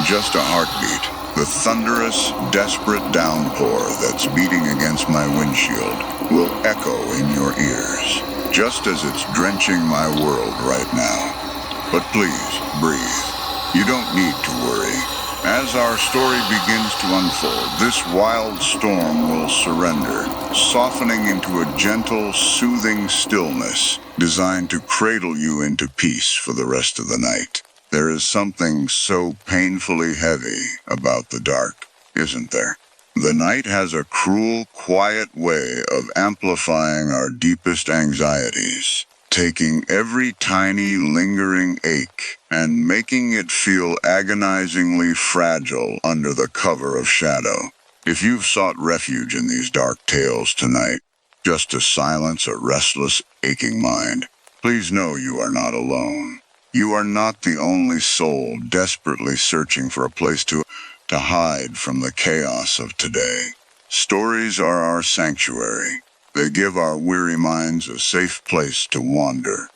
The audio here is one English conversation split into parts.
just a heartbeat. The thunderous, desperate downpour that's beating against my windshield will echo in your ears, just as it's drenching my world right now. But please, breathe. You don't need to worry. As our story begins to unfold, this wild storm will surrender, softening into a gentle, soothing stillness designed to cradle you into peace for the rest of the night. There is something so painfully heavy about the dark, isn't there? The night has a cruel, quiet way of amplifying our deepest anxieties, taking every tiny, lingering ache and making it feel agonizingly fragile under the cover of shadow. If you've sought refuge in these dark tales tonight, just to silence a restless, aching mind, please know you are not alone. You are not the only soul desperately searching for a place to hide from the chaos of today. Stories are our sanctuary. They give our weary minds a safe place to wander,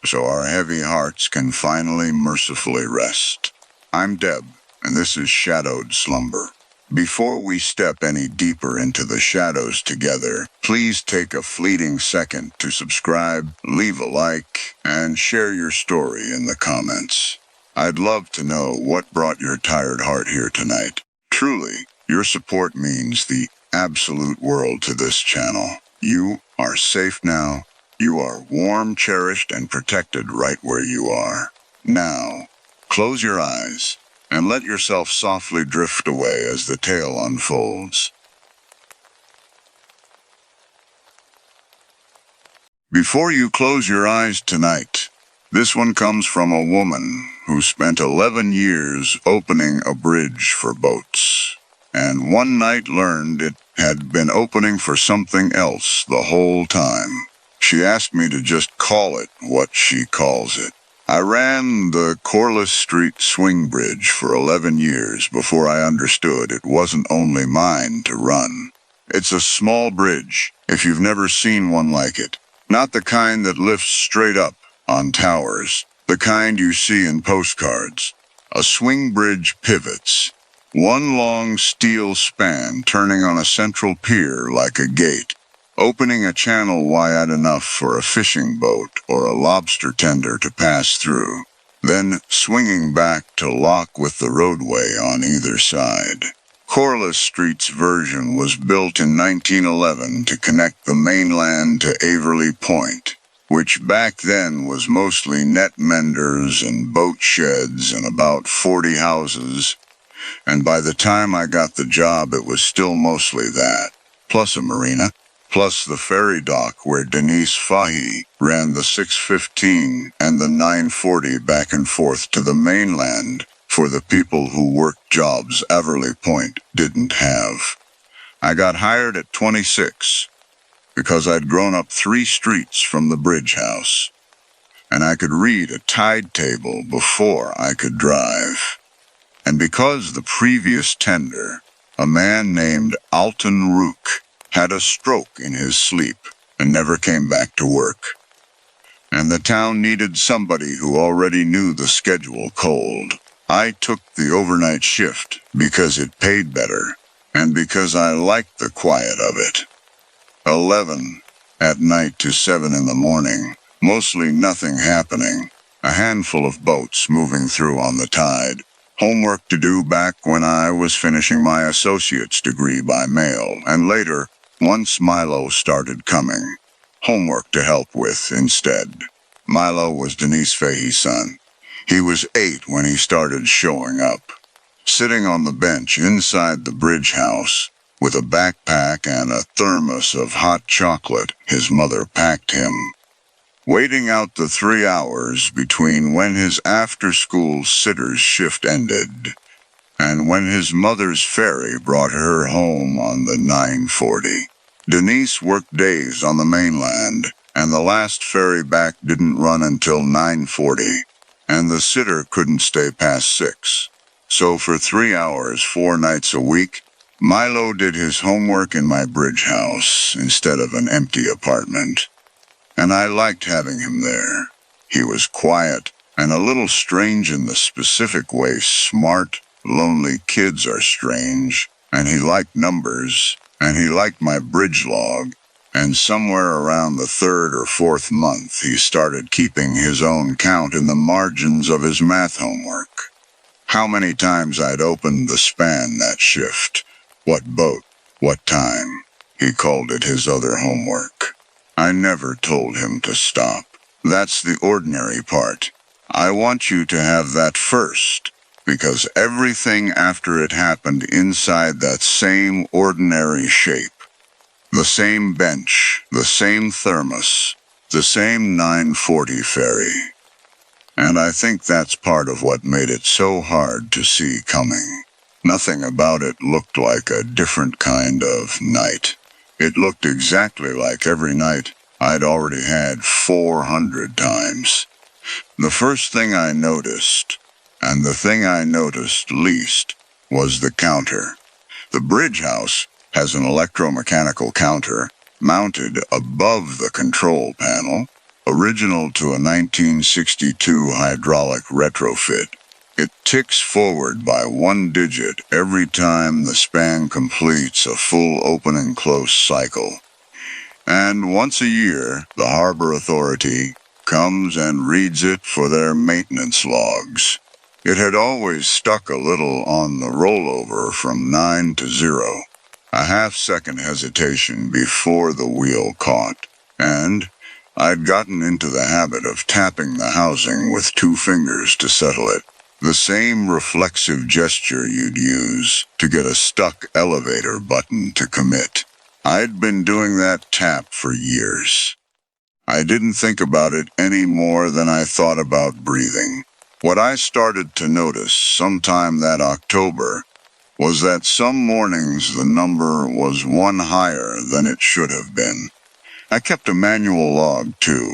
so our heavy hearts can finally mercifully rest. I'm Deb, and this is Shadowed Slumber. Before we step any deeper into the shadows together, please take a fleeting second to subscribe, leave a like, and share your story in the comments. I'd love to know what brought your tired heart here tonight. Truly, your support means the absolute world to this channel. You are safe now. You are warm, cherished, and protected right where you are. Now, close your eyes and let yourself softly drift away as the tale unfolds. Before you close your eyes tonight, this one comes from a woman who spent 11 years opening a bridge for boats, and one night learned it had been opening for something else the whole time. She asked me to just call it what she calls it. I ran the Corliss Street swing bridge for 11 years before I understood it wasn't only mine to run. It's a small bridge, if you've never seen one like it. Not the kind that lifts straight up on towers, the kind you see in postcards. A swing bridge pivots, one long steel span turning on a central pier like a gate, opening a channel wide enough for a fishing boat or a lobster tender to pass through, then swinging back to lock with the roadway on either side. Corliss Street's version was built in 1911 to connect the mainland to Averley Point, which back then was mostly net menders and boat sheds and about 40 houses, and by the time I got the job it was still mostly that, plus a marina, plus the ferry dock where Denise Fahey ran the 615 and the 940 back and forth to the mainland for the people who worked jobs Averley Point didn't have. I got hired at 26 because I'd grown up 3 streets from the bridge house, and I could read a tide table before I could drive. And because the previous tender, a man named Alton Rook, had a stroke in his sleep and never came back to work. And the town needed somebody who already knew the schedule cold. I took the overnight shift because it paid better and because I liked the quiet of it. 11 at night to 7 in the morning, mostly nothing happening, a handful of boats moving through on the tide. Homework to do back when I was finishing my associate's degree by mail, and later, once Milo started coming, homework to help with instead. Milo was Denise Fahey's son. He was 8 when he started showing up, sitting on the bench inside the bridge house with a backpack and a thermos of hot chocolate his mother packed him, waiting out the 3 hours between when his after-school sitter's shift ended and when his mother's ferry brought her home on the 940. Denise worked days on the mainland, and the last ferry back didn't run until 9:40, and the sitter couldn't stay past 6. So for 3 hours, 4 nights a week, Milo did his homework in my bridge house instead of an empty apartment. And I liked having him there. He was quiet and a little strange in the specific way smart, lonely kids are strange, and he liked numbers, and he liked my bridge log, and somewhere around the third or fourth month he started keeping his own count in the margins of his math homework. How many times I'd opened the span that shift, what boat, what time. He called it his other homework. I never told him to stop. That's the ordinary part. I want you to have that first, because everything after it happened inside that same ordinary shape. The same bench, the same thermos, the same 940 ferry. And I think that's part of what made it so hard to see coming. Nothing about it looked like a different kind of night. It looked exactly like every night I'd already had 400 times. The first thing I noticed, and the thing I noticed least, was the counter. The bridge house has an electromechanical counter mounted above the control panel, original to a 1962 hydraulic retrofit. It ticks forward by 1 digit every time the span completes a full open and close cycle. And once a year, the Harbor Authority comes and reads it for their maintenance logs. It had always stuck a little on the rollover from 9 to 0. A half-second hesitation before the wheel caught, and I'd gotten into the habit of tapping the housing with 2 fingers to settle it. The same reflexive gesture you'd use to get a stuck elevator button to commit. I'd been doing that tap for years. I didn't think about it any more than I thought about breathing. What I started to notice sometime that October was that some mornings the number was 1 higher than it should have been. I kept a manual log, too.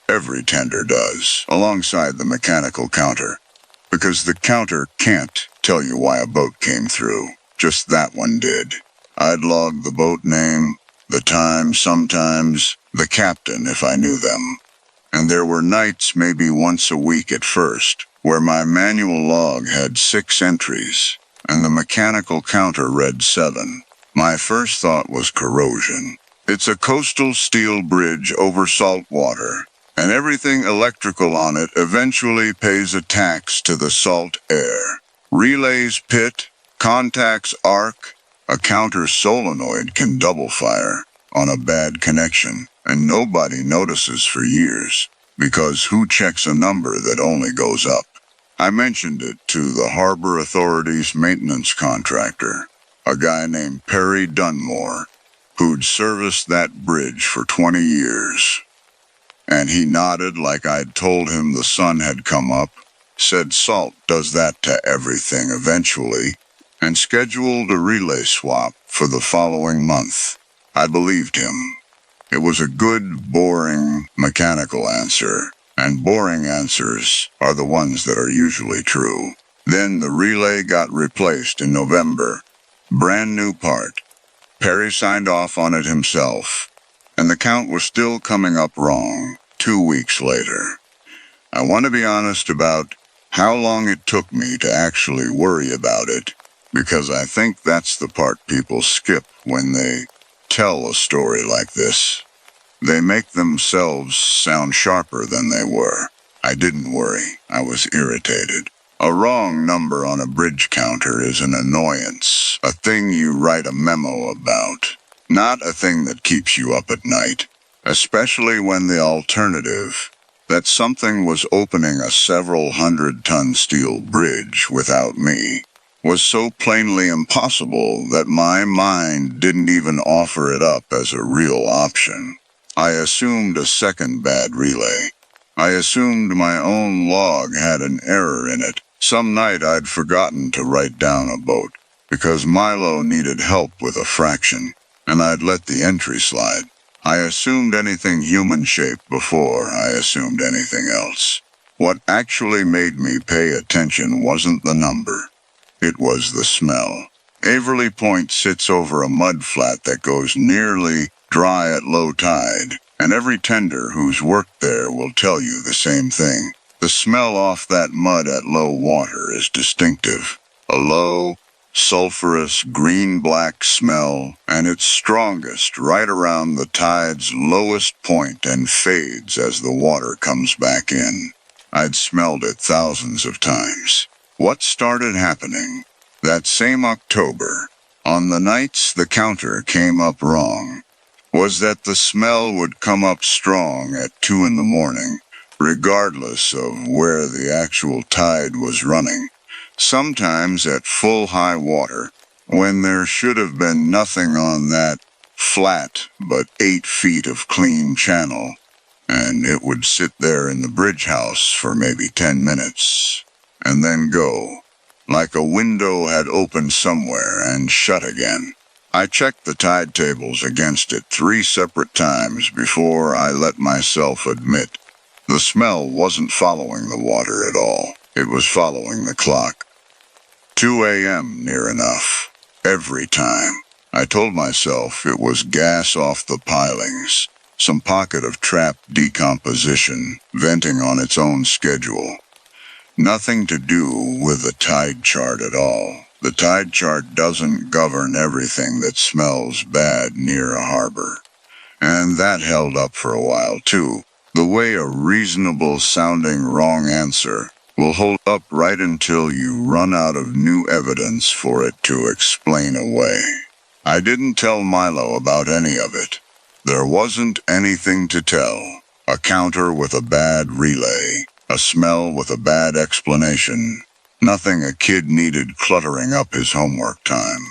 Every tender does, alongside the mechanical counter. Because the counter can't tell you why a boat came through. Just that one did. I'd log the boat name, the time sometimes, the captain if I knew them. And there were nights, maybe once a week at first, where my manual log had 6 entries, and the mechanical counter read 7. My first thought was corrosion. It's a coastal steel bridge over salt water, and everything electrical on it eventually pays a tax to the salt air. Relays pit, contacts arc, a counter solenoid can double fire on a bad connection, and nobody notices for years, because who checks a number that only goes up? I mentioned it to the Harbor Authority's maintenance contractor, a guy named Perry Dunmore, who'd serviced that bridge for 20 years. And he nodded like I'd told him the sun had come up, said salt does that to everything eventually, and scheduled a relay swap for the following month. I believed him. It was a good, boring, mechanical answer, and boring answers are the ones that are usually true. Then the relay got replaced in November. Brand new part. Perry signed off on it himself, and the count was still coming up wrong 2 weeks later. I want to be honest about how long it took me to actually worry about it, because I think that's the part people skip when they tell a story like this. They make themselves sound sharper than they were. I didn't worry. I was irritated. A wrong number on a bridge counter is an annoyance, a thing you write a memo about, not a thing that keeps you up at night, especially when the alternative, that something was opening a several 100-ton steel bridge without me, was so plainly impossible that my mind didn't even offer it up as a real option. I assumed a second bad relay. I assumed my own log had an error in it. Some night I'd forgotten to write down a boat, because Milo needed help with a fraction, and I'd let the entry slide. I assumed anything human-shaped before I assumed anything else. What actually made me pay attention wasn't the number. It was the smell. Averley Point sits over a mud flat that goes nearly dry at low tide, and every tender who's worked there will tell you the same thing. The smell off that mud at low water is distinctive. A low, sulfurous green-black smell, and it's strongest right around the tide's lowest point and fades as the water comes back in. I'd smelled it thousands of times. What started happening? That same October, on the nights the counter came up wrong, was that the smell would come up strong at 2 in the morning, regardless of where the actual tide was running. Sometimes at full high water, when there should have been nothing on that flat but 8 feet of clean channel, and it would sit there in the bridge house for maybe 10 minutes, and then go, like a window had opened somewhere and shut again. I checked the tide tables against it 3 separate times before I let myself admit the smell wasn't following the water at all. It was following the clock. 2 a.m. near enough. Every time. I told myself it was gas off the pilings. Some pocket of trapped decomposition, venting on its own schedule. Nothing to do with the tide chart at all. The tide chart doesn't govern everything that smells bad near a harbor. And that held up for a while too. The way a reasonable sounding wrong answer will hold up right until you run out of new evidence for it to explain away. I didn't tell Milo about any of it. There wasn't anything to tell. A counter with a bad relay. A smell with a bad explanation. Nothing a kid needed cluttering up his homework time.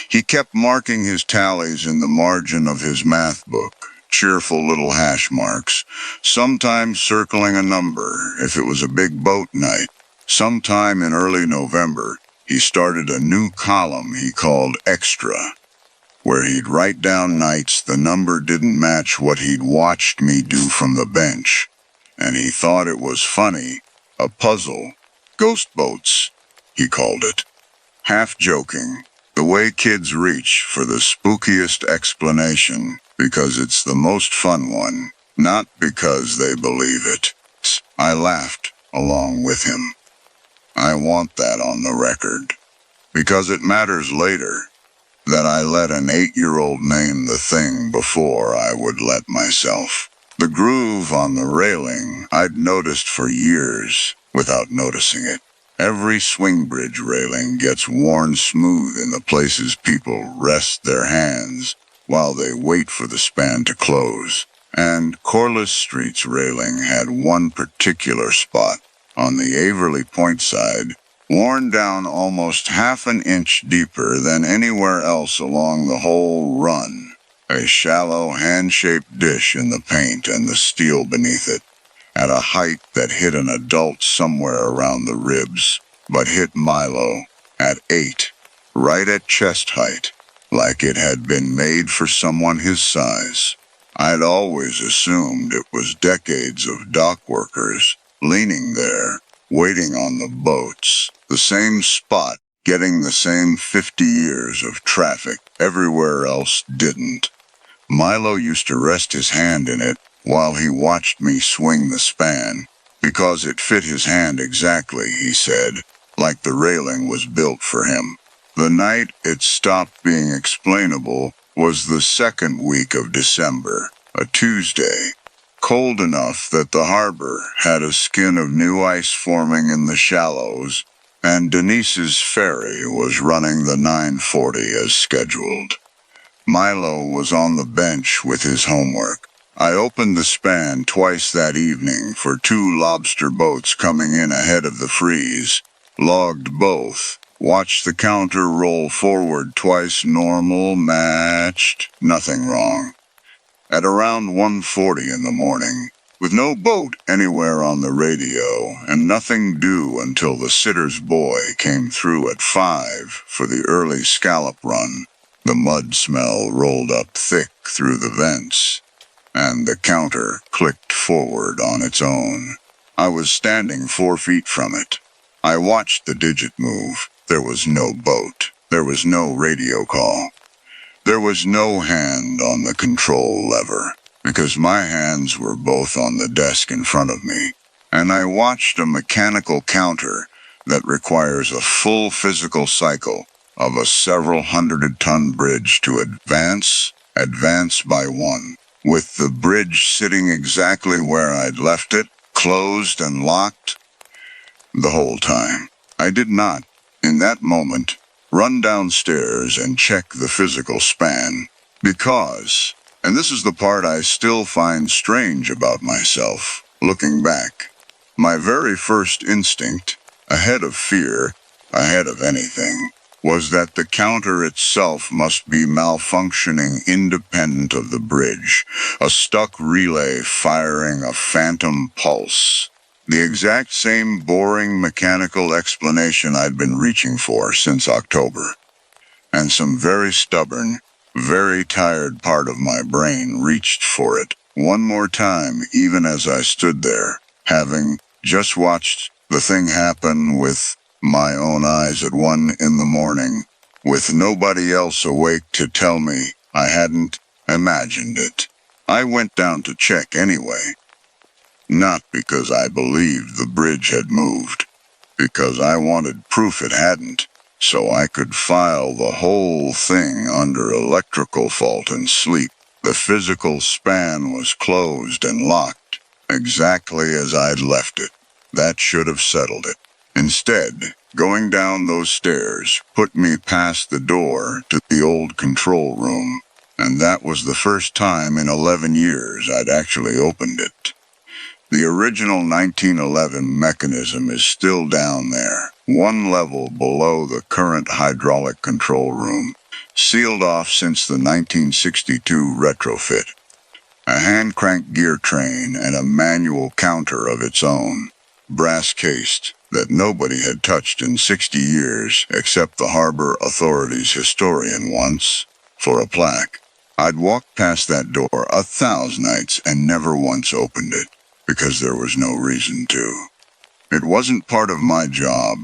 He kept marking his tallies in the margin of his math book, cheerful little hash marks, sometimes circling a number if it was a big boat night. Sometime in early November, he started a new column he called Extra, where he'd write down nights the number didn't match what he'd watched me do from the bench, and he thought it was funny, a puzzle. Ghost boats, he called it. Half joking, the way kids reach for the spookiest explanation because it's the most fun one, not because they believe it. I laughed along with him. I want that on the record, because it matters later that I let an 8-year-old name the thing before I would let myself. The groove on the railing I'd noticed for years without noticing it. Every swing bridge railing gets worn smooth in the places people rest their hands while they wait for the span to close. And Corliss Street's railing had one particular spot on the Averly Point side, worn down almost half an inch deeper than anywhere else along the whole run. A shallow, hand-shaped dish in the paint and the steel beneath it, at a height that hit an adult somewhere around the ribs, but hit Milo at 8, right at chest height, like it had been made for someone his size. I'd always assumed it was decades of dock workers leaning there, waiting on the boats, the same spot, getting the same 50 years of traffic everywhere else didn't. Milo used to rest his hand in it while he watched me swing the span, because it fit his hand exactly, he said, like the railing was built for him. The night it stopped being explainable was the second week of December, a Tuesday, cold enough that the harbor had a skin of new ice forming in the shallows, and Denise's ferry was running the 9:40 as scheduled. Milo was on the bench with his homework. I opened the span twice that evening for 2 lobster boats coming in ahead of the freeze, logged both, watched the counter roll forward twice normal, matched, nothing wrong. At around 1:40 in the morning, with no boat anywhere on the radio and nothing due until the sitter's boy came through at 5 for the early scallop run, the mud smell rolled up thick through the vents, and the counter clicked forward on its own. I was standing 4 feet from it. I watched the digit move. There was no boat. There was no radio call. There was no hand on the control lever, because my hands were both on the desk in front of me, and I watched a mechanical counter that requires a full physical cycle of a several hundred-ton bridge to advance by one, with the bridge sitting exactly where I'd left it, closed and locked the whole time. I did not, in that moment, run downstairs and check the physical span, because, and this is the part I still find strange about myself, looking back, my very first instinct, ahead of fear, ahead of anything, was that the counter itself must be malfunctioning independent of the bridge, a stuck relay firing a phantom pulse. The exact same boring mechanical explanation I'd been reaching for since October. And some very stubborn, very tired part of my brain reached for it one more time, even as I stood there, having just watched the thing happen with my own eyes at 1 in the morning, with nobody else awake to tell me I hadn't imagined it. I went down to check anyway. Not because I believed the bridge had moved, because I wanted proof it hadn't, so I could file the whole thing under electrical fault and sleep. The physical span was closed and locked, exactly as I'd left it. That should have settled it. Instead, going down those stairs put me past the door to the old control room, and that was the first time in 11 years I'd actually opened it. The original 1911 mechanism is still down there, one level below the current hydraulic control room, sealed off since the 1962 retrofit. A hand-crank gear train and a manual counter of its own, brass-cased, that nobody had touched in 60 years except the Harbor Authority's historian once, for a plaque. I'd walked past that door 1,000 nights and never once opened it, because there was no reason to. It wasn't part of my job,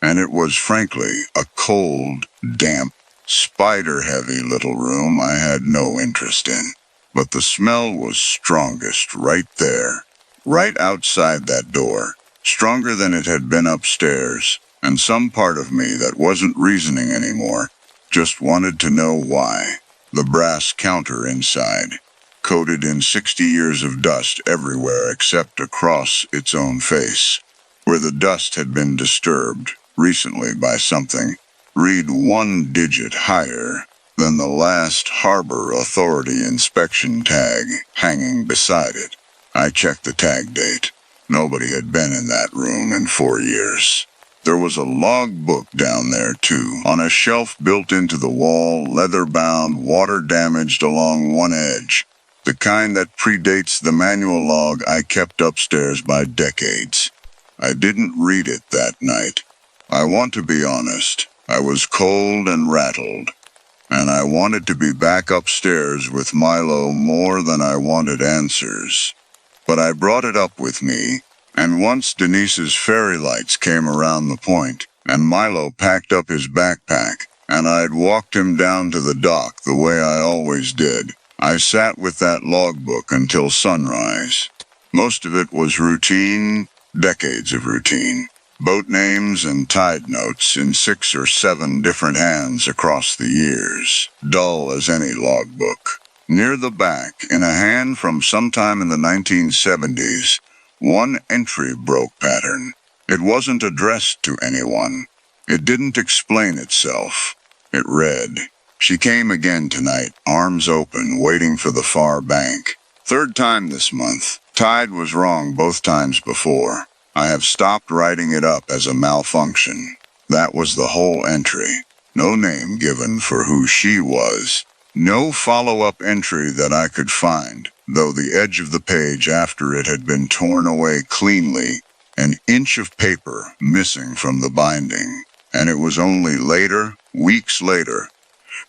and it was frankly a cold, damp, spider-heavy little room I had no interest in. But the smell was strongest right there, right outside that door, stronger than it had been upstairs, and some part of me that wasn't reasoning anymore just wanted to know why. The brass counter inside, coated in 60 years of dust everywhere except across its own face, where the dust had been disturbed recently by something, read 1 digit higher than the last Harbor Authority inspection tag hanging beside it. I checked the tag date. Nobody had been in that room in 4 years. There was a log book down there, too, on a shelf built into the wall, leather-bound, water-damaged along one edge, the kind that predates the manual log I kept upstairs by decades. I didn't read it that night. I want to be honest. I was cold and rattled, and I wanted to be back upstairs with Milo more than I wanted answers. But I brought it up with me, and once Denise's fairy lights came around the point, and Milo packed up his backpack, and I'd walked him down to the dock the way I always did, I sat with that logbook until sunrise. Most of it was routine, decades of routine. Boat names and tide notes in 6 or 7 different hands across the years, dull as any logbook. Near the back, in a hand from sometime in the 1970s, one entry broke pattern. It wasn't addressed to anyone. It didn't explain itself. It read, "She came again tonight, arms open, waiting for the far bank. 3rd time this month. Tide was wrong both times before. I have stopped writing it up as a malfunction." That was the whole entry. No name given for who she was. No follow-up entry that I could find, though the edge of the page after it had been torn away cleanly, an inch of paper missing from the binding. And it was only later, weeks later,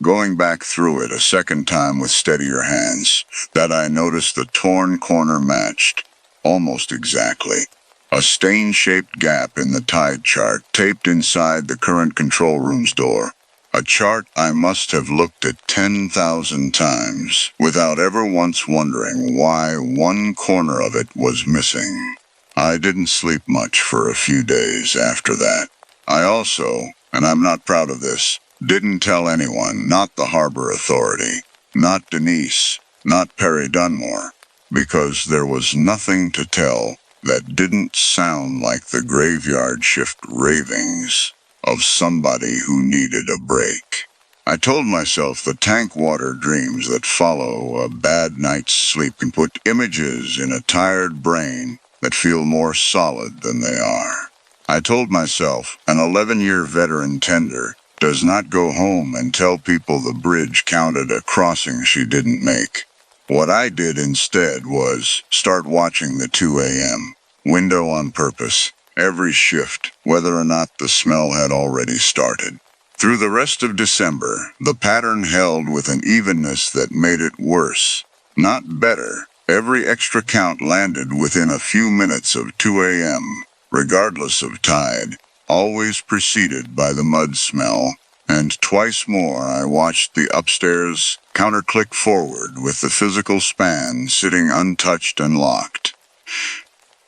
going back through it a second time with steadier hands, that I noticed the torn corner matched, almost exactly. A stain-shaped gap in the tide chart taped inside the current control room's door. A chart I must have looked at 10,000 times, without ever once wondering why one corner of it was missing. I didn't sleep much for a few days after that. I also, and I'm not proud of this, didn't tell anyone, not the harbor authority, not Denise, not Perry Dunmore, because there was nothing to tell that didn't sound like the graveyard shift ravings of somebody who needed a break. I told myself the tank water dreams that follow a bad night's sleep can put images in a tired brain that feel more solid than they are. I told myself an 11-year veteran tender does not go home and tell people the bridge counted a crossing she didn't make. What I did instead was start watching the 2 a.m. window on purpose, every shift, whether or not the smell had already started. Through the rest of December, the pattern held with an evenness that made it worse, not better. Every extra count landed within a few minutes of 2 a.m., regardless of tide, always preceded by the mud smell. And twice more I watched the upstairs counter click forward with the physical span sitting untouched and locked.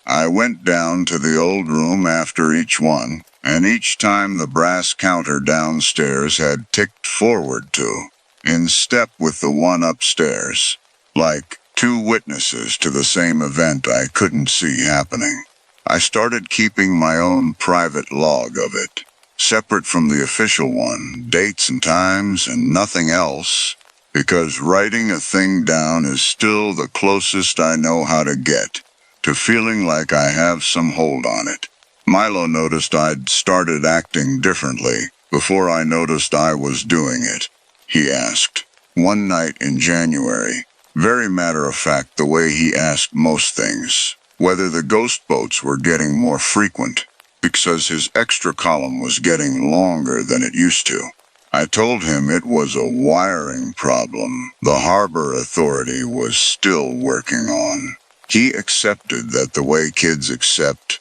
I went down to the old room after each one, and each time the brass counter downstairs had ticked forward to, in step with the one upstairs, like two witnesses to the same event I couldn't see happening. I started keeping my own private log of it, separate from the official one, dates and times and nothing else, because writing a thing down is still the closest I know how to get to feeling like I have some hold on it. Milo noticed I'd started acting differently before I noticed I was doing it. He asked, one night in January, very matter-of-fact the way he asked most things, whether the ghost boats were getting more frequent, because his extra column was getting longer than it used to. I told him it was a wiring problem the harbor authority was still working on. He accepted that the way kids accept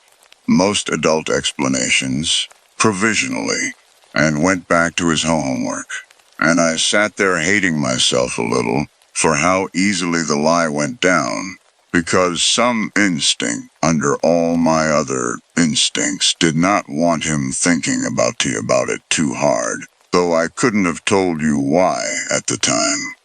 most adult explanations, provisionally, and went back to his homework. And I sat there hating myself a little for how easily the lie went down, because some instinct, under all my other instincts, did not want him thinking about it too hard, though I couldn't have told you why at the time.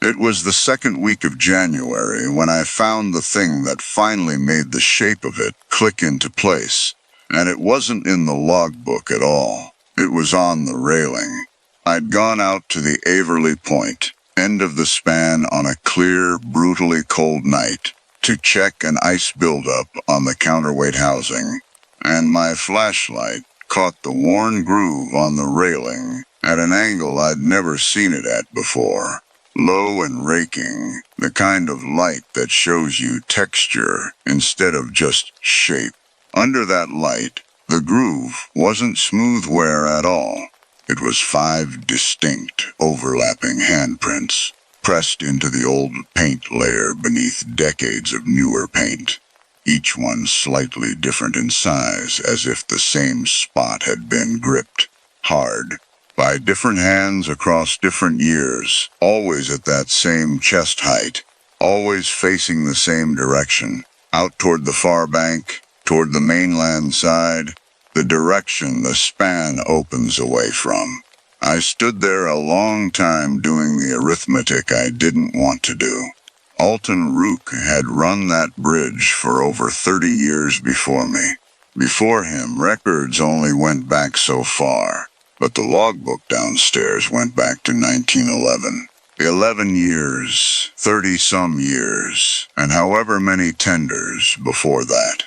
It was the second week of January when I found the thing that finally made the shape of it click into place, and it wasn't in the logbook at all. It was on the railing. I'd gone out to the Averley Point, end of the span on a clear, brutally cold night, to check an ice buildup on the counterweight housing, and my flashlight caught the worn groove on the railing at an angle I'd never seen it at before. Low and raking, the kind of light that shows you texture instead of just shape. Under that light, the groove wasn't smooth wear at all. It was 5 distinct, overlapping handprints, pressed into the old paint layer beneath decades of newer paint, each one slightly different in size, as if the same spot had been gripped hard by different hands across different years, always at that same chest height, always facing the same direction, out toward the far bank, toward the mainland side, the direction the span opens away from. I stood there a long time doing the arithmetic I didn't want to do. Alton Rook had run that bridge for over 30 years before me. Before him, records only went back so far, but the logbook downstairs went back to 1911. 11 years, 30-some years, and however many tenders before that.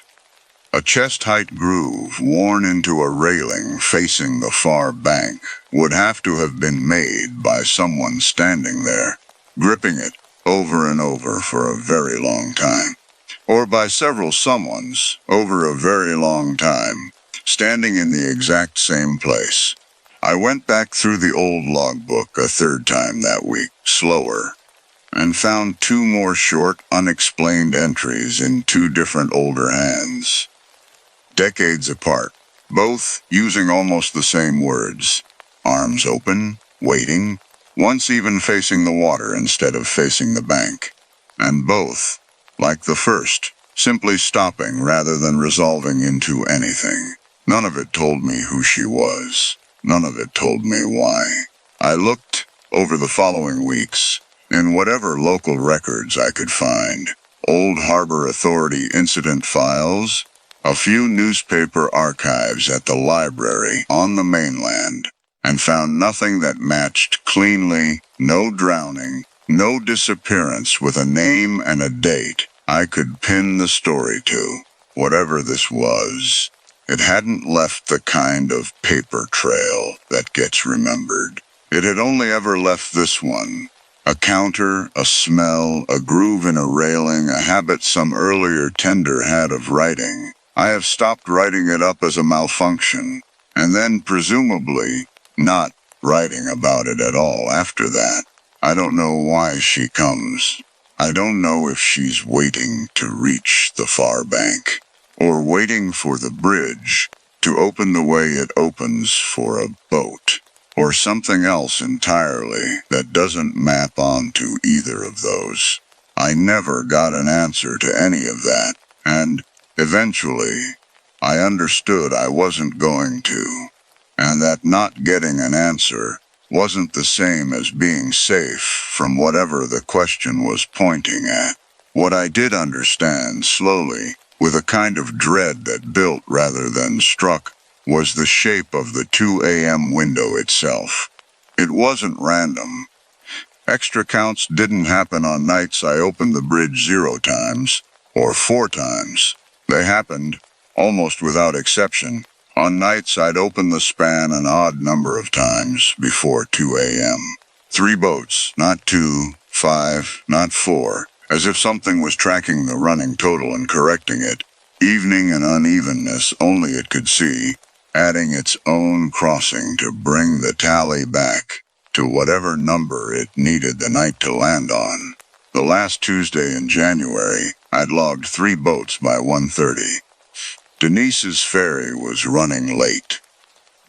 A chest-height groove worn into a railing facing the far bank would have to have been made by someone standing there, gripping it over and over for a very long time. Or by several someones over a very long time, standing in the exact same place. I went back through the old logbook a third time that week, slower, and found 2 more short, unexplained entries in 2 different older hands. Decades apart, both using almost the same words. Arms open, waiting, once even facing the water instead of facing the bank. And both, like the first, simply stopping rather than resolving into anything. None of it told me who she was. None of it told me why. I looked over the following weeks in whatever local records I could find. Old Harbor Authority incident files, a few newspaper archives at the library on the mainland, and found nothing that matched cleanly. No drowning, no disappearance with a name and a date I could pin the story to. Whatever this was, it hadn't left the kind of paper trail that gets remembered. It had only ever left this one. A counter, a smell, a groove in a railing, a habit some earlier tender had of writing. I have stopped writing it up as a malfunction, and then presumably not writing about it at all after that. I don't know why she comes. I don't know if she's waiting to reach the far bank, or waiting for the bridge to open the way it opens for a boat, or something else entirely that doesn't map onto either of those. I never got an answer to any of that, and eventually I understood I wasn't going to, and that not getting an answer wasn't the same as being safe from whatever the question was pointing at. What I did understand slowly, with a kind of dread that built rather than struck, was the shape of the 2 a.m. window itself. It wasn't random. Extra counts didn't happen on nights I opened the bridge 0 times, or 4 times. They happened, almost without exception, on nights I'd open the span an odd number of times before 2 a.m. 3 boats, not 2, 5, not 4, as if something was tracking the running total and correcting it. Evening and unevenness only it could see, adding its own crossing to bring the tally back to whatever number it needed the night to land on. The last Tuesday in January, I'd logged 3 boats by 1:30. Denise's ferry was running late.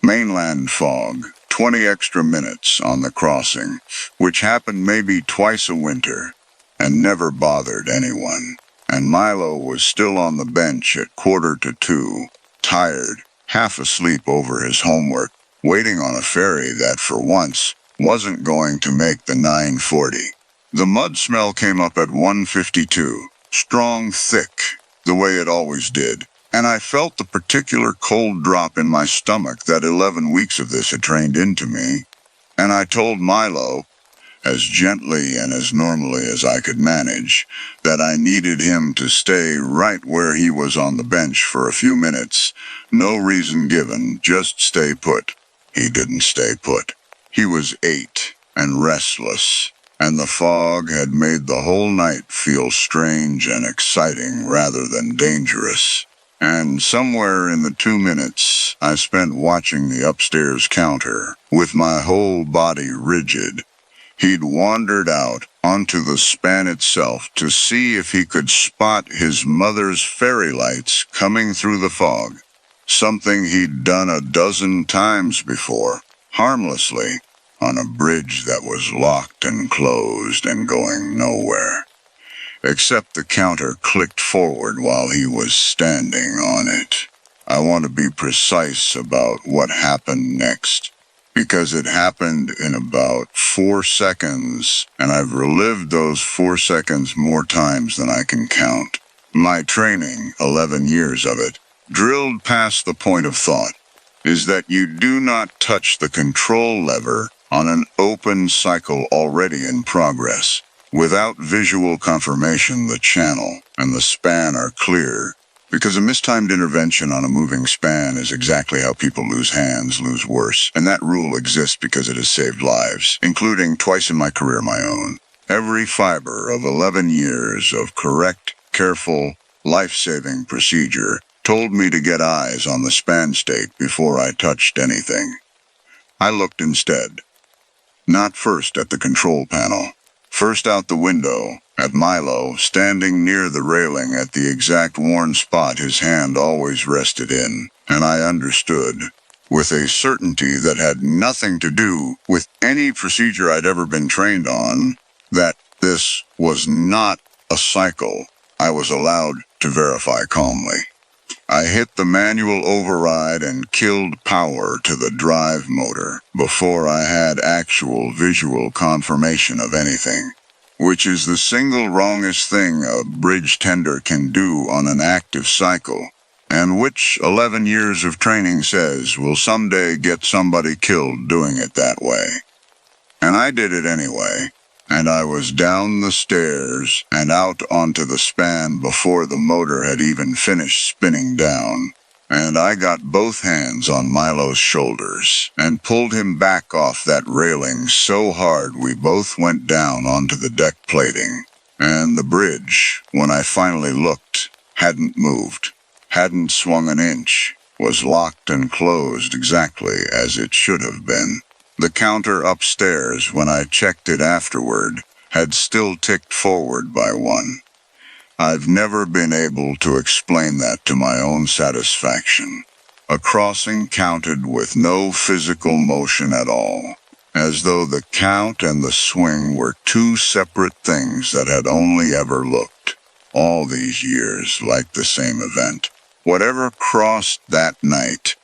Mainland fog, 20 extra minutes on the crossing, which happened maybe twice a winter, and never bothered anyone. And Milo was still on the bench at 1:45, tired, half asleep over his homework, waiting on a ferry that for once wasn't going to make the 9:40. The mud smell came up at 1:52, strong, thick, the way it always did, and I felt the particular cold drop in my stomach that 11 weeks of this had trained into me, and I told Milo, as gently and as normally as I could manage, that I needed him to stay right where he was on the bench for a few minutes. No reason given, just stay put. He didn't stay put. He was 8 and restless, and the fog had made the whole night feel strange and exciting rather than dangerous. And somewhere in the 2 minutes I spent watching the upstairs counter, with my whole body rigid, he'd wandered out onto the span itself to see if he could spot his mother's fairy lights coming through the fog, something he'd done a dozen times before, harmlessly, on a bridge that was locked and closed and going nowhere. Except the counter clicked forward while he was standing on it. I want to be precise about what happened next, because it happened in about 4 seconds, and I've relived those 4 seconds more times than I can count. My training, 11 years of it, drilled past the point of thought, is that you do not touch the control lever on an open cycle already in progress. Without visual confirmation, the channel and the span are clear, because a mistimed intervention on a moving span is exactly how people lose hands, lose worse, and that rule exists because it has saved lives, including twice in my career my own. Every fiber of 11 years of correct, careful, life-saving procedure told me to get eyes on the span state before I touched anything. I looked instead. Not first at the control panel. First out the window, at Milo, standing near the railing at the exact worn spot his hand always rested in, and I understood, with a certainty that had nothing to do with any procedure I'd ever been trained on, that this was not a cycle I was allowed to verify calmly. I hit the manual override and killed power to the drive motor before I had actual visual confirmation of anything, which is the single wrongest thing a bridge tender can do on an active cycle, and which 11 years of training says will someday get somebody killed doing it that way. And I did it anyway, and I was down the stairs and out onto the span before the motor had even finished spinning down. And I got both hands on Milo's shoulders and pulled him back off that railing so hard we both went down onto the deck plating. And the bridge, when I finally looked, hadn't moved, hadn't swung an inch, was locked and closed exactly as it should have been. The counter upstairs, when I checked it afterward, had still ticked forward by one. I've never been able to explain that to my own satisfaction. A crossing counted with no physical motion at all, as though the count and the swing were two separate things that had only ever looked, all these years, like the same event. Whatever crossed that night,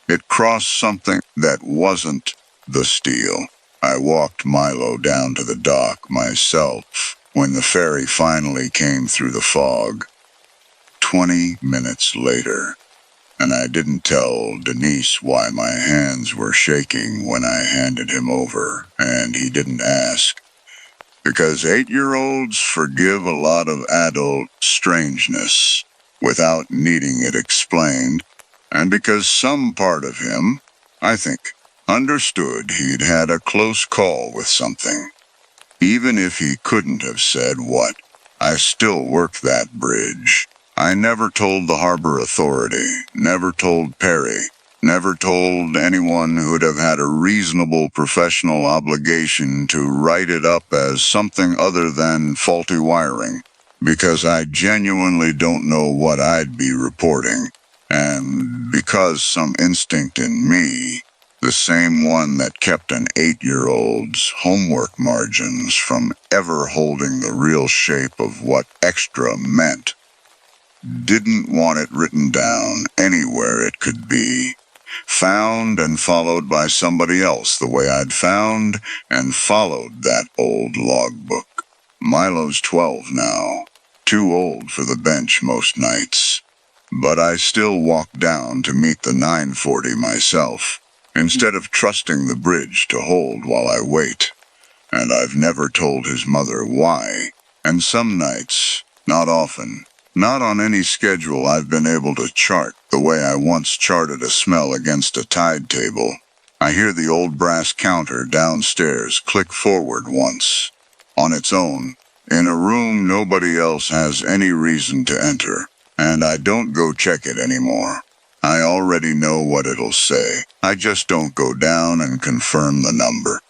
it crossed something that wasn't the steel. I walked Milo down to the dock myself when the ferry finally came through the fog. 20 minutes later, and I didn't tell Denise why my hands were shaking when I handed him over, and he didn't ask. Because 8-year-olds forgive a lot of adult strangeness without needing it explained, and because some part of him, I think, understood he'd had a close call with something. Even if he couldn't have said what, I still worked that bridge. I never told the harbor authority, never told Perry, never told anyone who'd have had a reasonable professional obligation to write it up as something other than faulty wiring, because I genuinely don't know what I'd be reporting, and because some instinct in me, the same one that kept an 8-year-old's homework margins from ever holding the real shape of what extra meant, didn't want it written down anywhere it could be, found and followed by somebody else the way I'd found and followed that old logbook. Milo's 12 now, too old for the bench most nights, but I still walk down to meet the 940 myself, instead of trusting the bridge to hold while I wait. And I've never told his mother why, and some nights, not often, not on any schedule I've been able to chart the way I once charted a smell against a tide table. I hear the old brass counter downstairs click forward once, on its own, in a room nobody else has any reason to enter, and I don't go check it anymore. I already know what it'll say. I just don't go down and confirm the number.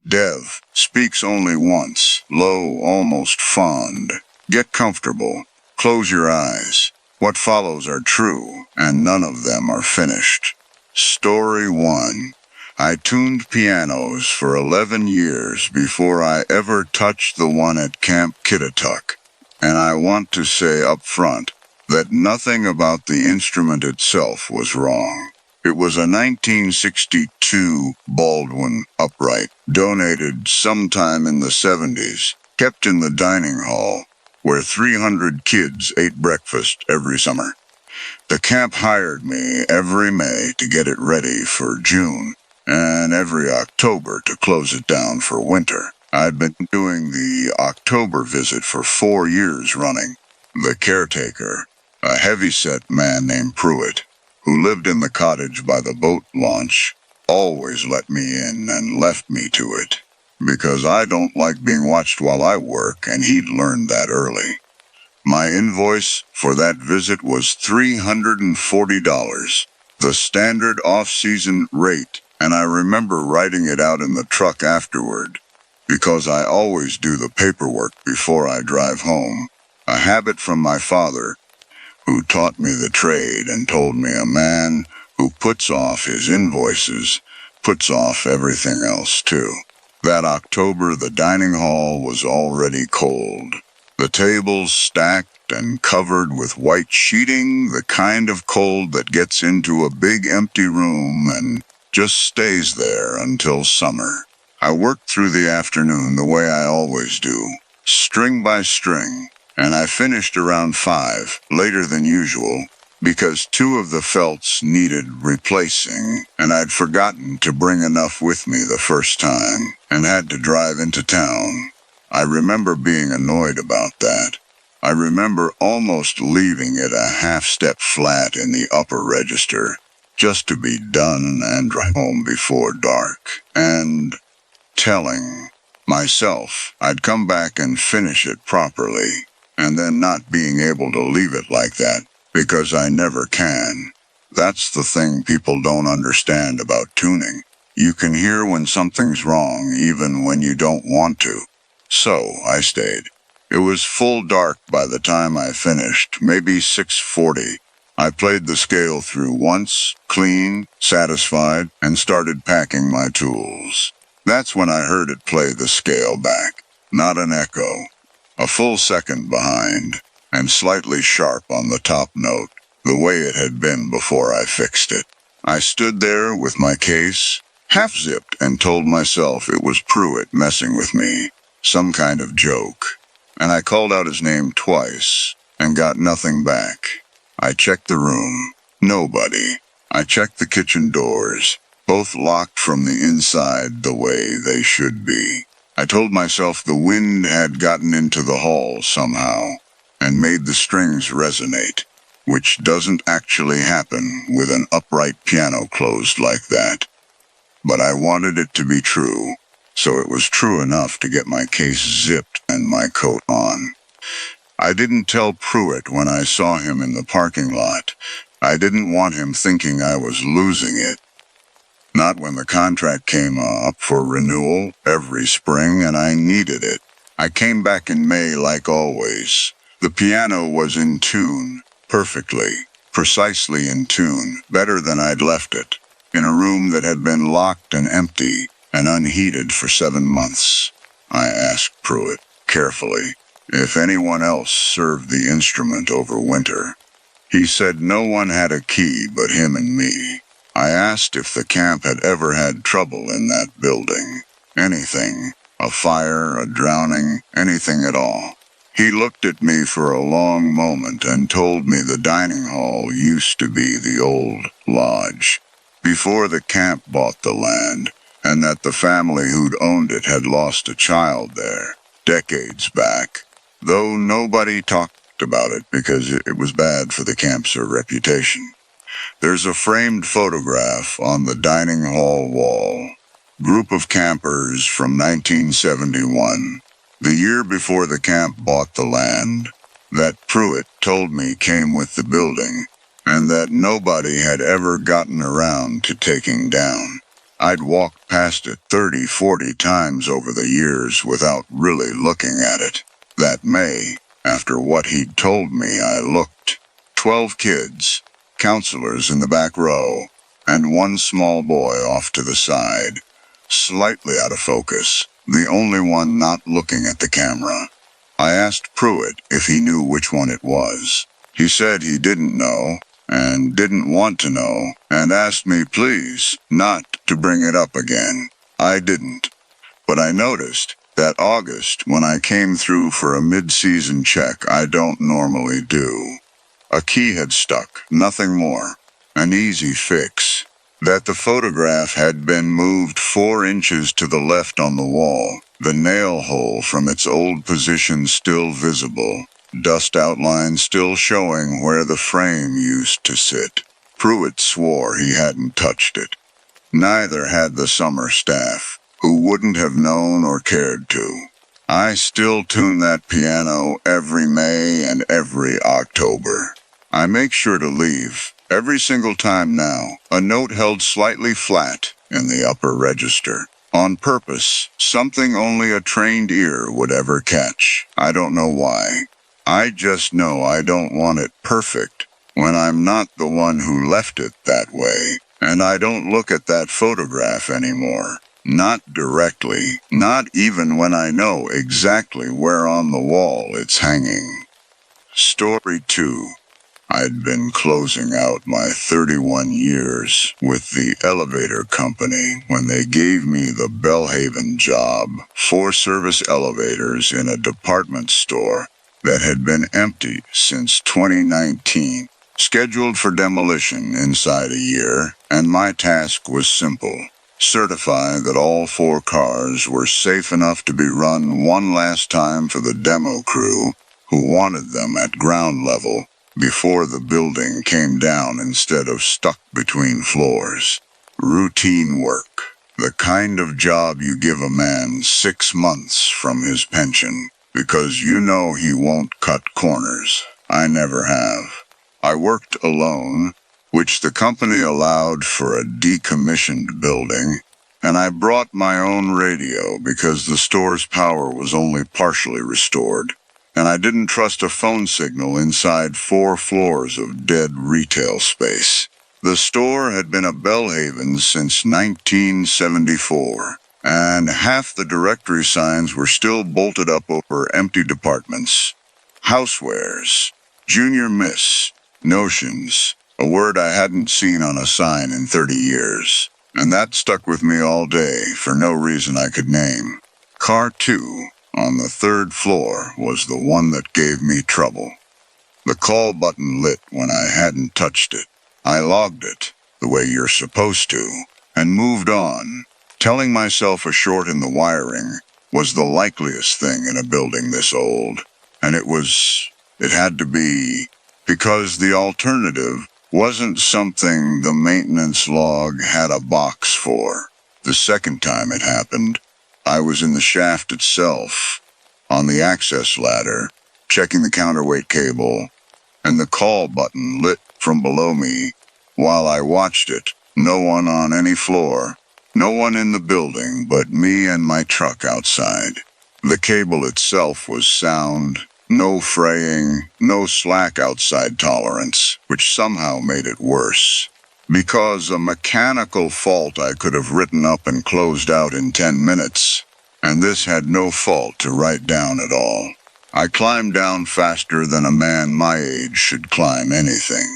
Dev speaks only once, low, almost fond. Get comfortable. Close your eyes. What follows are true, and none of them are finished. Story 1. I tuned pianos for 11 years before I ever touched the one at Camp Kittatuck. And I want to say up front that nothing about the instrument itself was wrong. It was a 1962 Baldwin upright, donated sometime in the 70s, kept in the dining hall, where 300 kids ate breakfast every summer. The camp hired me every May to get it ready for June, and every October to close it down for winter. I'd been doing the October visit for 4 years running. The caretaker, a heavy-set man named Pruitt, who lived in the cottage by the boat launch, always let me in and left me to it, because I don't like being watched while I work, and he'd learned that early. My invoice for that visit was $340, the standard off-season rate, and I remember writing it out in the truck afterward, because I always do the paperwork before I drive home, a habit from my father, who taught me the trade and told me a man who puts off his invoices puts off everything else too. That October, the dining hall was already cold. The tables stacked and covered with white sheeting, the kind of cold that gets into a big empty room and just stays there until summer. I worked through the afternoon the way I always do, string by string, and I finished around 5, later than usual, because 2 of the felts needed replacing, and I'd forgotten to bring enough with me the first time, and had to drive into town. I remember being annoyed about that. I remember almost leaving it a half-step flat in the upper register, just to be done and drive home before dark, and telling myself I'd come back and finish it properly, and then not being able to leave it like that, because I never can. That's the thing people don't understand about tuning. You can hear when something's wrong even when you don't want to. So I stayed. It was full dark by the time I finished, maybe 6:40. I played the scale through once, clean, satisfied, and started packing my tools. That's when I heard it play the scale back, not an echo. A full second behind, and slightly sharp on the top note, the way it had been before I fixed it. I stood there with my case, half-zipped, and told myself it was Pruitt messing with me. Some kind of joke. And I called out his name twice, and got nothing back. I checked the room. Nobody. I checked the kitchen doors, both locked from the inside the way they should be. I told myself the wind had gotten into the hall somehow, and made the strings resonate, which doesn't actually happen with an upright piano closed like that. But I wanted it to be true. So it was true enough to get my case zipped and my coat on. I didn't tell Pruitt when I saw him in the parking lot. I didn't want him thinking I was losing it. Not when the contract came up for renewal every spring and I needed it. I came back in May like always. The piano was in tune, perfectly, precisely in tune, better than I'd left it, in a room that had been locked and empty and unheated for 7 months. I asked Pruitt, carefully, if anyone else served the instrument over winter. He said no one had a key but him and me. I asked if the camp had ever had trouble in that building. Anything. A fire, a drowning, anything at all. He looked at me for a long moment and told me the dining hall used to be the old lodge, before the camp bought the land, and that the family who'd owned it had lost a child there, decades back, though nobody talked about it because it was bad for the camp's reputation. There's a framed photograph on the dining hall wall. Group of campers from 1971, the year before the camp bought the land, that Pruitt told me came with the building, and that nobody had ever gotten around to taking down. I'd walked past it 30, 40 times over the years without really looking at it. That May, after what he'd told me, I looked. 12 kids, counselors in the back row, and one small boy off to the side, slightly out of focus, the only one not looking at the camera. I asked Pruitt if he knew which one it was. He said he didn't know, and didn't want to know, and asked me please not to bring it up again. I didn't. But I noticed that August, when I came through for a mid-season check I don't normally do. A key had stuck, nothing more. An easy fix. That the photograph had been moved 4 inches to the left on the wall, the nail hole from its old position still visible, dust outline still showing where the frame used to sit. Pruitt swore he hadn't touched it. Neither had the summer staff, who wouldn't have known or cared to. I still tune that piano every May and every October. I make sure to leave, every single time now, a note held slightly flat in the upper register. On purpose, something only a trained ear would ever catch. I don't know why. I just know I don't want it perfect when I'm not the one who left it that way, and I don't look at that photograph anymore. Not directly, not even when I know exactly where on the wall it's hanging. Story 2. I'd been closing out my 31 years with the elevator company when they gave me the Bellhaven job, 4 service elevators in a department store that had been empty since 2019, scheduled for demolition inside a year, and my task was simple. Certify that all 4 cars were safe enough to be run one last time for the demo crew who wanted them at ground level before the building came down instead of stuck between floors. Routine work. The kind of job you give a man 6 months from his pension, because you know he won't cut corners. I never have. I worked alone, which the company allowed for a decommissioned building, and I brought my own radio because the store's power was only partially restored, and I didn't trust a phone signal inside 4 floors of dead retail space. The store had been a Bellhaven since 1974, and half the directory signs were still bolted up over empty departments. Housewares, Junior Miss, Notions, a word I hadn't seen on a sign in 30 years, and that stuck with me all day for no reason I could name. Car 2, on the 3rd floor, was the one that gave me trouble. The call button lit when I hadn't touched it. I logged it, the way you're supposed to, and moved on, telling myself a short in the wiring was the likeliest thing in a building this old, and it had to be, because the alternative wasn't something the maintenance log had a box for. The second time it happened, I was in the shaft itself, on the access ladder, checking the counterweight cable, and the call button lit from below me. While I watched it, no one on any floor, no one in the building but me and my truck outside. The cable itself was sound, no fraying, no slack outside tolerance, which somehow made it worse. Because a mechanical fault I could have written up and closed out in 10 minutes, and this had no fault to write down at all. I climbed down faster than a man my age should climb anything.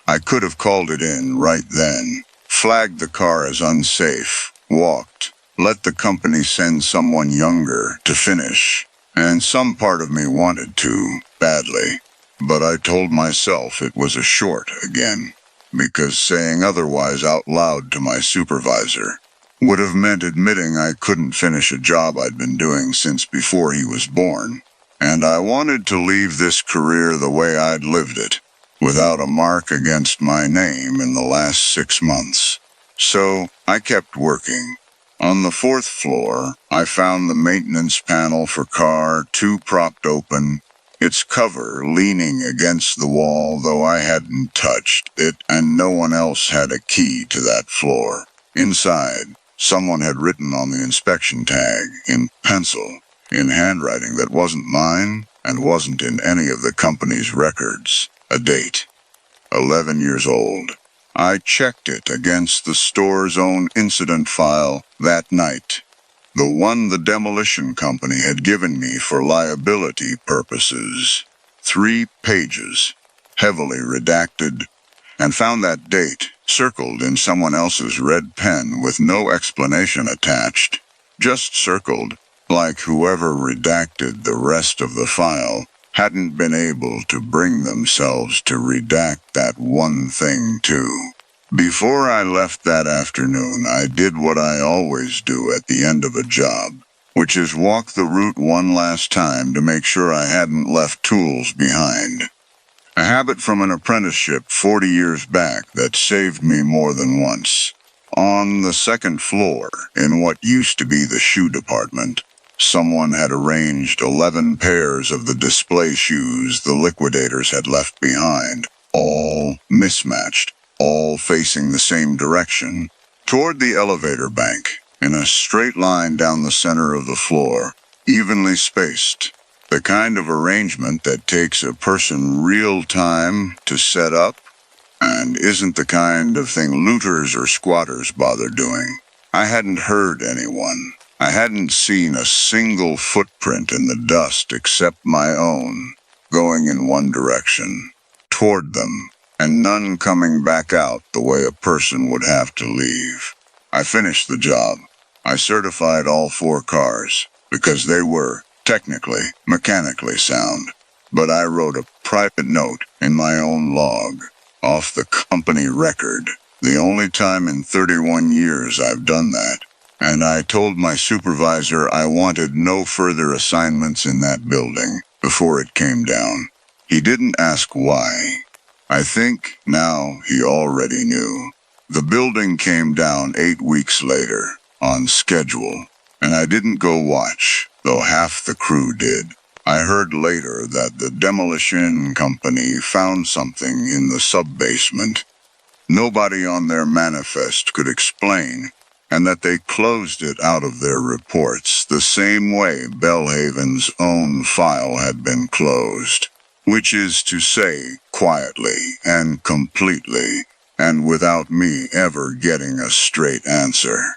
I could have called it in right then, flagged the car as unsafe, walked, let the company send someone younger to finish, and some part of me wanted to, badly, but I told myself it was a short again, because saying otherwise out loud to my supervisor would have meant admitting I couldn't finish a job I'd been doing since before he was born, and I wanted to leave this career the way I'd lived it, without a mark against my name in the last 6 months. So I kept working. On the 4th floor, I found the maintenance panel for car 2 propped open, its cover leaning against the wall, though I hadn't touched it and no one else had a key to that floor. Inside, someone had written on the inspection tag, in pencil, in handwriting that wasn't mine and wasn't in any of the company's records, a date. 11 years old. I checked it against the store's own incident file that night. the one the demolition company had given me for liability purposes. 3 pages, heavily redacted, and found that date circled in someone else's red pen with no explanation attached, just circled, like whoever redacted the rest of the file hadn't been able to bring themselves to redact that one thing too. Before I left that afternoon, I did what I always do at the end of a job, which is walk the route one last time to make sure I hadn't left tools behind. A habit from an apprenticeship 40 years back that saved me more than once. On the second floor, in what used to be the shoe department, someone had arranged 11 pairs of the display shoes the liquidators had left behind, all mismatched, all facing the same direction, toward the elevator bank, in a straight line down the center of the floor, evenly spaced. The kind of arrangement that takes a person real time to set up and isn't the kind of thing looters or squatters bother doing. I hadn't heard anyone. I hadn't seen a single footprint in the dust except my own, going in one direction, toward them, and none coming back out the way a person would have to leave. I finished the job. I certified all 4 cars, because they were, technically, mechanically sound. But I wrote a private note in my own log, off the company record, the only time in 31 years I've done that. And I told my supervisor I wanted no further assignments in that building before it came down. He didn't ask why. I think now he already knew. The building came down 8 weeks later, on schedule, and I didn't go watch, though half the crew did. I heard later that the demolition company found something in the sub-basement nobody on their manifest could explain, and that they closed it out of their reports the same way Bellhaven's own file had been closed, which is to say, quietly and completely, and without me ever getting a straight answer.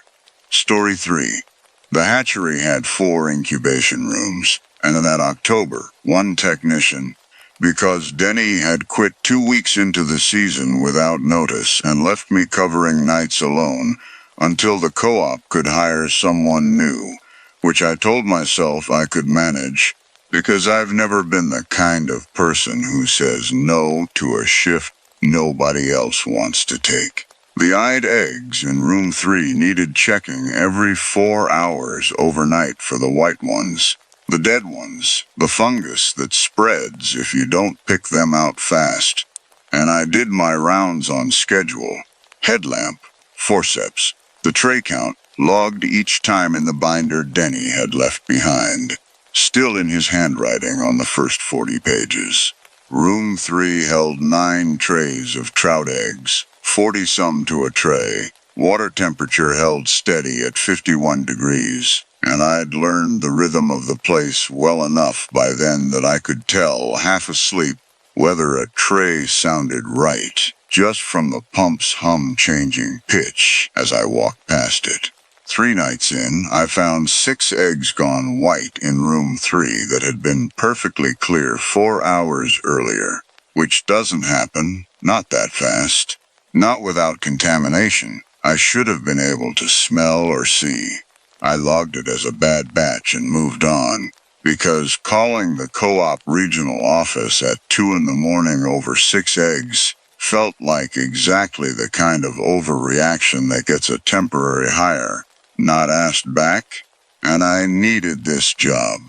Story 3. The hatchery had 4 incubation rooms, and in that October, 1 technician, because Denny had quit 2 weeks into the season without notice and left me covering nights alone until the co-op could hire someone new, which I told myself I could manage, because I've never been the kind of person who says no to a shift nobody else wants to take. The eyed eggs in room 3 needed checking every 4 hours overnight for the white ones. The dead ones, the fungus that spreads if you don't pick them out fast. And I did my rounds on schedule. Headlamp, forceps, the tray count, logged each time in the binder Denny had left behind, still in his handwriting on the first 40 pages. Room 3 held 9 trays of trout eggs, 40-some to a tray. Water temperature held steady at 51 degrees. And I'd learned the rhythm of the place well enough by then that I could tell, half asleep, whether a tray sounded right, just from the pump's hum changing pitch as I walked past it. 3 nights in, I found 6 eggs gone white in room 3 that had been perfectly clear 4 hours earlier, which doesn't happen, not that fast, not without contamination. I should have been able to smell or see. I logged it as a bad batch and moved on, because calling the co-op regional office at 2 in the morning over 6 eggs felt like exactly the kind of overreaction that gets a temporary hire, not asked back, and I needed this job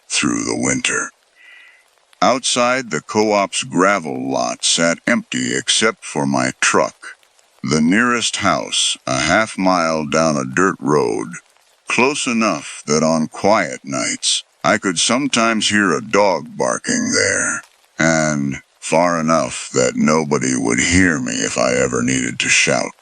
through the winter. Outside, the co-op's gravel lot sat empty except for my truck. The nearest house, a half-mile down a dirt road, close enough that on quiet nights I could sometimes hear a dog barking there, and far enough that nobody would hear me if I ever needed to shout.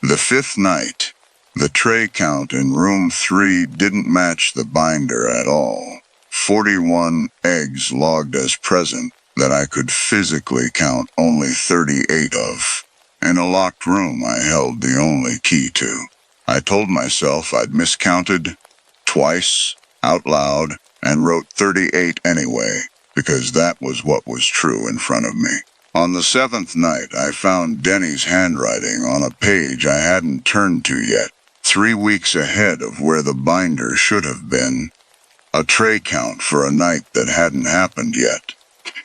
The 5th night, the tray count in room 3 didn't match the binder at all. 41 eggs logged as present that I could physically count only 38 of. In a locked room I held the only key to. I told myself I'd miscounted twice, out loud, and wrote 38 anyway, because that was what was true in front of me. On the seventh night, I found Denny's handwriting on a page I hadn't turned to yet, 3 weeks ahead of where the binder should have been. A tray count for a night that hadn't happened yet,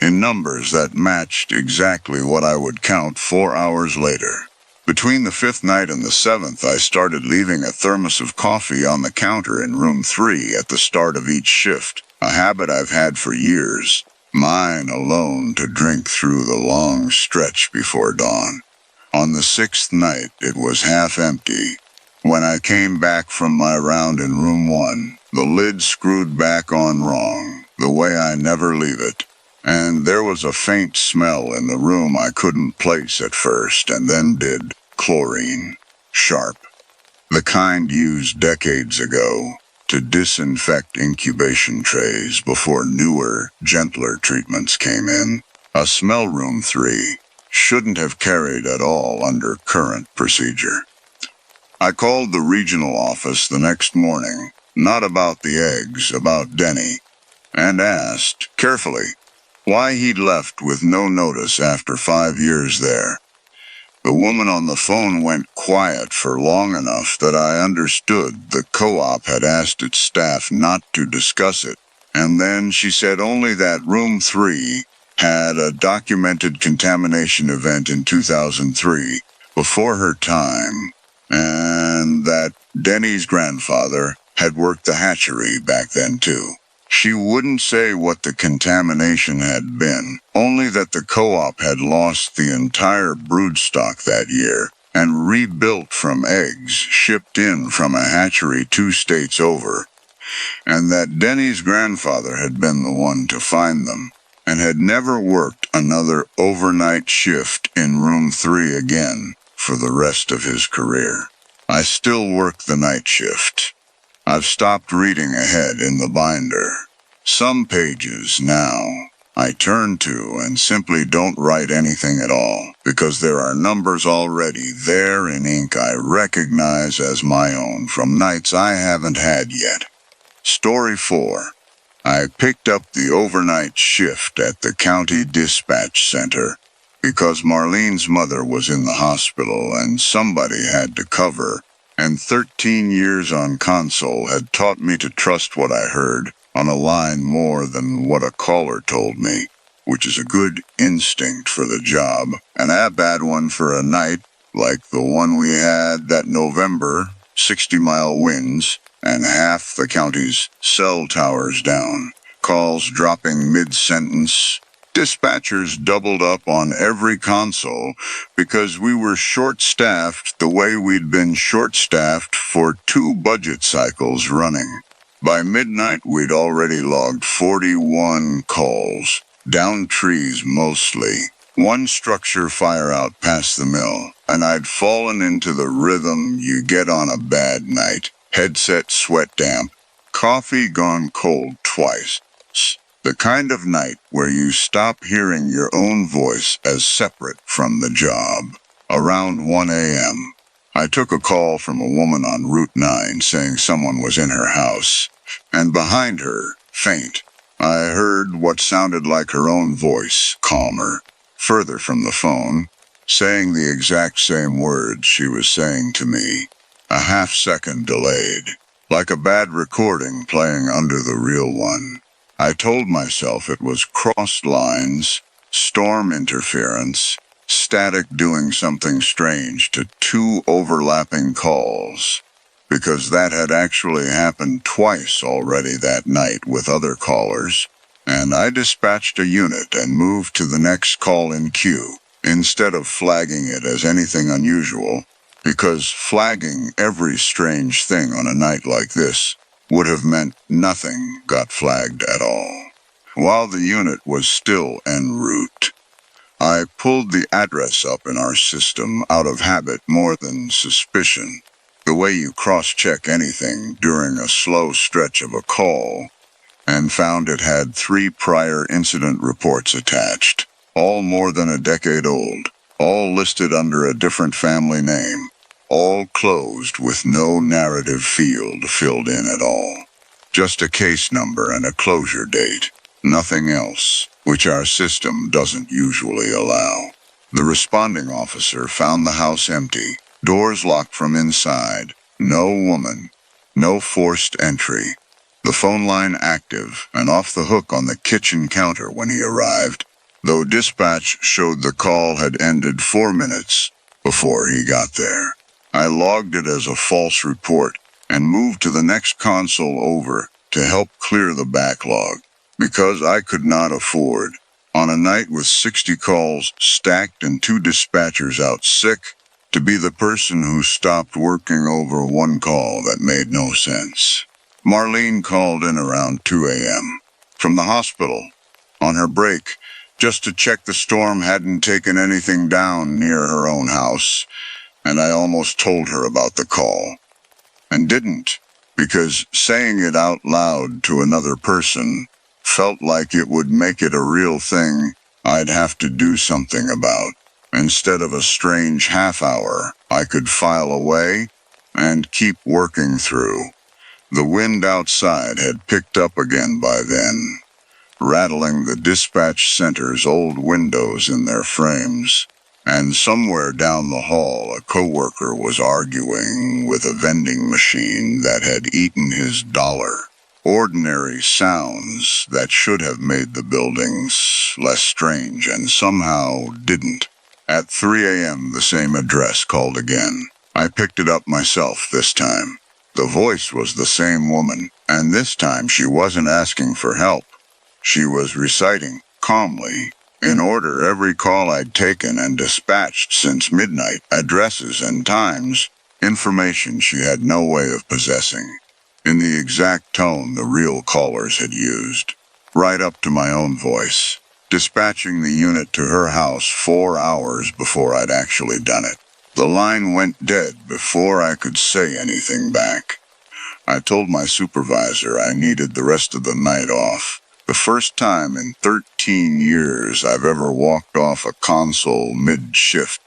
in numbers that matched exactly what I would count 4 hours later. Between the fifth night and the seventh, I started leaving a thermos of coffee on the counter in room 3 at the start of each shift, a habit I've had for years, mine alone to drink through the long stretch before dawn. On the sixth night, it was half empty. When I came back from my round in room 1, the lid screwed back on wrong, the way I never leave it. And there was a faint smell in the room I couldn't place at first, and then did. Chlorine. Sharp. The kind used decades ago to disinfect incubation trays before newer, gentler treatments came in. A smell room 3 shouldn't have carried at all under current procedure. I called the regional office the next morning, not about the eggs, about Denny, and asked, carefully, why he'd left with no notice after 5 years there. The woman on the phone went quiet for long enough that I understood the co-op had asked its staff not to discuss it, and then she said only that room 3 had a documented contamination event in 2003, before her time, and that Denny's grandfather had worked the hatchery back then too. She wouldn't say what the contamination had been, only that the co-op had lost the entire broodstock that year and rebuilt from eggs shipped in from a hatchery 2 states over, and that Denny's grandfather had been the one to find them and had never worked another overnight shift in room 3 again for the rest of his career. I still work the night shift. I've stopped reading ahead in the binder. Some pages now I turn to and simply don't write anything at all, because there are numbers already there in ink I recognize as my own from nights I haven't had yet. Story 4. I picked up the overnight shift at the county dispatch center because Marlene's mother was in the hospital and somebody had to cover, and 13 years on console had taught me to trust what I heard on a line more than what a caller told me, which is a good instinct for the job, and a bad one for a night like the one we had that November, 60-mile winds, and half the county's cell towers down, calls dropping mid-sentence. Dispatchers doubled up on every console because we were short-staffed the way we'd been short-staffed for 2 budget cycles running. By midnight, we'd already logged 41 calls, down trees mostly, 1 structure fire out past the mill, and I'd fallen into the rhythm you get on a bad night, headset sweat damp, coffee gone cold twice. The kind of night where you stop hearing your own voice as separate from the job. Around 1 a.m., I took a call from a woman on Route 9 saying someone was in her house, and behind her, faint, I heard what sounded like her own voice, calmer, further from the phone, saying the exact same words she was saying to me, a half-second delayed, like a bad recording playing under the real one. I told myself it was crossed lines, storm interference, static doing something strange to 2 overlapping calls, because that had actually happened twice already that night with other callers, and I dispatched a unit and moved to the next call in queue, instead of flagging it as anything unusual, because flagging every strange thing on a night like this would have meant nothing got flagged at all. While the unit was still en route, I pulled the address up in our system out of habit more than suspicion, the way you cross-check anything during a slow stretch of a call, and found it had 3 prior incident reports attached, all more than a decade old, all listed under a different family name, all closed with no narrative field filled in at all. Just a case number and a closure date. Nothing else, which our system doesn't usually allow. The responding officer found the house empty, doors locked from inside, no woman, no forced entry. The phone line active and off the hook on the kitchen counter when he arrived, though dispatch showed the call had ended 4 minutes before he got there. I logged it as a false report and moved to the next console over to help clear the backlog, because I could not afford, on a night with 60 calls stacked and 2 dispatchers out sick, to be the person who stopped working over one call that made no sense. Marlene called in around 2 a.m. from the hospital, on her break, just to check the storm hadn't taken anything down near her own house, and I almost told her about the call. And didn't, because saying it out loud to another person felt like it would make it a real thing I'd have to do something about. Instead of a strange half hour I could file away and keep working through. The wind outside had picked up again by then, rattling the dispatch center's old windows in their frames. And somewhere down the hall, a coworker was arguing with a vending machine that had eaten his dollar. Ordinary sounds that should have made the buildings less strange and somehow didn't. At 3 a.m., the same address called again. I picked it up myself this time. The voice was the same woman, and this time she wasn't asking for help. She was reciting, calmly, in order every call I'd taken and dispatched since midnight, addresses and times, information she had no way of possessing, in the exact tone the real callers had used, right up to my own voice, dispatching the unit to her house 4 hours before I'd actually done it. The line went dead before I could say anything back. I told my supervisor I needed the rest of the night off. The first time in 13 years I've ever walked off a console mid-shift,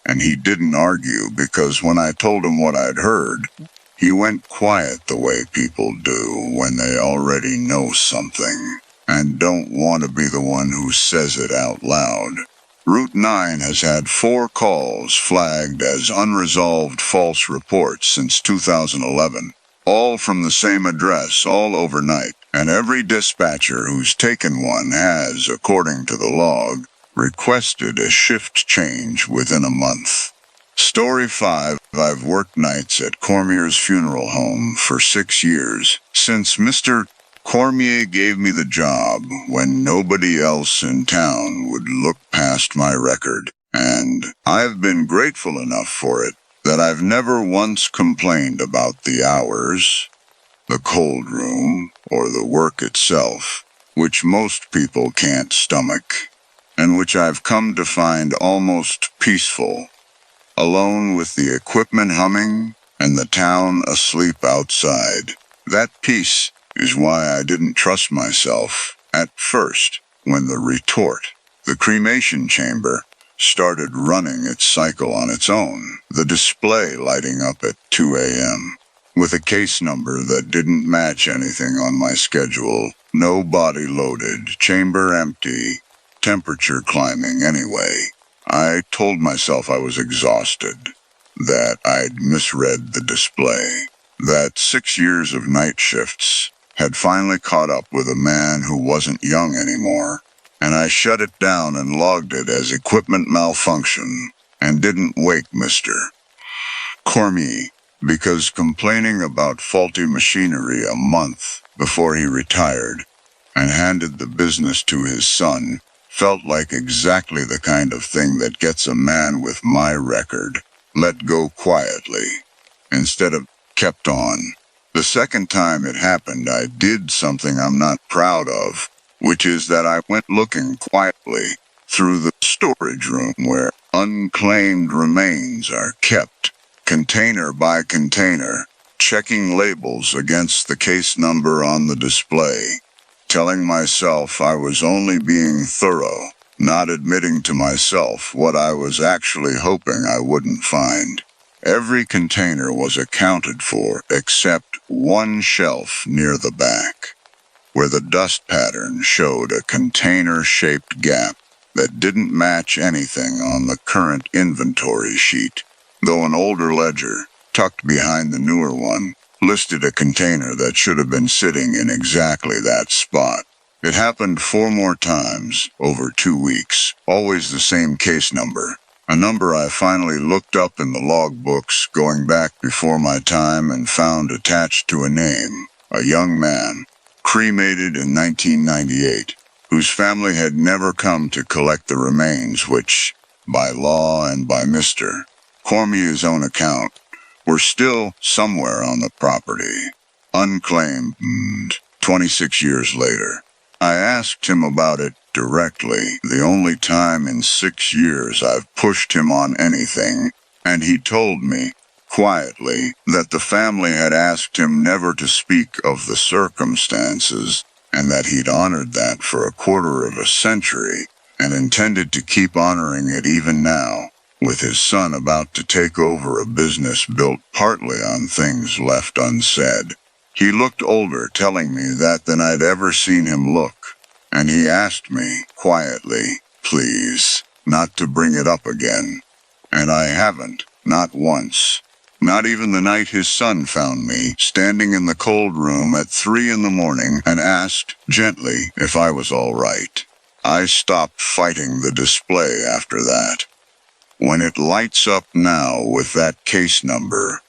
and he didn't argue because when I told him what I'd heard, he went quiet the way people do when they already know something and don't want to be the one who says it out loud. Route 9 has had 4 calls flagged as unresolved false reports since 2011. All from the same address, all overnight, and every dispatcher who's taken one has, according to the log, requested a shift change within a month. Story 5. I've worked nights at Cormier's funeral home for 6 years, since Mr. Cormier gave me the job when nobody else in town would look past my record, and I've been grateful enough for it that I've never once complained about the hours, the cold room, or the work itself, which most people can't stomach, and which I've come to find almost peaceful, alone with the equipment humming and the town asleep outside. That peace is why I didn't trust myself at first when the retort, the cremation chamber, started running its cycle on its own, the display lighting up at 2 a.m. with a case number that didn't match anything on my schedule, no body loaded, chamber empty, temperature climbing anyway. I told myself I was exhausted, that I'd misread the display, that 6 years of night shifts had finally caught up with a man who wasn't young anymore, and I shut it down and logged it as equipment malfunction and didn't wake Mr. Cormier, because complaining about faulty machinery a month before he retired and handed the business to his son felt like exactly the kind of thing that gets a man with my record let go quietly instead of kept on. The second time it happened, I did something I'm not proud of, which is that I went looking quietly through the storage room where unclaimed remains are kept, container by container, checking labels against the case number on the display, telling myself I was only being thorough, not admitting to myself what I was actually hoping I wouldn't find. Every container was accounted for except one shelf near the back, where the dust pattern showed a container-shaped gap that didn't match anything on the current inventory sheet, though an older ledger, tucked behind the newer one, listed a container that should have been sitting in exactly that spot. It happened 4 more times over 2 weeks, always the same case number, a number I finally looked up in the logbooks going back before my time and found attached to a name, a young man, cremated in 1998, whose family had never come to collect the remains which, by law and by Mr. Cormier's own account, were still somewhere on the property, unclaimed, 26 years later. I asked him about it directly, the only time in 6 years I've pushed him on anything, and he told me, quietly, that the family had asked him never to speak of the circumstances, and that he'd honored that for a quarter of a century, and intended to keep honoring it even now, with his son about to take over a business built partly on things left unsaid. He looked older telling me that than I'd ever seen him look, and he asked me, quietly, please, not to bring it up again. And I haven't, not once. Not even the night his son found me, standing in the cold room at 3 in the morning and asked, gently, if I was all right. I stopped fighting the display after that. When it lights up now with that case number,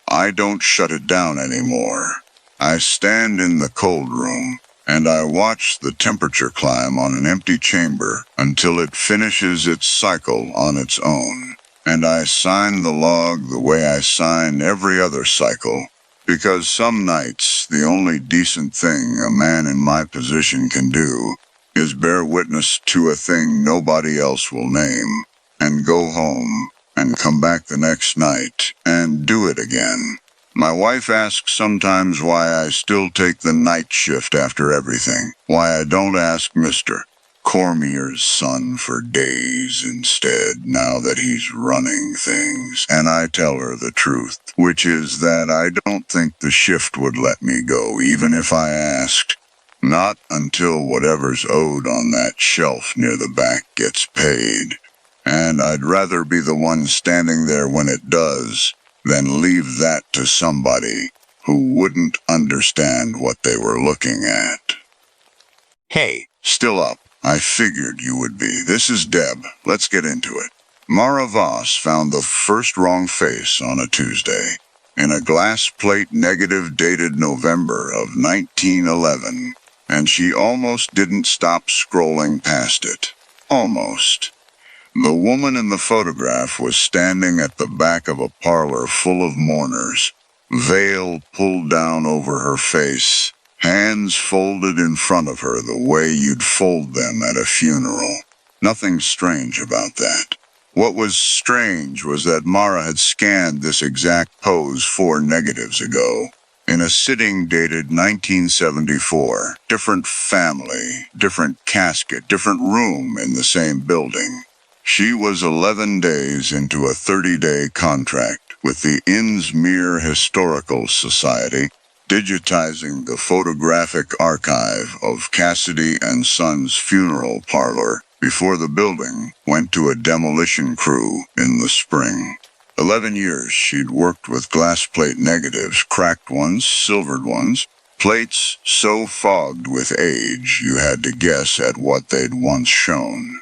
I don't shut it down anymore. I stand in the cold room, and I watch the temperature climb on an empty chamber until it finishes its cycle on its own. And I sign the log the way I sign every other cycle, because some nights the only decent thing a man in my position can do is bear witness to a thing nobody else will name, and go home, and come back the next night, and do it again. My wife asks sometimes why I still take the night shift after everything, why I don't ask Mr. Cormier's son for days instead now that he's running things, and I tell her the truth, which is that I don't think the shift would let me go even if I asked. Not until whatever's owed on that shelf near the back gets paid. And I'd rather be the one standing there when it does than leave that to somebody who wouldn't understand what they were looking at. Hey, still up. I figured you would be. This is Deb. Let's get into it. Mara Voss found the first wrong face on a Tuesday in a glass plate negative dated November of 1911, and she almost didn't stop scrolling past it. Almost. The woman in the photograph was standing at the back of a parlor full of mourners, veil pulled down over her face, hands folded in front of her the way you'd fold them at a funeral. Nothing strange about that. What was strange was that Mara had scanned this exact pose 4 negatives ago, in a sitting dated 1974, different family, different casket, different room in the same building. She was 11 days into a 30-day contract with the Innsmere Historical Society, digitizing the photographic archive of Cassidy and Son's funeral parlor before the building went to a demolition crew in the spring. 11 years she'd worked with glass plate negatives, cracked ones, silvered ones, plates so fogged with age you had to guess at what they'd once shown.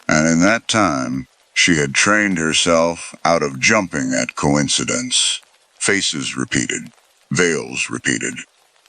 And in that time, she had trained herself out of jumping at coincidence. Faces repeated, veils repeated.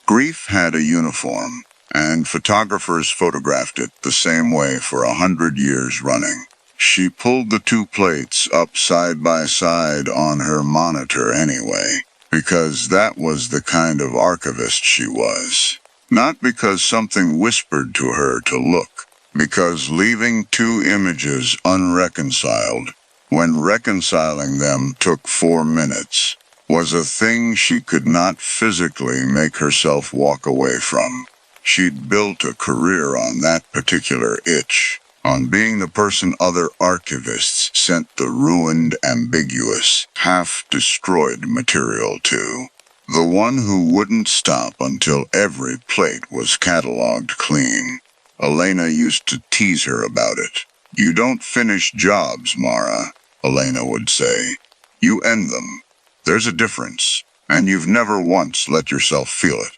Grief had a uniform, and photographers photographed it the same way for 100 years running. She pulled the 2 plates up side by side on her monitor anyway, because that was the kind of archivist she was. Not because something whispered to her to look, because leaving 2 images unreconciled, when reconciling them took 4 minutes, was a thing she could not physically make herself walk away from. She'd built a career on that particular itch, on being the person other archivists sent the ruined, ambiguous, half-destroyed material to. The one who wouldn't stop until every plate was cataloged clean. Elena used to tease her about it. "You don't finish jobs, Mara," Elena would say. "You end them. There's a difference, and you've never once let yourself feel it."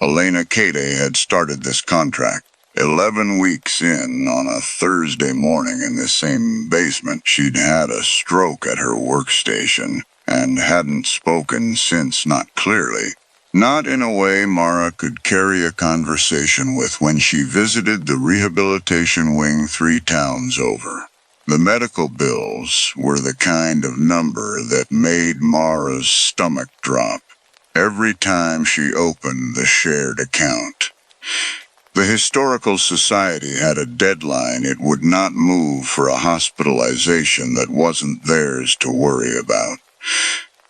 Elena Cade had started this contract. 11 weeks in, on a Thursday morning in this same basement, she'd had a stroke at her workstation and hadn't spoken since, not clearly. Not in a way Mara could carry a conversation with when she visited the rehabilitation wing 3 towns over. The medical bills were the kind of number that made Mara's stomach drop every time she opened the shared account. The Historical Society had a deadline it would not move for a hospitalization that wasn't theirs to worry about,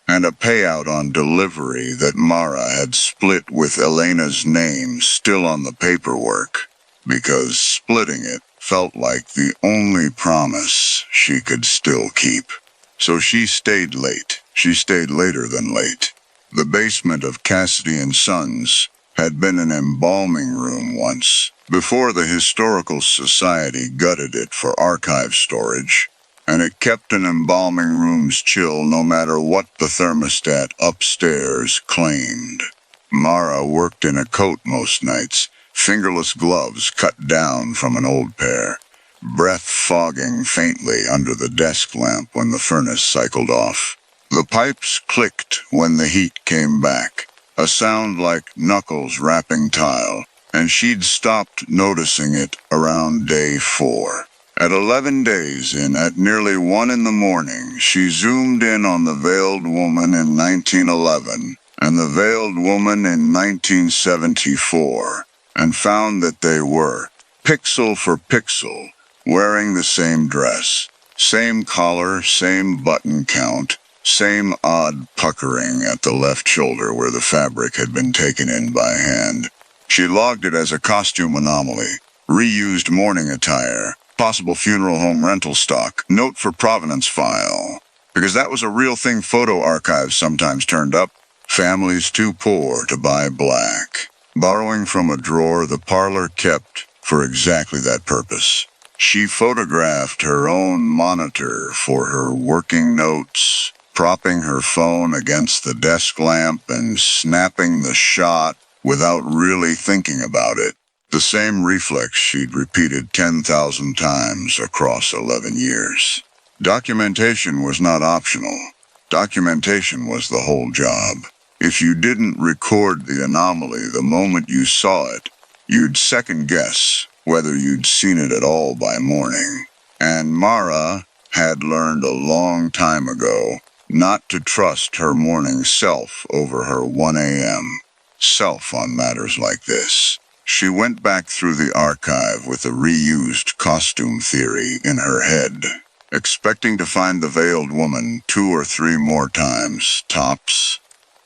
and a payout on delivery that Mara had split with Elena's name still on the paperwork, because splitting it felt like the only promise she could still keep. So she stayed late. She stayed later than late. The basement of Cassidy and Sons had been an embalming room once, before the Historical Society gutted it for archive storage, and it kept an embalming room's chill no matter what the thermostat upstairs claimed. Mara worked in a coat most nights, fingerless gloves cut down from an old pair, breath fogging faintly under the desk lamp when the furnace cycled off. The pipes clicked when the heat came back, a sound like knuckles rapping tile, and she'd stopped noticing it around day 4. At 11 days in, at nearly 1 in the morning, she zoomed in on the Veiled Woman in 1911 and the Veiled Woman in 1974, and found that they were, pixel for pixel, wearing the same dress, same collar, same button count, same odd puckering at the left shoulder where the fabric had been taken in by hand. She logged it as a costume anomaly, reused mourning attire, possible funeral home rental stock, note for provenance file, because that was a real thing photo archives sometimes turned up. Families too poor to buy black, borrowing from a drawer the parlor kept for exactly that purpose. She photographed her own monitor for her working notes, propping her phone against the desk lamp and snapping the shot without really thinking about it. The same reflex she'd repeated 10,000 times across 11 years. Documentation was not optional. Documentation was the whole job. If you didn't record the anomaly the moment you saw it, you'd second guess whether you'd seen it at all by morning. And Mara had learned a long time ago not to trust her morning self over her 1 a.m. self on matters like this. She went back through the archive with a reused costume theory in her head, expecting to find the Veiled Woman 2 or 3 more times, tops.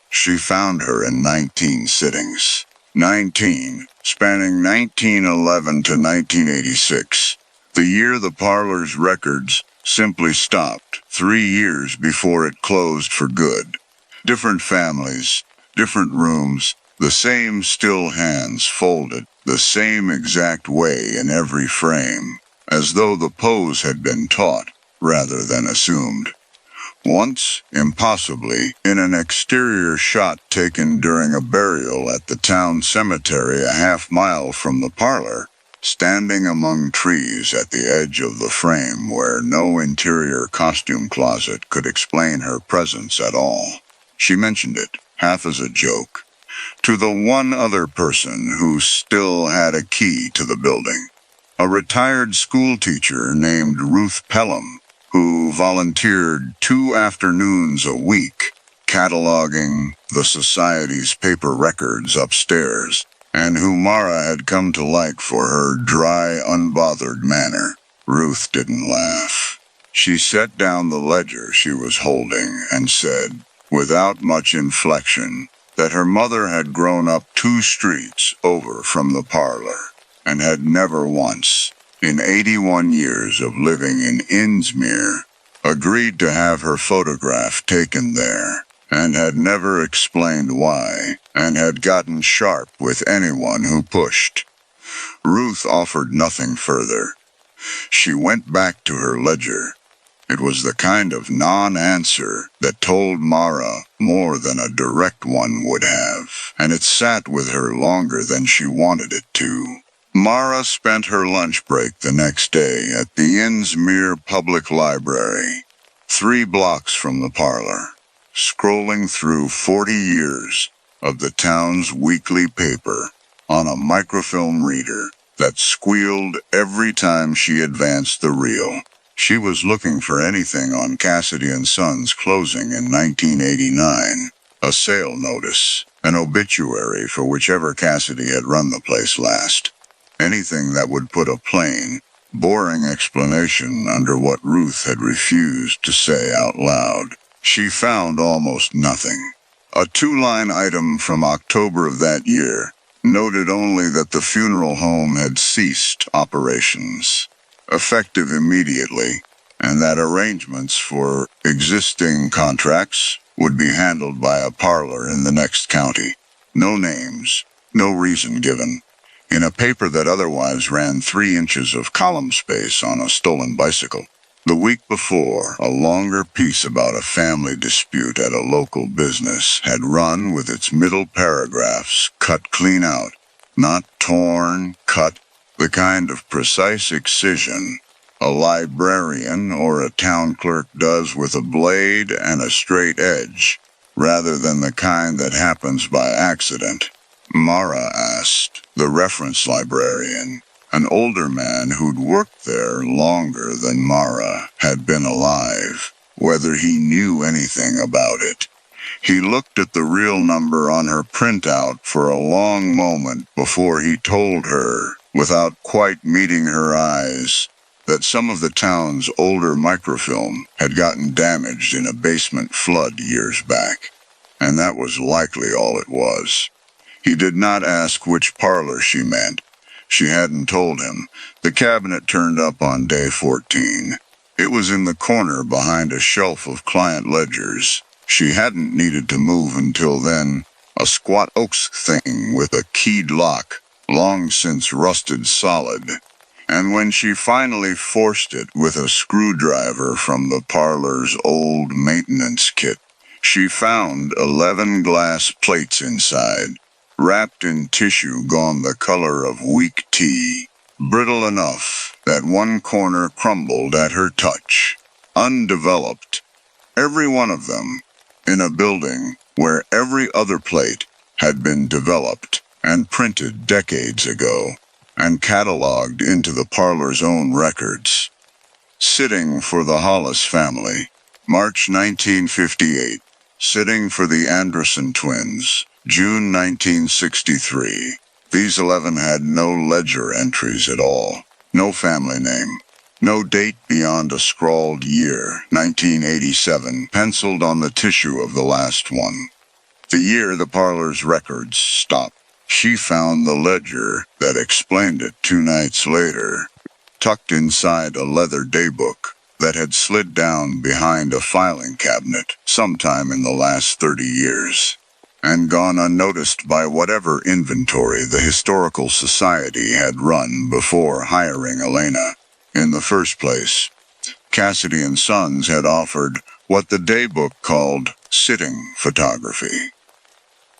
She found her in 19 sittings. 19, spanning 1911 to 1986, the year the parlor's records simply stopped, 3 years before it closed for good. Different families, different rooms, the same still hands folded the same exact way in every frame, as though the pose had been taught rather than assumed. Once, impossibly, in an exterior shot taken during a burial at the town cemetery a half-mile from the parlor, standing among trees at the edge of the frame where no interior costume closet could explain her presence at all. She mentioned it, half as a joke, to the one other person who still had a key to the building, a retired schoolteacher named Ruth Pelham, who volunteered 2 afternoons a week, cataloging the society's paper records upstairs, and who Mara had come to like for her dry, unbothered manner. Ruth didn't laugh. She set down the ledger she was holding and said, without much inflection, that her mother had grown up 2 streets over from the parlor, and had never once, in 81 years of living in Innsmouth, agreed to have her photograph taken there, and had never explained why, and had gotten sharp with anyone who pushed. Ruth offered nothing further. She went back to her ledger. It was the kind of non-answer that told Mara more than a direct one would have, and it sat with her longer than she wanted it to. Mara spent her lunch break the next day at the Innsmouth Public Library, 3 blocks from the parlor, scrolling through 40 years of the town's weekly paper on a microfilm reader that squealed every time she advanced the reel. She was looking for anything on Cassidy and Sons closing in 1989, a sale notice, an obituary for whichever Cassidy had run the place last. Anything that would put a plain, boring explanation under what Ruth had refused to say out loud. She found almost nothing. A 2-line item from October of that year noted only that the funeral home had ceased operations, effective immediately, and that arrangements for existing contracts would be handled by a parlor in the next county. No names, no reason given. In a paper that otherwise ran 3 inches of column space on a stolen bicycle. The week before, a longer piece about a family dispute at a local business had run with its middle paragraphs cut clean out. Not torn, cut, the kind of precise excision a librarian or a town clerk does with a blade and a straight edge, rather than the kind that happens by accident. Mara asked the reference librarian, an older man who'd worked there longer than Mara had been alive, whether he knew anything about it. He looked at the real number on her printout for a long moment before he told her, without quite meeting her eyes, that some of the town's older microfilm had gotten damaged in a basement flood years back, and that was likely all it was. He did not ask which parlor she meant. She hadn't told him. The cabinet turned up on day 14. It was in the corner behind a shelf of client ledgers. She hadn't needed to move until then. A squat oak thing with a keyed lock, long since rusted solid. And when she finally forced it with a screwdriver from the parlor's old maintenance kit, she found 11 glass plates inside, wrapped in tissue gone the color of weak tea, brittle enough that one corner crumbled at her touch. Undeveloped, every one of them, in a building where every other plate had been developed and printed decades ago, and catalogued into the parlor's own records. Sitting for the Hollis family, March 1958. Sitting for the Anderson twins, June 1963. These 11 had no ledger entries at all, no family name, no date beyond a scrawled year, 1987, penciled on the tissue of the last one. The year the parlor's records stopped. She found the ledger that explained it 2 nights later, tucked inside a leather daybook that had slid down behind a filing cabinet sometime in the last 30 years, and gone unnoticed by whatever inventory the Historical Society had run before hiring Elena. In the first place, Cassidy and Sons had offered what the daybook called sitting photography.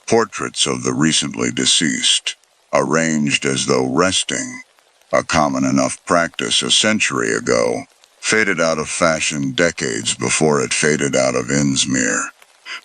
Portraits of the recently deceased, arranged as though resting, a common enough practice a century ago, faded out of fashion decades before it faded out of Innsmouth.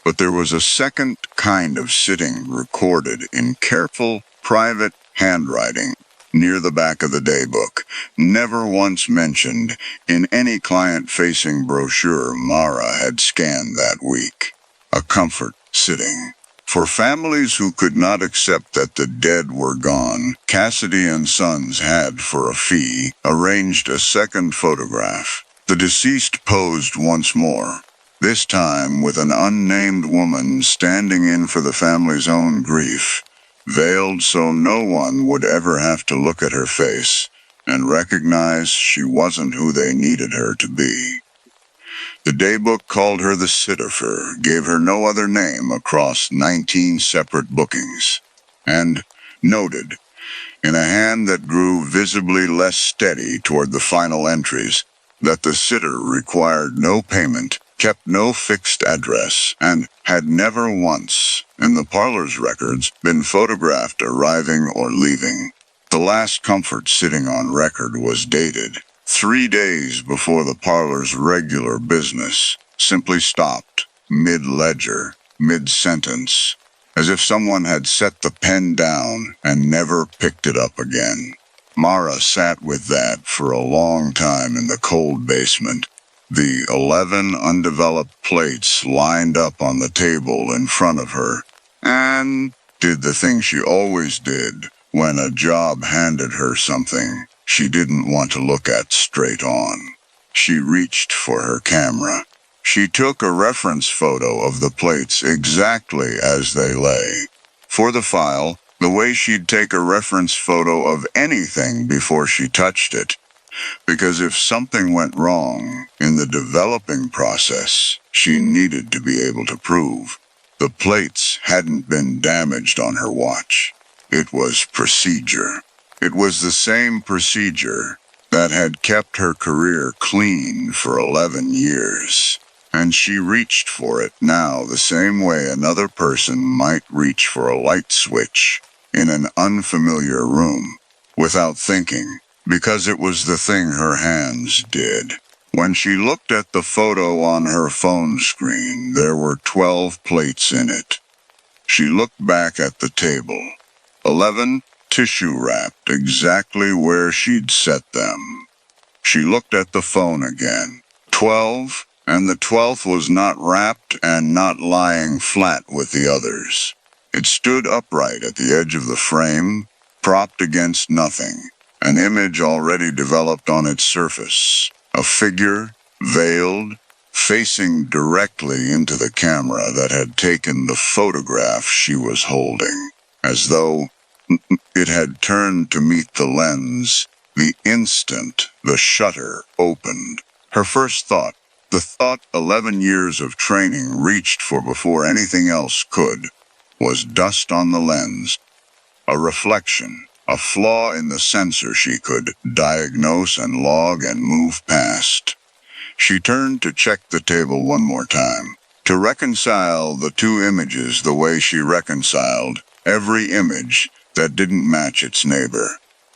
But there was a second kind of sitting recorded in careful, private handwriting near the back of the daybook, never once mentioned in any client-facing brochure Mara had scanned that week. A comfort sitting. For families who could not accept that the dead were gone, Cassidy and Sons had, for a fee, arranged a second photograph. The deceased posed once more, this time with an unnamed woman standing in for the family's own grief, veiled so no one would ever have to look at her face, and recognized she wasn't who they needed her to be. The daybook called her the Sitterfer, gave her no other name across 19 separate bookings, and noted, in a hand that grew visibly less steady toward the final entries, that the sitter required no payment, kept no fixed address, and had never once, in the parlor's records, been photographed arriving or leaving. The last comfort sitting on record was dated 3 days before the parlor's regular business, simply stopped, mid-ledger, mid-sentence, as if someone had set the pen down and never picked it up again. Mara sat with that for a long time in the cold basement, the 11 undeveloped plates lined up on the table in front of her, and did the thing she always did when a job handed her something she didn't want to look at straight on. She reached for her camera. She took a reference photo of the plates exactly as they lay. For the file, the way she'd take a reference photo of anything before she touched it. Because if something went wrong in the developing process, she needed to be able to prove the plates hadn't been damaged on her watch. It was procedure. It was the same procedure that had kept her career clean for 11 years. And she reached for it now the same way another person might reach for a light switch in an unfamiliar room, without thinking, because it was the thing her hands did. When she looked at the photo on her phone screen, there were 12 plates in it. She looked back at the table. 11 tissue-wrapped exactly where she'd set them. She looked at the phone again. 12, and the 12th was not wrapped and not lying flat with the others. It stood upright at the edge of the frame, propped against nothing, an image already developed on its surface, a figure, veiled, facing directly into the camera that had taken the photograph she was holding, as though it had turned to meet the lens the instant the shutter opened. Her first thought, the thought 11 years of training reached for before anything else could, was dust on the lens, a reflection, a flaw in the sensor she could diagnose and log and move past. She turned to check the table one more time, to reconcile the two images the way she reconciled every image that didn't match its neighbor.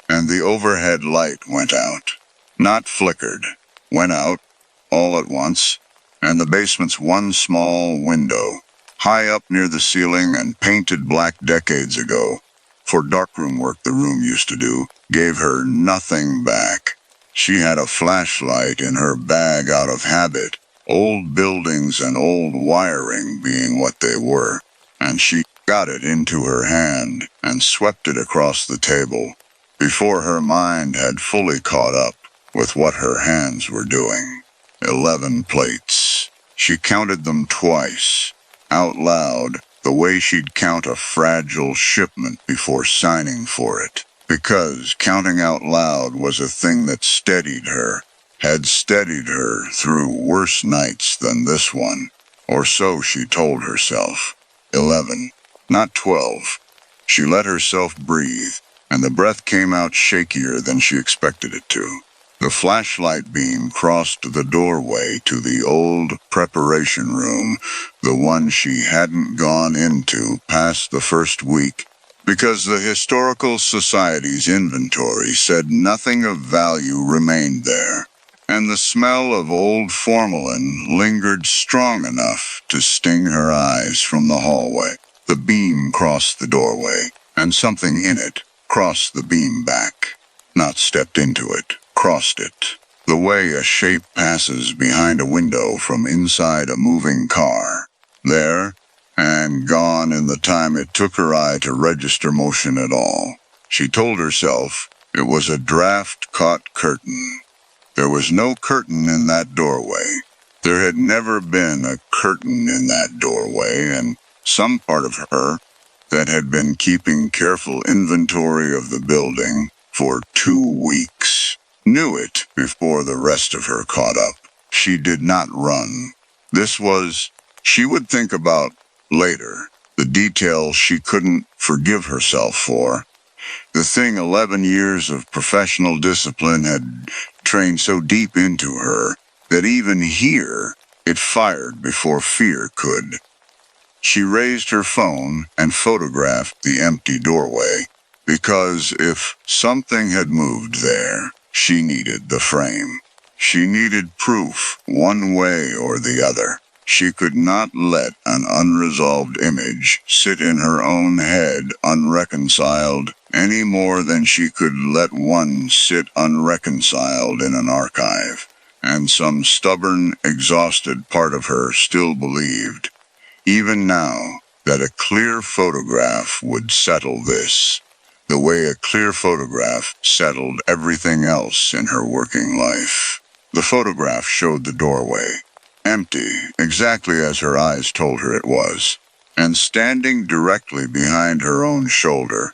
And the overhead light went out. Not flickered, went out, all at once, and the basement's one small window, high up near the ceiling and painted black decades ago, for darkroom work the room used to do, gave her nothing back. She had a flashlight in her bag out of habit, old buildings and old wiring being what they were, and she got it into her hand and swept it across the table before her mind had fully caught up with what her hands were doing. 11 plates. She counted them twice, out loud, the way she'd count a fragile shipment before signing for it. Because counting out loud was a thing that steadied her, had steadied her through worse nights than this one, or so she told herself. 11, not 12. She let herself breathe, and the breath came out shakier than she expected it to. The flashlight beam crossed the doorway to the old preparation room, the one she hadn't gone into past the first week, because the Historical Society's inventory said nothing of value remained there, and the smell of old formalin lingered strong enough to sting her eyes from the hallway. The beam crossed the doorway, and something in it crossed the beam back. Not stepped into it, crossed it, the way a shape passes behind a window from inside a moving car. There, and gone in the time it took her eye to register motion at all. She told herself it was a draft-caught curtain. There was no curtain in that doorway. There had never been a curtain in that doorway, and some part of her that had been keeping careful inventory of the building for 2 weeks knew it before the rest of her caught up. She did not run. This was, she would think about later, the detail she couldn't forgive herself for. The thing 11 years of professional discipline had trained so deep into her that even here, it fired before fear could. She raised her phone and photographed the empty doorway, because if something had moved there, she needed the frame. She needed proof, one way or the other. She could not let an unresolved image sit in her own head unreconciled any more than she could let one sit unreconciled in an archive. And some stubborn, exhausted part of her still believed, even now, that a clear photograph would settle this, the way a clear photograph settled everything else in her working life. The photograph showed the doorway, empty, exactly as her eyes told her it was, and standing directly behind her own shoulder,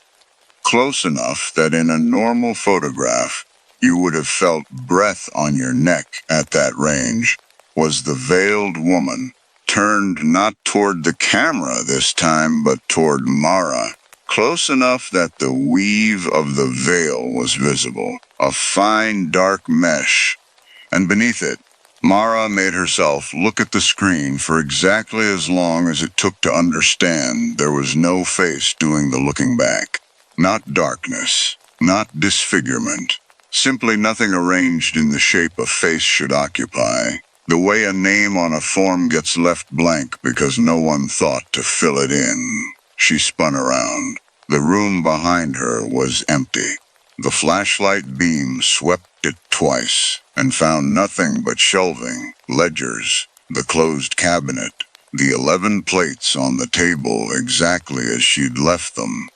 close enough that in a normal photograph, you would have felt breath on your neck at that range, was the veiled woman, turned not toward the camera this time, but toward Mara, close enough that the weave of the veil was visible, a fine dark mesh, and beneath it, Mara made herself look at the screen for exactly as long as it took to understand there was no face doing the looking back. Not darkness, not disfigurement, simply nothing arranged in the shape a face should occupy. The way a name on a form gets left blank because no one thought to fill it in. She spun around. The room behind her was empty. The flashlight beam swept it twice and found nothing but shelving, ledgers, the closed cabinet, the 11 plates on the table exactly as she'd left them,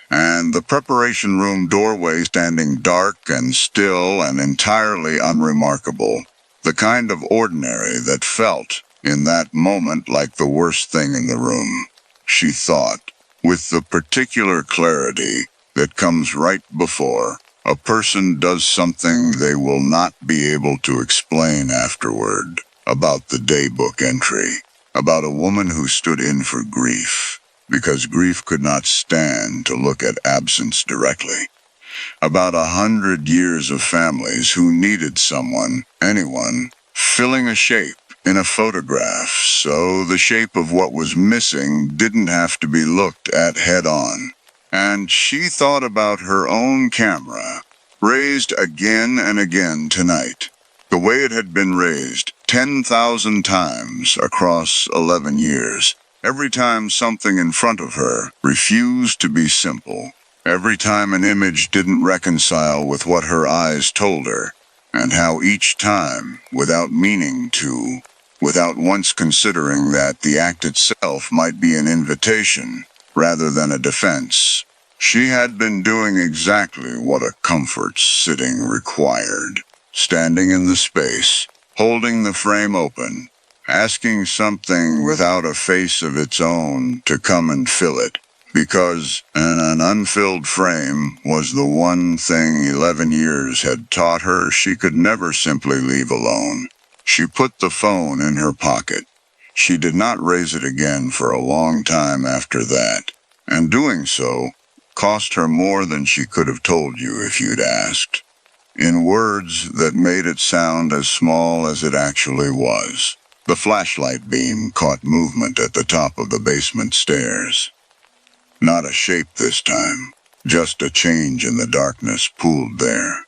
and the preparation room doorway standing dark and still and entirely unremarkable, the kind of ordinary that felt, in that moment, like the worst thing in the room. She thought, with the particular clarity that comes right before a person does something they will not be able to explain afterward, about the daybook entry, about a woman who stood in for grief, because grief could not stand to look at absence directly, about 100 years of families who needed someone, anyone, filling a shape in a photograph, so the shape of what was missing didn't have to be looked at head on. And she thought about her own camera, raised again and again tonight, the way it had been raised 10,000 times across 11 years, every time something in front of her refused to be simple, every time an image didn't reconcile with what her eyes told her, and how each time, without meaning to, without once considering that the act itself might be an invitation rather than a defense, she had been doing exactly what a comfort sitting required, standing in the space, holding the frame open, asking something without a face of its own to come and fill it, because an unfilled frame was the one thing 11 years had taught her she could never simply leave alone. She put the phone in her pocket. She did not raise it again for a long time after that, and doing so cost her more than she could have told you if you'd asked, in words that made it sound as small as it actually was. The flashlight beam caught movement at the top of the basement stairs. Not a shape this time, just a change in the darkness pooled there.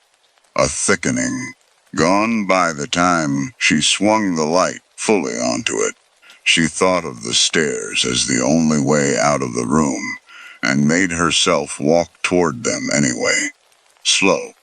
A thickening, gone by the time she swung the light fully onto it. She thought of the stairs as the only way out of the room, and made herself walk toward them anyway. Slow.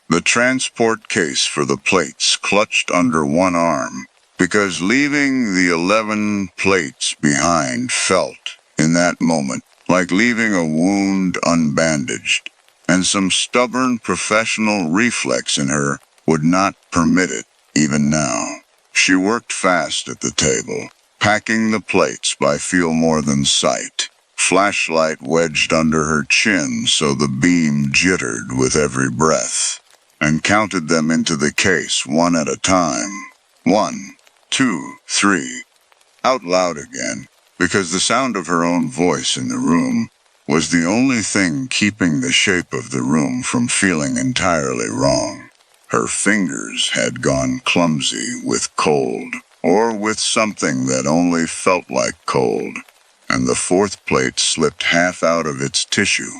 The transport case for the plates clutched under one arm, because leaving the 11 plates behind felt, in that moment, like leaving a wound unbandaged, and some stubborn professional reflex in her would not permit it, even now. She worked fast at the table, packing the plates by feel more than sight, flashlight wedged under her chin so the beam jittered with every breath. and counted them into the case one at a time. 1, 2, 3. Out loud again, because the sound of her own voice in the room was the only thing keeping the shape of the room from feeling entirely wrong. Her fingers had gone clumsy with cold, or with something that only felt like cold, and the fourth plate slipped half out of its tissue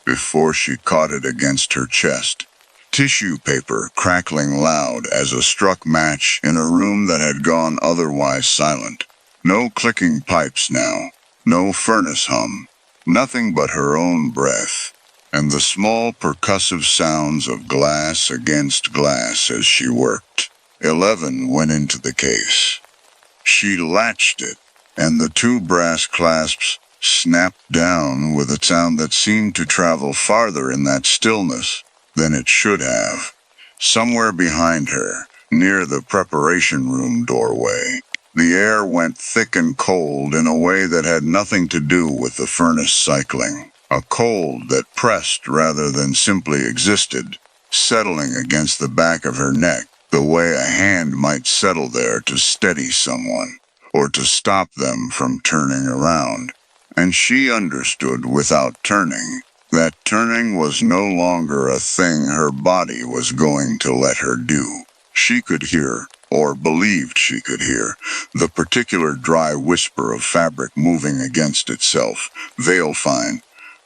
before she caught it against her chest. Tissue paper crackling loud as a struck match in a room that had gone otherwise silent. No clicking pipes now, no furnace hum, nothing but her own breath, and the small percussive sounds of glass against glass as she worked. 11 went into the case. She latched it, and the two brass clasps snapped down with a sound that seemed to travel farther in that stillness than it should have. Somewhere behind her, near the preparation room doorway, the air went thick and cold in a way that had nothing to do with the furnace cycling. A cold that pressed rather than simply existed, settling against the back of her neck, the way a hand might settle there to steady someone, or to stop them from turning around. And she understood without turning that turning was no longer a thing her body was going to let her do. She could hear, or believed she could hear, the particular dry whisper of fabric moving against itself, veil-fine,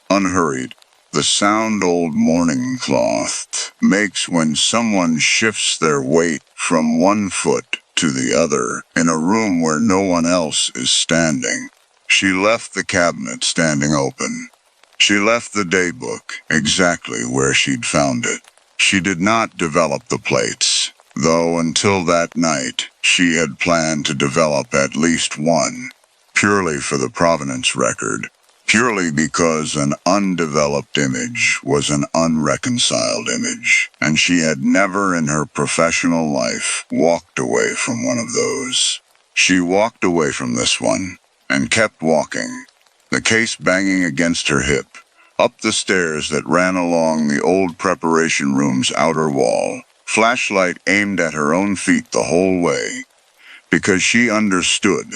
unhurried, the sound old mourning cloth makes when someone shifts their weight from one foot to the other in a room where no one else is standing. She left the cabinet standing open. She left the daybook exactly where she'd found it. She did not develop the plates, though until that night she had planned to develop at least one, purely for the provenance record, purely because an undeveloped image was an unreconciled image, and she had never in her professional life walked away from one of those. She walked away from this one, and kept walking, the case banging against her hip, up the stairs that ran along the old preparation room's outer wall, flashlight aimed at her own feet the whole way, because she understood,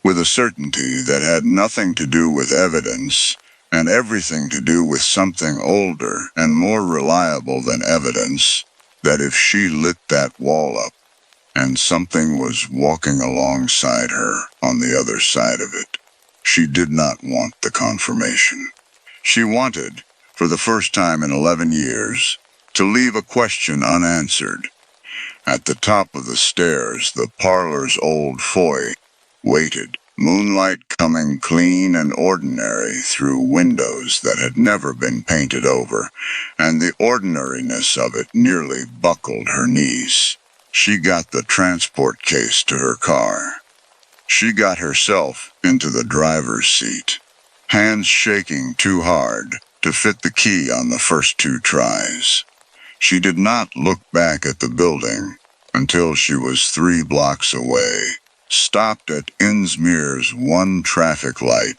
with a certainty that had nothing to do with evidence, and everything to do with something older and more reliable than evidence, that if she lit that wall up, and something was walking alongside her on the other side of it, she did not want the confirmation. She wanted, for the first time in 11 years, to leave a question unanswered. At the top of the stairs, the parlor's old foyer waited, moonlight coming clean and ordinary through windows that had never been painted over, and the ordinariness of it nearly buckled her knees. She got the transport case to her car. She got herself into the driver's seat, hands shaking too hard to fit the key on the first 2 tries. She did not look back at the building until she was 3 blocks away, stopped at Innsmuir's one traffic light,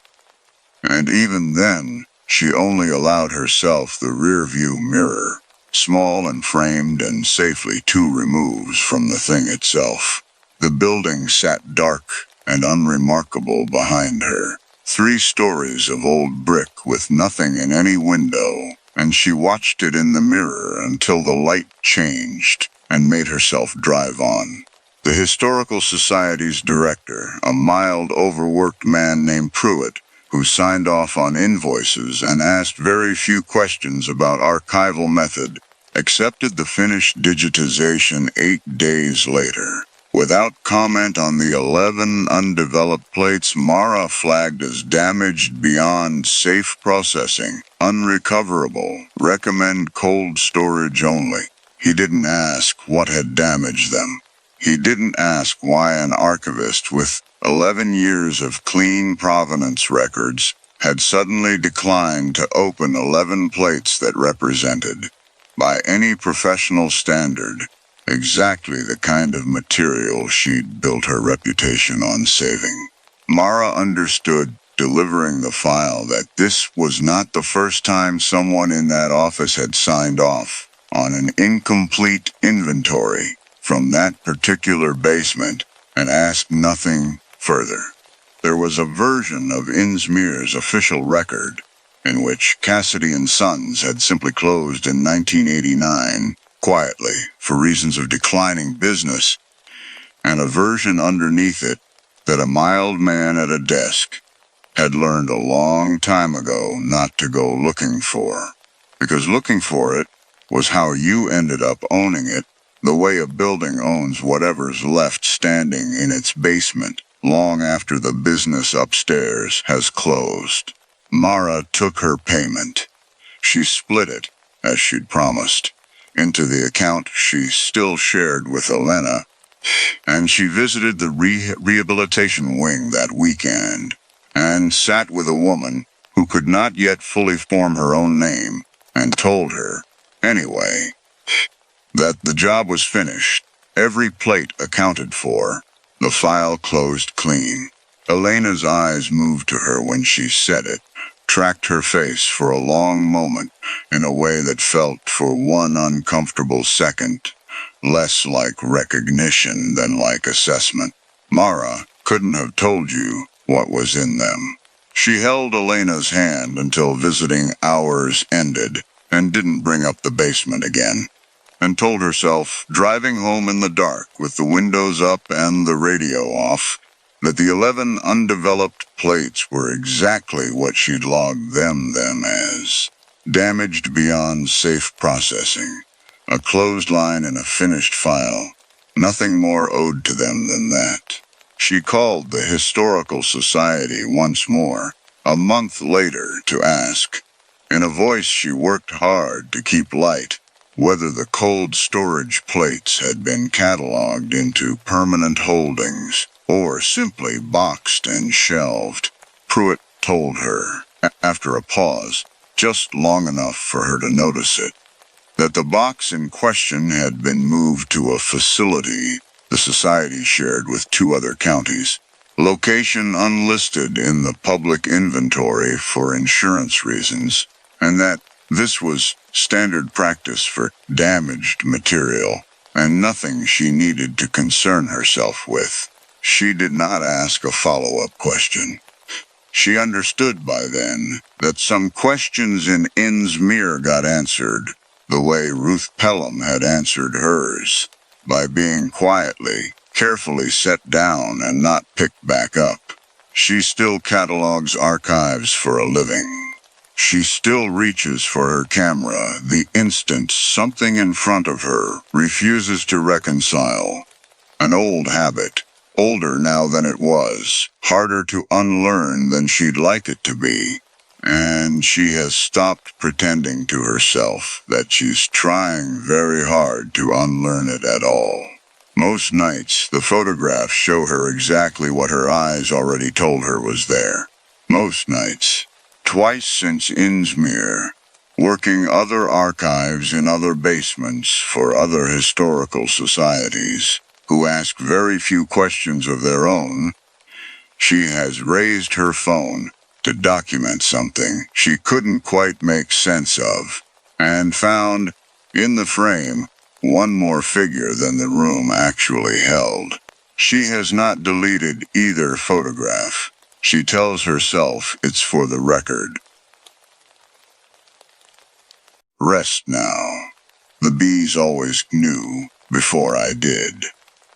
and even then she only allowed herself the rear-view mirror, small and framed and safely 2 removes from the thing itself. The building sat dark and unremarkable behind her, 3 stories of old brick with nothing in any window, and she watched it in the mirror until the light changed and made herself drive on. The Historical Society's director, a mild, overworked man named Pruitt, who signed off on invoices and asked very few questions about archival method, accepted the finished digitization 8 days later. Without comment on the 11 undeveloped plates Mara flagged as damaged beyond safe processing, unrecoverable, recommend cold storage only. He didn't ask what had damaged them. He didn't ask why an archivist with 11 years of clean provenance records had suddenly declined to open 11 plates that represented, by any professional standard, exactly the kind of material she'd built her reputation on saving. Mara understood, delivering the file, that this was not the first time someone in that office had signed off. on an incomplete inventory from that particular basement and asked nothing further. There was a version of Innsmuir's official record in which Cassidy and Sons had simply closed in 1989, quietly, for reasons of declining business, and a version underneath it that a mild man at a desk had learned a long time ago not to go looking for. Because looking for it was how you ended up owning it, the way a building owns whatever's left standing in its basement long after the business upstairs has closed. Mara took her payment. She split it, as she'd promised, into the account she still shared with Elena, and she visited the rehabilitation wing that weekend and sat with a woman who could not yet fully form her own name and told her, anyway, that the job was finished, every plate accounted for, the file closed clean. Elena's eyes moved to her when she said it, tracked her face for a long moment in a way that felt for one uncomfortable second less like recognition than like assessment. Mara couldn't have told you what was in them. She held Elena's hand until visiting hours ended and didn't bring up the basement again, and told herself, driving home in the dark with the windows up and the radio off, that the 11 undeveloped plates were exactly what she'd logged them as. Damaged beyond safe processing. A closed line in a finished file. Nothing more owed to them than that. She called the Historical Society once more, a month later, to ask, in a voice she worked hard to keep light, whether the cold storage plates had been cataloged into permanent holdings or simply boxed and shelved. Pruitt told her, after a pause, just long enough for her to notice it, that the box in question had been moved to a facility the society shared with 2 other counties, location unlisted in the public inventory for insurance reasons, and that this was standard practice for damaged material and nothing she needed to concern herself with. She did not ask a follow-up question. She understood by then that some questions in Innsmuir got answered the way Ruth Pelham had answered hers, by being quietly, carefully set down and not picked back up. She still catalogs archives for a living. She still reaches for her camera the instant something in front of her refuses to reconcile. An old habit, older now than it was, harder to unlearn than she'd like it to be. And she has stopped pretending to herself that she's trying very hard to unlearn it at all. Most nights, the photographs show her exactly what her eyes already told her was there. Most nights. Twice since Innsmuir, working other archives in other basements for other historical societies, who ask very few questions of their own, she has raised her phone to document something she couldn't quite make sense of, and found, in the frame, one more figure than the room actually held. She has not deleted either photograph. She tells herself it's for the record. Rest now. The bees always knew before I did.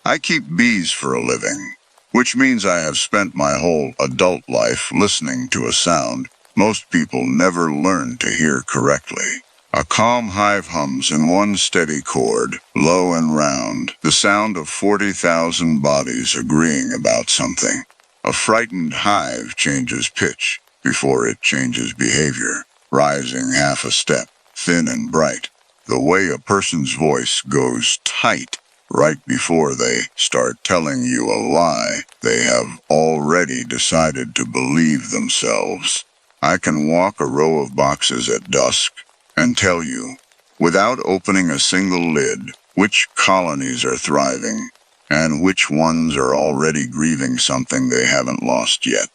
I keep bees for a living, which means I have spent my whole adult life listening to a sound most people never learn to hear correctly. A calm hive hums in one steady chord, low and round, the sound of 40,000 bodies agreeing about something. A frightened hive changes pitch before it changes behavior, rising half a step, thin and bright, the way a person's voice goes tight right before they start telling you a lie they have already decided to believe themselves. I can walk a row of boxes at dusk and tell you, without opening a single lid, which colonies are thriving and which ones are already grieving something they haven't lost yet.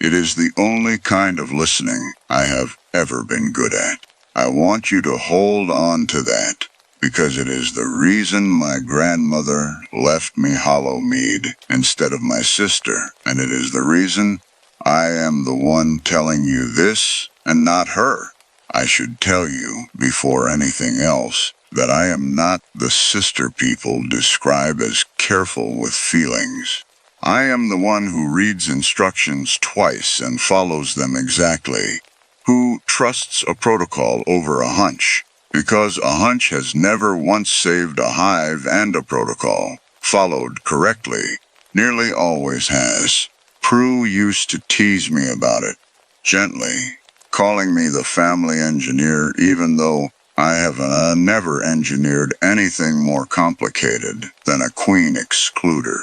It is the only kind of listening I have ever been good at. I want you to hold on to that. because it is the reason my grandmother left me Hollowmead instead of my sister, and it is the reason I am the one telling you this and not her. I should tell you, before anything else, that I am not the sister people describe as careful with feelings. I am the one who reads instructions twice and follows them exactly, who trusts a protocol over a hunch, because a hunch has never once saved a hive, and a protocol, followed correctly, nearly always has. Prue used to tease me about it, gently, calling me the family engineer, even though I have never engineered anything more complicated than a queen excluder.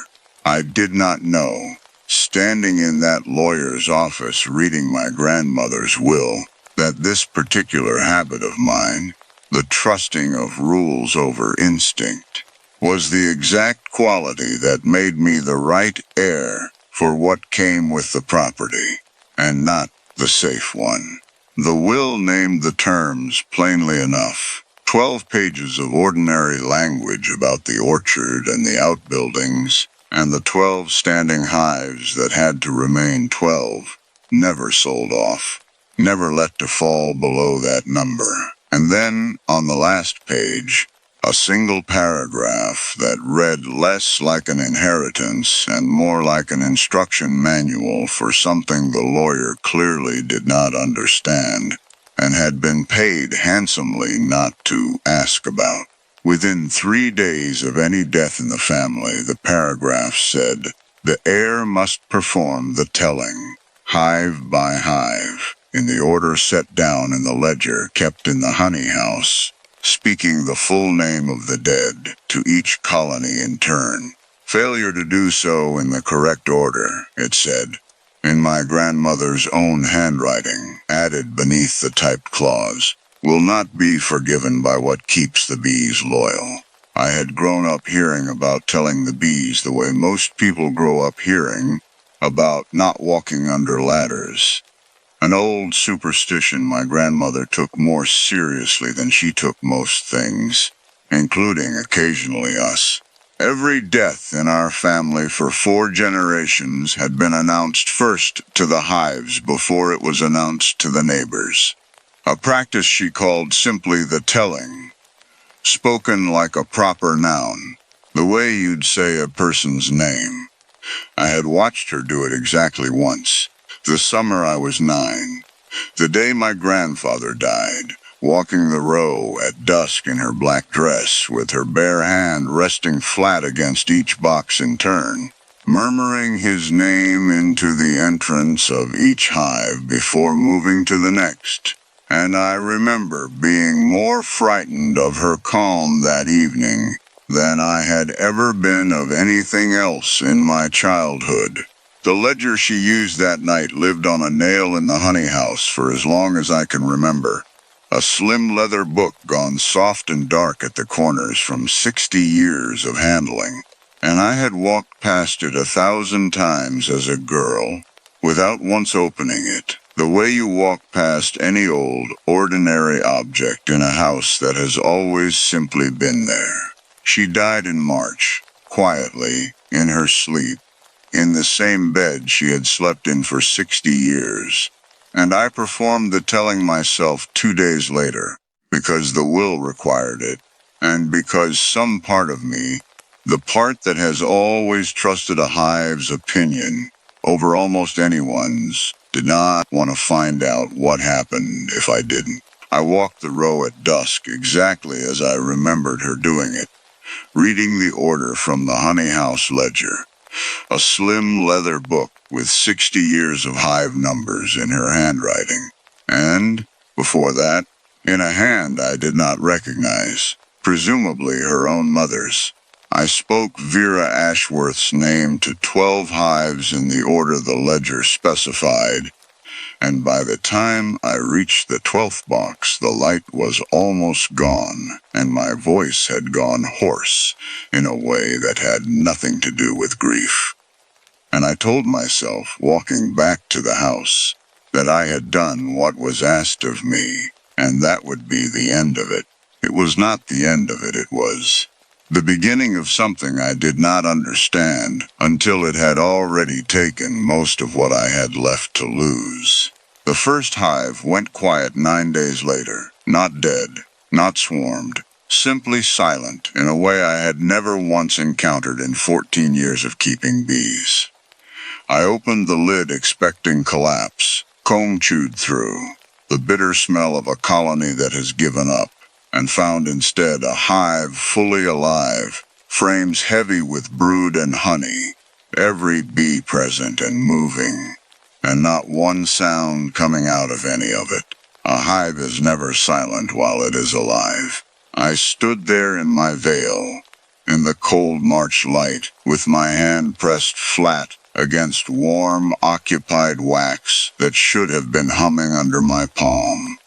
I did not know, standing in that lawyer's office reading my grandmother's will, that this particular habit of mine, the trusting of rules over instinct, was the exact quality that made me the right heir for what came with the property, and not the safe one. The will named the terms plainly enough. 12 pages of ordinary language about the orchard and the outbuildings, and the 12 standing hives that had to remain 12, never sold off, never let to fall below that number. And then, on the last page, a single paragraph that read less like an inheritance and more like an instruction manual for something the lawyer clearly did not understand and had been paid handsomely not to ask about. Within 3 days of any death in the family, the paragraph said, the heir must perform the telling, hive by hive, in the order set down in the ledger kept in the honey house, speaking the full name of the dead to each colony in turn. Failure to do so in the correct order, it said, in my grandmother's own handwriting, added beneath the typed clause, will not be forgiven by what keeps the bees loyal. I had grown up hearing about telling the bees the way most people grow up hearing about not walking under ladders. An old superstition my grandmother took more seriously than she took most things, including occasionally us. Every death in our family for 4 generations had been announced first to the hives before it was announced to the neighbors. A practice she called simply the telling, spoken like a proper noun, the way you'd say a person's name. I had watched her do it exactly once, the summer I was 9, the day my grandfather died, walking the row at dusk in her black dress with her bare hand resting flat against each box in turn, murmuring his name into the entrance of each hive before moving to the next. And I remember being more frightened of her calm that evening than I had ever been of anything else in my childhood. The ledger she used that night lived on a nail in the honey house for as long as I can remember. A slim leather book gone soft and dark at the corners from 60 years of handling. And I had walked past it 1,000 times as a girl, without once opening it, the way you walk past any old, ordinary object in a house that has always simply been there. She died in March, quietly, in her sleep, in the same bed she had slept in for 60 years. And I performed the telling myself 2 days later, because the will required it, and because some part of me, the part that has always trusted a hive's opinion over almost anyone's, did not want to find out what happened if I didn't. I walked the row at dusk exactly as I remembered her doing it, reading the order from the honey house ledger, a slim leather book with 60 years of hive numbers in her handwriting, and, before that, in a hand I did not recognize, presumably her own mother's. I spoke Vera Ashworth's name to 12 hives in the order the ledger specified, and by the time I reached the 12th box, the light was almost gone, and my voice had gone hoarse in a way that had nothing to do with grief. And I told myself, walking back to the house, that I had done what was asked of me, and that would be the end of it. It was not the end of it, it was the beginning of something I did not understand until it had already taken most of what I had left to lose. The first hive went quiet 9 days later, not dead, not swarmed, simply silent in a way I had never once encountered in 14 years of keeping bees. I opened the lid expecting collapse, comb chewed through, the bitter smell of a colony that has given up, and found instead a hive fully alive, frames heavy with brood and honey, every bee present and moving, and not one sound coming out of any of it. A hive is never silent while it is alive. I stood there in my veil, in the cold March light, with my hand pressed flat against warm, occupied wax that should have been humming under my palm,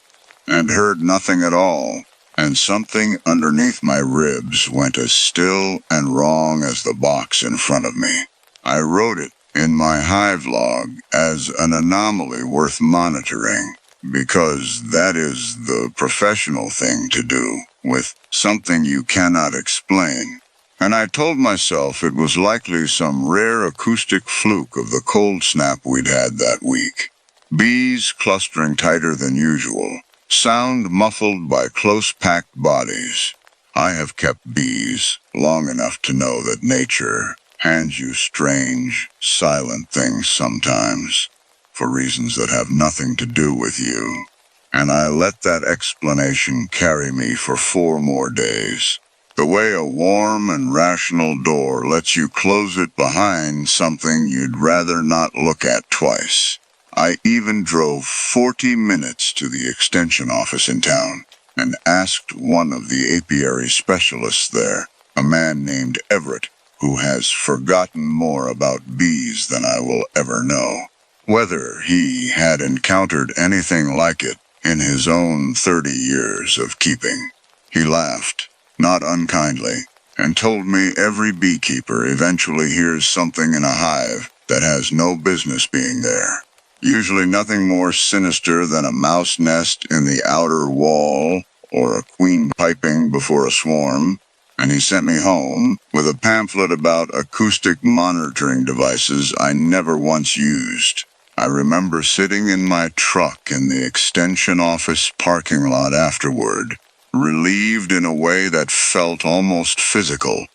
and heard nothing at all, and something underneath my ribs went as still and wrong as the box in front of me. I wrote it in my hive log as an anomaly worth monitoring, because that is the professional thing to do with something you cannot explain. And I told myself it was likely some rare acoustic fluke of the cold snap we'd had that week. Bees clustering tighter than usual, sound muffled by close-packed bodies. I have kept bees long enough to know that nature hands you strange, silent things sometimes, for reasons that have nothing to do with you. And I let that explanation carry me for 4 more days. The way a warm and rational door lets you close it behind something you'd rather not look at twice. I even drove 40 minutes to the extension office in town and asked one of the apiary specialists there, a man named Everett, who has forgotten more about bees than I will ever know, whether he had encountered anything like it in his own 30 years of keeping. He laughed, not unkindly, and told me every beekeeper eventually hears something in a hive that has no business being there. Usually nothing more sinister than a mouse nest in the outer wall or a queen piping before a swarm, and he sent me home with a pamphlet about acoustic monitoring devices I never once used. I remember sitting in my truck in the extension office parking lot afterward, relieved in a way that felt almost physical,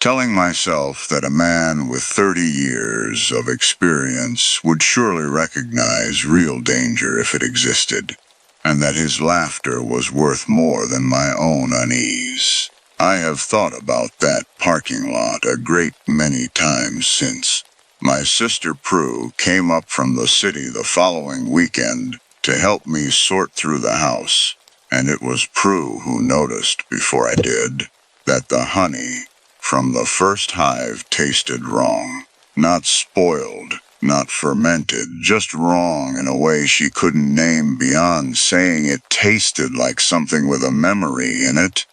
telling myself that a man with 30 years of experience would surely recognize real danger if it existed, and that his laughter was worth more than my own unease. I have thought about that parking lot a great many times since. My sister Prue came up from the city the following weekend to help me sort through the house, and it was Prue who noticed before I did that the honey from the first hive tasted wrong. Not spoiled, not fermented, just wrong in a way she couldn't name beyond saying it tasted like something with a memory in it,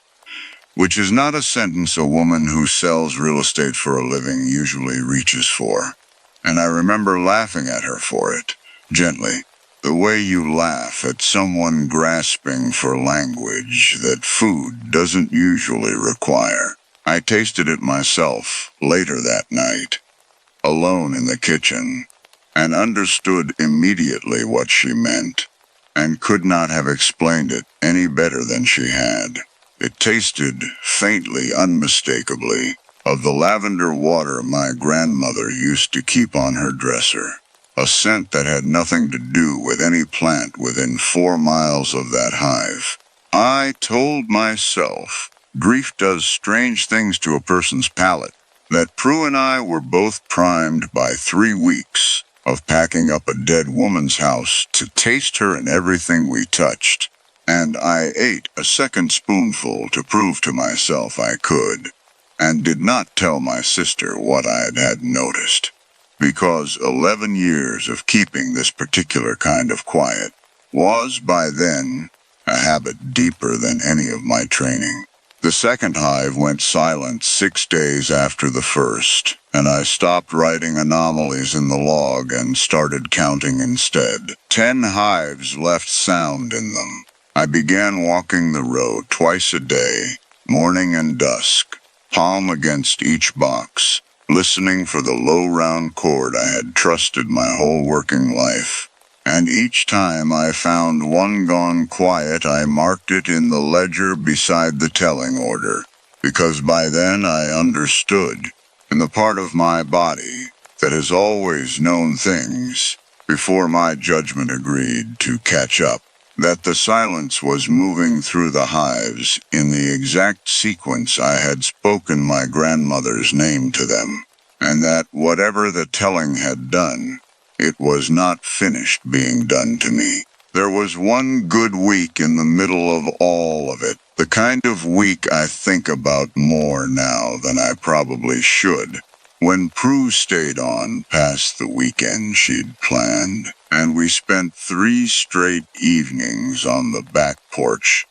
which is not a sentence a woman who sells real estate for a living usually reaches for. And I remember laughing at her for it, gently, the way you laugh at someone grasping for language that food doesn't usually require. I tasted it myself later that night, alone in the kitchen, and understood immediately what she meant, and could not have explained it any better than she had. It tasted, faintly, unmistakably, of the lavender water my grandmother used to keep on her dresser, a scent that had nothing to do with any plant within 4 miles of that hive. I told myself, grief does strange things to a person's palate, that Prue and I were both primed by 3 weeks of packing up a dead woman's house to taste her in everything we touched, and I ate a second spoonful to prove to myself I could, and did not tell my sister what I had noticed, because 11 years of keeping this particular kind of quiet was, by then, a habit deeper than any of my training. The second hive went silent 6 days after the first, and I stopped writing anomalies in the log and started counting instead. 10 hives left sound in them, I began walking the road twice a day, morning and dusk, palm against each box, listening for the low round chord I had trusted my whole working life. And each time I found one gone quiet, I marked it in the ledger beside the telling order, because by then I understood, in the part of my body that has always known things, before my judgment agreed to catch up, that the silence was moving through the hives in the exact sequence I had spoken my grandmother's name to them, and that whatever the telling had done, it was not finished being done to me. There was one good week in the middle of all of it, the kind of week I think about more now than I probably should, when Prue stayed on past the weekend she'd planned, and we spent 3 straight evenings on the back porch,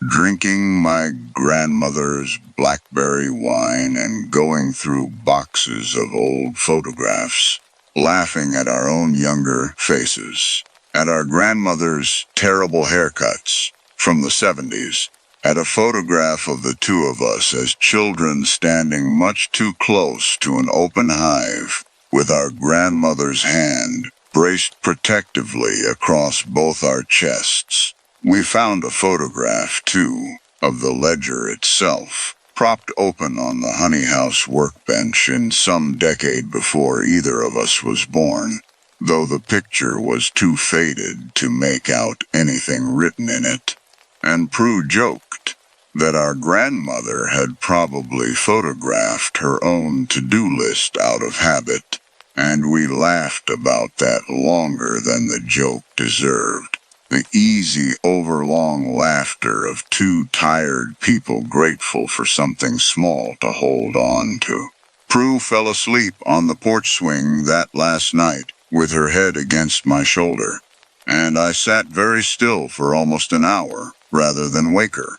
drinking my grandmother's blackberry wine and going through boxes of old photographs, laughing at our own younger faces, at our grandmother's terrible haircuts from the 70s, at a photograph of the two of us as children standing much too close to an open hive, with our grandmother's hand braced protectively across both our chests. We found a photograph, too, of the ledger itself, propped open on the honey house workbench in some decade before either of us was born, though the picture was too faded to make out anything written in it. And Prue joked that our grandmother had probably photographed her own to-do list out of habit, and we laughed about that longer than the joke deserved. The easy, overlong laughter of two tired people grateful for something small to hold on to. Prue fell asleep on the porch swing that last night, with her head against my shoulder, and I sat very still for almost an hour, rather than wake her,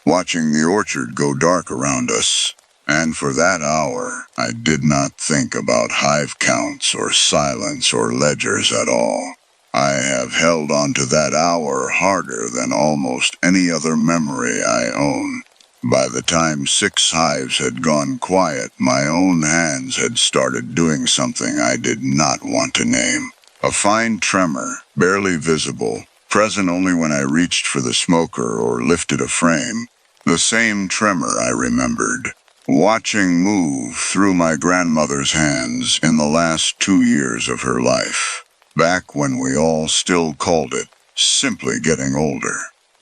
watching the orchard go dark around us. And for that hour, I did not think about hive counts or silence or ledgers at all. I have held on to that hour harder than almost any other memory I own. By the time 6 hives had gone quiet, my own hands had started doing something I did not want to name. A fine tremor, barely visible, present only when I reached for the smoker or lifted a frame. The same tremor I remembered, watching move through my grandmother's hands in the last 2 years of her life, back when we all still called it simply getting older.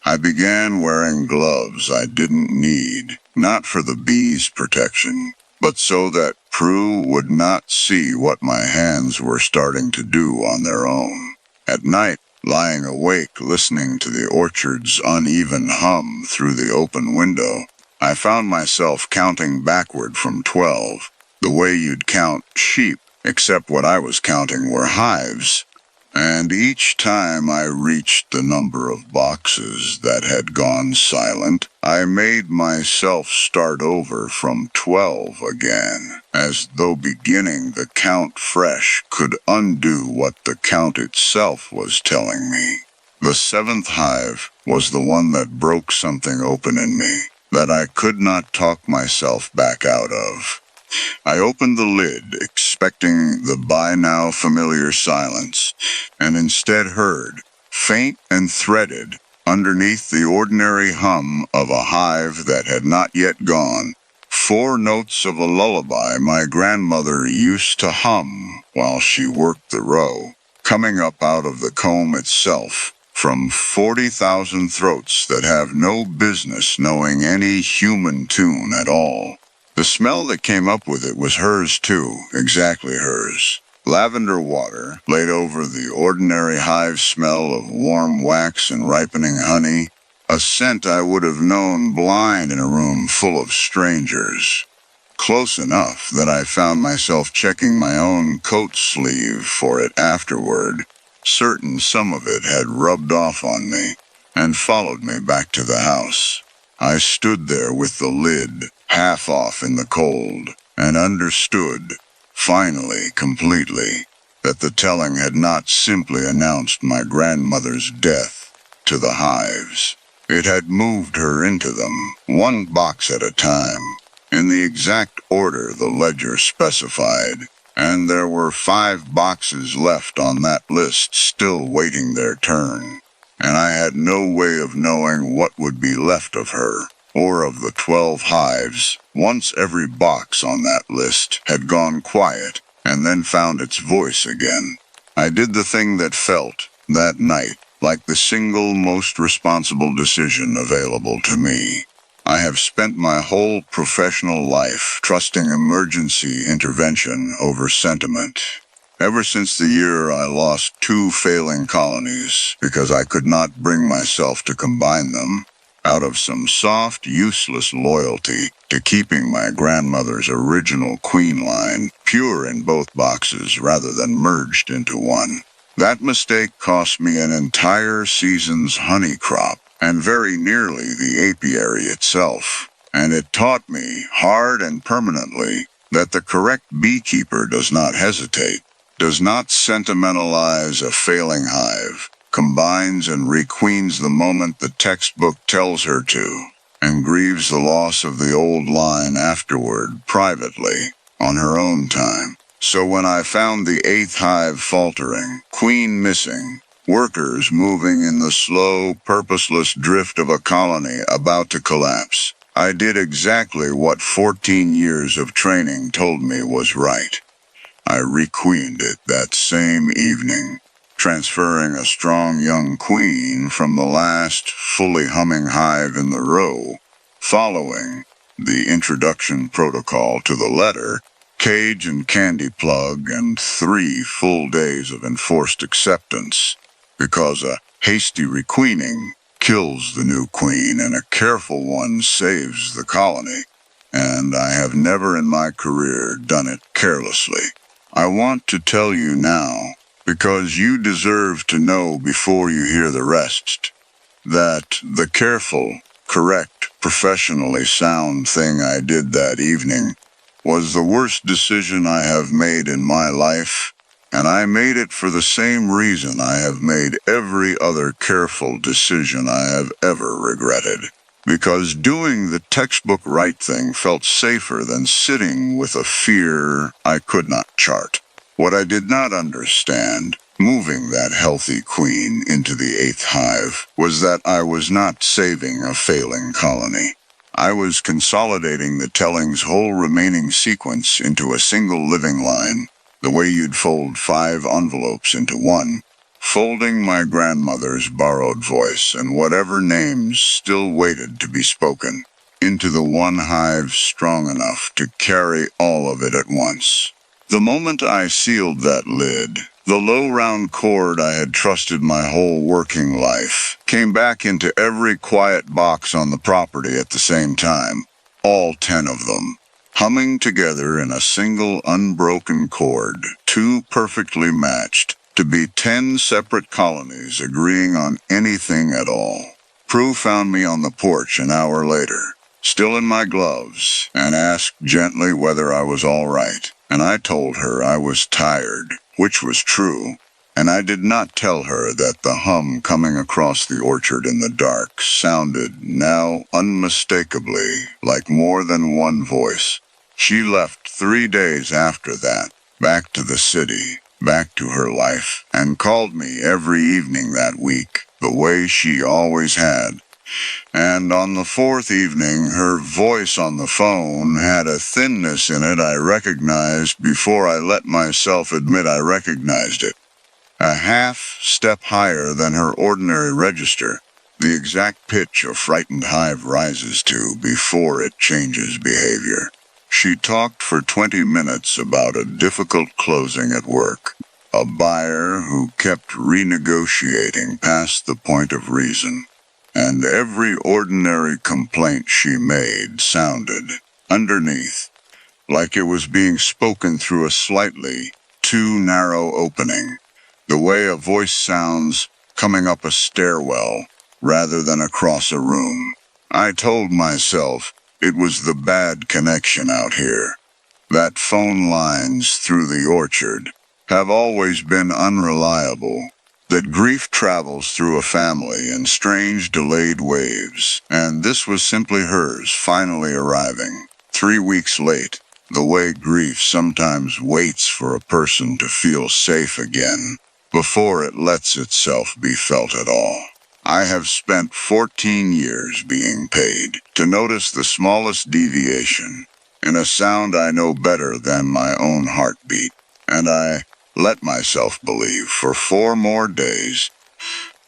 I began wearing gloves I didn't need, not for the bees' protection, but so that Prue would not see what my hands were starting to do on their own. At night, lying awake listening to the orchard's uneven hum through the open window, I found myself counting backward from 12, the way you'd count sheep, except what I was counting were hives. And each time I reached the number of boxes that had gone silent, I made myself start over from 12 again, as though beginning the count fresh could undo what the count itself was telling me. The 7th hive was the one that broke something open in me that I could not talk myself back out of. I opened the lid, expecting the by now familiar silence, and instead heard, faint and threaded, underneath the ordinary hum of a hive that had not yet gone, 4 notes of a lullaby my grandmother used to hum while she worked the row, coming up out of the comb itself, from 40,000 throats that have no business knowing any human tune at all. The smell that came up with it was hers too, exactly hers. Lavender water, laid over the ordinary hive smell of warm wax and ripening honey, a scent I would have known blind in a room full of strangers. Close enough that I found myself checking my own coat sleeve for it afterward, certain some of it had rubbed off on me and followed me back to the house. I stood there with the lid half off in the cold, and understood, finally, completely, that the telling had not simply announced my grandmother's death, to the hives. It had moved her into them, one box at a time, in the exact order the ledger specified, and there were 5 boxes left on that list still waiting their turn, and I had no way of knowing what would be left of her, or of the 12 hives, once every box on that list had gone quiet and then found its voice again. I did the thing that felt, that night, like the single most responsible decision available to me. I have spent my whole professional life trusting emergency intervention over sentiment. Ever since the year I lost 2 failing colonies because I could not bring myself to combine them, out of some soft, useless loyalty to keeping my grandmother's original queen line pure in both boxes rather than merged into one. That mistake cost me an entire season's honey crop, and very nearly the apiary itself. And it taught me, hard and permanently, that the correct beekeeper does not hesitate, does not sentimentalize a failing hive, combines and requeens the moment the textbook tells her to, and grieves the loss of the old line afterward, privately, on her own time. So when I found the 8th hive faltering, queen missing, workers moving in the slow, purposeless drift of a colony about to collapse, I did exactly what 14 years of training told me was right. I requeened it that same evening, transferring a strong young queen from the last fully humming hive in the row, following the introduction protocol to the letter, cage and candy plug, and 3 full days of enforced acceptance, because a hasty requeening kills the new queen and a careful one saves the colony, and I have never in my career done it carelessly. I want to tell you now, because you deserve to know before you hear the rest, that the careful, correct, professionally sound thing I did that evening was the worst decision I have made in my life, and I made it for the same reason I have made every other careful decision I have ever regretted. Because doing the textbook right thing felt safer than sitting with a fear I could not chart. What I did not understand, moving that healthy queen into the 8th hive, was that I was not saving a failing colony. I was consolidating the telling's whole remaining sequence into a single living line, the way you'd fold 5 envelopes into one, folding my grandmother's borrowed voice and whatever names still waited to be spoken into the one hive strong enough to carry all of it at once. The moment I sealed that lid, the low round cord I had trusted my whole working life came back into every quiet box on the property at the same time, all 10 of them, humming together in a single unbroken chord, 2 perfectly matched, to be 10 separate colonies agreeing on anything at all. Prue found me on the porch an hour later, still in my gloves, and asked gently whether I was all right, and I told her I was tired, which was true, and I did not tell her that the hum coming across the orchard in the dark sounded now unmistakably like more than one voice. She left 3 days after that, back to the city, back to her life, and called me every evening that week, the way she always had. And on the 4th evening, her voice on the phone had a thinness in it I recognized before I let myself admit I recognized it. A half step higher than her ordinary register, the exact pitch a frightened hive rises to before it changes behavior. She talked for 20 minutes about a difficult closing at work, a buyer who kept renegotiating past the point of reason, and every ordinary complaint she made sounded, underneath, like it was being spoken through a slightly too narrow opening, the way a voice sounds coming up a stairwell rather than across a room. I told myself it was the bad connection out here, that phone lines through the orchard have always been unreliable, that grief travels through a family in strange delayed waves, and this was simply hers finally arriving, 3 weeks late, the way grief sometimes waits for a person to feel safe again, before it lets itself be felt at all. I have spent 14 years being paid to notice the smallest deviation in a sound I know better than my own heartbeat, and I let myself believe for 4 more days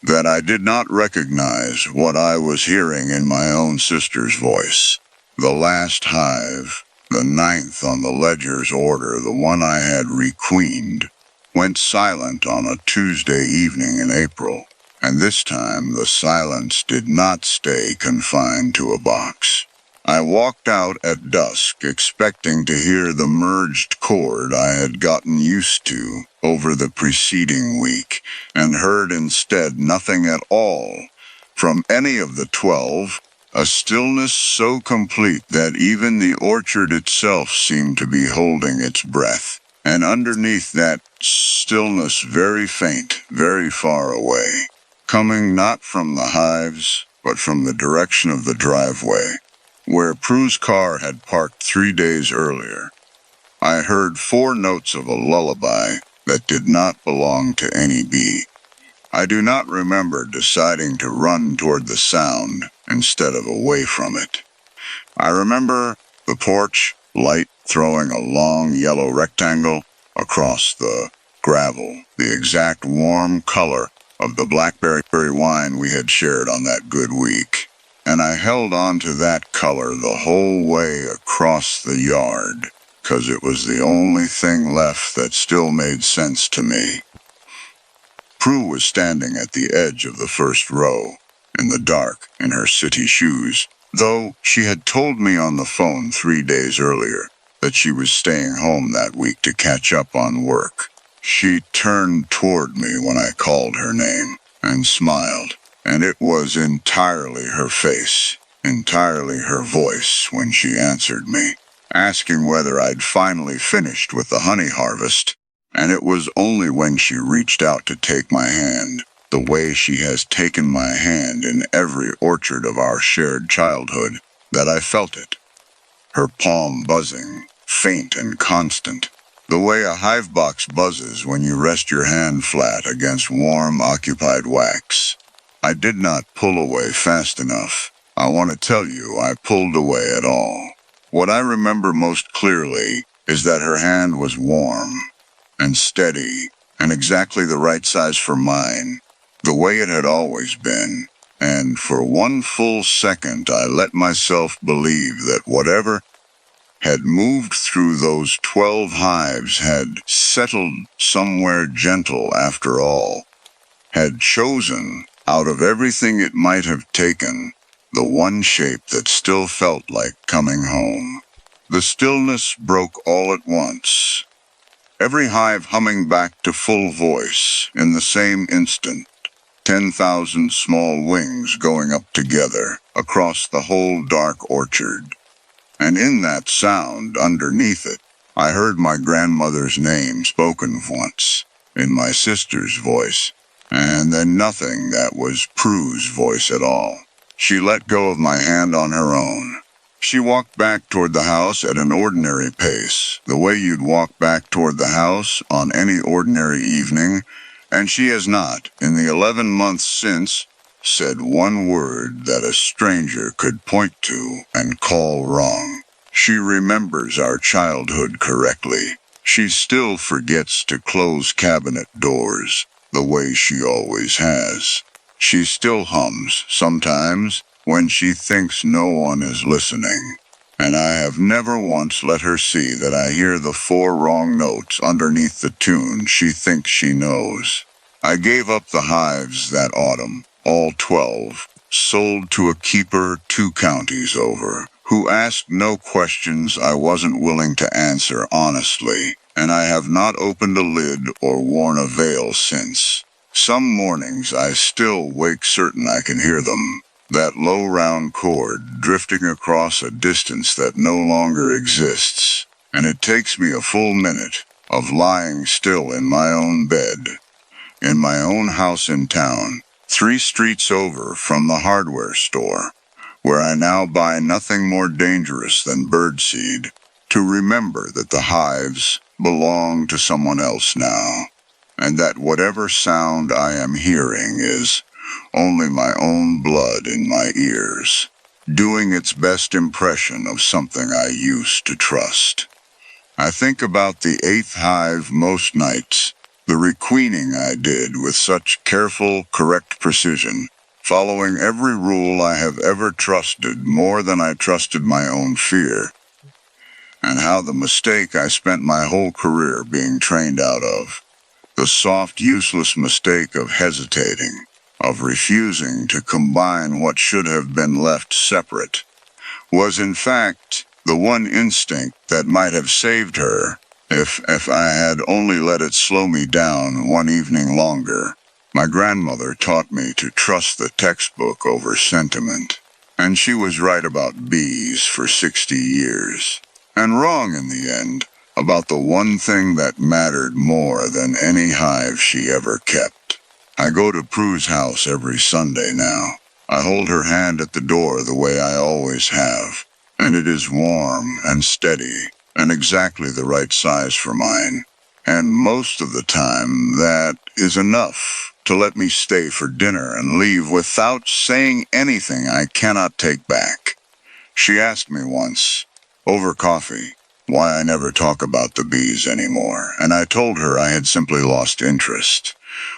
that I did not recognize what I was hearing in my own sister's voice. The last hive, the ninth on the ledger's order, the one I had requeened, went silent on a Tuesday evening in April, and this time the silence did not stay confined to a box. I walked out at dusk expecting to hear the merged chord I had gotten used to over the preceding week, and heard instead nothing at all from any of the 12, a stillness so complete that even the orchard itself seemed to be holding its breath, and underneath that stillness very faint, very far away, coming not from the hives, but from the direction of the driveway, where Prue's car had parked 3 days earlier. I heard 4 notes of a lullaby that did not belong to any bee. I do not remember deciding to run toward the sound instead of away from it. I remember the porch light throwing a long yellow rectangle across the gravel, the exact warm color of the blackberry wine we had shared on that good week. And I held on to that color the whole way across the yard, 'cause it was the only thing left that still made sense to me. Prue was standing at the edge of the first row, in the dark, in her city shoes, though she had told me on the phone 3 days earlier that she was staying home that week to catch up on work. She turned toward me when I called her name, and smiled, and it was entirely her face, entirely her voice when she answered me, asking whether I'd finally finished with the honey harvest, and it was only when she reached out to take my hand, the way she has taken my hand in every orchard of our shared childhood, that I felt it. Her palm buzzing, faint and constant, the way a hive box buzzes when you rest your hand flat against warm, occupied wax. I did not pull away fast enough. I want to tell you I pulled away at all. What I remember most clearly is that her hand was warm and steady and exactly the right size for mine, the way it had always been. And for one full second I let myself believe that whatever had moved through those 12 hives had settled somewhere gentle after all, had chosen, out of everything it might have taken, the one shape that still felt like coming home. The stillness broke all at once, every hive humming back to full voice in the same instant, 10,000 small wings going up together across the whole dark orchard. And in that sound, underneath it, I heard my grandmother's name spoken once, in my sister's voice, and then nothing that was Prue's voice at all. She let go of my hand on her own. She walked back toward the house at an ordinary pace, the way you'd walk back toward the house on any ordinary evening, and she has not, in the 11 months since, said one word that a stranger could point to and call wrong. She remembers our childhood correctly. She still forgets to close cabinet doors, the way she always has. She still hums, sometimes, when she thinks no one is listening. And I have never once let her see that I hear the 4 wrong notes underneath the tune she thinks she knows. I gave up the hives that autumn, all 12, sold to a keeper 2 counties over, who asked no questions I wasn't willing to answer honestly, and I have not opened a lid or worn a veil since. Some mornings I still wake certain I can hear them, that low round chord drifting across a distance that no longer exists, and it takes me a full minute of lying still in my own bed, in my own house in town, 3 streets over from the hardware store, where I now buy nothing more dangerous than birdseed, to remember that the hives belong to someone else now, and that whatever sound I am hearing is only my own blood in my ears, doing its best impression of something I used to trust. I think about the 8th hive most nights, the requeening I did with such careful, correct precision, following every rule I have ever trusted more than I trusted my own fear, and how the mistake I spent my whole career being trained out of, the soft, useless mistake of hesitating, of refusing to combine what should have been left separate, was in fact the one instinct that might have saved her if I had only let it slow me down one evening longer. My grandmother taught me to trust the textbook over sentiment, and she was right about bees for 60 years, and wrong in the end about the one thing that mattered more than any hive she ever kept. I go to Prue's house every Sunday now. I hold her hand at the door the way I always have, and it is warm and steady and exactly the right size for mine. And most of the time, that is enough to let me stay for dinner and leave without saying anything I cannot take back. She asked me once, over coffee, why I never talk about the bees anymore, and I told her I had simply lost interest,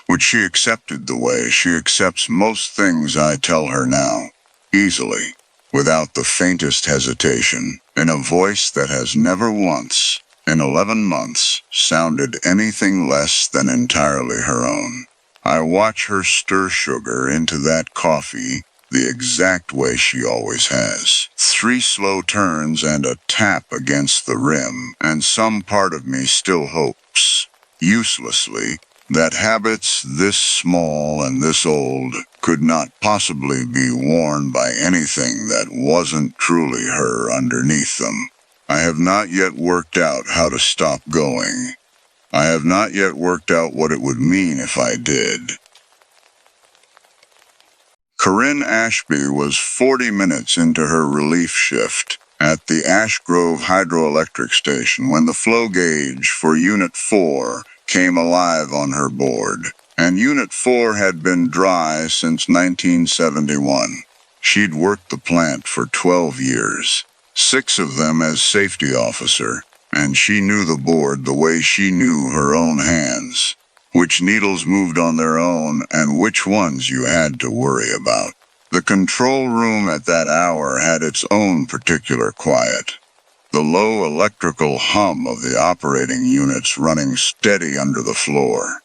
which she accepted the way she accepts most things I tell her now, easily, without the faintest hesitation, in a voice that has never once, in 11 months, sounded anything less than entirely her own. I watch her stir sugar into that coffee the exact way she always has. 3 slow turns and a tap against the rim, and some part of me still hopes, uselessly, that habits this small and this old could not possibly be worn by anything that wasn't truly her underneath them. I have not yet worked out how to stop going. I have not yet worked out what it would mean if I did. Corinne Ashby was 40 minutes into her relief shift at the Ash Grove Hydroelectric Station when the flow gauge for Unit 4 came alive on her board, and Unit 4 had been dry since 1971. She'd worked the plant for 12 years, 6 of them as safety officer, and she knew the board the way she knew her own hands, which needles moved on their own and which ones you had to worry about. The control room at that hour had its own particular quiet. The low electrical hum of the operating units running steady under the floor.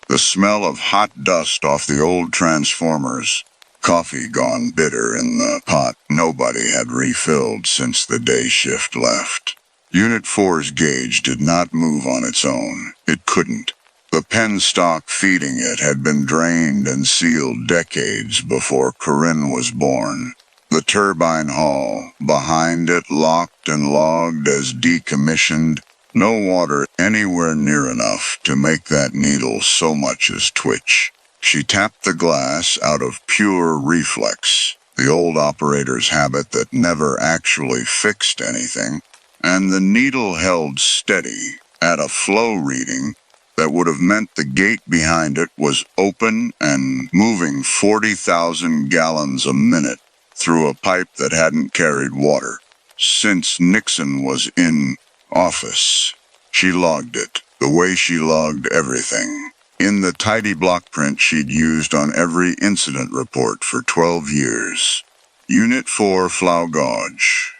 The smell of hot dust off the old transformers. Coffee gone bitter in the pot nobody had refilled since the day shift left. Unit 4's gauge did not move on its own. It couldn't. The penstock feeding it had been drained and sealed decades before Corinne was born. The turbine hall, behind it locked and logged as decommissioned, no water anywhere near enough to make that needle so much as twitch. She tapped the glass out of pure reflex, the old operator's habit that never actually fixed anything, and the needle held steady at a flow reading that would have meant the gate behind it was open and moving 40,000 gallons a minute through a pipe that hadn't carried water since Nixon was in office. She logged it, the way she logged everything, in the tidy block print she'd used on every incident report for 12 years. Unit 4 Flow Gauge.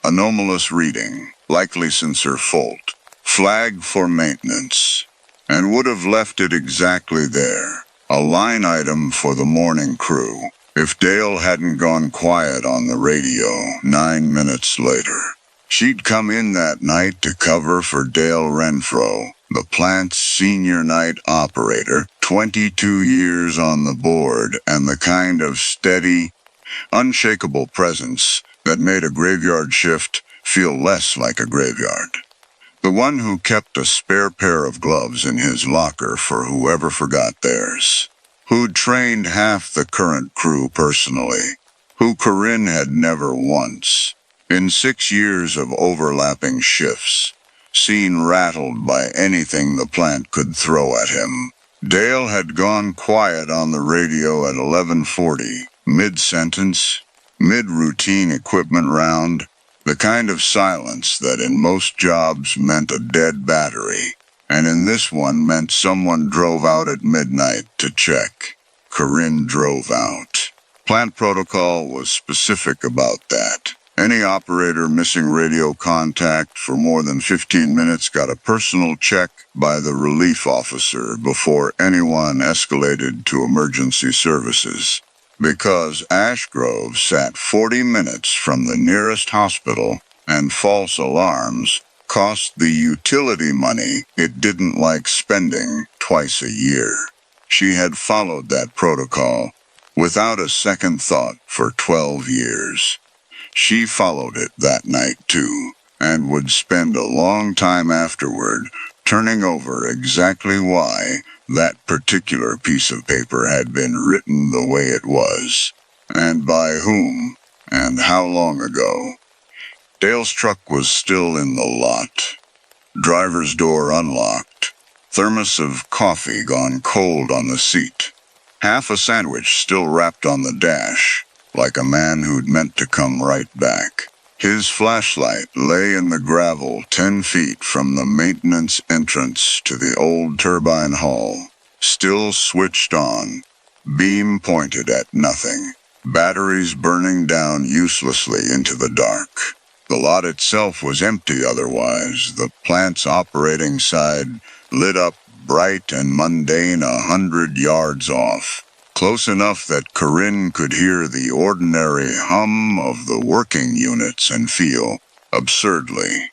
Anomalous reading, likely sensor fault. Flag for maintenance. And would have left it exactly there, a line item for the morning crew, if Dale hadn't gone quiet on the radio 9 minutes later. She'd come in that night to cover for Dale Renfro, the plant's senior night operator, 22 years on the board, and the kind of steady, unshakable presence that made a graveyard shift feel less like a graveyard. The one who kept a spare pair of gloves in his locker for whoever forgot theirs. Who'd trained half the current crew personally. Who Corinne had never once, in 6 years of overlapping shifts, seen rattled by anything the plant could throw at him. Dale had gone quiet on the radio at 11:40, mid-sentence, mid-routine equipment round, the kind of silence that in most jobs meant a dead battery, and in this one meant someone drove out at midnight to check. Corinne drove out. Plant protocol was specific about that. Any operator missing radio contact for more than 15 minutes got a personal check by the relief officer before anyone escalated to emergency services. Because Ash Grove sat 40 minutes from the nearest hospital, and false alarms cost the utility money it didn't like spending twice a year. She had followed that protocol without a second thought for 12 years. She followed it that night too, and would spend a long time afterward turning over exactly why that particular piece of paper had been written the way it was, and by whom, and how long ago. Dale's truck was still in the lot. Driver's door unlocked. Thermos of coffee gone cold on the seat. Half a sandwich still wrapped on the dash, like a man who'd meant to come right back. His flashlight lay in the gravel 10 feet from the maintenance entrance to the old turbine hall, still switched on, beam pointed at nothing, batteries burning down uselessly into the dark. The lot itself was empty otherwise, the plant's operating side lit up bright and mundane 100 yards off. Close enough that Corinne could hear the ordinary hum of the working units and feel, absurdly,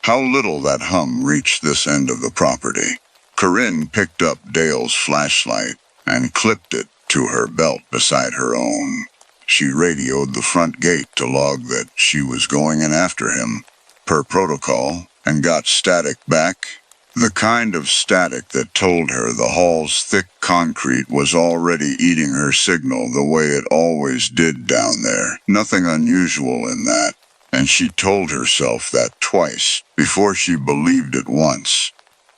how little that hum reached this end of the property. Corinne picked up Dale's flashlight and clipped it to her belt beside her own. She radioed the front gate to log that she was going in after him, per protocol, and got static back. The kind of static that told her the hall's thick concrete was already eating her signal the way it always did down there. Nothing unusual in that, and she told herself that twice before she believed it once.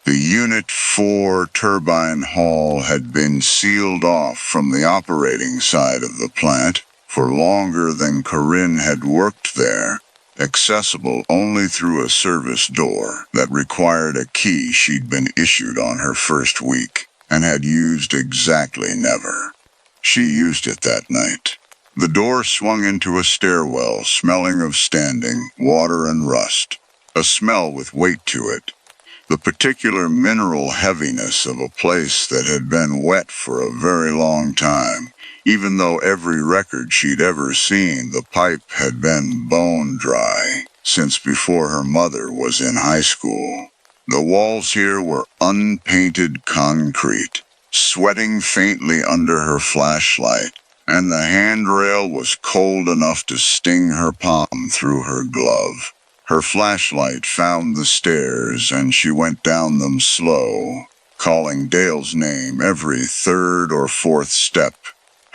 The Unit 4 turbine hall had been sealed off from the operating side of the plant for longer than Corinne had worked there, accessible only through a service door that required a key she'd been issued on her first week and had used exactly never. She used it that night. The door swung into a stairwell smelling of standing, water and rust, a smell with weight to it, the particular mineral heaviness of a place that had been wet for a very long time. Even though every record she'd ever seen, the pipe had been bone dry since before her mother was in high school. The walls here were unpainted concrete, sweating faintly under her flashlight, and the handrail was cold enough to sting her palm through her glove. Her flashlight found the stairs, and she went down them slow, calling Dale's name every third or fourth step.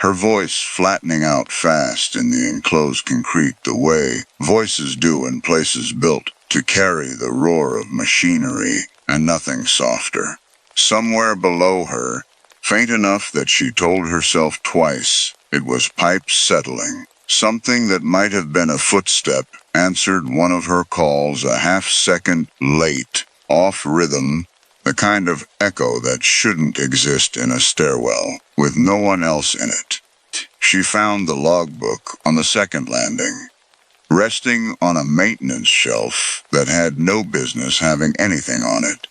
Her voice flattening out fast in the enclosed concrete the way voices do in places built to carry the roar of machinery, and nothing softer. Somewhere below her, faint enough that she told herself twice, it was pipes settling. Something that might have been a footstep answered one of her calls a half-second late, off rhythm, the kind of echo that shouldn't exist in a stairwell, with no one else in it. She found the logbook on the second landing, resting on a maintenance shelf that had no business having anything on it.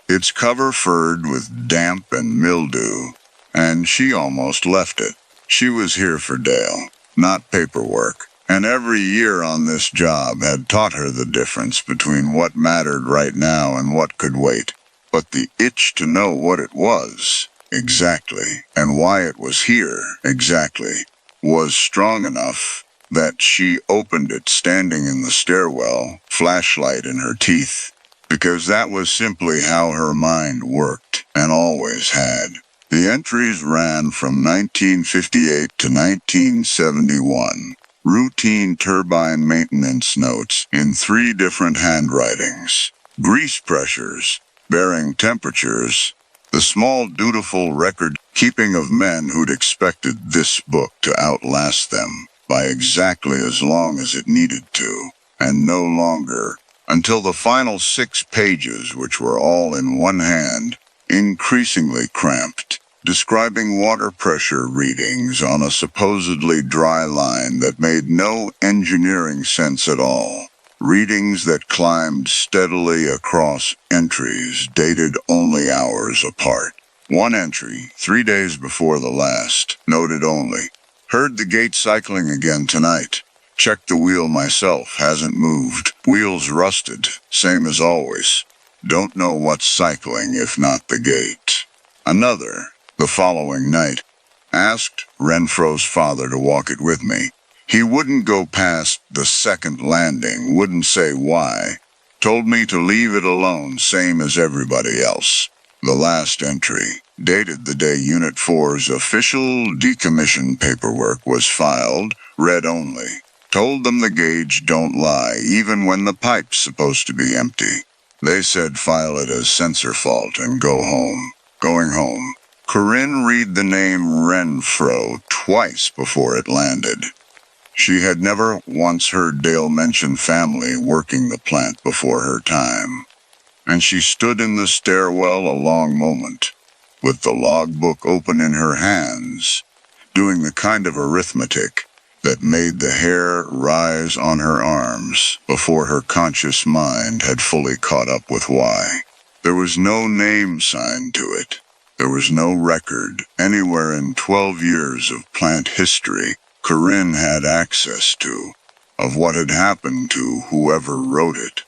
Its cover furred with damp and mildew, and she almost left it. She was here for Dale, not paperwork, and every year on this job had taught her the difference between what mattered right now and what could wait. But the itch to know what it was, exactly, and why it was here, exactly, was strong enough that she opened it standing in the stairwell, flashlight in her teeth. because that was simply how her mind worked, and always had. The entries ran from 1958 to 1971. Routine turbine maintenance notes in 3 different handwritings. Grease pressures, bearing temperatures, the small dutiful record-keeping of men who'd expected this book to outlast them by exactly as long as it needed to, and no longer, until the final 6 pages, which were all in one hand, increasingly cramped, describing water pressure readings on a supposedly dry line that made no engineering sense at all. Readings that climbed steadily across entries dated only hours apart. One entry, 3 days before the last, noted only, "Heard the gate cycling again tonight. Checked the wheel myself, hasn't moved. Wheels rusted, same as always. Don't know what's cycling if not the gate." Another, the following night, asked Renfro's father to walk it with me. He wouldn't go past the second landing, wouldn't say why. Told me to leave it alone, same as everybody else. The last entry, dated the day Unit 4's official decommission paperwork was filed, read only. Told them the gauge don't lie, even when the pipe's supposed to be empty. They said file it as sensor fault and go home. Going home. Corinne read the name Renfro twice before it landed. She had never once heard Dale mention family working the plant before her time. And she stood in the stairwell a long moment, with the logbook open in her hands, doing the kind of arithmetic that made the hair rise on her arms before her conscious mind had fully caught up with why. There was no name signed to it. There was no record anywhere in 12 years of plant history Corinne had access to of what had happened to whoever wrote it,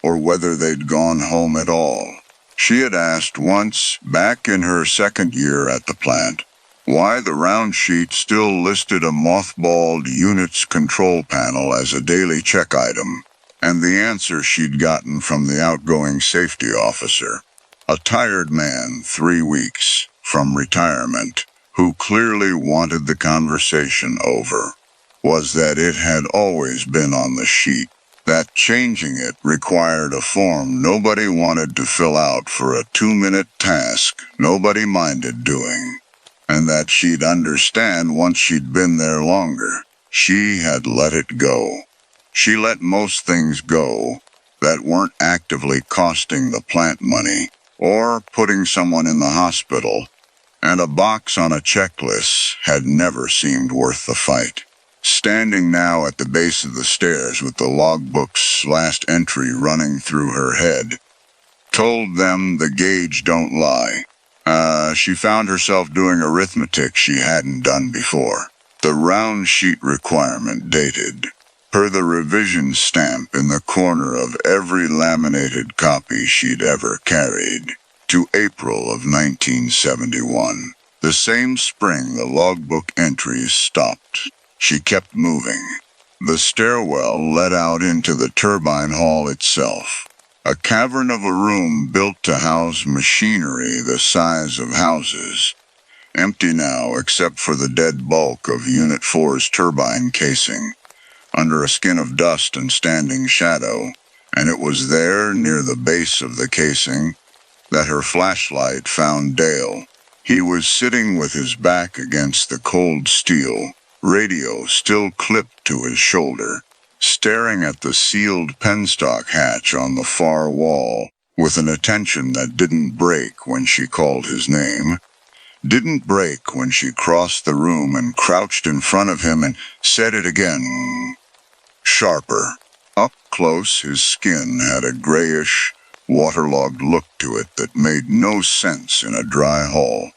or whether they'd gone home at all. She had asked once, back in her second year at the plant, why the round sheet still listed a mothballed unit's control panel as a daily check item, and the answer she'd gotten from the outgoing safety officer, a tired man 3 weeks from retirement, who clearly wanted the conversation over, was that it had always been on the sheet, that changing it required a form nobody wanted to fill out for a 2-minute task nobody minded doing, and that she'd understand once she'd been there longer. She had let it go. She let most things go that weren't actively costing the plant money or putting someone in the hospital, and a box on a checklist had never seemed worth the fight. Standing now at the base of the stairs with the logbook's last entry running through her head, told them the gauge don't lie. She found herself doing arithmetic she hadn't done before. The round sheet requirement dated, per the revision stamp in the corner of every laminated copy she'd ever carried, to April of 1971. The same spring the logbook entries stopped. She kept moving. The stairwell led out into the turbine hall itself, a cavern of a room built to house machinery the size of houses, empty now except for the dead bulk of Unit 4's turbine casing, under a skin of dust and standing shadow, and it was there, near the base of the casing, that her flashlight found Dale. He was sitting with his back against the cold steel, radio still clipped to his shoulder, staring at the sealed penstock hatch on the far wall, with an attention that didn't break when she called his name, didn't break when she crossed the room and crouched in front of him and said it again, sharper. Up close, his skin had a grayish, waterlogged look to it that made no sense in a dry hall,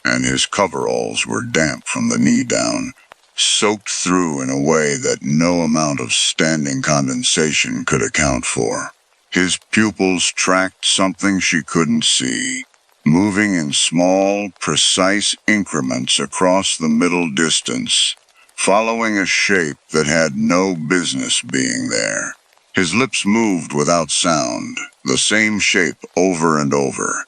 and his coveralls were damp from the knee down, soaked through in a way that no amount of standing condensation could account for. His pupils tracked something she couldn't see, moving in small, precise increments across the middle distance, following a shape that had no business being there. His lips moved without sound, the same shape over and over.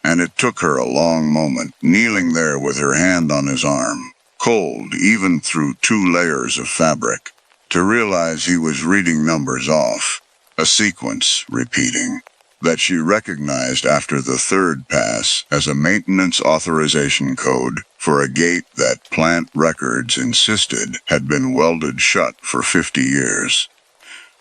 And it took her a long moment, kneeling there with her hand on his arm, cold even through 2 layers of fabric, to realize he was reading numbers off, a sequence repeating, that she recognized after the 3rd pass as a maintenance authorization code for a gate that plant records insisted had been welded shut for 50 years.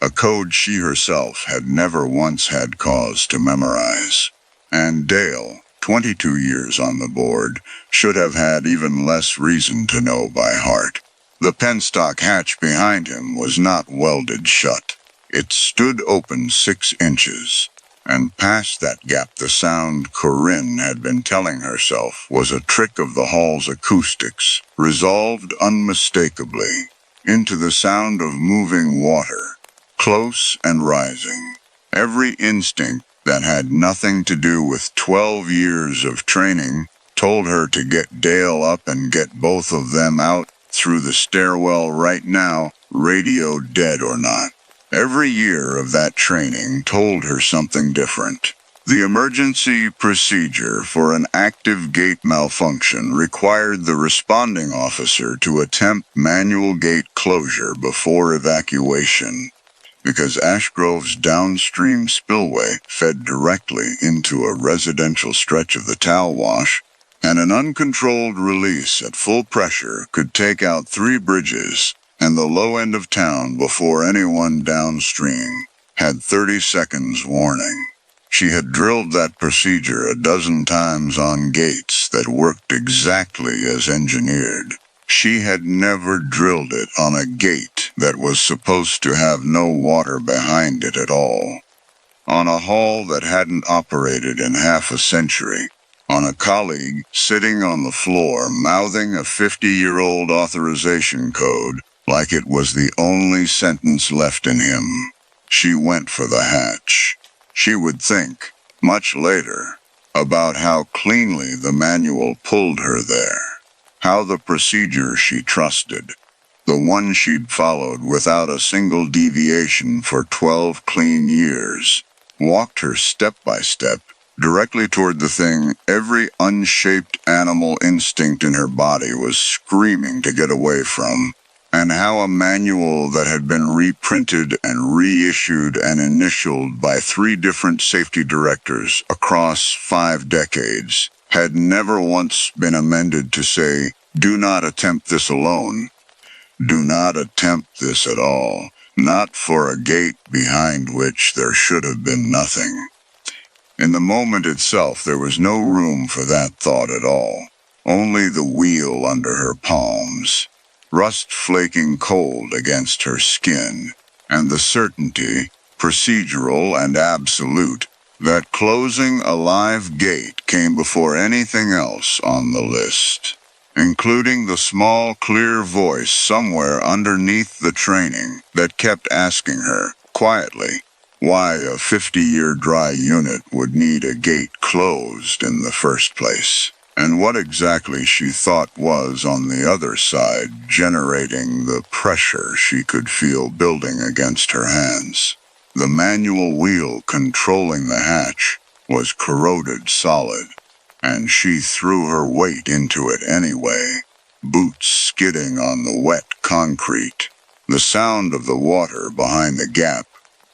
A code she herself had never once had cause to memorize. And Dale, 22 years on the board, should have had even less reason to know by heart. The penstock hatch behind him was not welded shut. It stood open 6 inches, and past that gap the sound Corinne had been telling herself was a trick of the hall's acoustics, resolved unmistakably into the sound of moving water, close and rising. Every instinct that had nothing to do with 12 years of training told her to get Dale up and get both of them out through the stairwell right now, radio dead or not. Every year of that training told her something different. The emergency procedure for an active gate malfunction required the responding officer to attempt manual gate closure before evacuation, because Ashgrove's downstream spillway fed directly into a residential stretch of the towel wash, and an uncontrolled release at full pressure could take out 3 bridges and the low end of town before anyone downstream had 30 seconds warning. She had drilled that procedure a dozen times on gates that worked exactly as engineered. She had never drilled it on a gate that was supposed to have no water behind it at all. On a hall that hadn't operated in half a century. On a colleague sitting on the floor mouthing a 50-year-old authorization code like it was the only sentence left in him. She went for the hatch. She would think, much later, about how cleanly the manual pulled her there. How the procedure she trusted, the one she'd followed without a single deviation for 12 clean years, walked her step by step directly toward the thing every unshaped animal instinct in her body was screaming to get away from, and how a manual that had been reprinted and reissued and initialed by 3 different safety directors across 5 decades had never once been amended to say, "Do not attempt this alone. Do not attempt this at all, not for a gate behind which there should have been nothing." In the moment itself, there was no room for that thought at all. Only the wheel under her palms, rust flaking cold against her skin, and the certainty, procedural and absolute, that closing a live gate came before anything else on the list, including the small, clear voice somewhere underneath the training that kept asking her, quietly, why a 50-year dry unit would need a gate closed in the first place, and what exactly she thought was on the other side generating the pressure she could feel building against her hands. The manual wheel controlling the hatch was corroded solid, and she threw her weight into it anyway, boots skidding on the wet concrete, the sound of the water behind the gap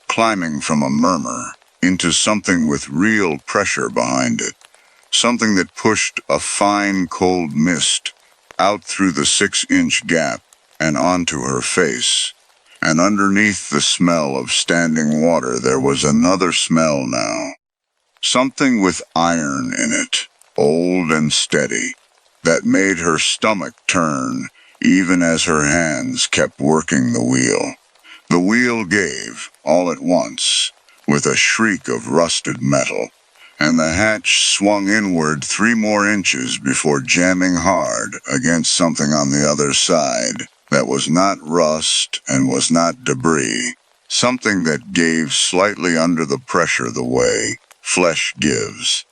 climbing from a murmur into something with real pressure behind it, something that pushed a fine cold mist out through the 6-inch gap and onto her face. And underneath the smell of standing water there was another smell now, something with iron in it, old and steady, that made her stomach turn even as her hands kept working the wheel. The wheel gave, all at once, with a shriek of rusted metal, and the hatch swung inward 3 more inches before jamming hard against something on the other side that was not rust and was not debris, something that gave slightly under the pressure the way flesh gives,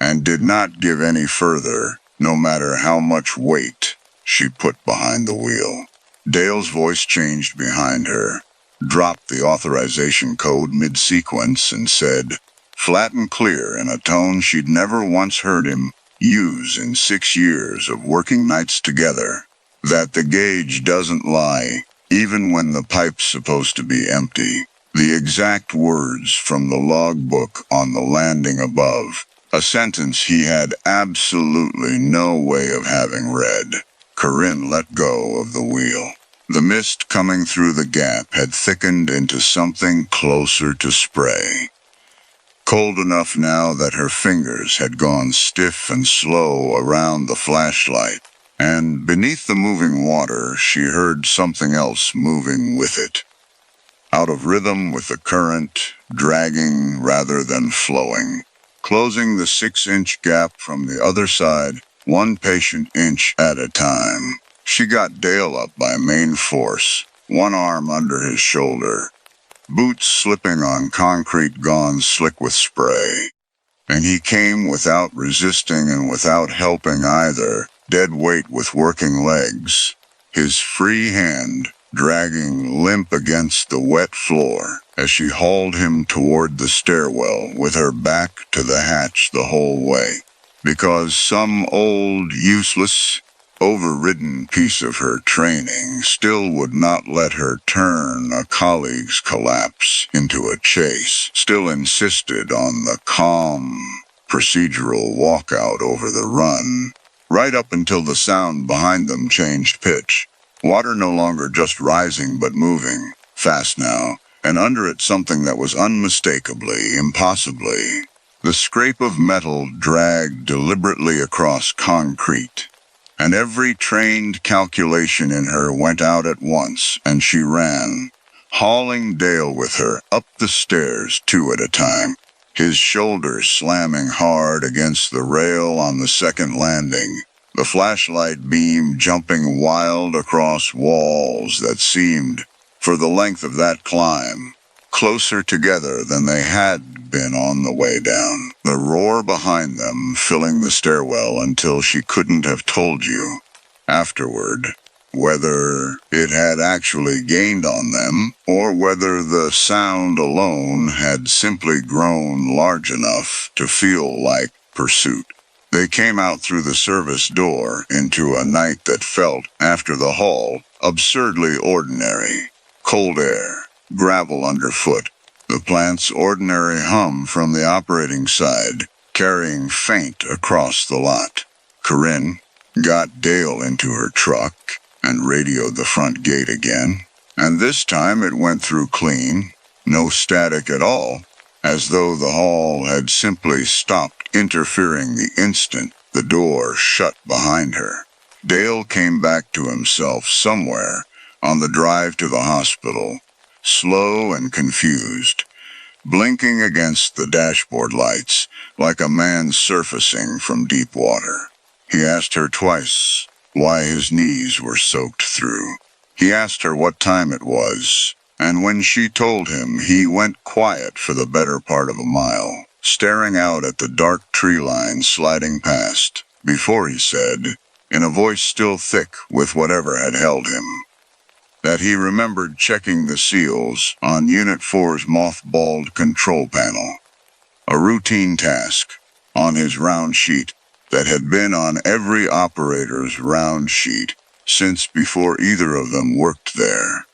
and did not give any further, no matter how much weight she put behind the wheel. Dale's voice changed behind her. dropped the authorization code mid-sequence, and said, flat and clear in a tone she'd never once heard him use in 6 years of working nights together, that the gauge doesn't lie, even when the pipe's supposed to be empty. The exact words from the logbook on the landing above, a sentence he had absolutely no way of having read. Corinne let go of the wheel. The mist coming through the gap had thickened into something closer to spray. Cold enough now that her fingers had gone stiff and slow around the flashlight, and beneath the moving water she heard something else moving with it. Out of rhythm with the current, dragging rather than flowing, closing the 6-inch gap from the other side, one patient inch at a time. She got Dale up by main force, one arm under his shoulder, boots slipping on concrete gone slick with spray. And he came without resisting and without helping either, dead weight with working legs, his free hand dragging limp against the wet floor as she hauled him toward the stairwell with her back to the hatch the whole way. Because some old, useless, overridden piece of her training still would not let her turn a colleague's collapse into a chase, still insisted on the calm, procedural walkout over the run, right up until the sound behind them changed pitch. Water no longer just rising but moving, fast now, and under it something that was unmistakably, impossibly. The scrape of metal dragged deliberately across concrete, and every trained calculation in her went out at once, and she ran, hauling Dale with her up the stairs 2 at a time, his shoulders slamming hard against the rail on the second landing, the flashlight beam jumping wild across walls that seemed, for the length of that climb, closer together than they had been on the way down. The roar behind them filling the stairwell until she couldn't have told you, afterward, whether it had actually gained on them or whether the sound alone had simply grown large enough to feel like pursuit. They came out through the service door into a night that felt, after the haul, absurdly ordinary. Cold air, gravel underfoot, the plant's ordinary hum from the operating side, carrying faint across the lot. Corinne got Dale into her truck and radioed the front gate again, and this time it went through clean, no static at all, as though the hall had simply stopped interfering the instant the door shut behind her. Dale came back to himself somewhere on the drive to the hospital, slow and confused, blinking against the dashboard lights like a man surfacing from deep water. He asked her twice why his knees were soaked through. He asked her what time it was, and when she told him, he went quiet for the better part of a mile, staring out at the dark tree line sliding past, before he said, in a voice still thick with whatever had held him, that he remembered checking the seals on Unit 4's mothballed control panel, a routine task on his round sheet that had been on every operator's round sheet since before either of them worked there.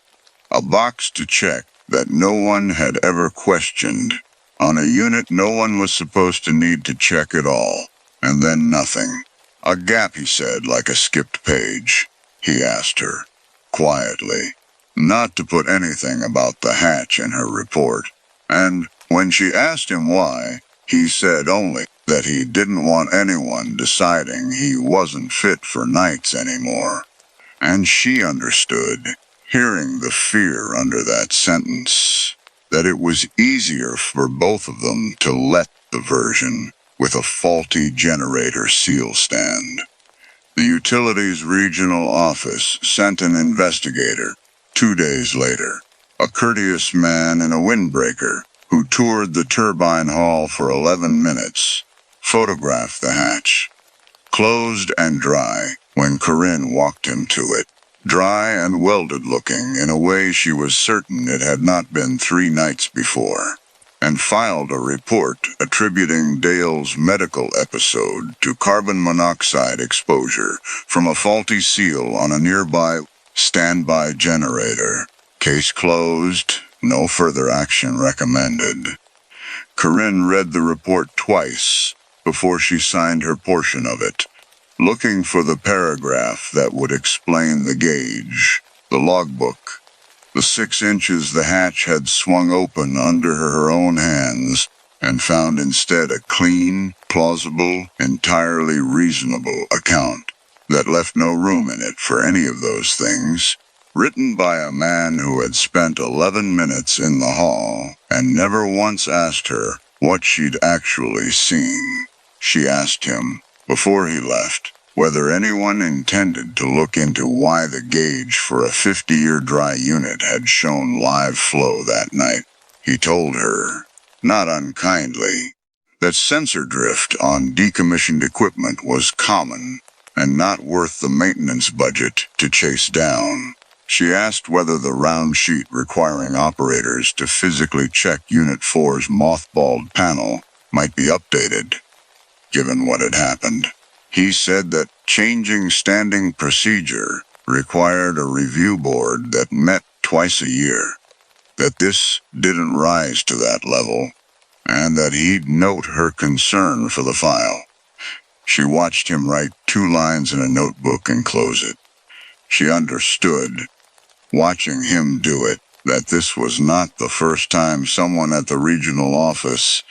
A box to check that no one had ever questioned, on a unit no one was supposed to need to check at all, and then nothing. A gap, he said, like a skipped page. He asked her, quietly, not to put anything about the hatch in her report, and when she asked him why, he said only that he didn't want anyone deciding he wasn't fit for nights anymore. And she understood, hearing the fear under that sentence, that it was easier for both of them to let the version with a faulty generator seal stand. The utilities regional office sent an investigator 2 days later, a courteous man in a windbreaker who toured the turbine hall for 11 minutes, photographed the hatch, closed and dry, when Corinne walked him to it. dry and welded looking in a way she was certain it had not been 3 nights before, and filed a report attributing Dale's medical episode to carbon monoxide exposure from a faulty seal on a nearby standby generator. Case closed. No further action recommended. Corinne read the report twice before she signed her portion of it, looking for the paragraph that would explain the gauge, the logbook, the 6 inches the hatch had swung open under her own hands, and found instead a clean, plausible, entirely reasonable account that left no room in it for any of those things, written by a man who had spent 11 minutes in the hall and never once asked her what she'd actually seen. She asked him, before he left, whether anyone intended to look into why the gauge for a 50-year dry unit had shown live flow that night. He told her, not unkindly, that sensor drift on decommissioned equipment was common and not worth the maintenance budget to chase down. She asked whether the round sheet requiring operators to physically check Unit 4's mothballed panel might be updated, given what had happened. He said that changing standing procedure required a review board that met twice a year, that this didn't rise to that level, and that he'd note her concern for the file. She watched him write 2 lines in a notebook and close it. She understood, watching him do it, that this was not the first time someone at the regional office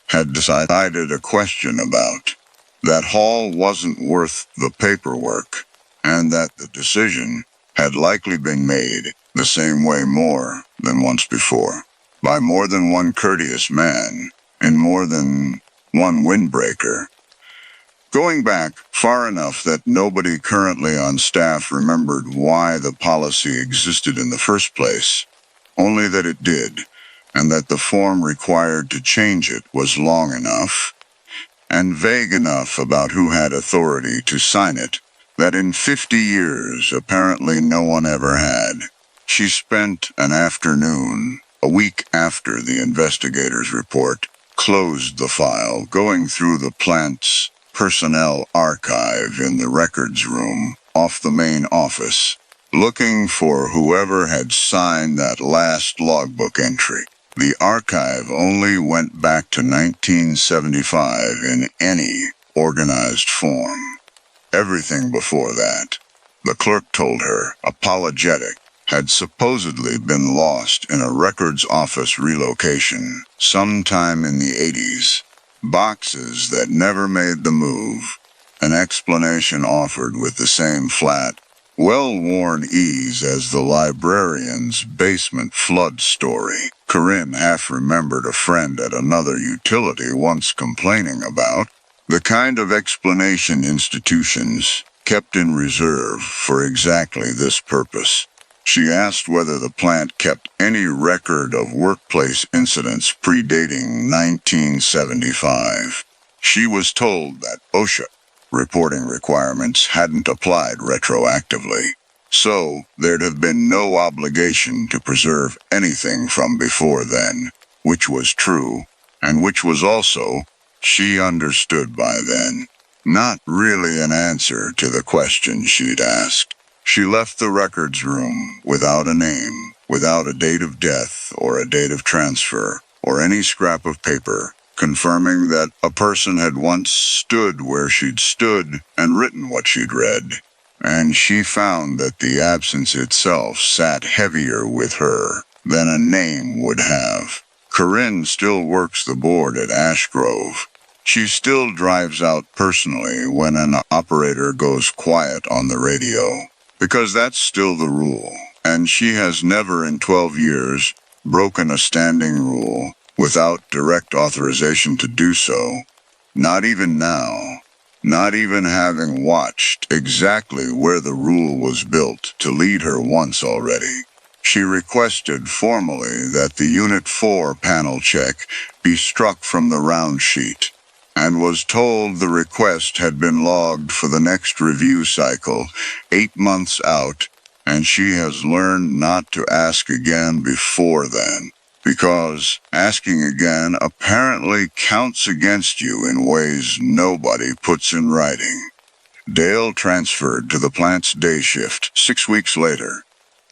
had decided a question about. That Hall wasn't worth the paperwork, and that the decision had likely been made the same way more than once before, by more than one courteous man, in more than one windbreaker. Going back far enough that nobody currently on staff remembered why the policy existed in the first place, only that it did, and that the form required to change it was long enough, and vague enough about who had authority to sign it, that in 50 years apparently no one ever had. She spent an afternoon, a week after the investigator's report, closed the file, going through the plant's personnel archive in the records room off the main office, looking for whoever had signed that last logbook entry. The archive only went back to 1975 in any organized form. Everything before that, the clerk told her, apologetic, had supposedly been lost in a records office relocation sometime in the 80s. Boxes that never made the move. An explanation offered with the same flat, well-worn ease as the librarian's basement flood story. Corinne half remembered a friend at another utility once complaining about the kind of explanation institutions kept in reserve for exactly this purpose. She asked whether the plant kept any record of workplace incidents predating 1975. She was told that OSHA reporting requirements hadn't applied retroactively, so there'd have been no obligation to preserve anything from before then, which was true, and which was also, she understood by then, not really an answer to the question she'd asked. She left the records room without a name, without a date of death or a date of transfer, or any scrap of paper, confirming that a person had once stood where she'd stood and written what she'd read, and she found that the absence itself sat heavier with her than a name would have. Corinne still works the board at Ashgrove. She still drives out personally when an operator goes quiet on the radio, because that's still the rule, and she has never in 12 years broken a standing rule without direct authorization to do so. Not even now, not even having watched exactly where the rule was built to lead her once already. She requested formally that the Unit 4 panel check be struck from the round sheet, and was told the request had been logged for the next review cycle 8 months out and she has learned not to ask again before then, because asking again apparently counts against you in ways nobody puts in writing. Dale transferred to the plant's day shift 6 weeks later,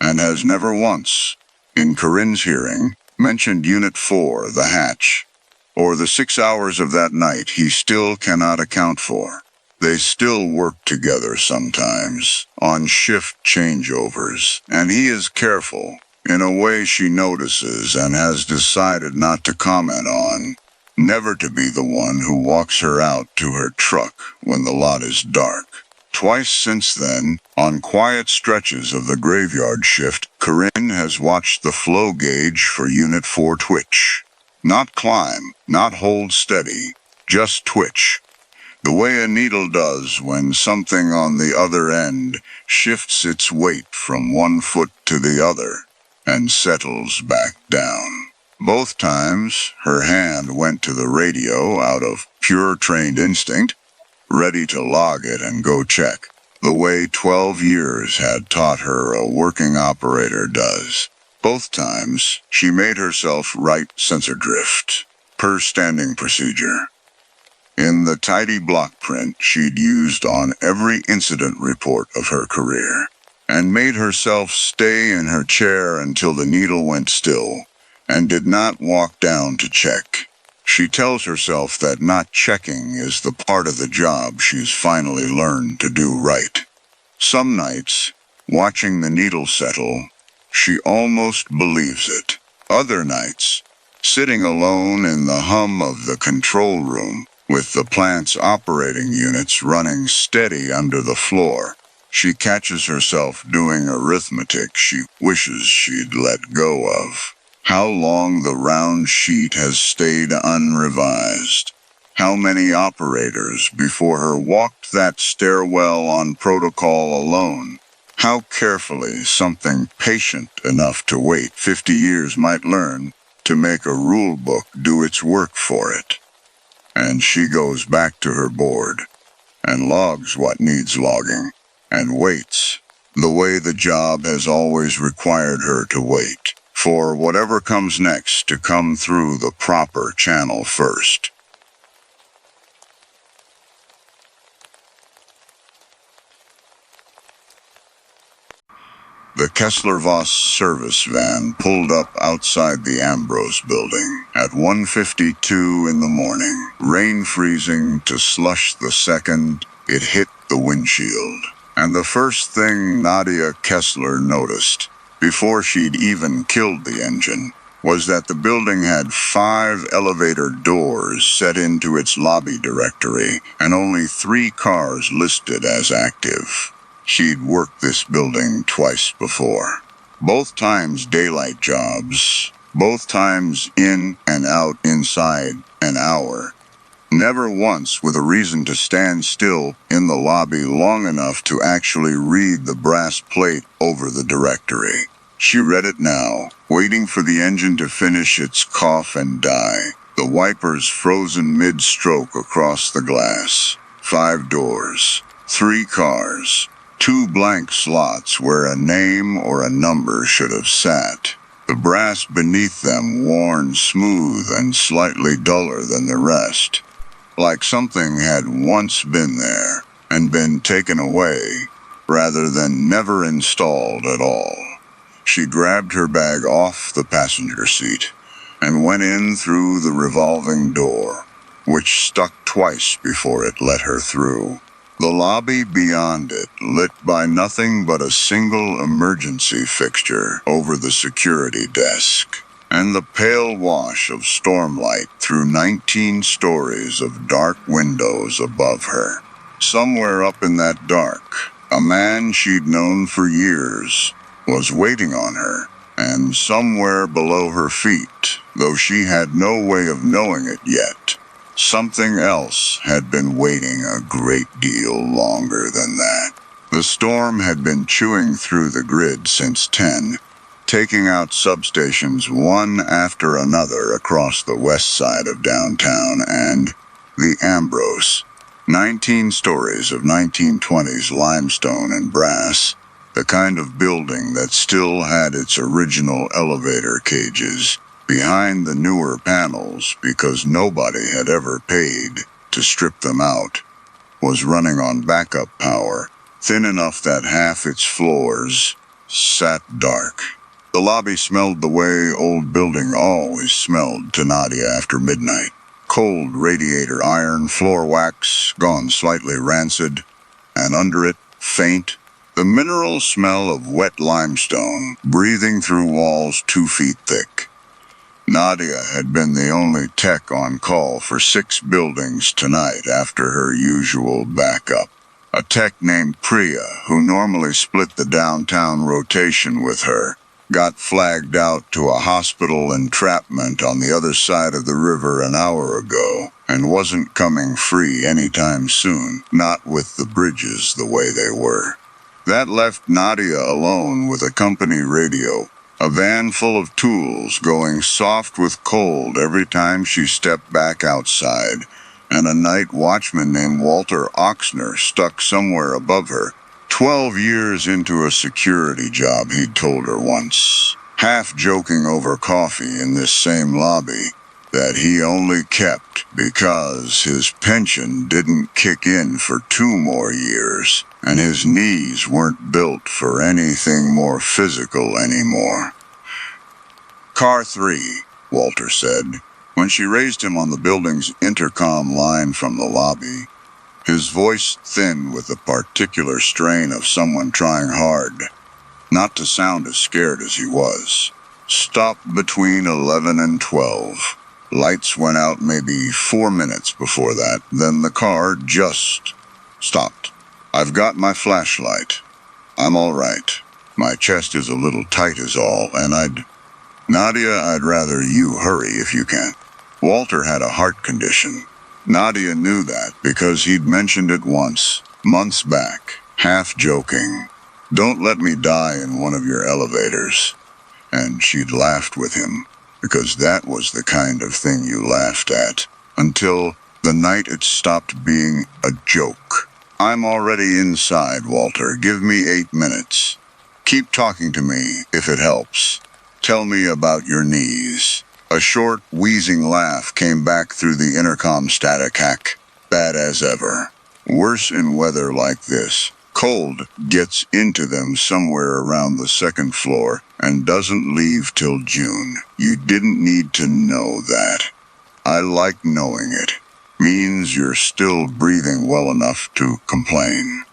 and has never once, in Corinne's hearing, mentioned Unit 4, the hatch, or the 6 hours of that night he still cannot account for. They still work together sometimes, on shift changeovers, and he is careful, in a way she notices and has decided not to comment on, never to be the one who walks her out to her truck when the lot is dark. Twice since then, on quiet stretches of the graveyard shift, Corinne has watched the flow gauge for Unit 4 twitch. Not climb, not hold steady, just twitch. The way a needle does when something on the other end shifts its weight from one foot to the other and settles back down. Both times, her hand went to the radio out of pure trained instinct, ready to log it and go check, the way 12 years had taught her a working operator does. Both times, she made herself write sensor drift, per standing procedure, in the tidy block print she'd used on every incident report of her career, and made herself stay in her chair until the needle went still, and did not walk down to check. She tells herself that not checking is the part of the job she's finally learned to do right. Some nights, watching the needle settle, she almost believes it. Other nights, sitting alone in the hum of the control room, with the plant's operating units running steady under the floor, she catches herself doing arithmetic she wishes she'd let go of. How long the round sheet has stayed unrevised. How many operators before her walked that stairwell on protocol alone. How carefully something patient enough to wait 50 years might learn to make a rule book do its work for it. And she goes back to her board, and logs what needs logging, and waits, the way the job has always required her to wait, for whatever comes next to come through the proper channel first. The Kessler-Voss service van pulled up outside the Ambrose building at 1:52 in the morning, rain freezing to slush the second it hit the windshield. And the first thing Nadia Kessler noticed, before she'd even killed the engine, was that the building had 5 elevator doors set into its lobby directory and only 3 cars listed as active. She'd worked this building twice before. Both times daylight jobs, both times in and out inside an hour. Never once with a reason to stand still in the lobby long enough to actually read the brass plate over the directory. She read it now, waiting for the engine to finish its cough and die, the wipers frozen mid-stroke across the glass. 5 doors, 3 cars. 2 blank slots where a name or a number should have sat. The brass beneath them worn smooth and slightly duller than the rest, like something had once been there and been taken away, rather than never installed at all. She grabbed her bag off the passenger seat and went in through the revolving door, which stuck twice before it let her through. The lobby beyond it, lit by nothing but a single emergency fixture over the security desk, and the pale wash of stormlight through 19 stories of dark windows above her. Somewhere up in that dark, a man she'd known for years was waiting on her, and somewhere below her feet, though she had no way of knowing it yet, something else had been waiting a great deal longer than that. The storm had been chewing through the grid since 10, taking out substations one after another across the west side of downtown, and the Ambrose, 19 stories of 1920s limestone and brass, The kind of building that still had its original elevator cages behind the newer panels because nobody had ever paid to strip them out, was running on backup power, thin enough that half its floors sat dark. The lobby smelled the way old building always smelled to Nadia after midnight. Cold radiator iron, floor wax gone slightly rancid, and under it, faint, the mineral smell of wet limestone breathing through walls 2 feet thick. Nadia had been the only tech on call for 6 buildings tonight after her usual backup. A tech named Priya, who normally split the downtown rotation with her, got flagged out to a hospital entrapment on the other side of the river an hour ago and wasn't coming free anytime soon, not with the bridges the way they were. That left Nadia alone with a company radio, a van full of tools going soft with cold every time she stepped back outside, and a night watchman named Walter Oxner stuck somewhere above her, 12 years into a security job, he'd told her once, half joking over coffee in this same lobby, that he only kept because his pension didn't kick in for 2 more years, and his knees weren't built for anything more physical anymore. Car 3, Walter said, when she raised him on the building's intercom line from the lobby, his voice thin with the particular strain of someone trying hard not to sound as scared as he was. Stop between 11 and 12. Lights went out maybe 4 minutes before that, then the car just stopped. I've got my flashlight. I'm all right. My chest is a little tight is all, and Nadia, I'd rather you hurry if you can. Walter had a heart condition. Nadia knew that because he'd mentioned it once, months back, half joking. Don't let me die in one of your elevators. And she'd laughed with him, because that was the kind of thing you laughed at, until the night it stopped being a joke. I'm already inside, Walter. Give me 8 minutes. Keep talking to me, if it helps. Tell me about your knees. A short, wheezing laugh came back through the intercom static hack. Bad as ever. Worse in weather like this. Cold gets into them somewhere around the 2nd floor and doesn't leave till June. You didn't need to know that. I like knowing it. Means you're still breathing well enough to complain.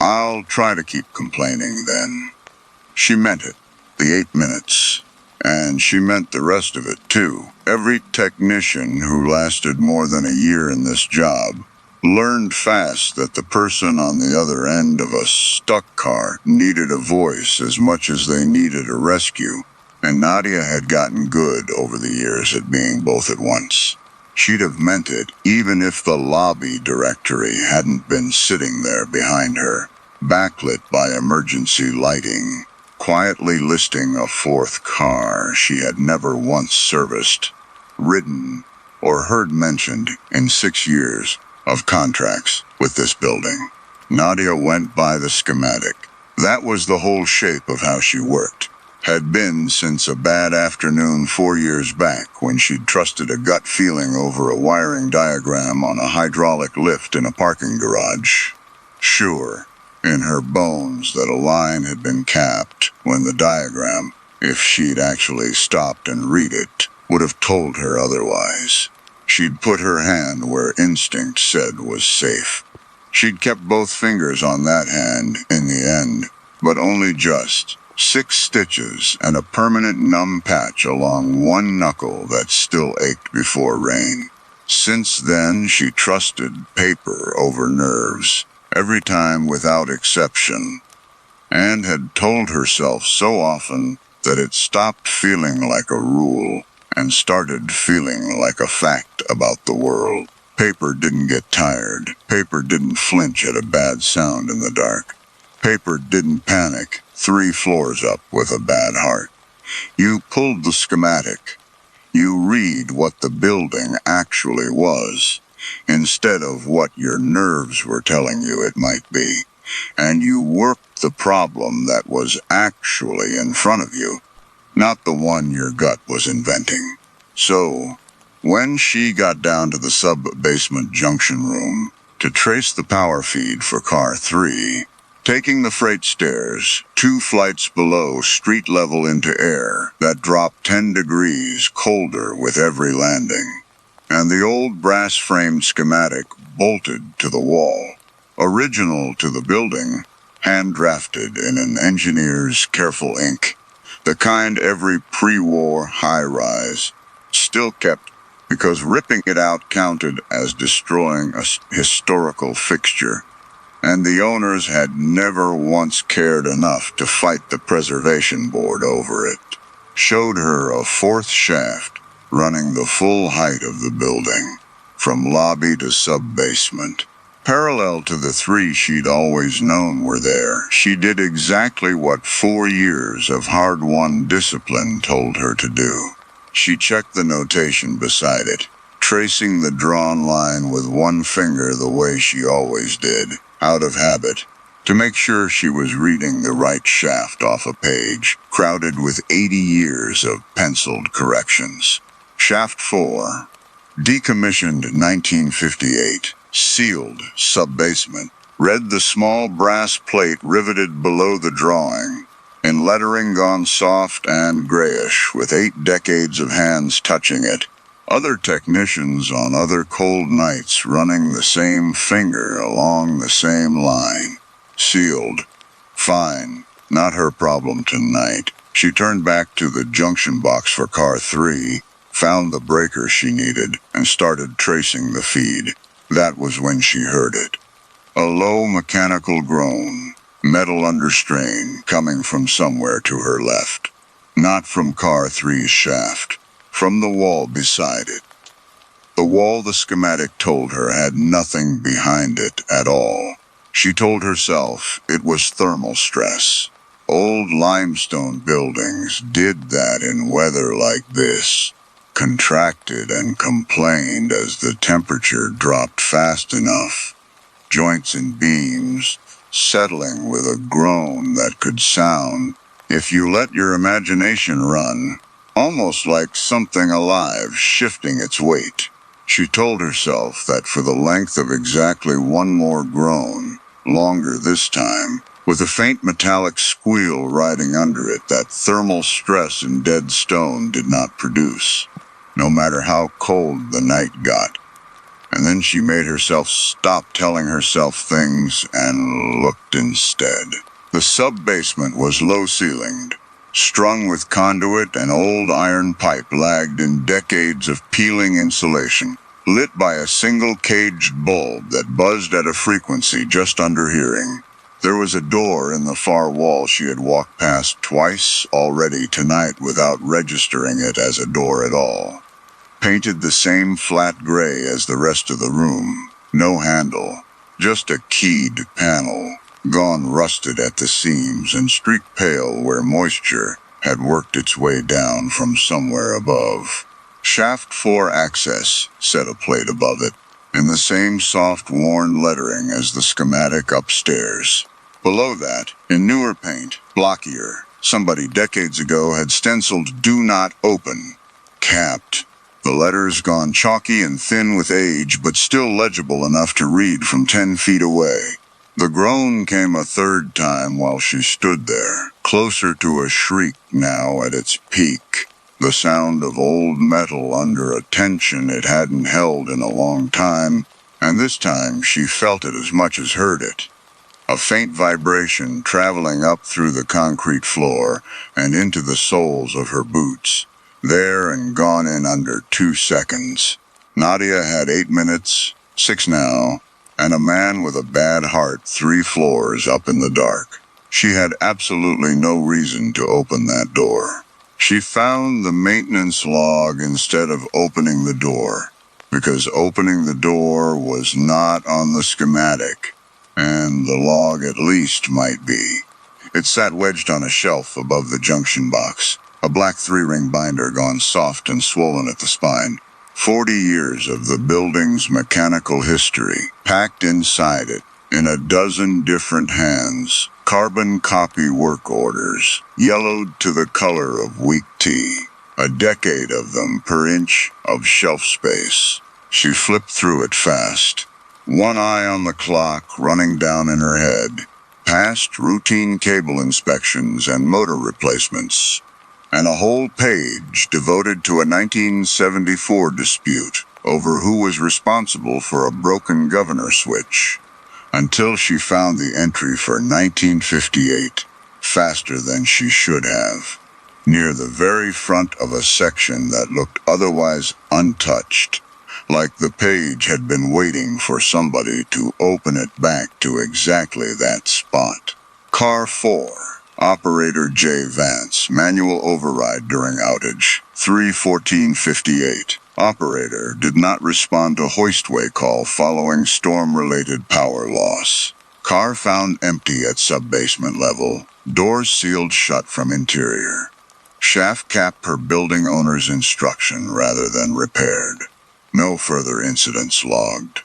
I'll try to keep complaining then. She meant it. The 8 minutes. And she meant the rest of it, too. Every technician who lasted more than a year in this job learned fast that the person on the other end of a stuck car needed a voice as much as they needed a rescue, and Nadia had gotten good over the years at being both at once. She'd have meant it even if the lobby directory hadn't been sitting there behind her, backlit by emergency lighting, quietly listing a 4th car she had never once serviced, ridden, or heard mentioned in 6 years of contracts with this building. Nadia went by the schematic. That was the whole shape of how she worked. Had been since a bad afternoon 4 years back when she'd trusted a gut feeling over a wiring diagram on a hydraulic lift in a parking garage. Sure, in her bones that a line had been capped when the diagram, if she'd actually stopped and read it, would have told her otherwise. She'd put her hand where instinct said was safe. She'd kept both fingers on that hand in the end, but only just. 6 stitches and a permanent numb patch along one knuckle that still ached before rain. Since then, she trusted paper over nerves, every time without exception, and had told herself so often that it stopped feeling like a rule and started feeling like a fact about the world. Paper didn't get tired. Paper didn't flinch at a bad sound in the dark. Paper didn't panic 3 floors up with a bad heart. You pulled the schematic. You read what the building actually was, instead of what your nerves were telling you it might be. and you worked the problem that was actually in front of you, not the one your gut was inventing. So, when she got down to the sub-basement junction room to trace the power feed for car 3, taking the freight stairs 2 flights below street level into air that dropped 10 degrees colder with every landing, and the old brass-framed schematic bolted to the wall, original to the building, hand-drafted in an engineer's careful ink, the kind every pre-war high-rise still kept because ripping it out counted as destroying a historical fixture, and the owners had never once cared enough to fight the preservation board over it. Showed her a 4th shaft running the full height of the building, from lobby to sub-basement. Parallel to the 3 she'd always known were there, she did exactly what 4 years of hard-won discipline told her to do. She checked the notation beside it, tracing the drawn line with one finger the way she always did, out of habit, to make sure she was reading the right shaft off a page, crowded with 80 years of penciled corrections. Shaft 4, decommissioned 1958, sealed sub-basement, read the small brass plate riveted below the drawing, in lettering gone soft and grayish with 8 decades of hands touching it, other technicians on other cold nights running the same finger along the same line. Sealed. Fine. Not her problem tonight. She turned back to the junction box for car 3, found the breaker she needed, and started tracing the feed. That was when she heard it. A low mechanical groan, metal under strain, coming from somewhere to her left. Not from car 3's shaft. From the wall beside it. The wall the schematic told her had nothing behind it at all. She told herself it was thermal stress. Old limestone buildings did that in weather like this. Contracted and complained as the temperature dropped fast enough. Joints and beams, settling with a groan that could sound, if you let your imagination run, almost like something alive shifting its weight. She told herself that for the length of exactly one more groan, longer this time, with a faint metallic squeal riding under it that thermal stress in dead stone did not produce, no matter how cold the night got. And then she made herself stop telling herself things and looked instead. The sub-basement was low-ceilinged, strung with conduit and old iron pipe lagged in decades of peeling insulation, lit by a single caged bulb that buzzed at a frequency just under hearing. There was a door in the far wall she had walked past twice already tonight without registering it as a door at all. Painted the same flat gray as the rest of the room, no handle, just a keyed panel, gone rusted at the seams and streaked pale where moisture had worked its way down from somewhere above. Shaft 4 access, said a plate above it, in the same soft worn lettering as the schematic upstairs. Below that, in newer paint, blockier, somebody decades ago had stenciled "Do Not Open," capped. The letters gone chalky and thin with age, but still legible enough to read from 10 feet away. The groan came a third time while she stood there, closer to a shriek now at its peak. The sound of old metal under a tension it hadn't held in a long time, and this time she felt it as much as heard it. A faint vibration traveling up through the concrete floor and into the soles of her boots. There and gone in under 2 seconds. Nadia had 8 minutes, 6 now, and a man with a bad heart 3 floors up in the dark. She had absolutely no reason to open that door. She found the maintenance log instead of opening the door, because opening the door was not on the schematic, and the log at least might be. It sat wedged on a shelf above the junction box. A black 3-ring binder gone soft and swollen at the spine. 40 years of the building's mechanical history packed inside it. in a dozen different hands, carbon copy work orders, yellowed to the color of weak tea. A decade of them per inch of shelf space. She flipped through it fast, one eye on the clock running down in her head, past routine cable inspections and motor replacements, and a whole page devoted to a 1974 dispute over who was responsible for a broken governor switch, until she found the entry for 1958, faster than she should have, near the very front of a section that looked otherwise untouched, like the page had been waiting for somebody to open it back to exactly that spot. Car 4, Operator J. Vance, manual override during outage, 3:14:58. Operator did not respond to hoistway call following storm-related power loss. Car found empty at sub-basement level, doors sealed shut from interior. Shaft cap per building owner's instruction rather than repaired. No further incidents logged.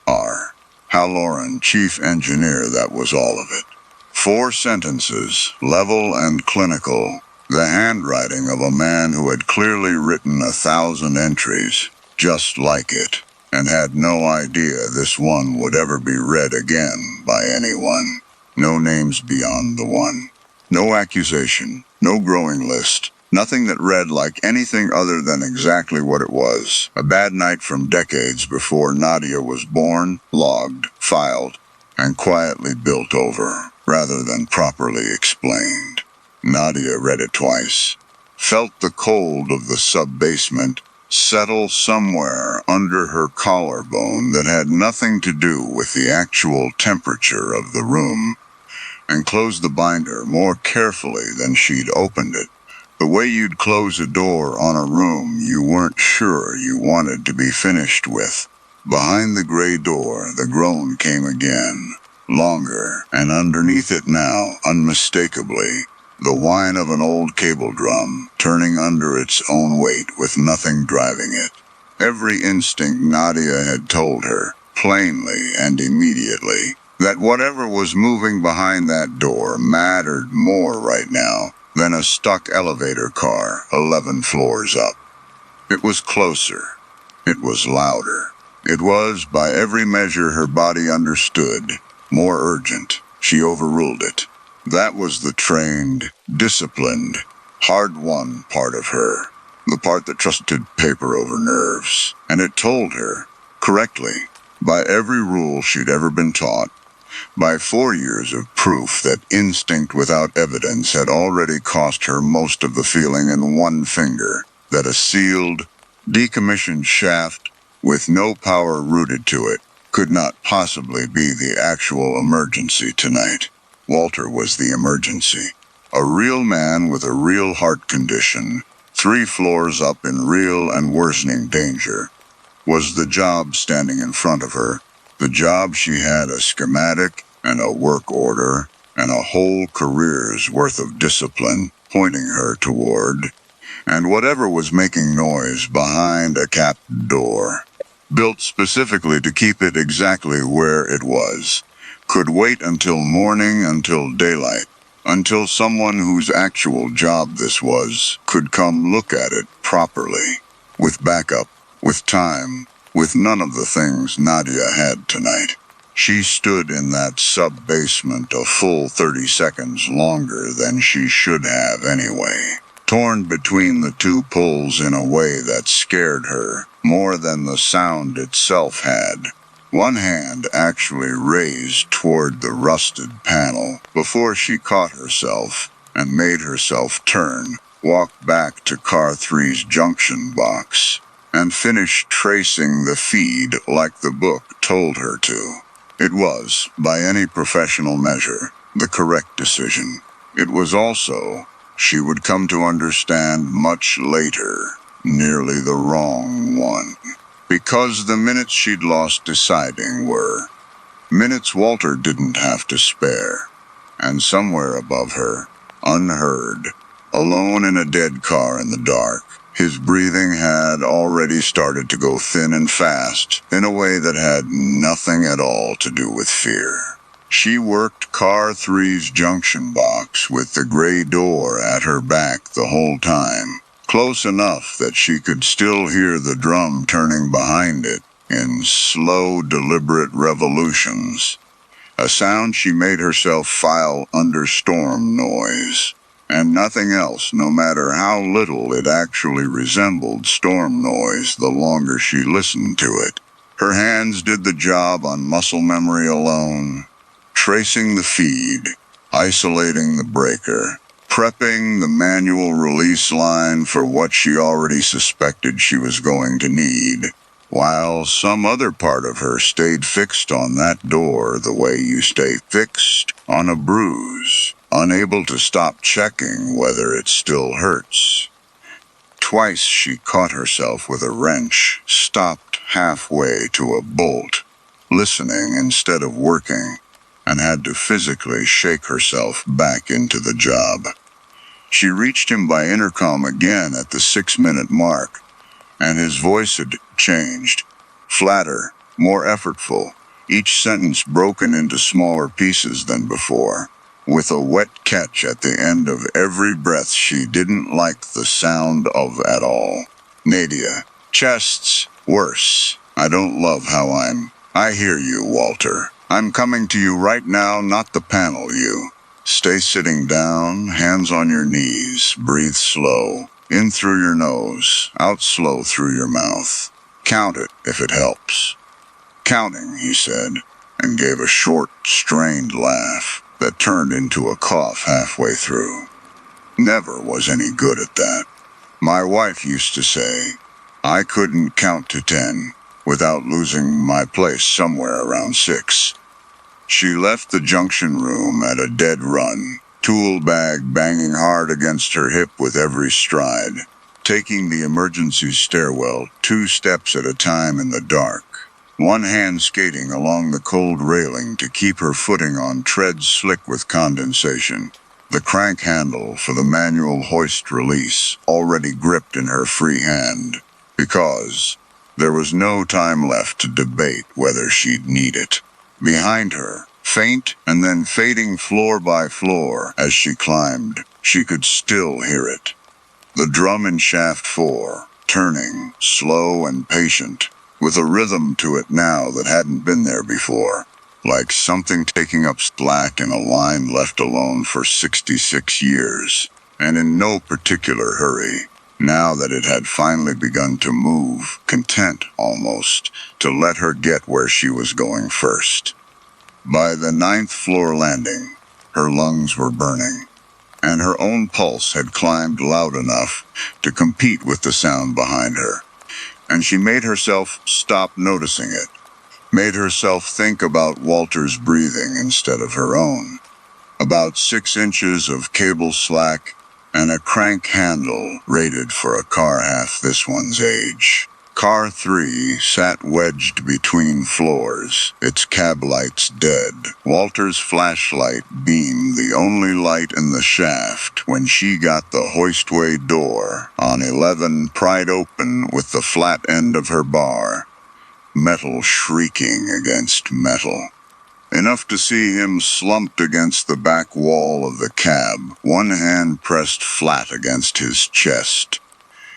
R. Halloran, chief engineer, that was all of it. 4 sentences, level and clinical. The handwriting of a man who had clearly written 1,000 entries, just like it, and had no idea this one would ever be read again by anyone. No names beyond the one. No accusation, no growing list, nothing that read like anything other than exactly what it was. A bad night from decades before Nadia was born, logged, filed, and quietly built over, rather than properly explained. Nadia read it twice, felt the cold of the sub-basement settle somewhere under her collarbone that had nothing to do with the actual temperature of the room, and closed the binder more carefully than she'd opened it. The way you'd close a door on a room you weren't sure you wanted to be finished with. Behind the gray door, the groan came again, longer, and underneath it now, unmistakably, the whine of an old cable drum, turning under its own weight with nothing driving it. Every instinct Nadia had told her, plainly and immediately, that whatever was moving behind that door mattered more right now than a stuck elevator car 11 floors up. It was closer. It was louder. It was, by every measure her body understood, more urgent. She overruled it. That was the trained, disciplined, hard-won part of her, the part that trusted paper over nerves. And it told her, correctly, by every rule she'd ever been taught, by 4 years of proof that instinct without evidence had already cost her most of the feeling in one finger, that a sealed, decommissioned shaft with no power rooted to it could not possibly be the actual emergency tonight. Walter was the emergency. A real man with a real heart condition, 3 floors up in real and worsening danger, was the job standing in front of her. The job she had a schematic and a work order and a whole career's worth of discipline pointing her toward, and whatever was making noise behind a capped door, built specifically to keep it exactly where it was, could wait until morning, until daylight, until someone whose actual job this was could come look at it properly, with backup, with time, with none of the things Nadia had tonight. She stood in that sub-basement a full 30 seconds longer than she should have anyway, torn between the 2 pulls in a way that scared her more than the sound itself had. One hand actually raised toward the rusted panel before she caught herself and made herself turn, walk back to Car 3's junction box, and finish tracing the feed like the book told her to. It was, by any professional measure, the correct decision. It was also, she would come to understand much later, nearly the wrong one. Because the minutes she'd lost deciding were minutes Walter didn't have to spare. And somewhere above her, unheard, alone in a dead car in the dark, His breathing had already started to go thin and fast, in a way that had nothing at all to do with fear. She worked Car 3's junction box with the gray door at her back the whole time, close enough that she could still hear the drum turning behind it in slow, deliberate revolutions, a sound she made herself file under storm noise. And nothing else, no matter how little it actually resembled storm noise the longer she listened to it. Her hands did the job on muscle memory alone, tracing the feed, isolating the breaker, prepping the manual release line for what she already suspected she was going to need, while some other part of her stayed fixed on that door the way you stay fixed on a bruise, unable to stop checking whether it still hurts. Twice she caught herself with a wrench, stopped halfway to a bolt, listening instead of working, and had to physically shake herself back into the job. She reached him by intercom again at the 6-minute mark, and his voice had changed. Flatter, more effortful, each sentence broken into smaller pieces than before, with a wet catch at the end of every breath she didn't like the sound of at all. Nadia. Chests. Worse. I don't love how I hear you, Walter. I'm coming to you right now, not the panel you. Stay sitting down, hands on your knees, breathe slow. In through your nose, out slow through your mouth. Count it if it helps. Counting, he said, and gave a short, strained laugh that turned into a cough halfway through. Never was any good at that. My wife used to say, I couldn't count to 10 without losing my place somewhere around 6. She left the junction room at a dead run, tool bag banging hard against her hip with every stride, taking the emergency stairwell 2 steps at a time in the dark, one hand skating along the cold railing to keep her footing on treads slick with condensation, the crank handle for the manual hoist release already gripped in her free hand, because there was no time left to debate whether she'd need it. Behind her, faint and then fading floor by floor as she climbed, she could still hear it. The drum in shaft 4, turning, slow and patient, with a rhythm to it now that hadn't been there before, like something taking up slack in a line left alone for 66 years, and in no particular hurry, now that it had finally begun to move, content almost to let her get where she was going first. By the 9th floor landing, her lungs were burning, and her own pulse had climbed loud enough to compete with the sound behind her, and she made herself stop noticing it, made herself think about Walter's breathing instead of her own, about 6 inches of cable slack and a crank handle rated for a car half this one's age. Car 3 sat wedged between floors, its cab lights dead. Walter's flashlight beamed the only light in the shaft when she got the hoistway door on 11 pried open with the flat end of her bar, metal shrieking against metal. Enough to see him slumped against the back wall of the cab, one hand pressed flat against his chest,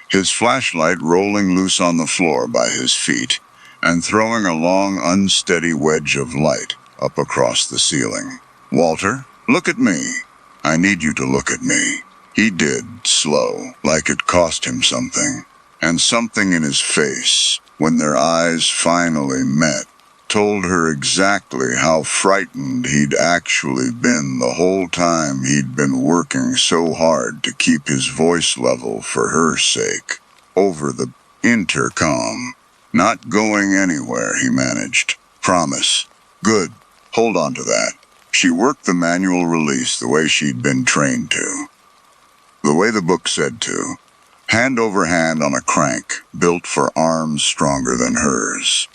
his flashlight rolling loose on the floor by his feet, and throwing a long, unsteady wedge of light up across the ceiling. Walter, look at me. I need you to look at me. He did, slow, like it cost him something, and something in his face, when their eyes finally met, told her exactly how frightened he'd actually been the whole time he'd been working so hard to keep his voice level for her sake, over the intercom. Not going anywhere, he managed. Promise. Good. Hold on to that. She worked the manual release the way she'd been trained to. The way the book said to. Hand over hand on a crank, built for arms stronger than hers.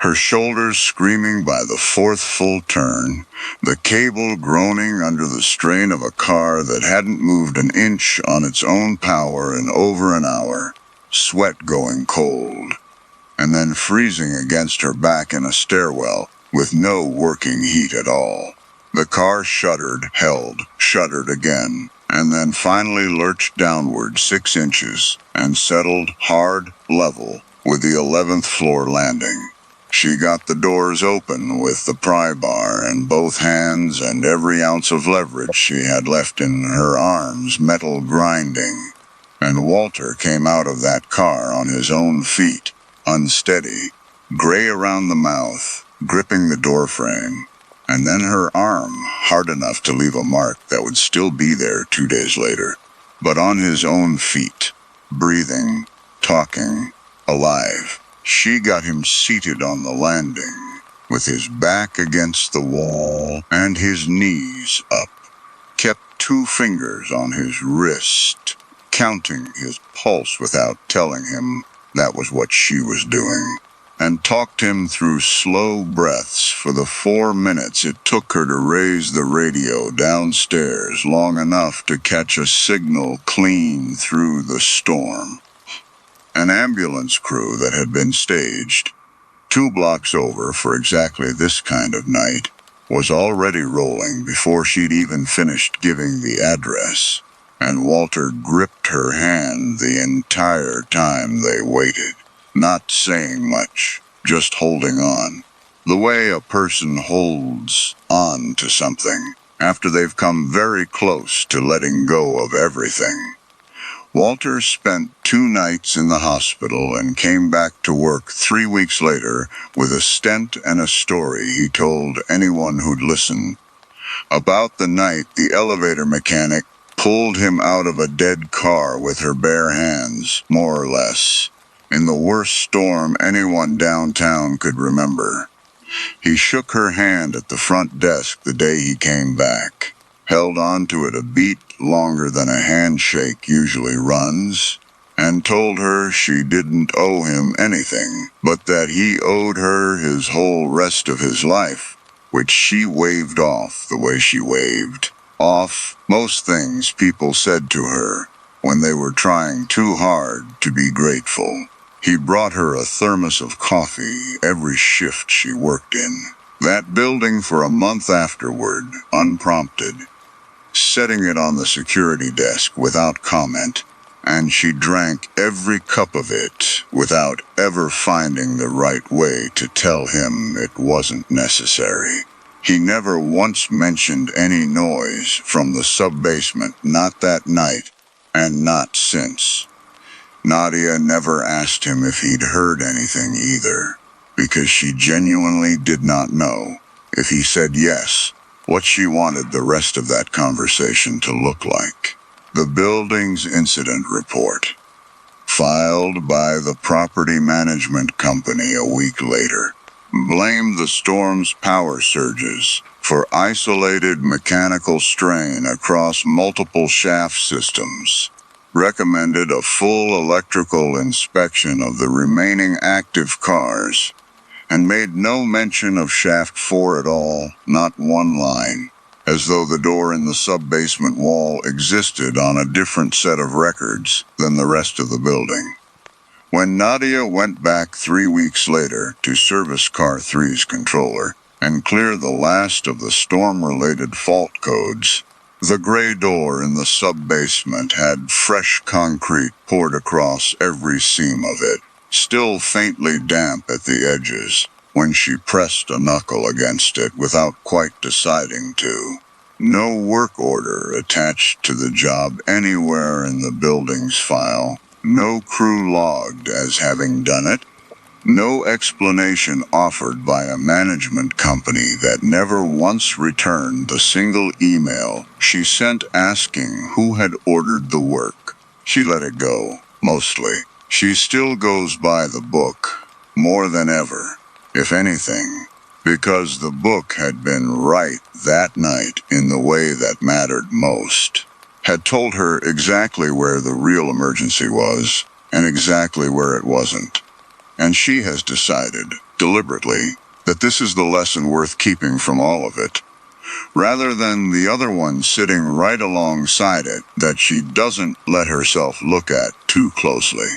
Her shoulders screaming by the 4th full turn, the cable groaning under the strain of a car that hadn't moved an inch on its own power in over an hour, sweat going cold, and then freezing against her back in a stairwell with no working heat at all. The car shuddered, held, shuddered again, and then finally lurched downward 6 inches and settled hard, level, with the 11th floor landing. She got the doors open with the pry bar in both hands and every ounce of leverage she had left in her arms metal grinding. And Walter came out of that car on his own feet, unsteady, gray around the mouth, gripping the doorframe, and then her arm hard enough to leave a mark that would still be there 2 days later, but on his own feet, breathing, talking, alive. She got him seated on the landing, with his back against the wall and his knees up, kept 2 fingers on his wrist, counting his pulse without telling him that was what she was doing, and talked him through slow breaths for the 4 minutes it took her to raise the radio downstairs long enough to catch a signal clean through the storm. An ambulance crew that had been staged 2 blocks over for exactly this kind of night was already rolling before she'd even finished giving the address, and Walter gripped her hand the entire time they waited, not saying much, just holding on, the way a person holds on to something after they've come very close to letting go of everything. Walter spent 2 nights in the hospital and came back to work 3 weeks later with a stent and a story he told anyone who'd listen. About the night the elevator mechanic pulled him out of a dead car with her bare hands, more or less, in the worst storm anyone downtown could remember. He shook her hand at the front desk the day he came back, held on to it a beat longer than a handshake usually runs, and told her she didn't owe him anything, but that he owed her his whole rest of his life, which she waved off the way she waved off most things people said to her when they were trying too hard to be grateful. He brought her a thermos of coffee every shift she worked in that building for a month afterward, unprompted, setting it on the security desk without comment, and she drank every cup of it without ever finding the right way to tell him it wasn't necessary. He never once mentioned any noise from the sub-basement, not that night, and not since. Nadia never asked him if he'd heard anything either, because she genuinely did not know, if he said yes, what she wanted the rest of that conversation to look like. The building's incident report, filed by the property management company a week later, blamed the storm's power surges for isolated mechanical strain across multiple shaft systems, recommended a full electrical inspection of the remaining active cars, and made no mention of Shaft 4 at all, not one line, as though the door in the sub-basement wall existed on a different set of records than the rest of the building. When Nadia went back 3 weeks later to service Car 3's controller and clear the last of the storm-related fault codes, the gray door in the sub-basement had fresh concrete poured across every seam of it, still faintly damp at the edges, when she pressed a knuckle against it without quite deciding to. No work order attached to the job anywhere in the building's file, no crew logged as having done it, no explanation offered by a management company that never once returned the single email she sent asking who had ordered the work. She let it go, mostly. She still goes by the book, more than ever, if anything, because the book had been right that night in the way that mattered most, had told her exactly where the real emergency was and exactly where it wasn't. And she has decided, deliberately, that this is the lesson worth keeping from all of it, rather than the other one sitting right alongside it that she doesn't let herself look at too closely.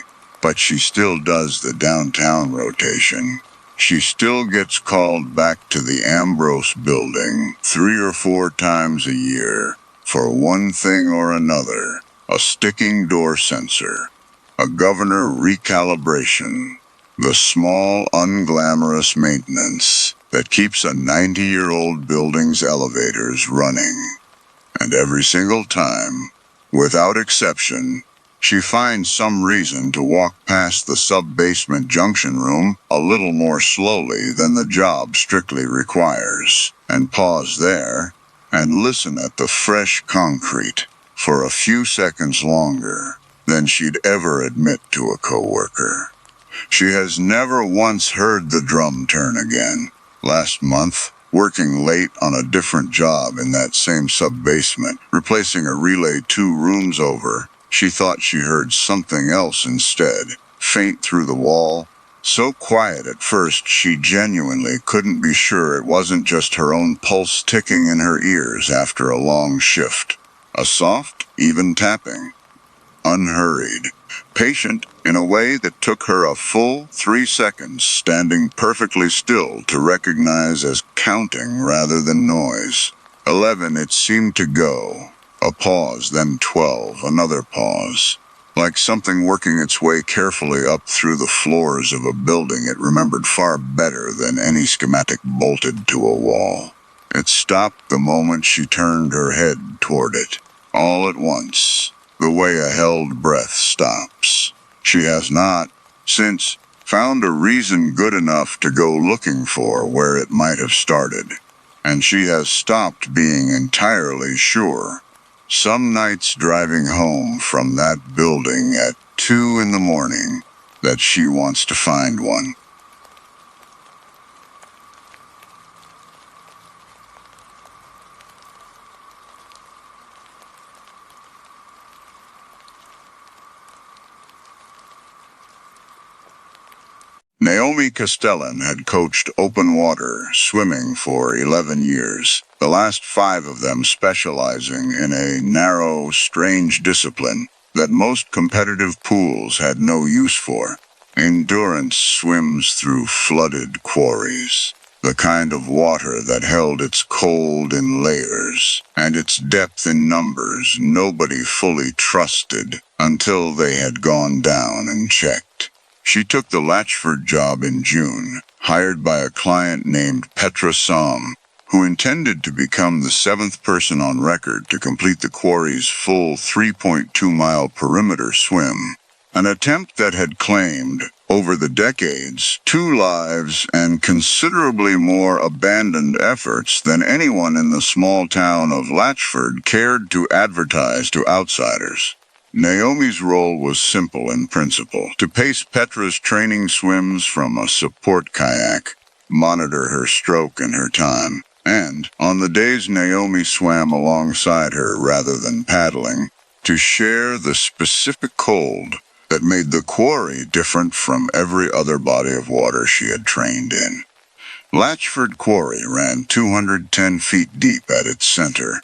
but she still does the downtown rotation. She still gets called back to the Ambrose building 3 or 4 times a year for one thing or another: a sticking door sensor, a governor recalibration, the small, unglamorous maintenance that keeps a 90-year-old building's elevators running. And every single time, without exception, she finds some reason to walk past the sub-basement junction room a little more slowly than the job strictly requires, and pause there and listen at the fresh concrete for a few seconds longer than she'd ever admit to a coworker. She has never once heard the drum turn again. Last month, working late on a different job in that same sub-basement, replacing a relay 2 rooms over, she thought she heard something else instead, faint through the wall, so quiet at first she genuinely couldn't be sure it wasn't just her own pulse ticking in her ears after a long shift. A soft, even tapping. Unhurried, patient in a way that took her a full 3 seconds standing perfectly still to recognize as counting rather than noise. 11 it seemed to go. A pause, then 12, another pause. Like something working its way carefully up through the floors of a building it remembered far better than any schematic bolted to a wall. It stopped the moment she turned her head toward it, all at once. The way a held breath stops. She has not, since, found a reason good enough to go looking for where it might have started. And she has stopped being entirely sure. Some nights driving home from that building at 2 in the morning, that she wants to find one. Naomi Castellan had coached open water swimming for 11 years, the last 5 of them specializing in a narrow, strange discipline that most competitive pools had no use for. Endurance swims through flooded quarries, the kind of water that held its cold in layers and its depth in numbers nobody fully trusted until they had gone down and checked. She took the Latchford job in June, hired by a client named Petra Som, who intended to become the 7th person on record to complete the quarry's full 3.2-mile perimeter swim, an attempt that had claimed, over the decades, 2 lives and considerably more abandoned efforts than anyone in the small town of Latchford cared to advertise to outsiders. Naomi's role was simple in principle: to pace Petra's training swims from a support kayak, monitor her stroke and her time, and, on the days Naomi swam alongside her rather than paddling, to share the specific cold that made the quarry different from every other body of water she had trained in. Latchford Quarry ran 210 feet deep at its center.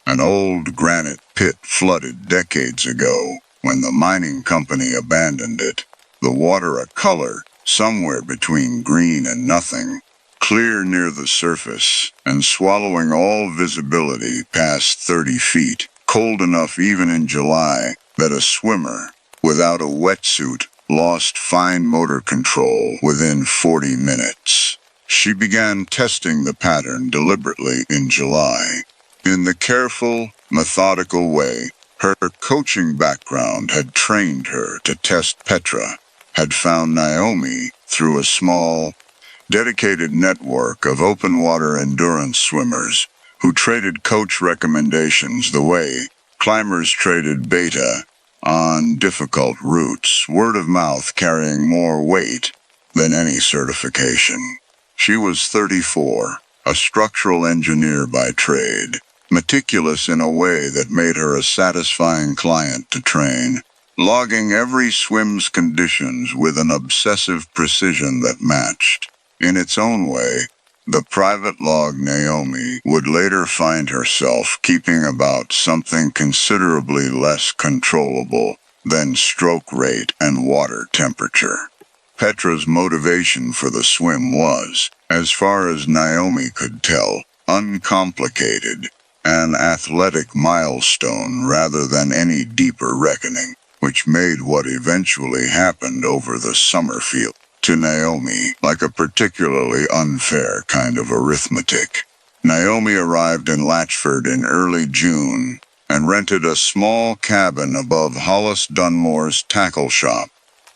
An old granite pit flooded decades ago when the mining company abandoned it, the water a color somewhere between green and nothing, clear near the surface and swallowing all visibility past 30 feet, cold enough even in July that a swimmer without a wetsuit lost fine motor control within 40 minutes. She began testing the pattern deliberately in July. In the careful, methodical way her coaching background had trained her to test Petra, had found Naomi through a small, dedicated network of open water endurance swimmers who traded coach recommendations the way climbers traded beta on difficult routes, word of mouth carrying more weight than any certification. She was 34, a structural engineer by trade, meticulous in a way that made her a satisfying client to train, logging every swim's conditions with an obsessive precision that matched, in its own way, the private log Naomi would later find herself keeping about something considerably less controllable then stroke rate and water temperature. Petra's motivation for the swim was, as far as Naomi could tell, uncomplicated, an athletic milestone rather than any deeper reckoning, which made what eventually happened over the summer feel to Naomi like a particularly unfair kind of arithmetic. Naomi arrived in Latchford in early June and rented a small cabin above Hollis Dunmore's tackle shop,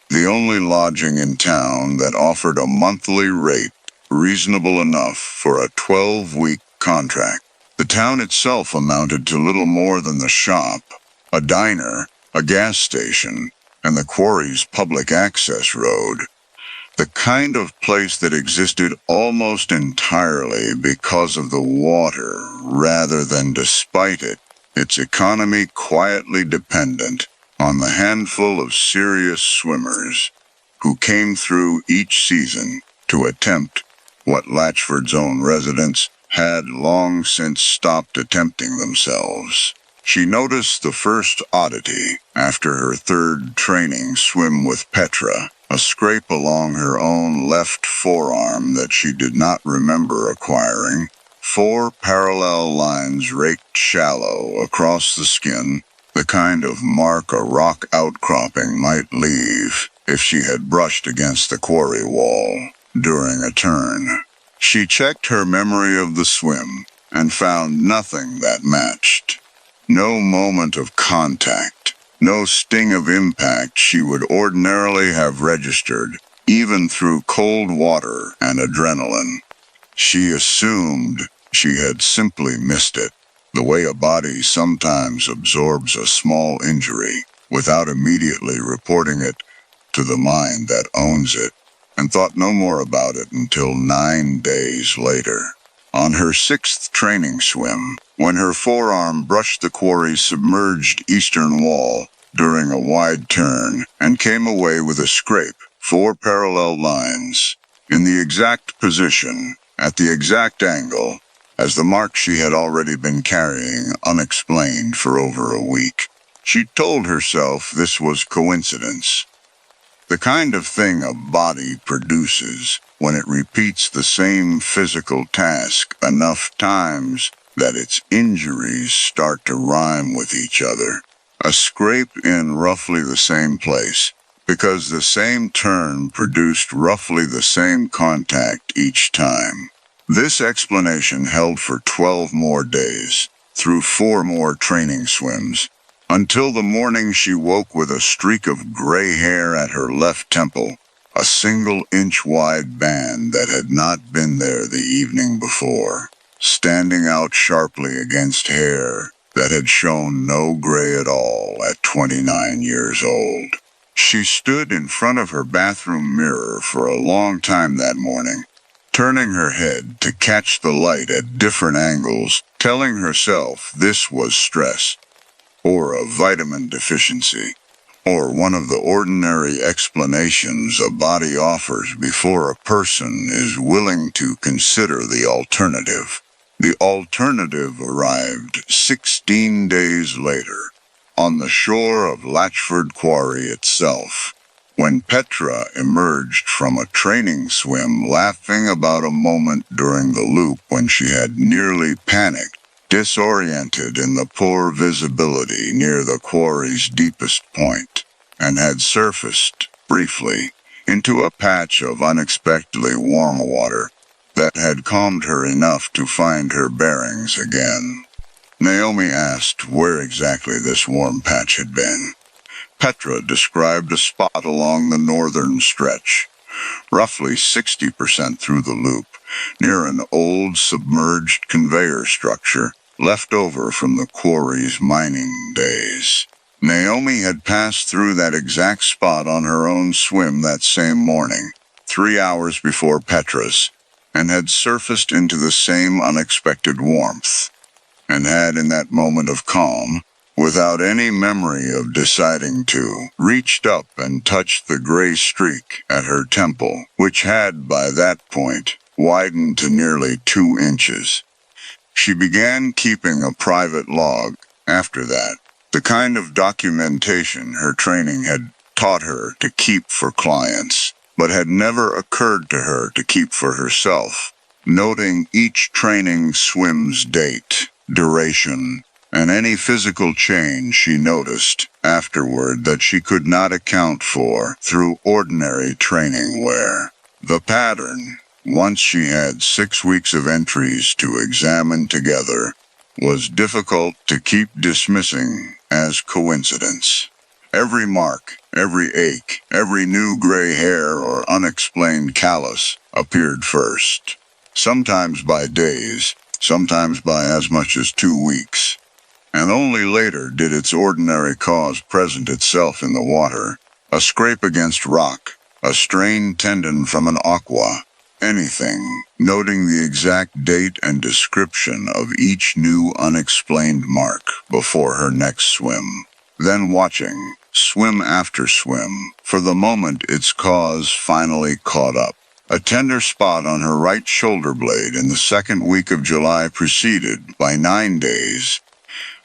the only lodging in town that offered a monthly rate reasonable enough for a 12-week contract. The town itself amounted to little more than the shop, a diner, a gas station, and the quarry's public access road. The kind of place that existed almost entirely because of the water rather than despite it, its economy quietly dependent on the handful of serious swimmers who came through each season to attempt what Latchford's own residents had long since stopped attempting themselves. She noticed the first oddity after her third training swim with Petra, a scrape along her own left forearm that she did not remember acquiring, 4 parallel lines raked shallow across the skin, the kind of mark a rock outcropping might leave if she had brushed against the quarry wall during a turn. She checked her memory of the swim and found nothing that matched. No moment of contact, no sting of impact she would ordinarily have registered, even through cold water and adrenaline. She assumed she had simply missed it, the way a body sometimes absorbs a small injury without immediately reporting it to the mind that owns it, and thought no more about it until 9 days later. On her 6th training swim, when her forearm brushed the quarry's submerged eastern wall during a wide turn and came away with a scrape, 4 parallel lines, in the exact position, at the exact angle, as the mark she had already been carrying unexplained for over a week. She told herself this was coincidence. The kind of thing a body produces when it repeats the same physical task enough times that its injuries start to rhyme with each other. A scrape in roughly the same place, because the same turn produced roughly the same contact each time. This explanation held for 12 more days, through 4 more training swims, until the morning she woke with a streak of gray hair at her left temple, a single-inch-wide band that had not been there the evening before, standing out sharply against hair that had shown no gray at all at 29 years old. She stood in front of her bathroom mirror for a long time that morning, turning her head to catch the light at different angles, telling herself this was stress, or a vitamin deficiency, or one of the ordinary explanations a body offers before a person is willing to consider the alternative. The alternative arrived 16 days later, on the shore of Latchford Quarry itself, when Petra emerged from a training swim laughing about a moment during the loop when she had nearly panicked, disoriented in the poor visibility near the quarry's deepest point, and had surfaced, briefly, into a patch of unexpectedly warm water that had calmed her enough to find her bearings again. Naomi asked where exactly this warm patch had been. Petra described a spot along the northern stretch, roughly 60% through the loop, near an old submerged conveyor structure left over from the quarry's mining days. Naomi had passed through that exact spot on her own swim that same morning, 3 hours before Petra's, and had surfaced into the same unexpected warmth, and had in that moment of calm, without any memory of deciding to, reached up and touched the gray streak at her temple, which had, by that point, widened to nearly 2 inches. She began keeping a private log after that, The kind of documentation her training had taught her to keep for clients, but had never occurred to her to keep for herself, noting each training swim's date, duration, and any physical change she noticed afterward that she could not account for through ordinary training wear. The pattern, once she had 6 weeks of entries to examine together, was difficult to keep dismissing as coincidence. Every mark, every ache, every new gray hair or unexplained callus appeared first, sometimes by days, sometimes by as much as 2 weeks. And only later did its ordinary cause present itself in the water, a scrape against rock, a strained tendon from an aqua, anything, noting the exact date and description of each new unexplained mark before her next swim. Then watching, swim after swim, for the moment its cause finally caught up. A tender spot on her right shoulder blade in the second week of July preceded, by 9 days,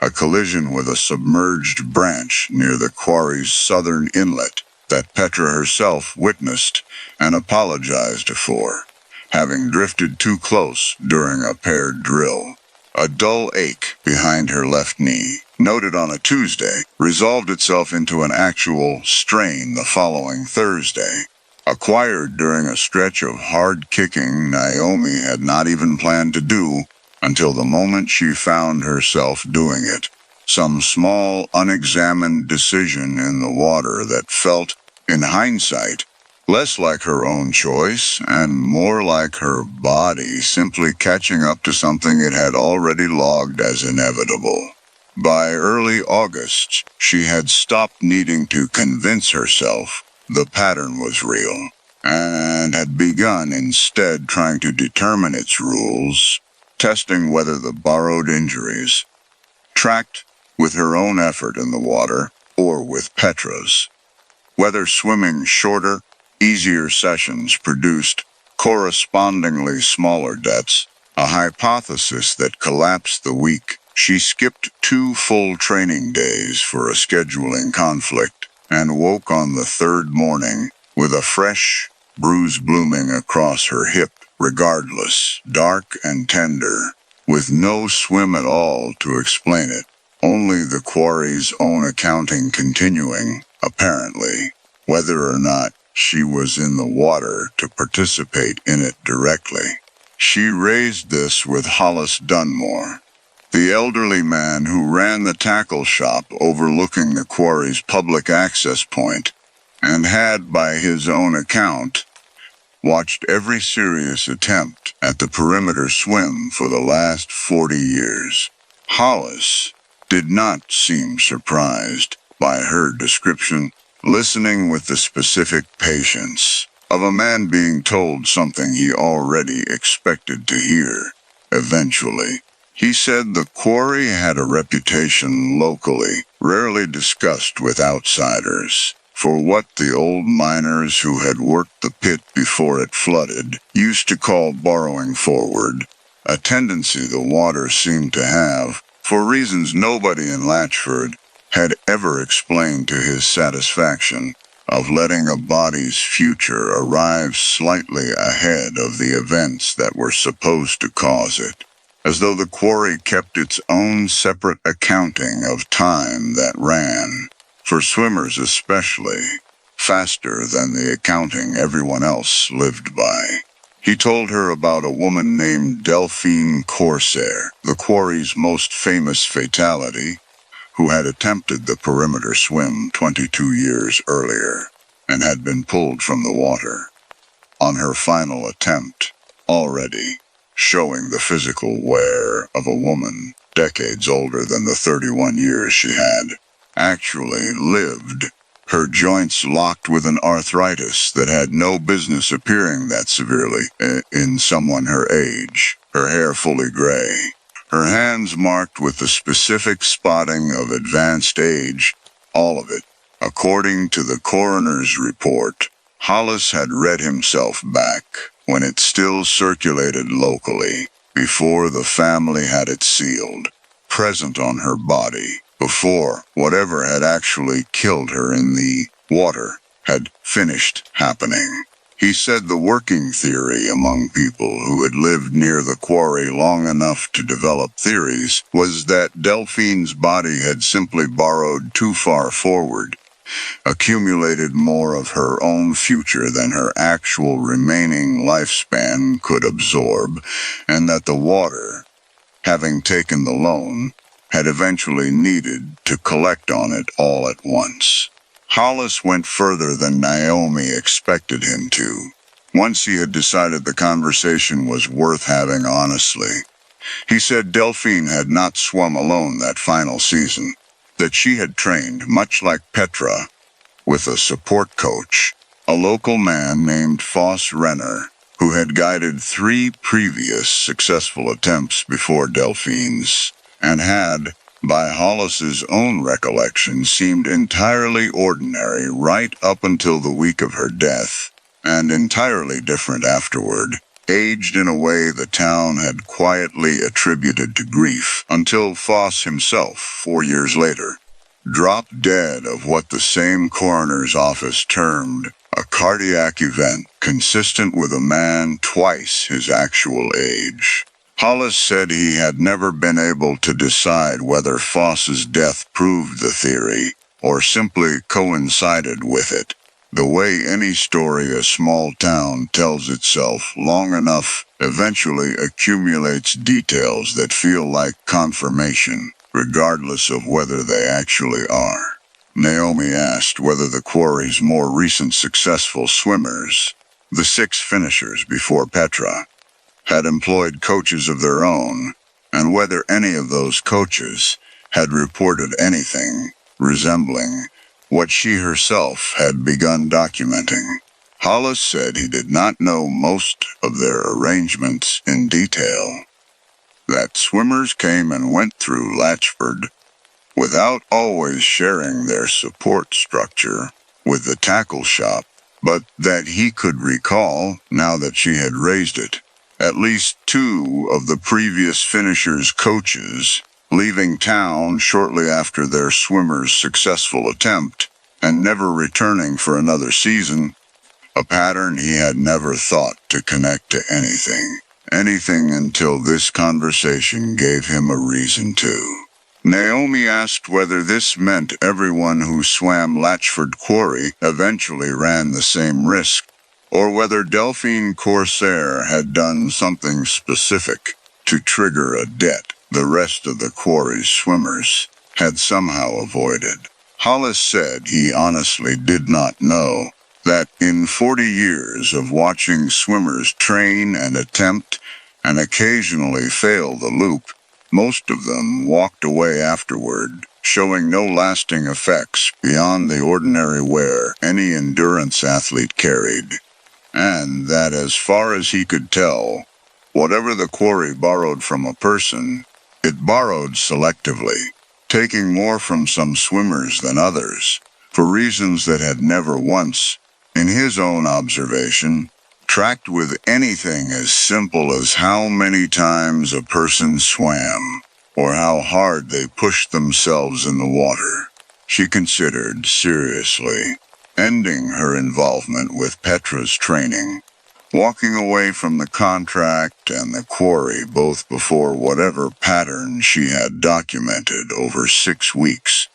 a collision with a submerged branch near the quarry's southern inlet that Petra herself witnessed and apologized for, having drifted too close during a paired drill. A dull ache behind her left knee, noted on a Tuesday, resolved itself into an actual strain the following Thursday, acquired during a stretch of hard kicking Naomi had not even planned to do until the moment she found herself doing it. Some small, unexamined decision in the water that felt, in hindsight, less like her own choice and more like her body simply catching up to something it had already logged as inevitable. By early August, she had stopped needing to convince herself the pattern was real, and had begun instead trying to determine its rules, testing whether the borrowed injuries tracked with her own effort in the water or with Petra's. Whether swimming shorter, easier sessions produced correspondingly smaller depths, a hypothesis that collapsed the week she skipped 2 full training days for a scheduling conflict and woke on the third morning with a fresh bruise blooming across her hip, regardless, dark and tender, with no swim at all to explain it, only the quarry's own accounting continuing, apparently, whether or not she was in the water to participate in it directly. She raised this with Hollis Dunmore, the elderly man who ran the tackle shop overlooking the quarry's public access point, and had, by his own account, watched every serious attempt at the perimeter swim for the last 40 years. Hollis did not seem surprised by her description, listening with the specific patience of a man being told something he already expected to hear. Eventually, he said the quarry had a reputation locally, rarely discussed with outsiders, for what the old miners who had worked the pit before it flooded used to call borrowing forward, a tendency the water seemed to have, for reasons nobody in Latchford had ever explained to his satisfaction, of letting a body's future arrive slightly ahead of the events that were supposed to cause it, as though the quarry kept its own separate accounting of time that ran, for swimmers especially, faster than the accounting everyone else lived by. He told her about a woman named Delphine Corsair, the quarry's most famous fatality, who had attempted the perimeter swim 22 years earlier and had been pulled from the water. On her final attempt, already showing the physical wear of a woman decades older than the 31 years she had actually lived, her joints locked with an arthritis that had no business appearing that severely in someone her age, her hair fully gray, her hands marked with the specific spotting of advanced age, all of it. According to the coroner's report, Hollis had read himself back when it still circulated locally, before the family had it sealed, present on her body, before whatever had actually killed her in the water had finished happening. He said the working theory among people who had lived near the quarry long enough to develop theories was that Delphine's body had simply borrowed too far forward, accumulated more of her own future than her actual remaining lifespan could absorb, and that the water, having taken the loan, had eventually needed to collect on it all at once. Hollis went further than Naomi expected him to. Once he had decided the conversation was worth having honestly, he said Delphine had not swum alone that final season, that she had trained, much like Petra, with a support coach, a local man named Foss Renner, who had guided 3 previous successful attempts before Delphine's, and had, by Hollis's own recollection, seemed entirely ordinary right up until the week of her death, and entirely different afterward, aged in a way the town had quietly attributed to grief, until Foss himself, 4 years later, dropped dead of what the same coroner's office termed a cardiac event consistent with a man twice his actual age. Hollis said he had never been able to decide whether Foss's death proved the theory or simply coincided with it, the way any story a small town tells itself long enough eventually accumulates details that feel like confirmation, regardless of whether they actually are. Naomi asked whether the quarry's more recent successful swimmers, the 6 finishers before Petra, had employed coaches of their own, and whether any of those coaches had reported anything resembling what she herself had begun documenting. Hollis said he did not know most of their arrangements in detail, that swimmers came and went through Latchford without always sharing their support structure with the tackle shop, but that he could recall, now that she had raised it, at least 2 of the previous finishers' coaches leaving town shortly after their swimmer's successful attempt and never returning for another season, a pattern he had never thought to connect to anything until this conversation gave him a reason to. Naomi asked whether this meant everyone who swam Latchford Quarry eventually ran the same risk, or whether Delphine Corsair had done something specific to trigger a debt the rest of the quarry's swimmers had somehow avoided. Hollis said he honestly did not know, that in 40 years of watching swimmers train and attempt and occasionally fail the loop, most of them walked away afterward, showing no lasting effects beyond the ordinary wear any endurance athlete carried, and that as far as he could tell, whatever the quarry borrowed from a person, it borrowed selectively, taking more from some swimmers than others, for reasons that had never once, in his own observation, tracked with anything as simple as how many times a person swam, or how hard they pushed themselves in the water. She considered, seriously, ending her involvement with Petra's training, walking away from the contract and the quarry both before whatever pattern she had documented over 6 weeks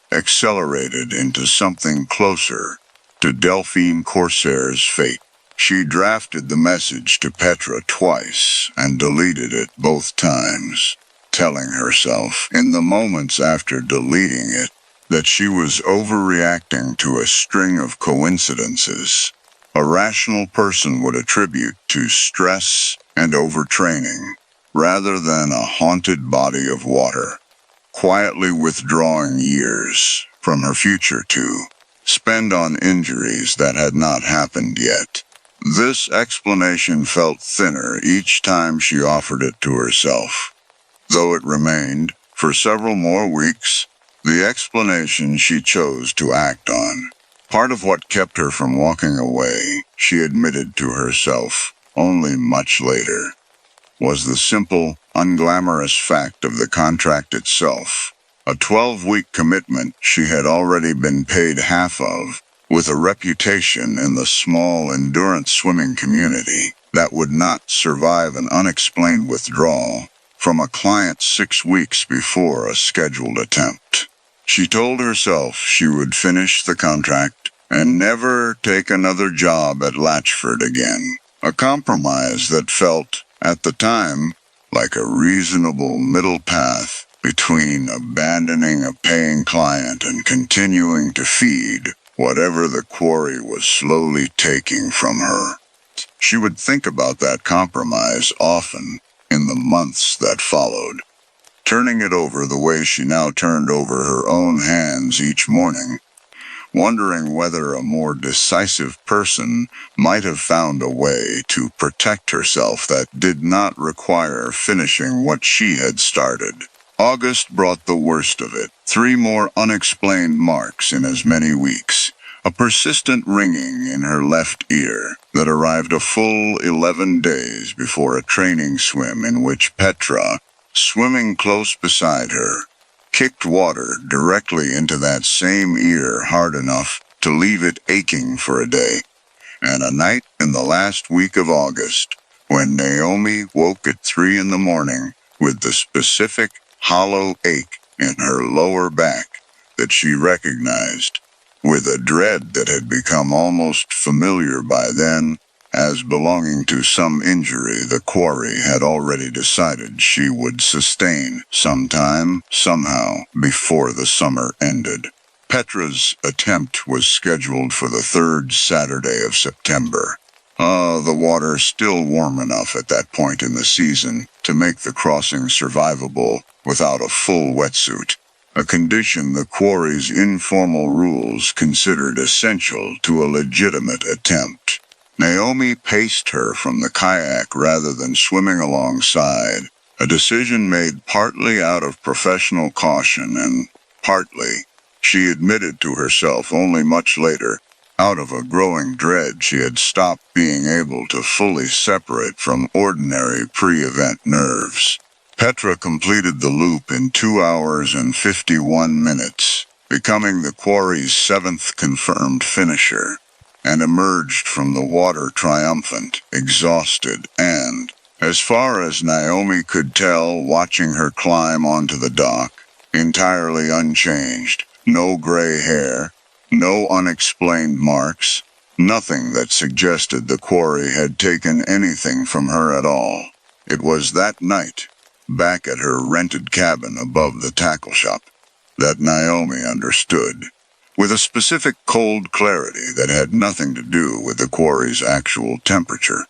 accelerated into something closer to Delphine Corsair's fate. She drafted the message to Petra twice and deleted it both times, telling herself, in the moments after deleting it, that she was overreacting to a string of coincidences a rational person would attribute to stress and overtraining, rather than a haunted body of water, quietly withdrawing years from her future to spend on injuries that had not happened yet. This explanation felt thinner each time she offered it to herself, though it remained, for several more weeks, the explanation she chose to act on. Part of what kept her from walking away, she admitted to herself only much later, was the simple, unglamorous fact of the contract itself. A 12-week commitment she had already been paid half of, with a reputation in the small endurance swimming community that would not survive an unexplained withdrawal from a client 6 weeks before a scheduled attempt. She told herself she would finish the contract and never take another job at Latchford again, a compromise that felt, at the time, like a reasonable middle path between abandoning a paying client and continuing to feed whatever the quarry was slowly taking from her. She would think about that compromise often in the months that followed, turning it over the way she now turned over her own hands each morning, wondering whether a more decisive person might have found a way to protect herself that did not require finishing what she had started. August brought the worst of it. 3 more unexplained marks in as many weeks. A persistent ringing in her left ear that arrived a full 11 days before a training swim in which Petra, swimming close beside her, kicked water directly into that same ear hard enough to leave it aching for a day. And a night in the last week of August, when Naomi woke at 3 in the morning with the specific hollow ache in her lower back that she recognized, with a dread that had become almost familiar by then, as belonging to some injury the quarry had already decided she would sustain sometime, somehow, before the summer ended. Petra's attempt was scheduled for the 3rd Saturday of September. The water still warm enough at that point in the season to make the crossing survivable without a full wetsuit, a condition the quarry's informal rules considered essential to a legitimate attempt. Naomi paced her from the kayak rather than swimming alongside, a decision made partly out of professional caution and partly, she admitted to herself only much later, out of a growing dread she had stopped being able to fully separate from ordinary pre-event nerves. Petra completed the loop in 2 hours and 51 minutes, becoming the quarry's 7th confirmed finisher, and emerged from the water triumphant, exhausted, and, as far as Naomi could tell watching her climb onto the dock, entirely unchanged. No gray hair, no unexplained marks, nothing that suggested the quarry had taken anything from her at all. It was that night, back at her rented cabin above the tackle shop, that Naomi understood, with a specific cold clarity that had nothing to do with the quarry's actual temperature,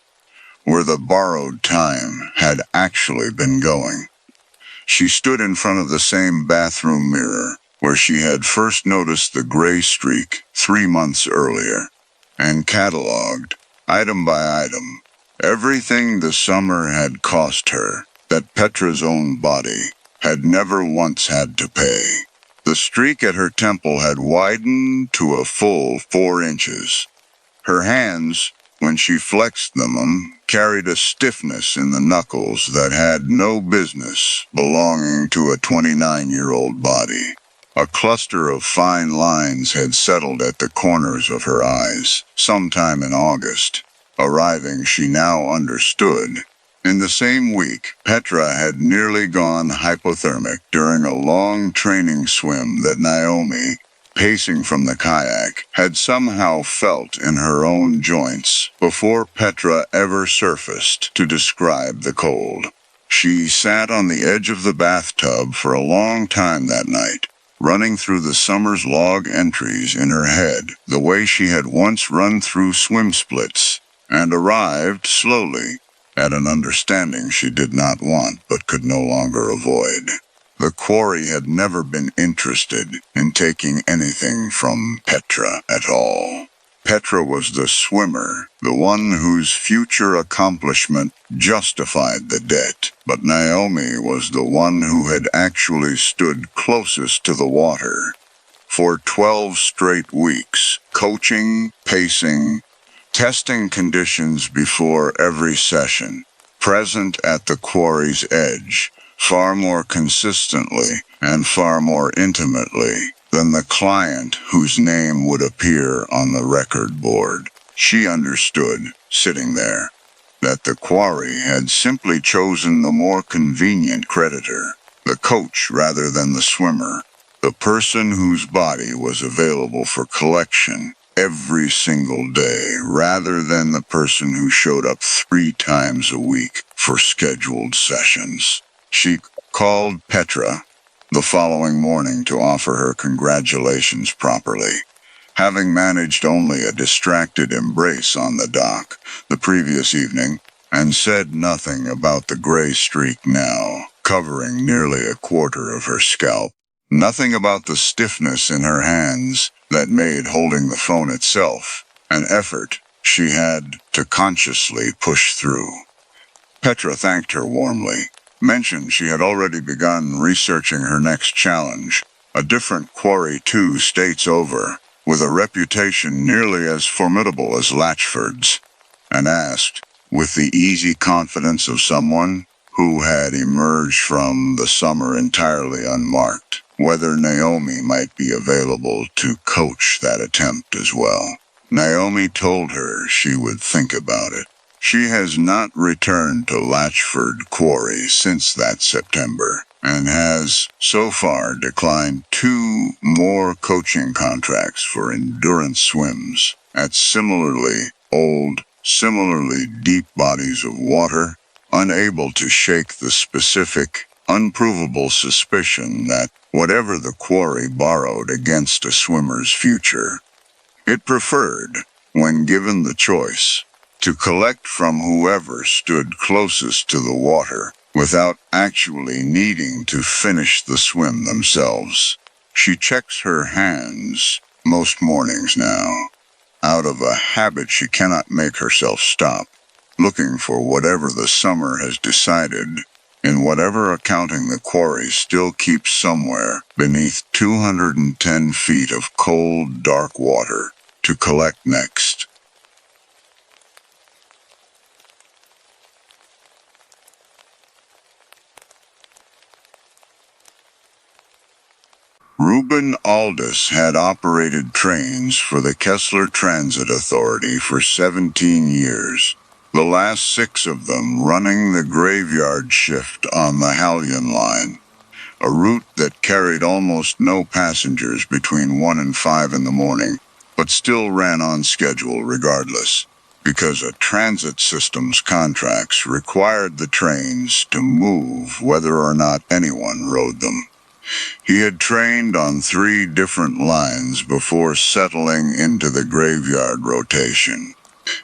where the borrowed time had actually been going. She stood in front of the same bathroom mirror where she had first noticed the gray streak 3 months earlier, and cataloged, item by item, everything the summer had cost her that Petra's own body had never once had to pay. The streak at her temple had widened to a full 4 inches. Her hands, when she flexed them, carried a stiffness in the knuckles that had no business belonging to a 29-year-old body. A cluster of fine lines had settled at the corners of her eyes, sometime in August, arriving, she now understood. In the same week, Petra had nearly gone hypothermic during a long training swim that Naomi, pacing from the kayak, had somehow felt in her own joints before Petra ever surfaced to describe the cold. She sat on the edge of the bathtub for a long time that night, running through the summer's log entries in her head the way she had once run through swim splits, and arrived slowly at an understanding she did not want but could no longer avoid. The quarry had never been interested in taking anything from Petra at all. Petra was the swimmer, the one whose future accomplishment justified the debt, but Naomi was the one who had actually stood closest to the water. For 12 straight weeks, coaching, pacing, testing conditions before every session, present at the quarry's edge, far more consistently, and far more intimately than the client whose name would appear on the record board. She understood, sitting there, that the quarry had simply chosen the more convenient creditor, the coach rather than the swimmer, the person whose body was available for collection every single day rather than the person who showed up 3 times a week for scheduled sessions. She called Petra the following morning to offer her congratulations properly, having managed only a distracted embrace on the dock the previous evening, and said nothing about the gray streak now covering nearly a quarter of her scalp. Nothing about the stiffness in her hands that made holding the phone itself an effort she had to consciously push through. Petra thanked her warmly, mentioned she had already begun researching her next challenge, a different quarry 2 states over, with a reputation nearly as formidable as Latchford's, and asked, with the easy confidence of someone who had emerged from the summer entirely unmarked, whether Naomi might be available to coach that attempt as well. Naomi told her she would think about it. She has not returned to Latchford Quarry since that September, and has, so far, declined 2 more coaching contracts for endurance swims at similarly old, similarly deep bodies of water, unable to shake the specific, unprovable suspicion that whatever the quarry borrowed against a swimmer's future, it preferred, when given the choice, to collect from whoever stood closest to the water without actually needing to finish the swim themselves. She checks her hands most mornings now, out of a habit she cannot make herself stop, looking for whatever the summer has decided, in whatever accounting the quarry still keeps somewhere beneath 210 feet of cold, dark water to collect next. Reuben Aldous had operated trains for the Kessler Transit Authority for 17 years, the last 6 of them running the graveyard shift on the Hallion line, a route that carried almost no passengers between 1 and 5 in the morning, but still ran on schedule regardless, because a transit system's contracts required the trains to move whether or not anyone rode them. He had trained on 3 different lines before settling into the graveyard rotation,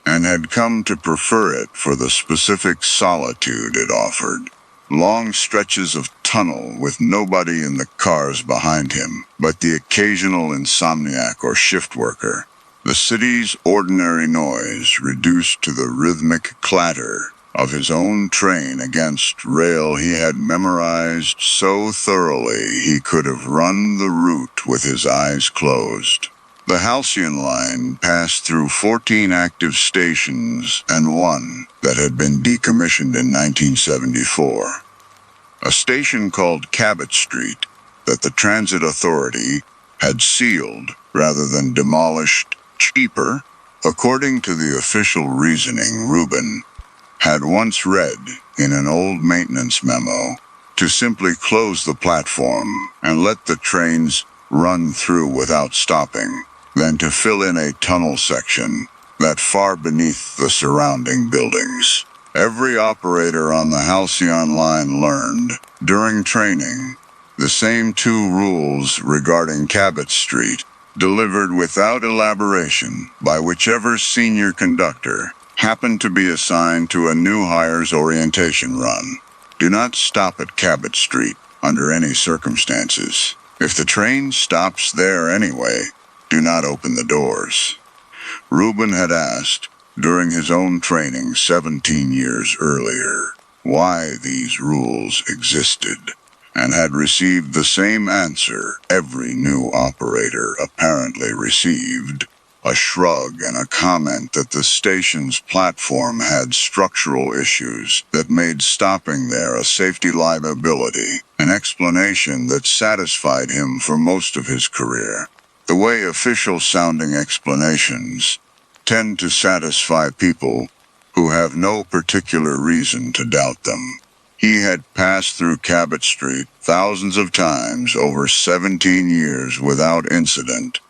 and had come to prefer it for the specific solitude it offered. Long stretches of tunnel with nobody in the cars behind him, but the occasional insomniac or shift worker. The city's ordinary noise reduced to the rhythmic clatter of his own train against rail he had memorized so thoroughly he could have run the route with his eyes closed. The Halcyon line passed through 14 active stations and 1 that had been decommissioned in 1974. A station called Cabot Street that the Transit Authority had sealed rather than demolished cheaper, according to the official reasoning Reuben had once read in an old maintenance memo, to simply close the platform and let the trains run through without stopping, than to fill in a tunnel section that far beneath the surrounding buildings. Every operator on the Halcyon line learned, during training, the same 2 rules regarding Cabot Street, delivered without elaboration by whichever senior conductor happened to be assigned to a new hire's orientation run. Do not stop at Cabot Street under any circumstances. If the train stops there anyway, do not open the doors. Reuben had asked, during his own training 17 years earlier, why these rules existed, and had received the same answer every new operator apparently received. a shrug and a comment that the station's platform had structural issues that made stopping there a safety liability, an explanation that satisfied him for most of his career. The way official-sounding explanations tend to satisfy people who have no particular reason to doubt them. He had passed through Cabot Street thousands of times over 17 years without incident,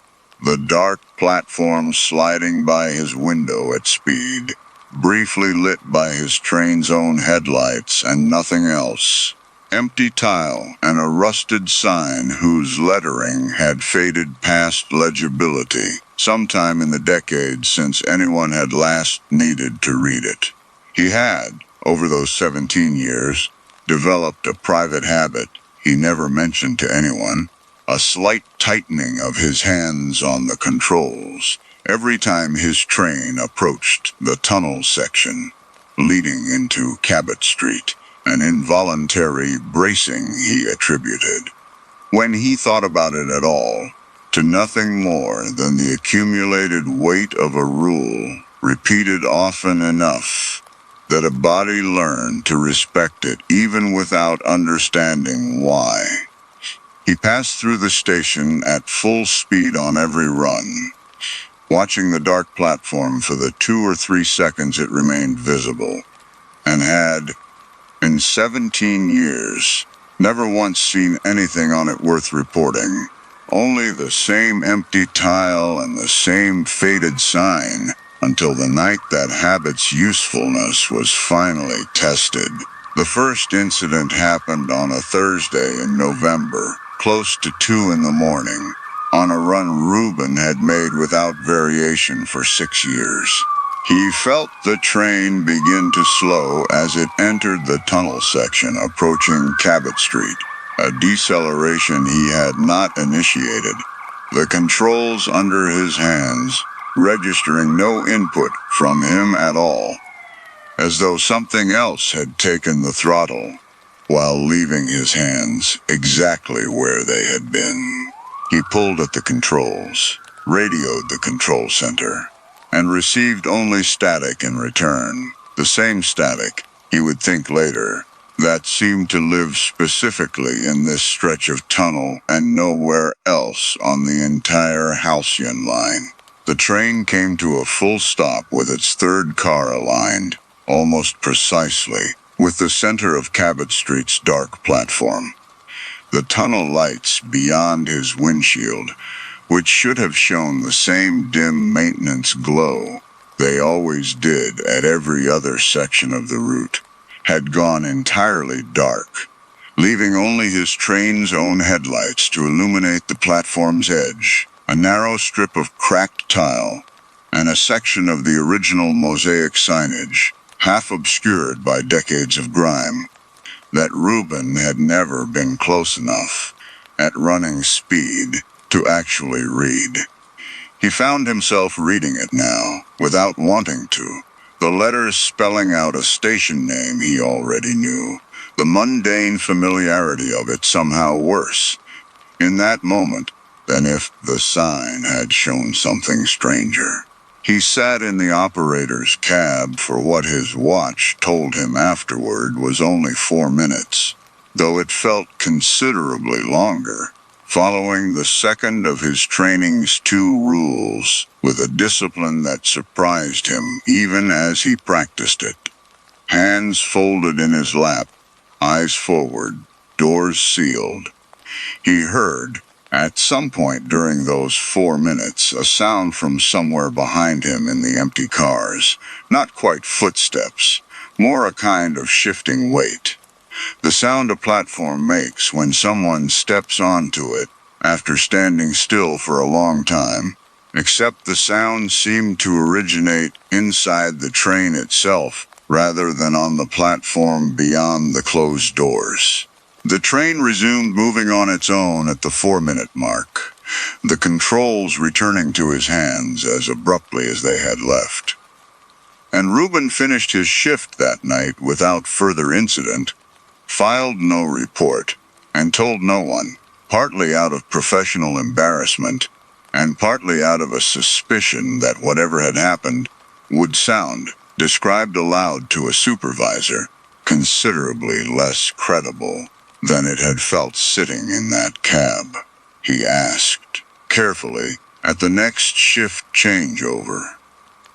the dark platform sliding by his window at speed, briefly lit by his train's own headlights and nothing else. Empty tile and a rusted sign whose lettering had faded past legibility, sometime in the decades since anyone had last needed to read it. He had, over those 17 years, developed a private habit he never mentioned to anyone, a slight tightening of his hands on the controls every time his train approached the tunnel section leading into Cabot Street, an involuntary bracing he attributed, when he thought about it at all, to nothing more than the accumulated weight of a rule repeated often enough that a body learned to respect it even without understanding why. He passed through the station at full speed on every run, watching the dark platform for the 2 or 3 seconds it remained visible, and had, in 17 years, never once seen anything on it worth reporting. Only the same empty tile and the same faded sign, until the night that habit's usefulness was finally tested. The first incident happened on a Thursday in November, close to 2 in the morning, on a run Reuben had made without variation for 6 years. He felt the train begin to slow as it entered the tunnel section approaching Cabot Street, a deceleration he had not initiated, the controls under his hands registering no input from him at all, as though something else had taken the throttle, while leaving his hands exactly where they had been. He pulled at the controls, radioed the control center, and received only static in return, the same static, he would think later, that seemed to live specifically in this stretch of tunnel and nowhere else on the entire Halcyon line. The train came to a full stop with its third car aligned, almost precisely, with the center of Cabot Street's dark platform. The tunnel lights beyond his windshield, which should have shown the same dim maintenance glow they always did at every other section of the route, had gone entirely dark, leaving only his train's own headlights to illuminate the platform's edge, a narrow strip of cracked tile, and a section of the original mosaic signage, half obscured by decades of grime, that Reuben had never been close enough, at running speed, to actually read. He found himself reading it now, without wanting to, the letters spelling out a station name he already knew, the mundane familiarity of it somehow worse, in that moment, than if the sign had shown something stranger. He sat in the operator's cab for what his watch told him afterward was only 4 minutes, though it felt considerably longer, following the second of his training's 2 rules with a discipline that surprised him even as he practiced it. Hands folded in his lap, eyes forward, doors sealed. He heard, at some point during those 4 minutes, a sound from somewhere behind him in the empty cars, not quite footsteps, more a kind of shifting weight. The sound a platform makes when someone steps onto it after standing still for a long time, except the sound seemed to originate inside the train itself rather than on the platform beyond the closed doors. The train resumed moving on its own at the 4-minute mark, the controls returning to his hands as abruptly as they had left. And Reuben finished his shift that night without further incident, filed no report, and told no one, partly out of professional embarrassment, and partly out of a suspicion that whatever had happened would sound, described aloud to a supervisor, considerably less credible than it had felt sitting in that cab. He asked, carefully, at the next shift changeover,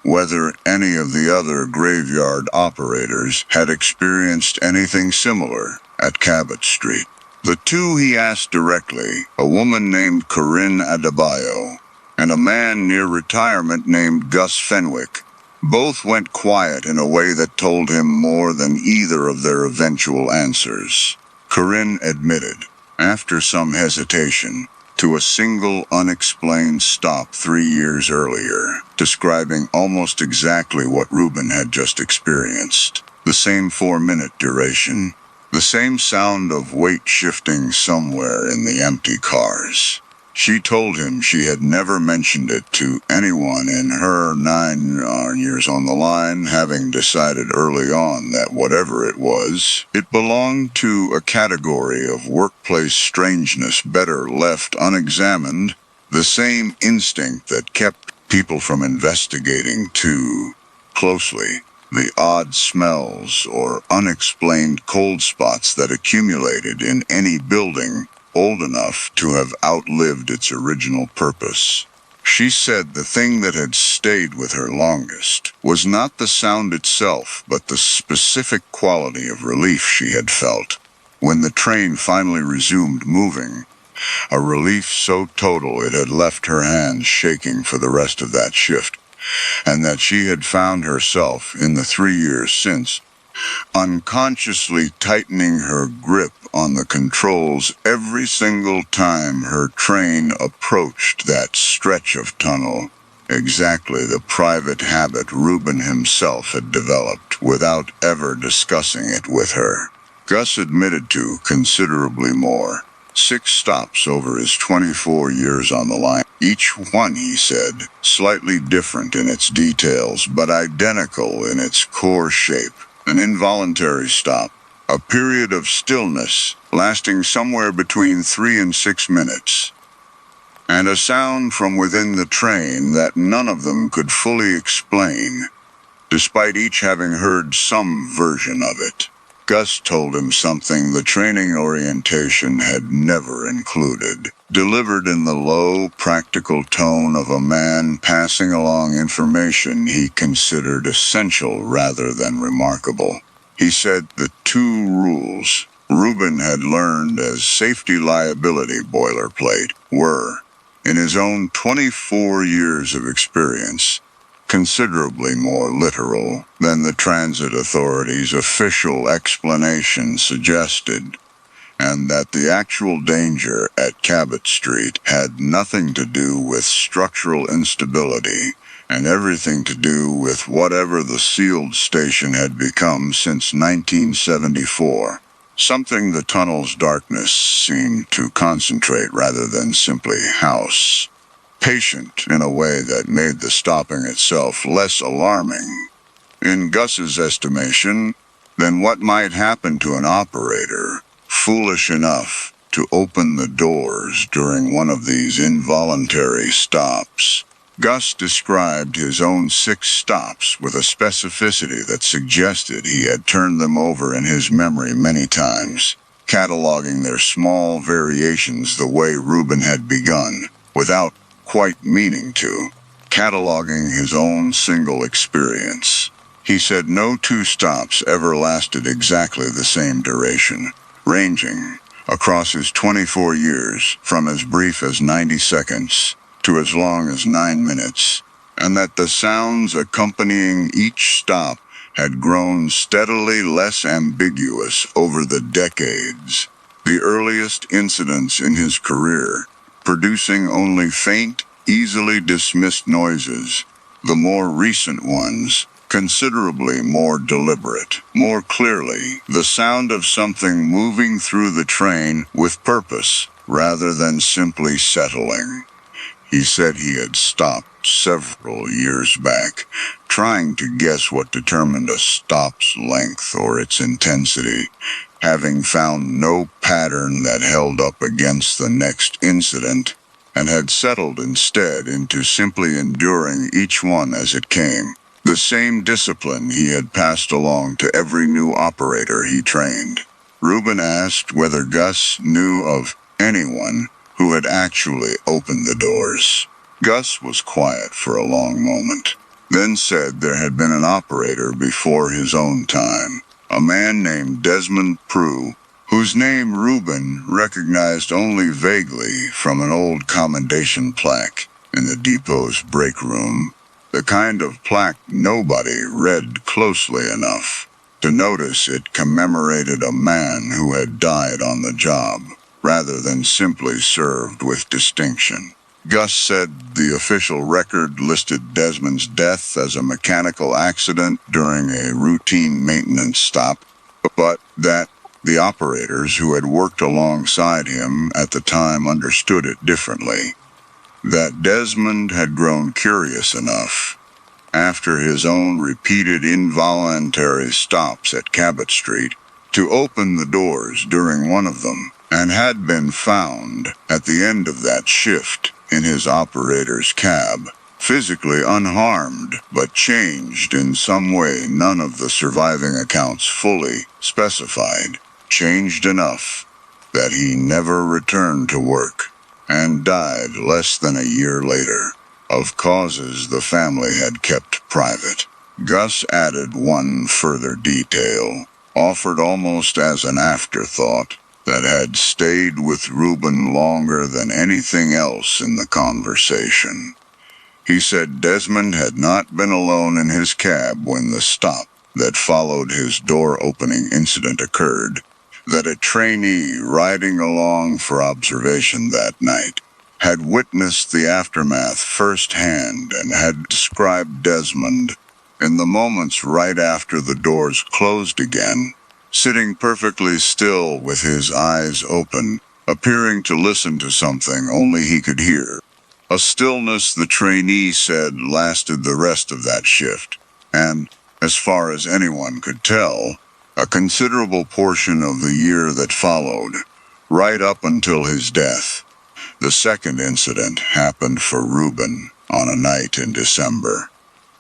whether any of the other graveyard operators had experienced anything similar at Cabot Street. The two he asked directly, a woman named Corinne Adebayo and a man near retirement named Gus Fenwick, both went quiet in a way that told him more than either of their eventual answers. Corinne admitted, after some hesitation, to a single unexplained stop 3 years earlier, describing almost exactly what Reuben had just experienced. The same 4-minute duration, the same sound of weight shifting somewhere in the empty cars. She told him she had never mentioned it to anyone in her 9 years on the line, having decided early on that whatever it was, it belonged to a category of workplace strangeness better left unexamined, the same instinct that kept people from investigating too closely. The odd smells or unexplained cold spots that accumulated in any building old enough to have outlived its original purpose. She said the thing that had stayed with her longest was not the sound itself, but the specific quality of relief she had felt when the train finally resumed moving, a relief so total it had left her hands shaking for the rest of that shift, and that she had found herself, in the 3 years since, unconsciously tightening her grip on the controls every single time her train approached that stretch of tunnel, exactly the private habit Reuben himself had developed without ever discussing it with her. Gus admitted to considerably more. 6 stops over his 24 years on the line. Each one, he said, slightly different in its details, but identical in its core shape. An involuntary stop, a period of stillness lasting somewhere between 3 and 6 minutes, and a sound from within the train that none of them could fully explain, despite each having heard some version of it. Gus told him something the training orientation had never included, delivered in the low, practical tone of a man passing along information he considered essential rather than remarkable. He said the 2 rules Reuben had learned as safety liability boilerplate were, in his own 24 years of experience, considerably more literal than the transit authority's official explanation suggested, and that the actual danger at Cabot Street had nothing to do with structural instability and everything to do with whatever the sealed station had become since 1974, something the tunnel's darkness seemed to concentrate rather than simply house. Patient in a way that made the stopping itself less alarming, in Gus's estimation, than what might happen to an operator foolish enough to open the doors during one of these involuntary stops. Gus described his own 6 stops with a specificity that suggested he had turned them over in his memory many times, cataloging their small variations the way Reuben had begun, without quite meaning to, cataloging his own single experience. He said no 2 stops ever lasted exactly the same duration, ranging, across his 24 years, from as brief as 90 seconds to as long as 9 minutes, and that the sounds accompanying each stop had grown steadily less ambiguous over the decades, the earliest incidents in his career producing only faint, easily dismissed noises, the more recent ones considerably more deliberate, more clearly the sound of something moving through the train with purpose rather than simply settling. He said he had stopped several years back, trying to guess what determined a stop's length or its intensity, having found no pattern that held up against the next incident, and had settled instead into simply enduring each one as it came. The same discipline he had passed along to every new operator he trained. Reuben asked whether Gus knew of anyone who had actually opened the doors. Gus was quiet for a long moment, then said there had been an operator before his own time, a man named Desmond Prue, whose name Reuben recognized only vaguely from an old commendation plaque in the depot's break room, the kind of plaque nobody read closely enough to notice it commemorated a man who had died on the job, rather than simply served with distinction. Gus said the official record listed Desmond's death as a mechanical accident during a routine maintenance stop, but that the operators who had worked alongside him at the time understood it differently. That Desmond had grown curious enough, after his own repeated involuntary stops at Cabot Street, to open the doors during one of them, and had been found at the end of that shift in his operator's cab, physically unharmed but changed in some way none of the surviving accounts fully specified, changed enough that he never returned to work and died less than a year later, of causes the family had kept private. Gus added one further detail, offered almost as an afterthought, that had stayed with Reuben longer than anything else in the conversation. He said Desmond had not been alone in his cab when the stop that followed his door-opening incident occurred, that a trainee riding along for observation that night had witnessed the aftermath firsthand and had described Desmond, in the moments right after the doors closed again, sitting perfectly still with his eyes open, appearing to listen to something only he could hear. A stillness the trainee said lasted the rest of that shift, and, as far as anyone could tell, a considerable portion of the year that followed, right up until his death. The second incident happened for Reuben on a night in December.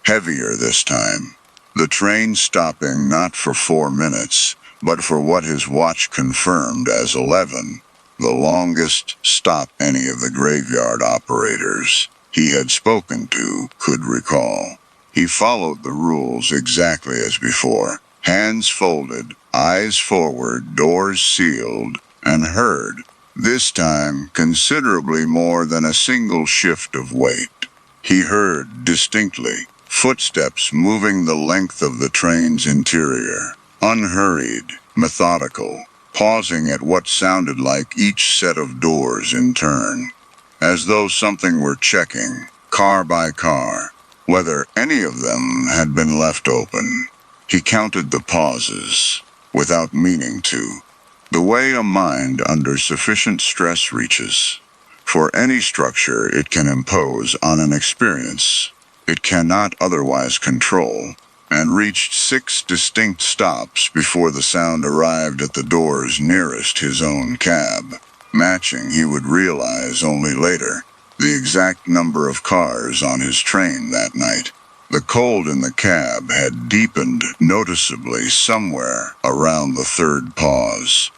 Heavier this time, the train stopping not for 4 minutes, but for what his watch confirmed as 11, the longest stop any of the graveyard operators he had spoken to could recall. He followed the rules exactly as before, hands folded, eyes forward, doors sealed, and heard, this time considerably more than a single shift of weight. He heard distinctly footsteps moving the length of the train's interior, unhurried, methodical, pausing at what sounded like each set of doors in turn, as though something were checking, car by car, whether any of them had been left open. He counted the pauses, without meaning to, the way a mind under sufficient stress reaches. For any structure it can impose on an experience it cannot otherwise control, and reached 6 distinct stops before the sound arrived at the doors nearest his own cab, matching, he would realize only later, the exact number of cars on his train that night. The cold in the cab had deepened noticeably somewhere around the third pause,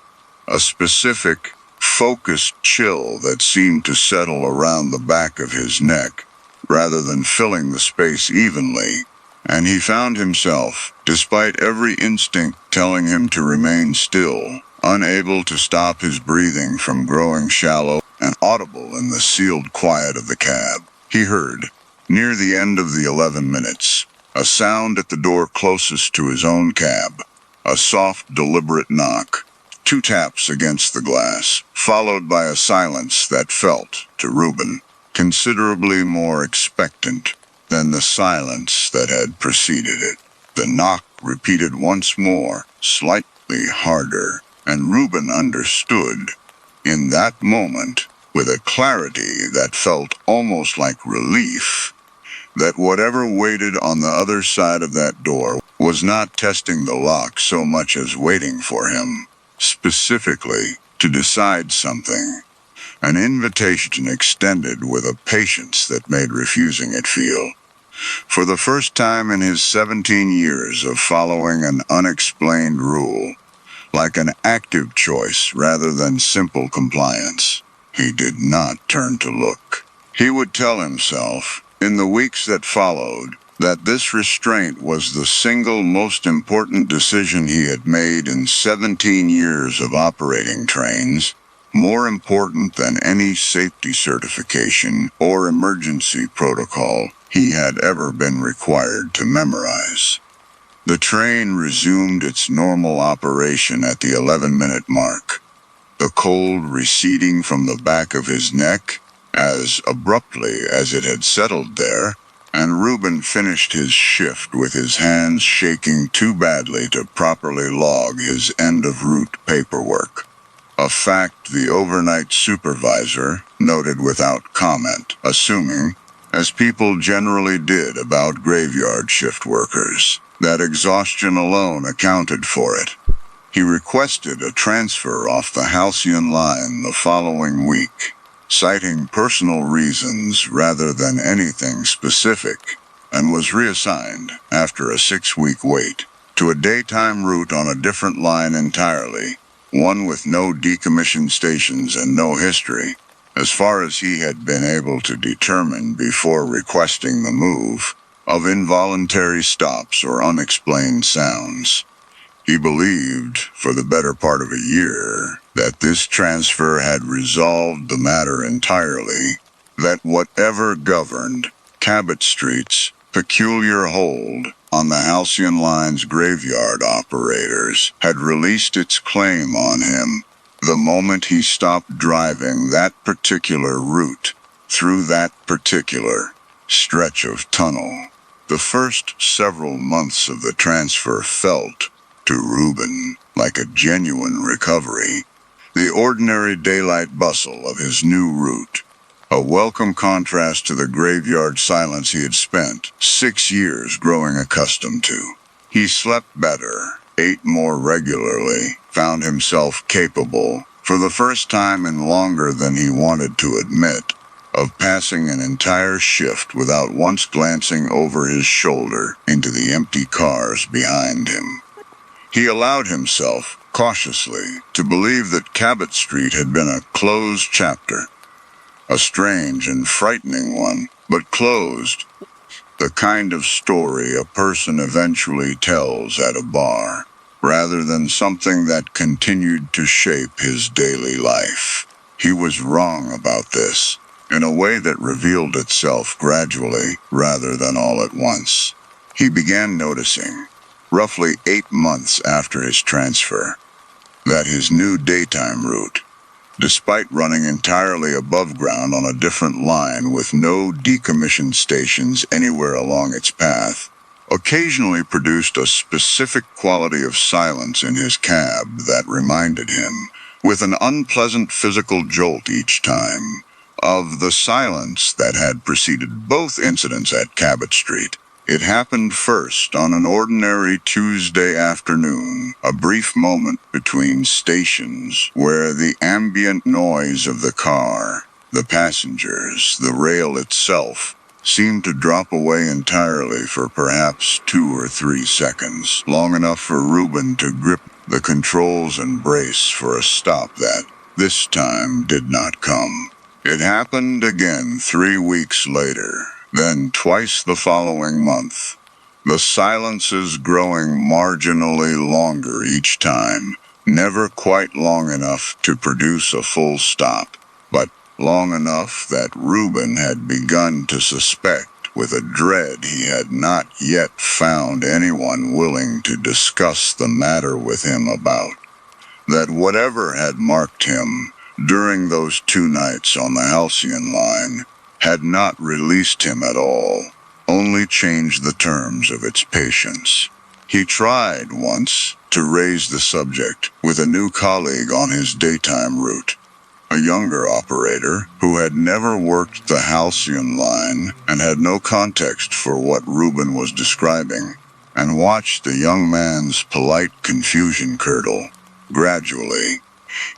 a specific, focused chill that seemed to settle around the back of his neck, rather than filling the space evenly, and he found himself, despite every instinct telling him to remain still, unable to stop his breathing from growing shallow and audible in the sealed quiet of the cab. He heard, near the end of the 11 minutes, a sound at the door closest to his own cab, a soft, deliberate knock, 2 taps against the glass, followed by a silence that felt, to Reuben, considerably more expectant than the silence that had preceded it. The knock repeated once more, slightly harder, and Reuben understood, in that moment, with a clarity that felt almost like relief, that whatever waited on the other side of that door was not testing the lock so much as waiting for him, specifically, to decide something. an invitation extended with a patience that made refusing it feel. For the first time in his 17 years of following an unexplained rule, like an active choice rather than simple compliance, he did not turn to look. He would tell himself, in the weeks that followed, that this restraint was the single most important decision he had made in 17 years of operating trains, more important than any safety certification or emergency protocol he had ever been required to memorize. The train resumed its normal operation at the 11-minute mark, the cold receding from the back of his neck as abruptly as it had settled there, and Reuben finished his shift with his hands shaking too badly to properly log his end-of-route paperwork. A fact the overnight supervisor noted without comment, assuming, as people generally did about graveyard shift workers, that exhaustion alone accounted for it. He requested a transfer off the Halcyon line the following week, citing personal reasons rather than anything specific, and was reassigned, after a 6-week wait, to a daytime route on a different line entirely, one with no decommissioned stations and no history, as far as he had been able to determine before requesting the move, of involuntary stops or unexplained sounds. He believed, for the better part of a year, that this transfer had resolved the matter entirely, that whatever governed Cabot Street's peculiar hold on the Halcyon Line's graveyard operators had released its claim on him the moment he stopped driving that particular route through that particular stretch of tunnel. The first several months of the transfer felt, to Reuben, like a genuine recovery. The ordinary daylight bustle of his new route, a welcome contrast to the graveyard silence he had spent 6 years growing accustomed to. He slept better, ate more regularly, found himself capable, for the first time in longer than he wanted to admit, of passing an entire shift without once glancing over his shoulder into the empty cars behind him. He allowed himself, cautiously, to believe that Cabot Street had been a closed chapter. A strange and frightening one, but closed. The kind of story a person eventually tells at a bar, rather than something that continued to shape his daily life. He was wrong about this, in a way that revealed itself gradually, rather than all at once. He began noticing, roughly 8 months after his transfer, that his new daytime route, despite running entirely above ground on a different line with no decommissioned stations anywhere along its path, occasionally produced a specific quality of silence in his cab that reminded him, with an unpleasant physical jolt each time, of the silence that had preceded both incidents at Cabot Street. It happened first on an ordinary Tuesday afternoon, a brief moment between stations where the ambient noise of the car, the passengers, the rail itself, seemed to drop away entirely for perhaps 2 or 3 seconds, long enough for Reuben to grip the controls and brace for a stop that, this time, did not come. It happened again 3 weeks later, then twice the following month, the silences growing marginally longer each time, never quite long enough to produce a full stop, but long enough that Reuben had begun to suspect, with a dread he had not yet found anyone willing to discuss the matter with him about, that whatever had marked him during those 2 nights on the Halcyon line had not released him at all, only changed the terms of its patience. He tried once to raise the subject with a new colleague on his daytime route, a younger operator who had never worked the Halcyon line and had no context for what Reuben was describing, and watched the young man's polite confusion curdle. Gradually,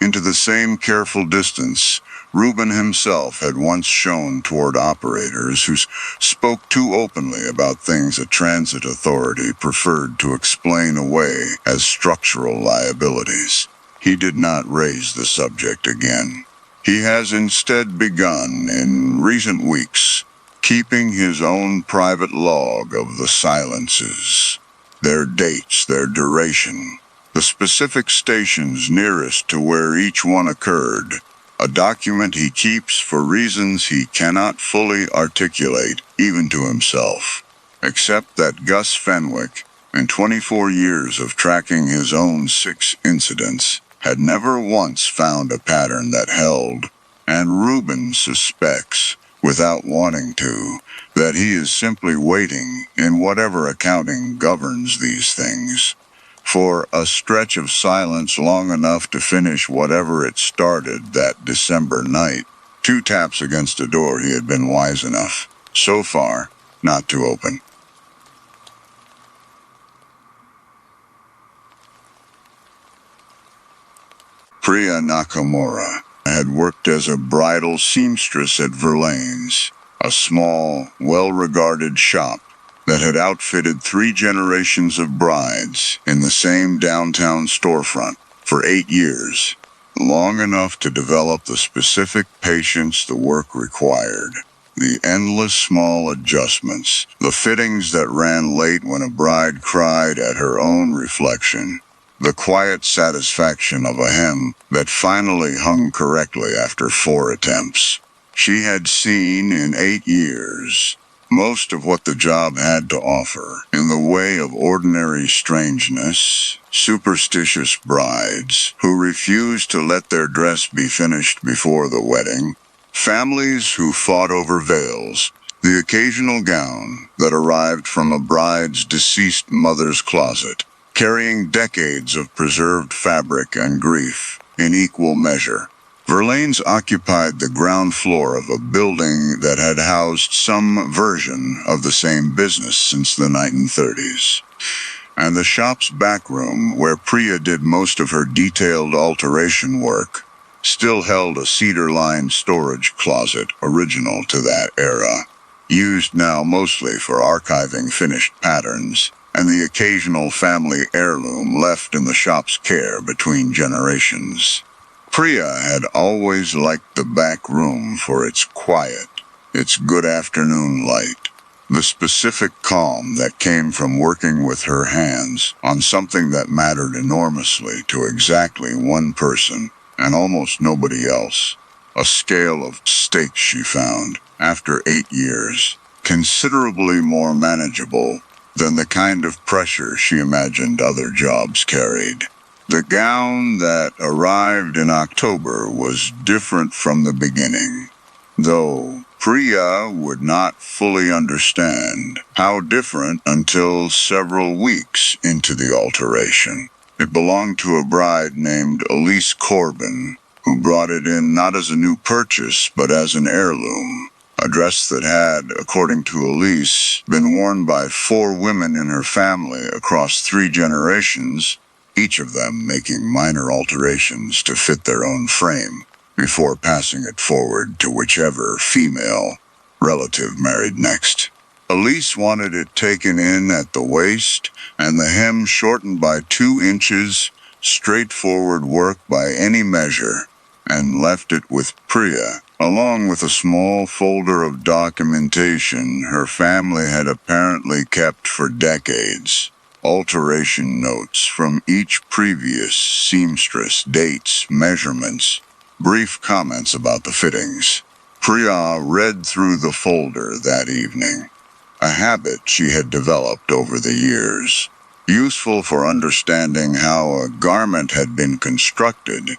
into the same careful distance Reuben himself had once shown toward operators who spoke too openly about things a transit authority preferred to explain away as structural liabilities. He did not raise the subject again. He has instead begun, in recent weeks, keeping his own private log of the silences, their dates, their duration, the specific stations nearest to where each one occurred, a document he keeps for reasons he cannot fully articulate, even to himself. Except that Gus Fenwick, in 24 years of tracking his own 6 incidents, had never once found a pattern that held, and Reuben suspects, without wanting to, that he is simply waiting, in whatever accounting governs these things, for a stretch of silence long enough to finish whatever it started that December night. 2 taps against a door he had been wise enough, so far, not to open. Priya Nakamura had worked as a bridal seamstress at Verlaine's, a small, well-regarded shop that had outfitted 3 generations of brides in the same downtown storefront for 8 years, long enough to develop the specific patience the work required. The endless small adjustments, the fittings that ran late when a bride cried at her own reflection, the quiet satisfaction of a hem that finally hung correctly after 4 attempts. She had seen in 8 years most of what the job had to offer in the way of ordinary strangeness, superstitious brides who refused to let their dress be finished before the wedding, families who fought over veils, the occasional gown that arrived from a bride's deceased mother's closet, carrying decades of preserved fabric and grief in equal measure. Verlaine's occupied the ground floor of a building that had housed some version of the same business since the 1930s. And the shop's back room, where Priya did most of her detailed alteration work, still held a cedar-lined storage closet original to that era, used now mostly for archiving finished patterns and the occasional family heirloom left in the shop's care between generations. Priya had always liked the back room for its quiet, its good afternoon light, the specific calm that came from working with her hands on something that mattered enormously to exactly one person and almost nobody else. A scale of stakes she found, after 8 years, considerably more manageable than the kind of pressure she imagined other jobs carried. The gown that arrived in October was different from the beginning, though Priya would not fully understand how different until several weeks into the alteration. It belonged to a bride named Elise Corbin, who brought it in not as a new purchase but as an heirloom, a dress that had, according to Elise, been worn by 4 women in her family across 3 generations, each of them making minor alterations to fit their own frame before passing it forward to whichever female relative married next. Elise wanted it taken in at the waist and the hem shortened by 2 inches, straightforward work by any measure, and left it with Priya, along with a small folder of documentation her family had apparently kept for decades. Alteration notes from each previous seamstress, dates, measurements, brief comments about the fittings. Priya read through the folder that evening, a habit she had developed over the years, useful for understanding how a garment had been constructed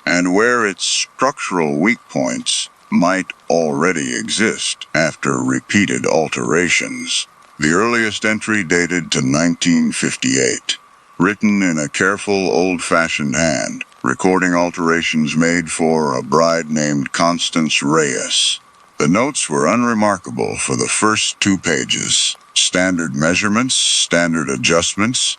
and where its structural weak points might already exist after repeated alterations. The earliest entry dated to 1958, written in a careful, old-fashioned hand, recording alterations made for a bride named Constance Reyes. The notes were unremarkable for the first 2 pages, standard measurements, standard adjustments,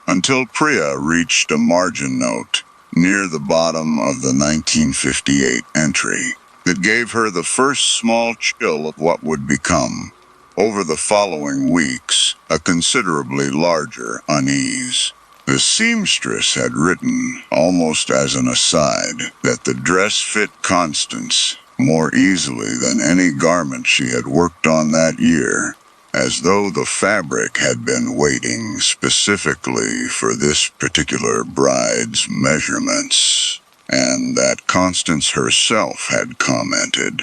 until Priya reached a margin note. near the bottom of the 1958 entry, that gave her the first small chill of what would become, over the following weeks, a considerably larger unease. The seamstress had written, almost as an aside, that the dress fit Constance more easily than any garment she had worked on that year, as though the fabric had been waiting specifically for this particular bride's measurements, and that Constance herself had commented,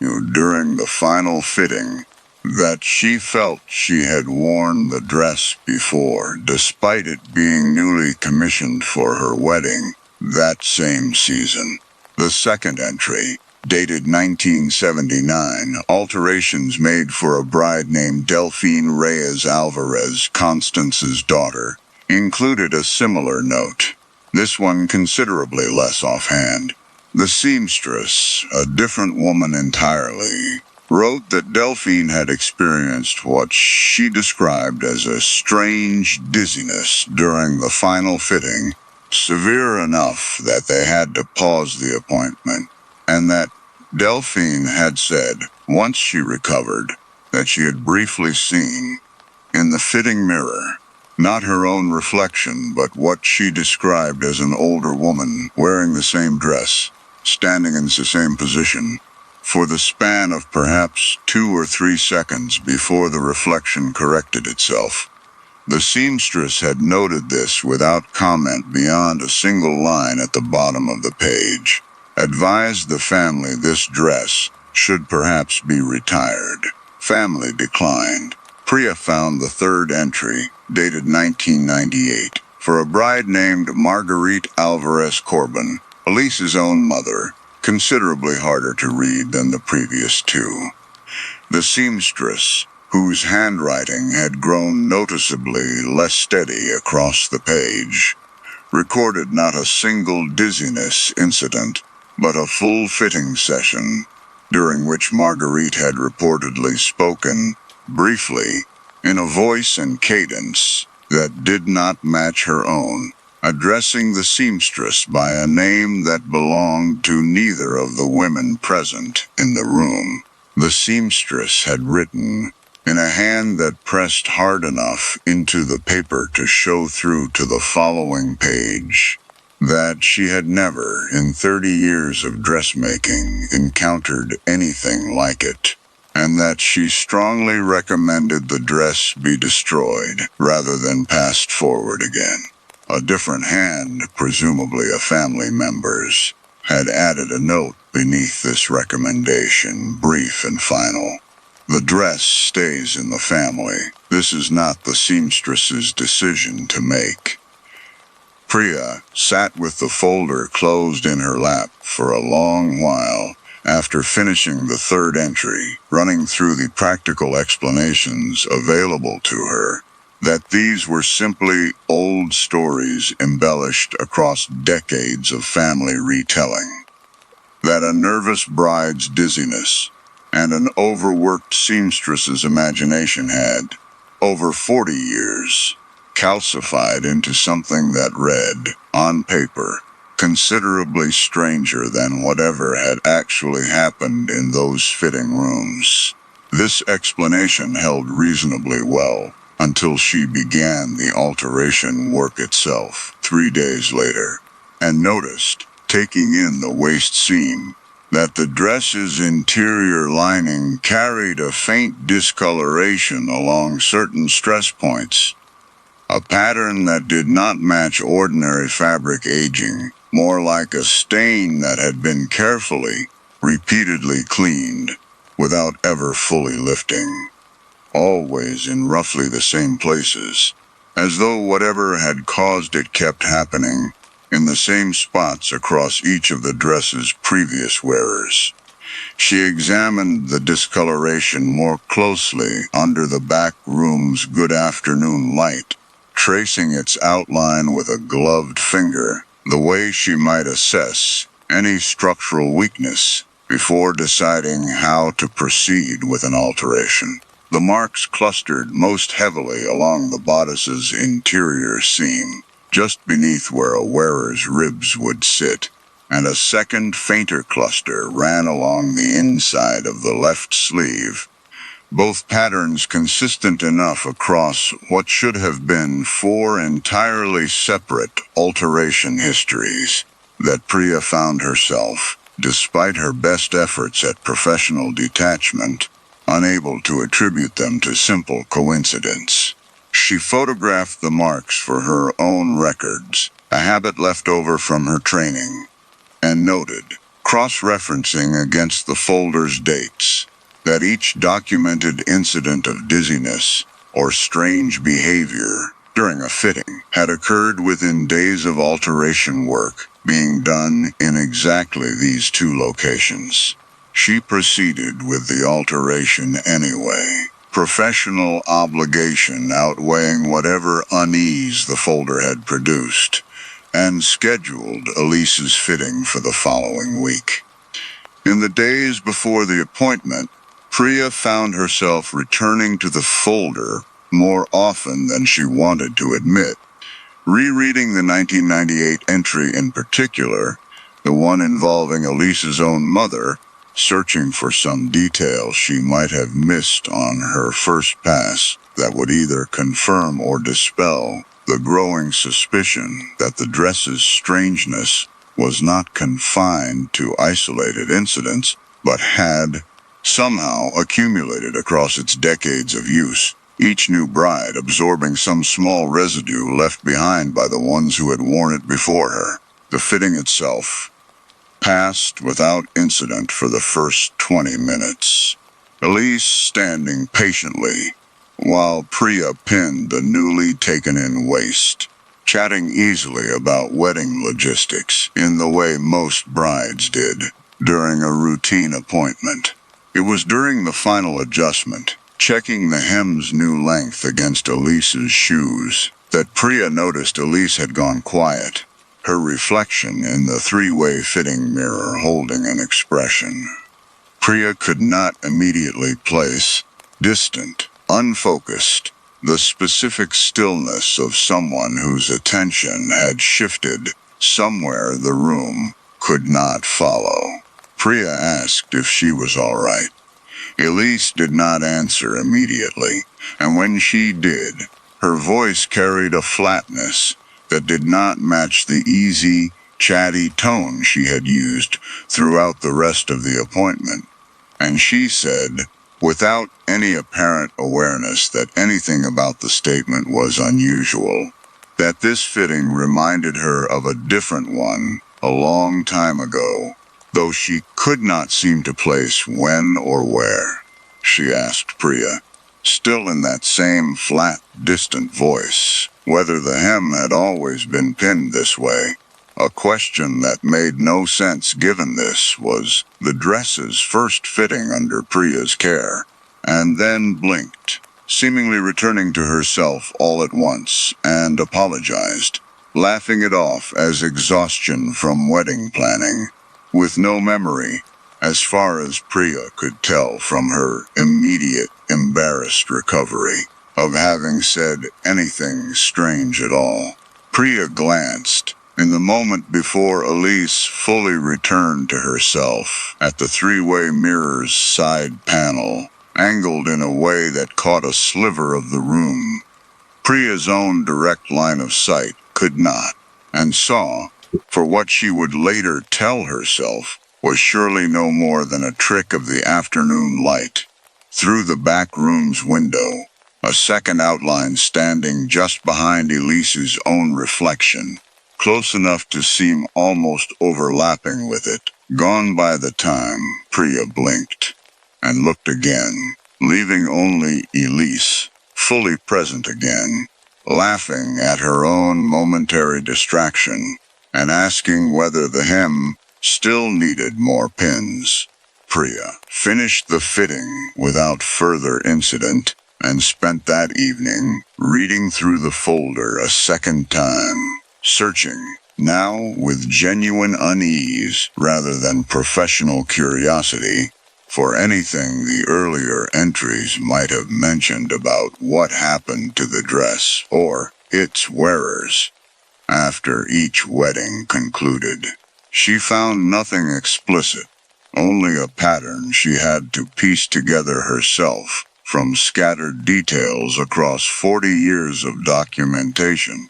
during the final fitting, that she felt she had worn the dress before, despite it being newly commissioned for her wedding that same season. The second entry, dated 1979, alterations made for a bride named Delphine Reyes Alvarez, Constance's daughter, included a similar note, this one considerably less offhand. The seamstress, a different woman entirely, wrote that Delphine had experienced what she described as a strange dizziness during the final fitting, severe enough that they had to pause the appointment, and that Delphine had said, once she recovered, that she had briefly seen, in the fitting mirror, not her own reflection, but what she described as an older woman wearing the same dress, standing in the same position, for the span of perhaps 2 or 3 seconds before the reflection corrected itself. The seamstress had noted this without comment beyond a single line at the bottom of the page, advised the family this dress should perhaps be retired. Family declined. Priya found the third entry, dated 1998, for a bride named Marguerite Alvarez Corbin, Elise's own mother, considerably harder to read than the previous two. The seamstress, whose handwriting had grown noticeably less steady across the page, recorded not a single dizziness incident, but a full fitting session, during which Marguerite had reportedly spoken, briefly, in a voice and cadence that did not match her own, addressing the seamstress by a name that belonged to neither of the women present in the room. The seamstress had written, in a hand that pressed hard enough into the paper to show through to the following page, that she had never, in 30 years of dressmaking, encountered anything like it, and that she strongly recommended the dress be destroyed rather than passed forward again. A different hand, presumably a family member's, had added a note beneath this recommendation, brief and final. The dress stays in the family. This is not the seamstress's decision to make. Priya sat with the folder closed in her lap for a long while after finishing the third entry, running through the practical explanations available to her, that these were simply old stories embellished across decades of family retelling, that a nervous bride's dizziness and an overworked seamstress's imagination had, over 40 years, calcified into something that read, on paper, considerably stranger than whatever had actually happened in those fitting rooms. This explanation held reasonably well until she began the alteration work itself 3 days later, and noticed, taking in the waist seam, that the dress's interior lining carried a faint discoloration along certain stress points, a pattern that did not match ordinary fabric aging, more like a stain that had been carefully, repeatedly cleaned, without ever fully lifting. Always in roughly the same places, as though whatever had caused it kept happening, in the same spots across each of the dress's previous wearers. She examined the discoloration more closely under the back room's good afternoon light, tracing its outline with a gloved finger, the way she might assess any structural weakness before deciding how to proceed with an alteration. The marks clustered most heavily along the bodice's interior seam, just beneath where a wearer's ribs would sit, and a second, fainter cluster ran along the inside of the left sleeve, both patterns consistent enough across what should have been 4 entirely separate alteration histories that Priya found herself, despite her best efforts at professional detachment, unable to attribute them to simple coincidence. She photographed the marks for her own records, a habit left over from her training, and noted, cross-referencing against the folder's dates, that each documented incident of dizziness or strange behavior during a fitting had occurred within days of alteration work being done in exactly these 2 locations. She proceeded with the alteration anyway, professional obligation outweighing whatever unease the folder had produced, and scheduled Elise's fitting for the following week. In the days before the appointment, Priya found herself returning to the folder more often than she wanted to admit, rereading the 1998 entry in particular, the one involving Elise's own mother, searching for some detail she might have missed on her first pass that would either confirm or dispel the growing suspicion that the dress's strangeness was not confined to isolated incidents, but had somehow accumulated across its decades of use, each new bride absorbing some small residue left behind by the ones who had worn it before her. The fitting itself passed without incident for the first 20 minutes, Elise standing patiently while Priya pinned the newly taken-in waist, chatting easily about wedding logistics in the way most brides did during a routine appointment. It was during the final adjustment, checking the hem's new length against Elise's shoes, that Priya noticed Elise had gone quiet, her reflection in the 3-way fitting mirror holding an expression Priya could not immediately place, distant, unfocused, the specific stillness of someone whose attention had shifted somewhere the room could not follow. Priya asked if she was all right. Elise did not answer immediately, and when she did, her voice carried a flatness that did not match the easy, chatty tone she had used throughout the rest of the appointment. And she said, without any apparent awareness that anything about the statement was unusual, that this fitting reminded her of a different one a long time ago, though she could not seem to place when or where. She asked Priya, still in that same flat, distant voice, whether the hem had always been pinned this way. A question that made no sense given this was the dress's first fitting under Priya's care, and then blinked, seemingly returning to herself all at once, and apologized, laughing it off as exhaustion from wedding planning, with no memory, as far as Priya could tell from her immediate, embarrassed recovery, of having said anything strange at all. Priya glanced, in the moment before Elise fully returned to herself, at the 3-way mirror's side panel, angled in a way that caught a sliver of the room. Priya's own direct line of sight could not, and saw, for what she would later tell herself was surely no more than a trick of the afternoon light. Through the back room's window, a second outline standing just behind Elise's own reflection, close enough to seem almost overlapping with it, gone by the time Priya blinked, and looked again, leaving only Elise, fully present again, laughing at her own momentary distraction, and asking whether the hem still needed more pins. Priya finished the fitting without further incident, and spent that evening reading through the folder a second time, searching, now with genuine unease rather than professional curiosity, for anything the earlier entries might have mentioned about what happened to the dress or its wearers. after each wedding concluded. She found nothing explicit, only a pattern she had to piece together herself from scattered details across 40 years of documentation.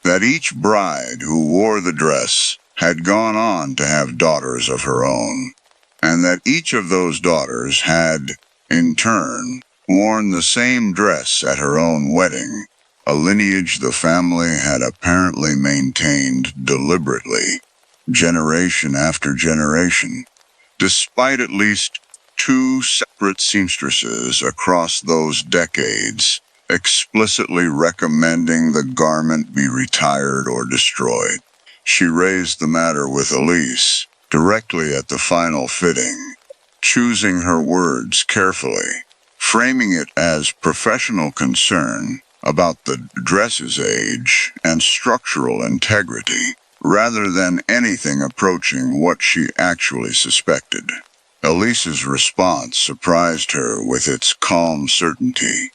That each bride who wore the dress had gone on to have daughters of her own, and that each of those daughters had, in turn, worn the same dress at her own wedding, a lineage the family had apparently maintained deliberately, generation after generation, despite at least 2 separate seamstresses across those decades explicitly recommending the garment be retired or destroyed. She raised the matter with Elise directly at the final fitting, choosing her words carefully, framing it as professional concern about the dress's age and structural integrity, rather than anything approaching what she actually suspected. Elise's response surprised her with its calm certainty.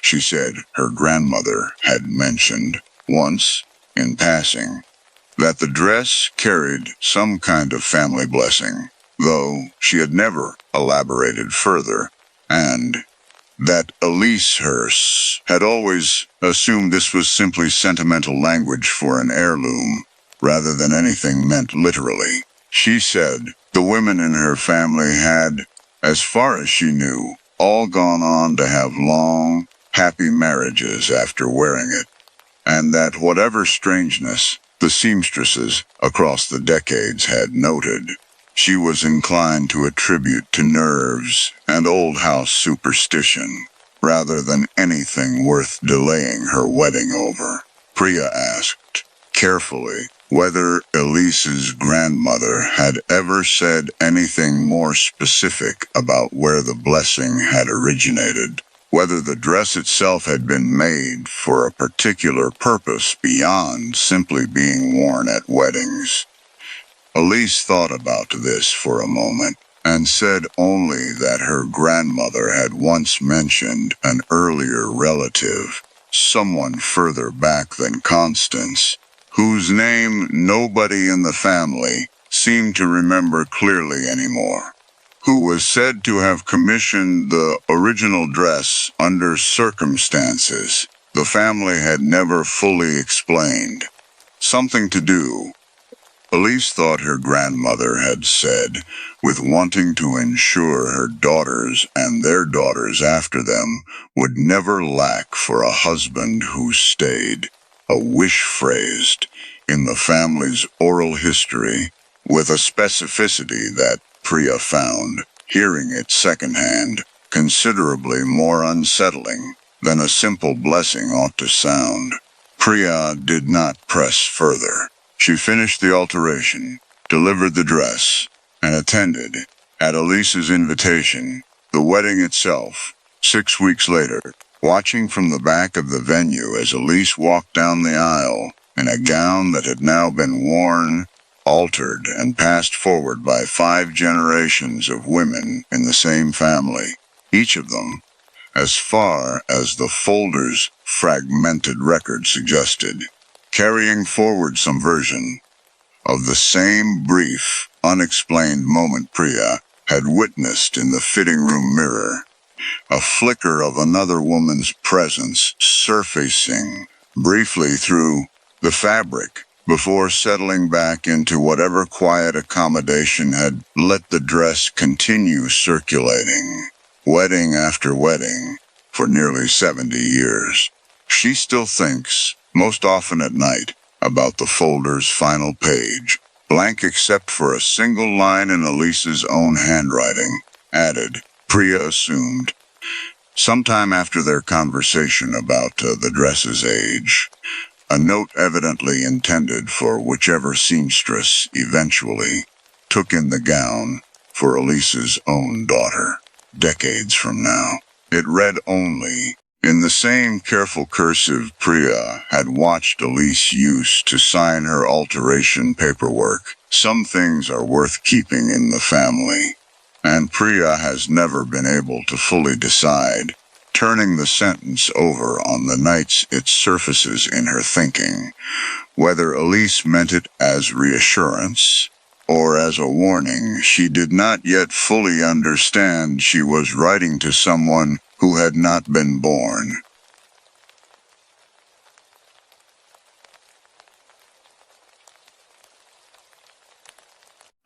She said her grandmother had mentioned, once, in passing, that the dress carried some kind of family blessing, though she had never elaborated further, and that Elise Hurst had always assumed this was simply sentimental language for an heirloom, rather than anything meant literally. She said the women in her family had, as far as she knew, all gone on to have long, happy marriages after wearing it, and that whatever strangeness the seamstresses across the decades had noted, she was inclined to attribute to nerves and old house superstition, rather than anything worth delaying her wedding over. Priya asked, carefully, whether Elise's grandmother had ever said anything more specific about where the blessing had originated, whether the dress itself had been made for a particular purpose beyond simply being worn at weddings. Elise thought about this for a moment, and said only that her grandmother had once mentioned an earlier relative, someone further back than Constance, whose name nobody in the family seemed to remember clearly anymore, who was said to have commissioned the original dress under circumstances the family had never fully explained. Something to do, Elise thought her grandmother had said, with wanting to ensure her daughters and their daughters after them would never lack for a husband who stayed, a wish phrased, in the family's oral history, with a specificity that Priya found, hearing it secondhand, considerably more unsettling than a simple blessing ought to sound. Priya did not press further. She finished the alteration, delivered the dress, and attended, at Elise's invitation, the wedding itself, 6 weeks later, watching from the back of the venue as Elise walked down the aisle in a gown that had now been worn, altered, and passed forward by 5 generations of women in the same family, each of them, as far as the folder's fragmented record suggested, carrying forward some version of the same brief, unexplained moment Priya had witnessed in the fitting room mirror, a flicker of another woman's presence surfacing briefly through the fabric before settling back into whatever quiet accommodation had let the dress continue circulating, wedding after wedding, for nearly 70 years. She still thinks, most often at night, about the folder's final page, blank except for a single line in Elise's own handwriting, added, Priya assumed, sometime after their conversation about the dress's age, a note evidently intended for whichever seamstress eventually took in the gown for Elise's own daughter, decades from now. It read only, in the same careful cursive Priya had watched Elise use to sign her alteration paperwork, some things are worth keeping in the family, and Priya has never been able to fully decide turning the sentence over on the nights it surfaces in her thinking, whether Elise meant it as reassurance or as a warning. She did not yet fully understand she was writing to someone who had not been born.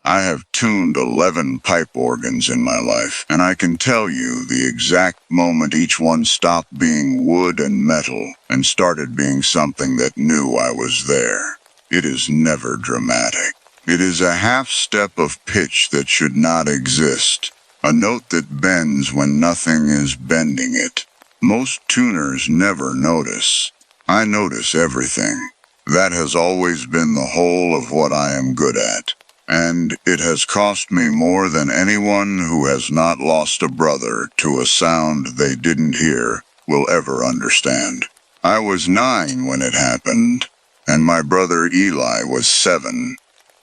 I have tuned 11 pipe organs in my life, and I can tell you the exact moment each one stopped being wood and metal and started being something that knew I was there. It is never dramatic. It is a half step of pitch that should not exist, a note that bends when nothing is bending it. Most tuners never notice. I notice everything. That has always been the whole of what I am good at. And it has cost me more than anyone who has not lost a brother to a sound they didn't hear will ever understand. I was 9 when it happened, and my brother Eli was 7,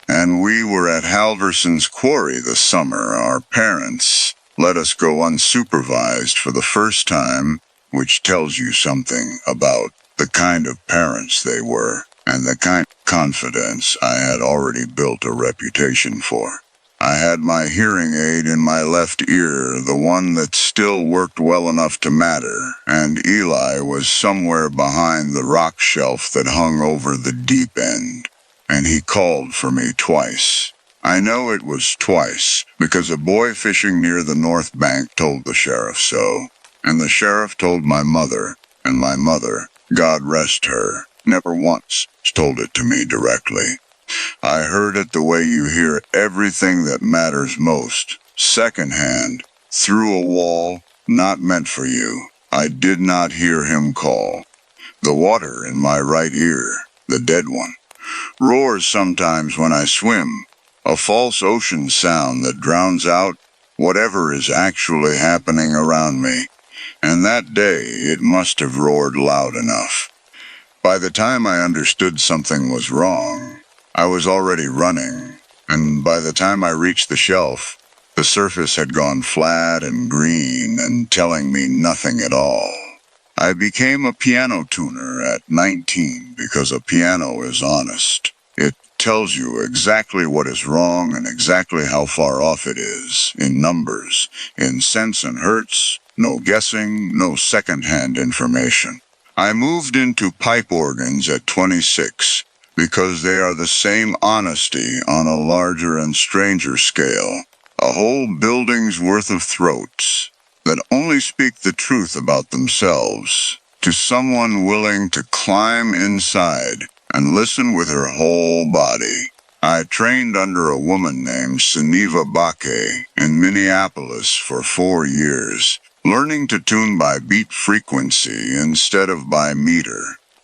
and we were at Halverson's quarry this summer. Our parents let us go unsupervised for the first time, which tells you something about the kind of parents they were, and the kind of confidence I had already built a reputation for. I had my hearing aid in my left ear, the one that still worked well enough to matter, and Eli was somewhere behind the rock shelf that hung over the deep end, and he called for me twice. I know it was twice, because a boy fishing near the north bank told the sheriff so, and the sheriff told my mother, and my mother, God rest her, never once told it to me directly. I heard it the way you hear everything that matters most, secondhand, through a wall, not meant for you. I did not hear him call. The water in my right ear, the dead one, roars sometimes when I swim, a false ocean sound that drowns out whatever is actually happening around me. And that day it must have roared loud enough. By the time I understood something was wrong, I was already running, and by the time I reached the shelf, the surface had gone flat and green and telling me nothing at all. I became a piano tuner at 19 because a piano is honest. It tells you exactly what is wrong and exactly how far off it is, in numbers, in cents and hertz, no guessing, no second-hand information. I moved into pipe organs at 26 because they are the same honesty on a larger and stranger scale, a whole building's worth of throats that only speak the truth about themselves to someone willing to climb inside and listen with her whole body. I trained under a woman named Sunniva Bakke in Minneapolis for 4 years, learning to tune by beat frequency instead of by meter,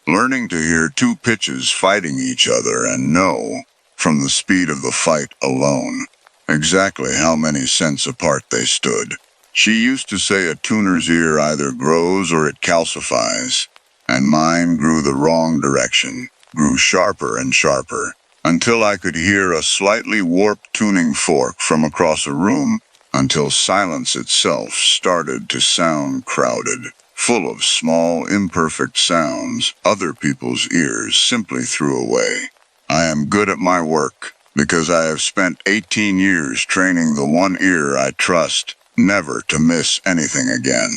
learning to hear 2 pitches fighting each other and know, from the speed of the fight alone, exactly how many cents apart they stood. She used to say a tuner's ear either grows or it calcifies, and mine grew the wrong direction, grew sharper and sharper, until I could hear a slightly warped tuning fork from across a room, until silence itself started to sound crowded, full of small, imperfect sounds other people's ears simply threw away. I am good at my work, because I have spent 18 years training the one ear I trust never to miss anything again.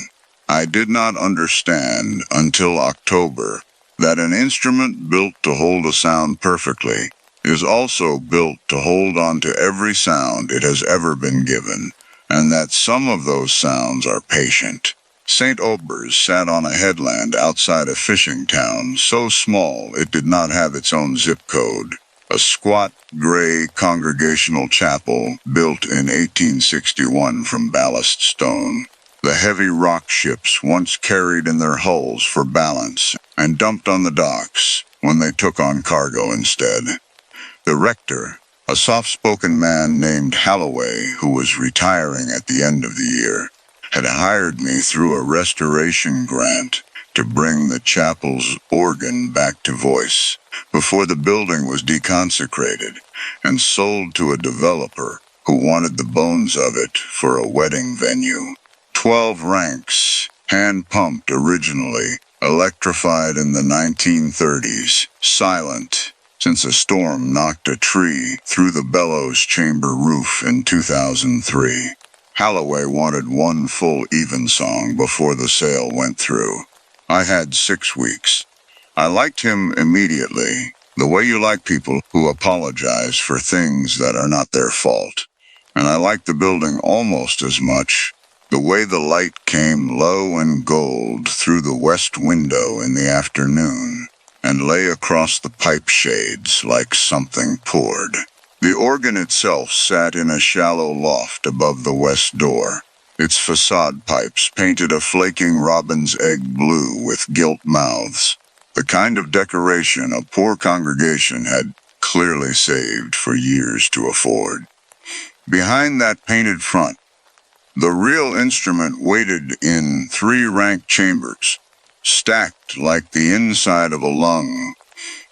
I did not understand until October that an instrument built to hold a sound perfectly is also built to hold on to every sound it has ever been given, and that some of those sounds are patient. St. Aubers sat on a headland outside a fishing town so small it did not have its own zip code. A squat, gray congregational chapel built in 1861 from ballast stone. The heavy rock ships once carried in their hulls for balance and dumped on the docks when they took on cargo instead. The rector, a soft-spoken man named Holloway, who was retiring at the end of the year, had hired me through a restoration grant to bring the chapel's organ back to voice before the building was deconsecrated and sold to a developer who wanted the bones of it for a wedding venue. 12 ranks, hand-pumped originally, electrified in the 1930s, silent, since a storm knocked a tree through the bellows chamber roof in 2003. Holloway wanted one full evensong before the sale went through. I had 6 weeks. I liked him immediately, the way you like people who apologize for things that are not their fault. And I liked the building almost as much, the way the light came low and gold through the west window in the afternoon, and lay across the pipe shades like something poured. The organ itself sat in a shallow loft above the west door. Its facade pipes painted a flaking robin's egg blue with gilt mouths, the kind of decoration a poor congregation had clearly saved for years to afford. Behind that painted front, the real instrument waited in 3 ranked chambers, stacked like the inside of a lung,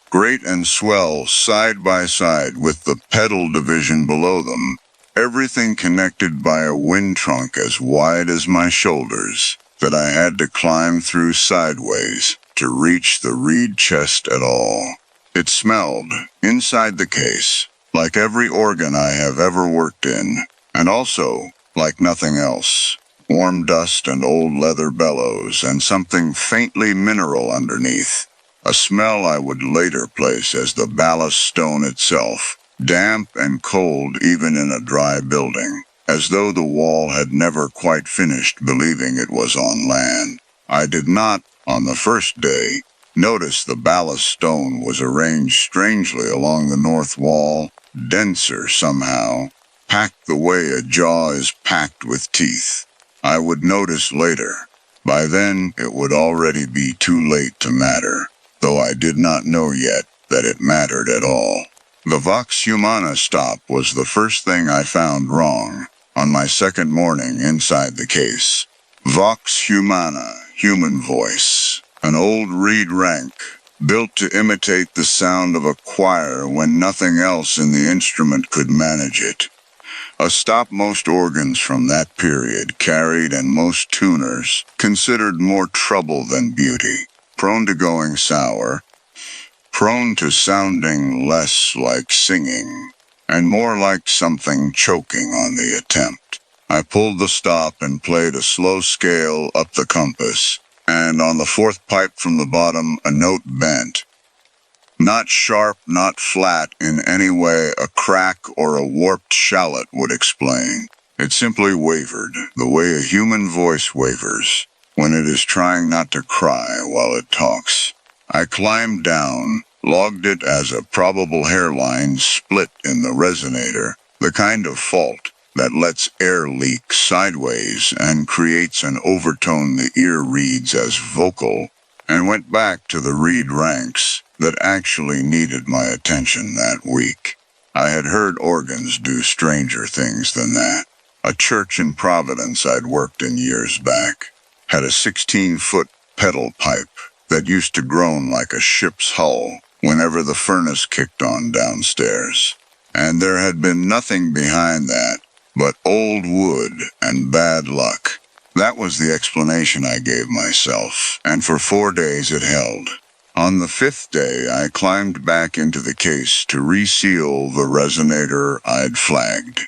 great and swell side by side with the pedal division below them, everything connected by a wind trunk as wide as my shoulders that I had to climb through sideways to reach the reed chest at all. It smelled, inside the case, like every organ I have ever worked in, and also like nothing else. Warm dust and old leather bellows and something faintly mineral underneath. A smell I would later place as the ballast stone itself, damp and cold even in a dry building, as though the wall had never quite finished believing it was on land. I did not, on the first day, notice the ballast stone was arranged strangely along the north wall, denser somehow, packed the way a jaw is packed with teeth. I would notice later. By then, it would already be too late to matter, though I did not know yet that it mattered at all. The Vox Humana stop was the first thing I found wrong on my second morning inside the case. Vox Humana, human voice, an old reed rank, built to imitate the sound of a choir when nothing else in the instrument could manage it. A stop most organs from that period carried and most tuners considered more trouble than beauty, prone to going sour, prone to sounding less like singing, and more like something choking on the attempt. I pulled the stop and played a slow scale up the compass, and on the 4th pipe from the bottom a note bent. Not sharp, not flat in any way a crack or a warped shallot would explain. It simply wavered, the way a human voice wavers, when it is trying not to cry while it talks. I climbed down, logged it as a probable hairline split in the resonator, the kind of fault that lets air leak sideways and creates an overtone the ear reads as vocal, and went back to the reed ranks that actually needed my attention that week. I had heard organs do stranger things than that. A church in Providence I'd worked in years back had a 16-foot pedal pipe that used to groan like a ship's hull whenever the furnace kicked on downstairs. And there had been nothing behind that but old wood and bad luck. That was the explanation I gave myself, and for 4 days it held. On the 5th day, I climbed back into the case to reseal the resonator I'd flagged.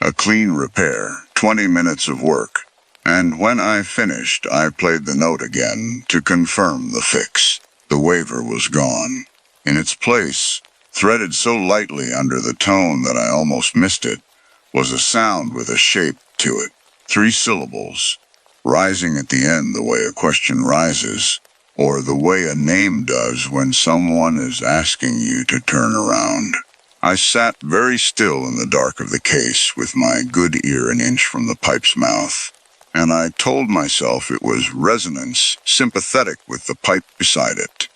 A clean repair, 20 minutes of work, and when I finished, I played the note again to confirm the fix. The waver was gone. In its place, threaded so lightly under the tone that I almost missed it, was a sound with a shape to it. 3 syllables, rising at the end the way a question rises, or the way a name does when someone is asking you to turn around. I sat very still in the dark of the case with my good ear an inch from the pipe's mouth, and I told myself it was resonance sympathetic with the pipe beside it,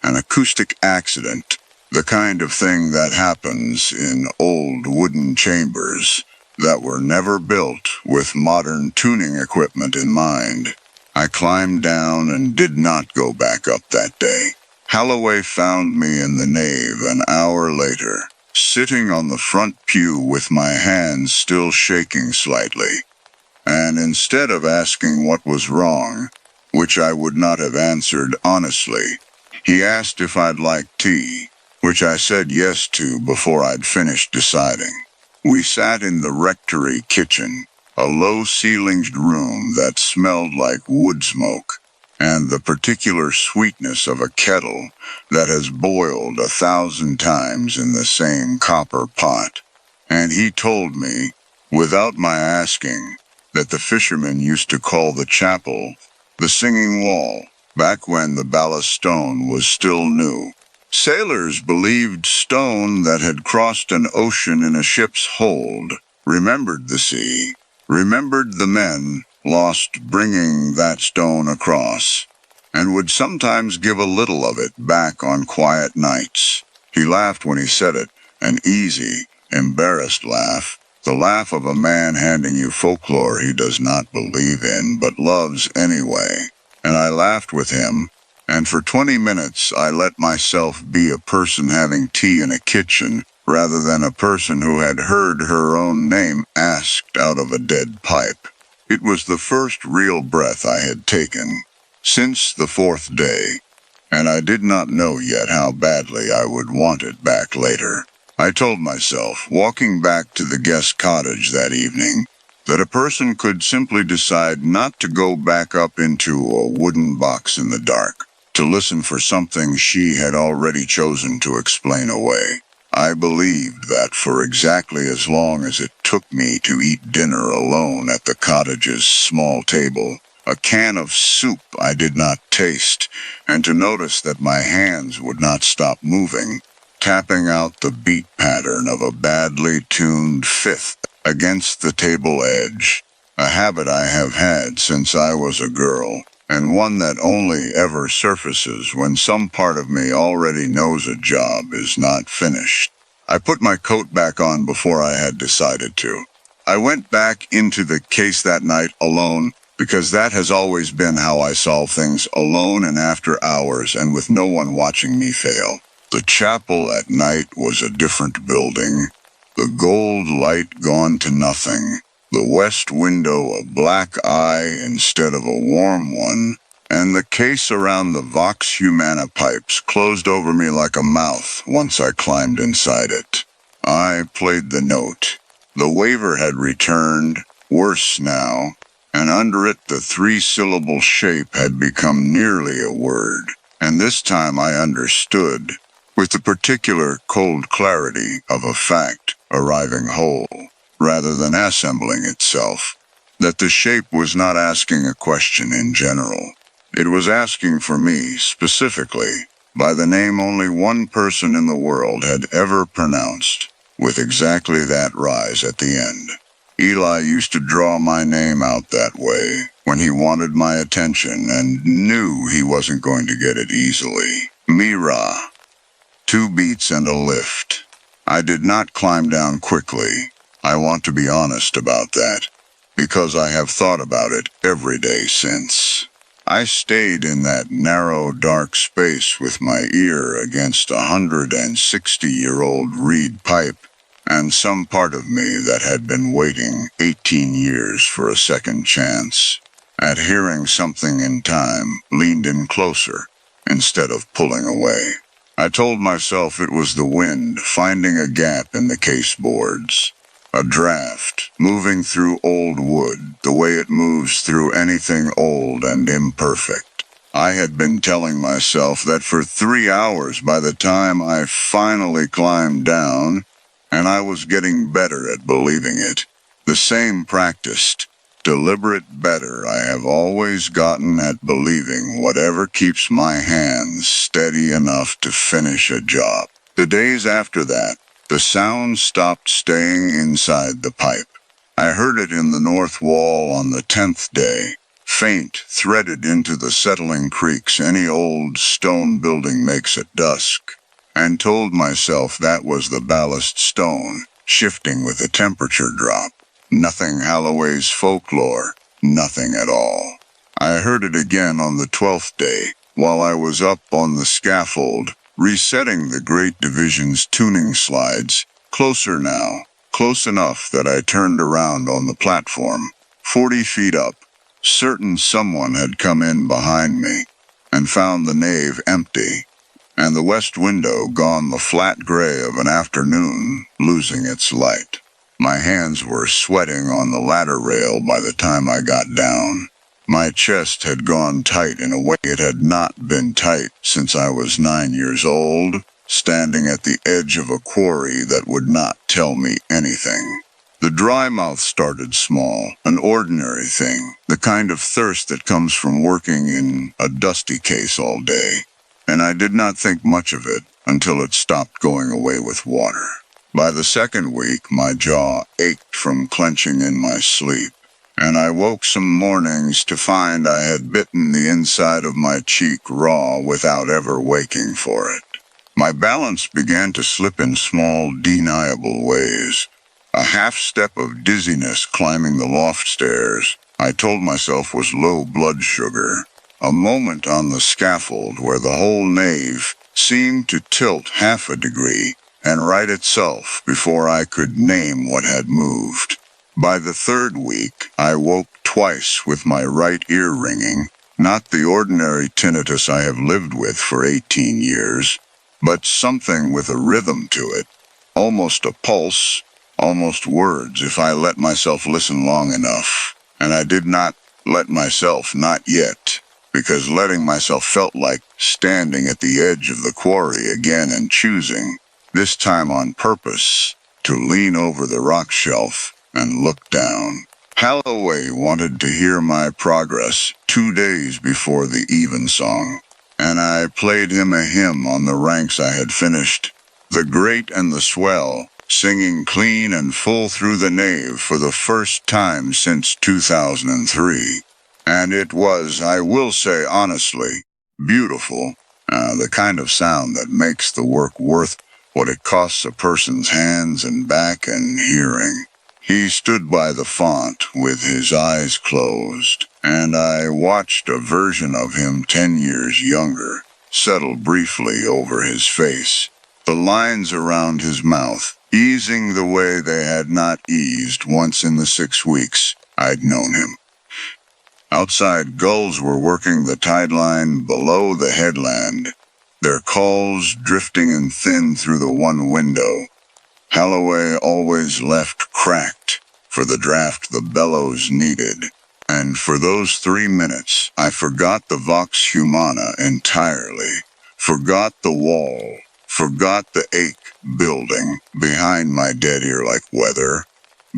an acoustic accident, the kind of thing that happens in old wooden chambers that were never built with modern tuning equipment in mind. I climbed down and did not go back up that day. Holloway found me in the nave an hour later, sitting on the front pew with my hands still shaking slightly. And instead of asking what was wrong, which I would not have answered honestly. He asked if I'd like tea, which I said yes to before I'd finished deciding. We sat in the rectory kitchen, a low-ceilinged room that smelled like wood smoke, and the particular sweetness of a kettle that has boiled 1,000 times in the same copper pot. And he told me, without my asking, that the fishermen used to call the chapel the Singing Wall, back when the ballast stone was still new. Sailors believed stone that had crossed an ocean in a ship's hold remembered the sea, remembered the men lost bringing that stone across, and would sometimes give a little of it back on quiet nights. He laughed when he said it, an easy, embarrassed laugh, the laugh of a man handing you folklore he does not believe in but loves anyway. And I laughed with him, and for 20 minutes I let myself be a person having tea in a kitchen rather than a person who had heard her own name asked out of a dead pipe. It was the first real breath I had taken since the 4th day, and I did not know yet how badly I would want it back later. I told myself, walking back to the guest cottage that evening, that a person could simply decide not to go back up into a wooden box in the dark, to listen for something she had already chosen to explain away. I believed that for exactly as long as it took me to eat dinner alone at the cottage's small table, a can of soup I did not taste, and to notice that my hands would not stop moving, tapping out the beat pattern of a badly tuned fifth against the table edge, a habit I have had since I was a girl, and one that only ever surfaces when some part of me already knows a job is not finished. I put my coat back on before I had decided to. I went back into the case that night alone, because that has always been how I solve things, alone and after hours and with no one watching me fail. The chapel at night was a different building, the gold light gone to nothing, the west window a black eye instead of a warm one, and the case around the Vox Humana pipes closed over me like a mouth once I climbed inside it. I played the note. The waver had returned, worse now, and under it the 3-syllable shape had become nearly a word, and this time I understood, with the particular cold clarity of a fact arriving whole, rather than assembling itself, that the shape was not asking a question in general. It was asking for me, specifically, by the name only one person in the world had ever pronounced, with exactly that rise at the end. Eli used to draw my name out that way, when he wanted my attention and knew he wasn't going to get it easily. Mira. 2 beats and a lift. I did not climb down quickly. I want to be honest about that, because I have thought about it every day since. I stayed in that narrow, dark space with my ear against a 160-year-old reed pipe, and some part of me that had been waiting 18 years for a second chance, at hearing something in time, leaned in closer, instead of pulling away. I told myself it was the wind finding a gap in the caseboards. A draft, moving through old wood, the way it moves through anything old and imperfect. I had been telling myself that for 3 hours by the time I finally climbed down, and I was getting better at believing it. The same practiced, deliberate better I have always gotten at believing whatever keeps my hands steady enough to finish a job. The days after that, the sound stopped staying inside the pipe. I heard it in the north wall on the 10th day, faint, threaded into the settling creaks any old stone building makes at dusk, and told myself that was the ballast stone, shifting with the temperature drop. Nothing Holloway's folklore, nothing at all. I heard it again on the 12th day, while I was up on the scaffold, resetting the Great Division's tuning slides, closer now, close enough that I turned around on the platform, 40 feet up, certain someone had come in behind me and found the nave empty, and the west window gone the flat gray of an afternoon, losing its light. My hands were sweating on the ladder rail by the time I got down. My chest had gone tight in a way it had not been tight since I was 9 years old, standing at the edge of a quarry that would not tell me anything. The dry mouth started small, an ordinary thing, the kind of thirst that comes from working in a dusty case all day. And I did not think much of it until it stopped going away with water. By the second week, my jaw ached from clenching in my sleep, and I woke some mornings to find I had bitten the inside of my cheek raw without ever waking for it. My balance began to slip in small, deniable ways. A half step of dizziness climbing the loft stairs, I told myself was low blood sugar. A moment on the scaffold where the whole nave seemed to tilt half a degree and right itself before I could name what had moved. By the third week, I woke twice with my right ear ringing, not the ordinary tinnitus I have lived with for 18 years, but something with a rhythm to it, almost a pulse, almost words if I let myself listen long enough. And I did not let myself, not yet, because letting myself felt like standing at the edge of the quarry again and choosing, this time on purpose, to lean over the rock shelf and look down. Holloway wanted to hear my progress 2 days before the evensong, and I played him a hymn on the ranks I had finished. The great and the swell, singing clean and full through the nave for the first time since 2003. And it was, I will say honestly, beautiful, the kind of sound that makes the work worth what it costs a person's hands and back and hearing. He stood by the font with his eyes closed, and I watched a version of him 10 years younger settle briefly over his face, the lines around his mouth easing the way they had not eased once in the 6 weeks I'd known him. Outside, gulls were working the tide line below the headland, their calls drifting in thin through the one window. Holloway always left cracked for the draft the bellows needed, and for those 3 minutes I forgot the Vox Humana entirely, forgot the wall, forgot the ache building behind my dead ear like weather,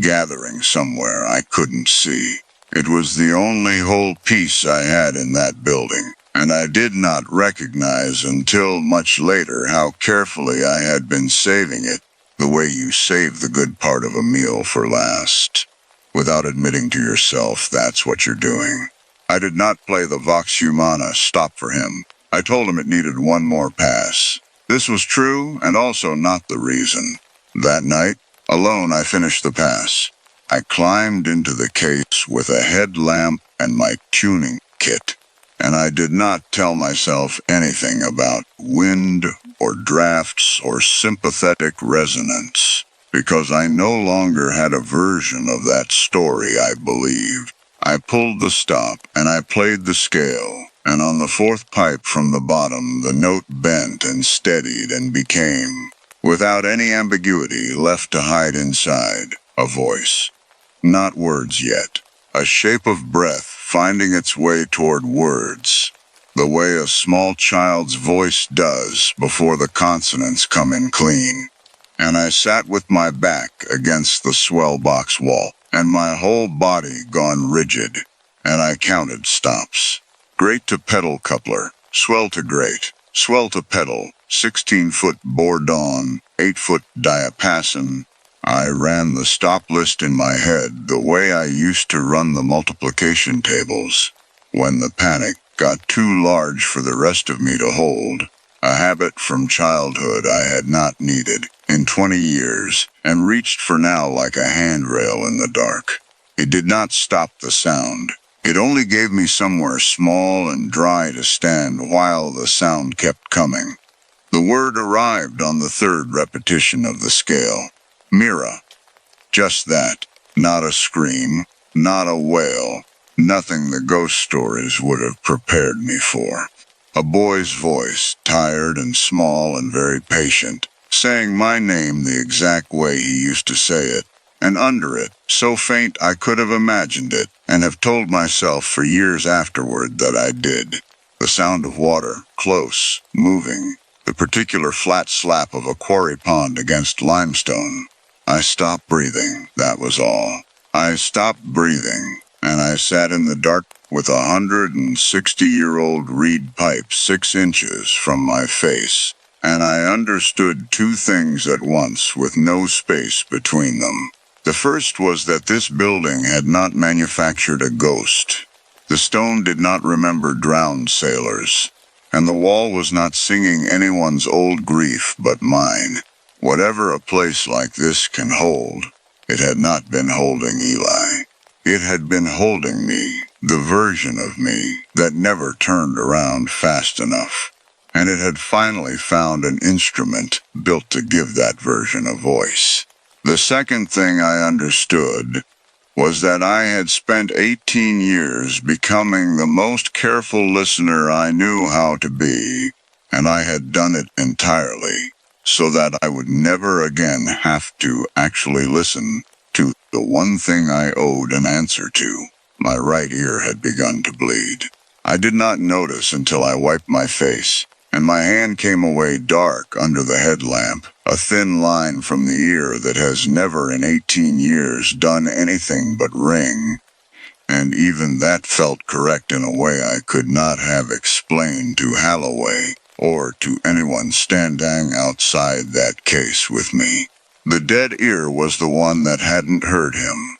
gathering somewhere I couldn't see. It was the only whole piece I had in that building, and I did not recognize until much later how carefully I had been saving it, the way you save the good part of a meal for last, without admitting to yourself that's what you're doing. I did not play the Vox Humana stop for him. I told him it needed one more pass. This was true and also not the reason. That night, alone I finished the pass. I climbed into the case with a headlamp and my tuning kit, and I did not tell myself anything about wind or drafts or sympathetic resonance, because I no longer had a version of that story I believed. I pulled the stop and I played the scale, and on the fourth pipe from the bottom the note bent and steadied and became, without any ambiguity left to hide inside, a voice. Not words yet. A shape of breath finding its way toward words, the way a small child's voice does before the consonants come in clean. And I sat with my back against the swell box wall, and my whole body gone rigid, and I counted stops. Great to pedal coupler, swell to great, swell to pedal, 16-foot bourdon, 8-foot diapason. I ran the stop list in my head the way I used to run the multiplication tables, when the panic got too large for the rest of me to hold, a habit from childhood I had not needed in 20 years and reached for now like a handrail in the dark. It did not stop the sound. It only gave me somewhere small and dry to stand while the sound kept coming. The word arrived on the third repetition of the scale. Mira. Just that. Not a scream, not a wail, Nothing the ghost stories would have prepared me for. A boy's voice, tired and small and very patient, saying my name the exact way he used to say it, and under it, so faint I could have imagined it, and have told myself for years afterward that I did. The sound of water, close, moving, the particular flat slap of a quarry pond against limestone. I stopped breathing, that was all. I stopped breathing, and I sat in the dark with 160-year-old reed pipe 6 inches from my face, and I understood 2 things at once with no space between them. The first was that this building had not manufactured a ghost. The stone did not remember drowned sailors, and the wall was not singing anyone's old grief but mine. Whatever a place like this can hold, it had not been holding Eli. It had been holding me, the version of me that never turned around fast enough. And it had finally found an instrument built to give that version a voice. The second thing I understood was that I had spent 18 years becoming the most careful listener I knew how to be, and I had done it entirely, so that I would never again have to actually listen to the one thing I owed an answer to. My right ear had begun to bleed. I did not notice until I wiped my face, and my hand came away dark under the headlamp, a thin line from the ear that has never in 18 years done anything but ring. And even that felt correct in a way I could not have explained to Holloway, or to anyone standing outside that case with me. The dead ear was the one that hadn't heard him.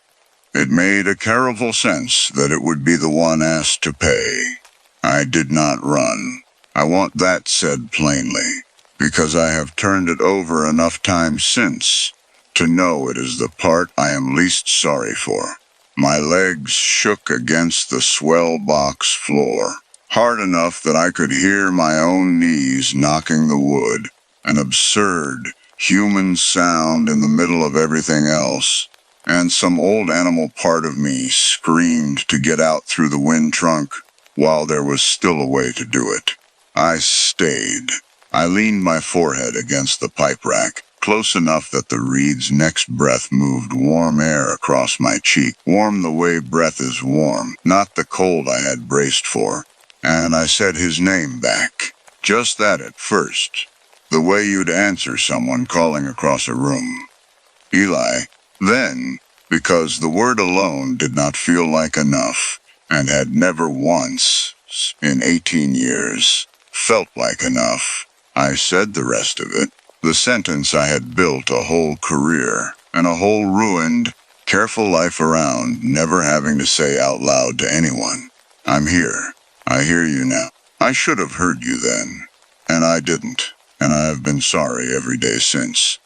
It made a terrible sense that it would be the one asked to pay. I did not run. I want that said plainly, because I have turned it over enough times since to know it is the part I am least sorry for. My legs shook against the swell box floor, hard enough that I could hear my own knees knocking the wood, an absurd, human sound in the middle of everything else, and some old animal part of me screamed to get out through the wind trunk while there was still a way to do it. I stayed. I leaned my forehead against the pipe rack, close enough that the reed's next breath moved warm air across my cheek, warm the way breath is warm, not the cold I had braced for, and I said his name back. Just that at first. The way you'd answer someone calling across a room. Eli. Then, because the word alone did not feel like enough, and had never once, in 18 years, felt like enough, I said the rest of it. The sentence I had built a whole career, and a whole ruined, careful life around, never having to say out loud to anyone. I'm here. I hear you now. I should have heard you then, and I didn't, and I have been sorry every day since.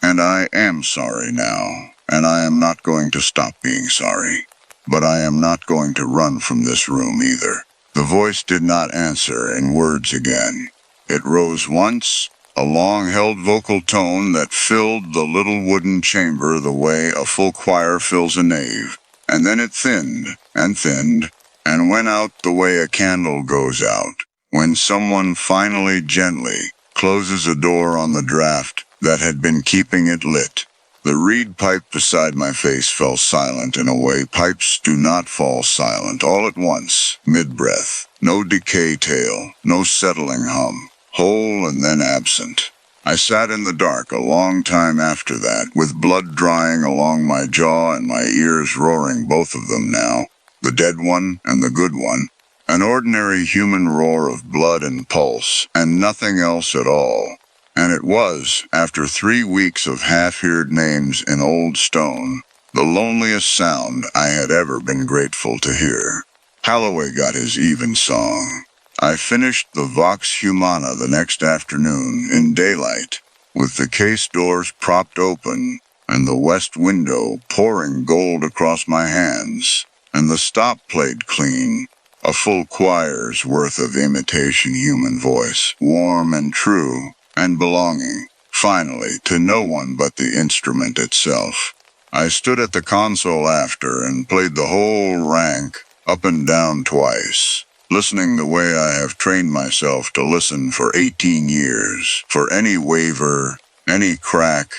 And I am sorry now, and I am not going to stop being sorry. But I am not going to run from this room either. The voice did not answer in words again. It rose once, a long-held vocal tone that filled the little wooden chamber the way a full choir fills a nave, and then it thinned, and went out the way a candle goes out, when someone finally gently closes a door on the draft that had been keeping it lit. The reed pipe beside my face fell silent in a way pipes do not fall silent all at once, mid-breath. No decay tail, no settling hum, whole and then absent. I sat in the dark a long time after that, with blood drying along my jaw and my ears roaring, both of them now, the dead one and the good one. An ordinary human roar of blood and pulse, and nothing else at all. And it was, after 3 weeks of half-heard names in old stone, the loneliest sound I had ever been grateful to hear. Holloway got his even song. I finished the Vox Humana the next afternoon in daylight, with the case doors propped open, and the west window pouring gold across my hands, and the stop played clean, a full choir's worth of imitation human voice, warm and true, and belonging, finally, to no one but the instrument itself. I stood at the console after and played the whole rank, up and down twice, listening the way I have trained myself to listen for 18 years, for any waver, any crack,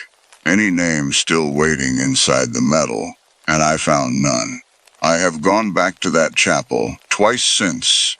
any name still waiting inside the metal, and I found none. I have gone back to that chapel twice since.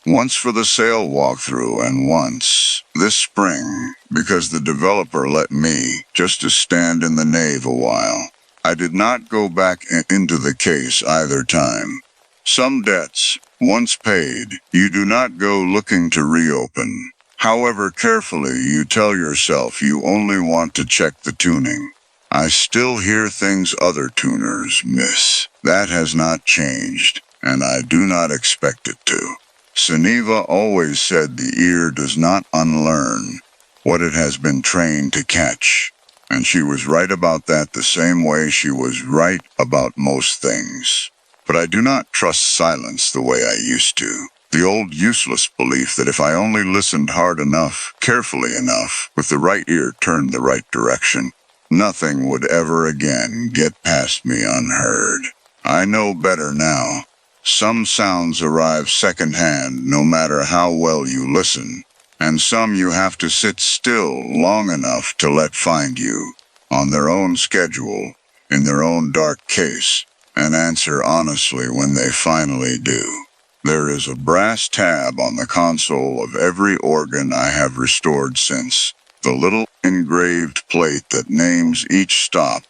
Once for the sale walkthrough and once this spring because the developer let me just to stand in the nave a while. I did not go back into the case either time. Some debts, once paid, you do not go looking to reopen. However carefully you tell yourself you only want to check the tuning. I still hear things other tuners miss. That has not changed, and I do not expect it to. Sunniva always said the ear does not unlearn what it has been trained to catch, and she was right about that the same way she was right about most things. But I do not trust silence the way I used to. The old useless belief that if I only listened hard enough, carefully enough, with the right ear turned the right direction, nothing would ever again get past me unheard. I know better now. Some sounds arrive secondhand no matter how well you listen, and some you have to sit still long enough to let find you, on their own schedule, in their own dark case, and answer honestly when they finally do. There is a brass tab on the console of every organ I have restored since, the little engraved plate that names each stop,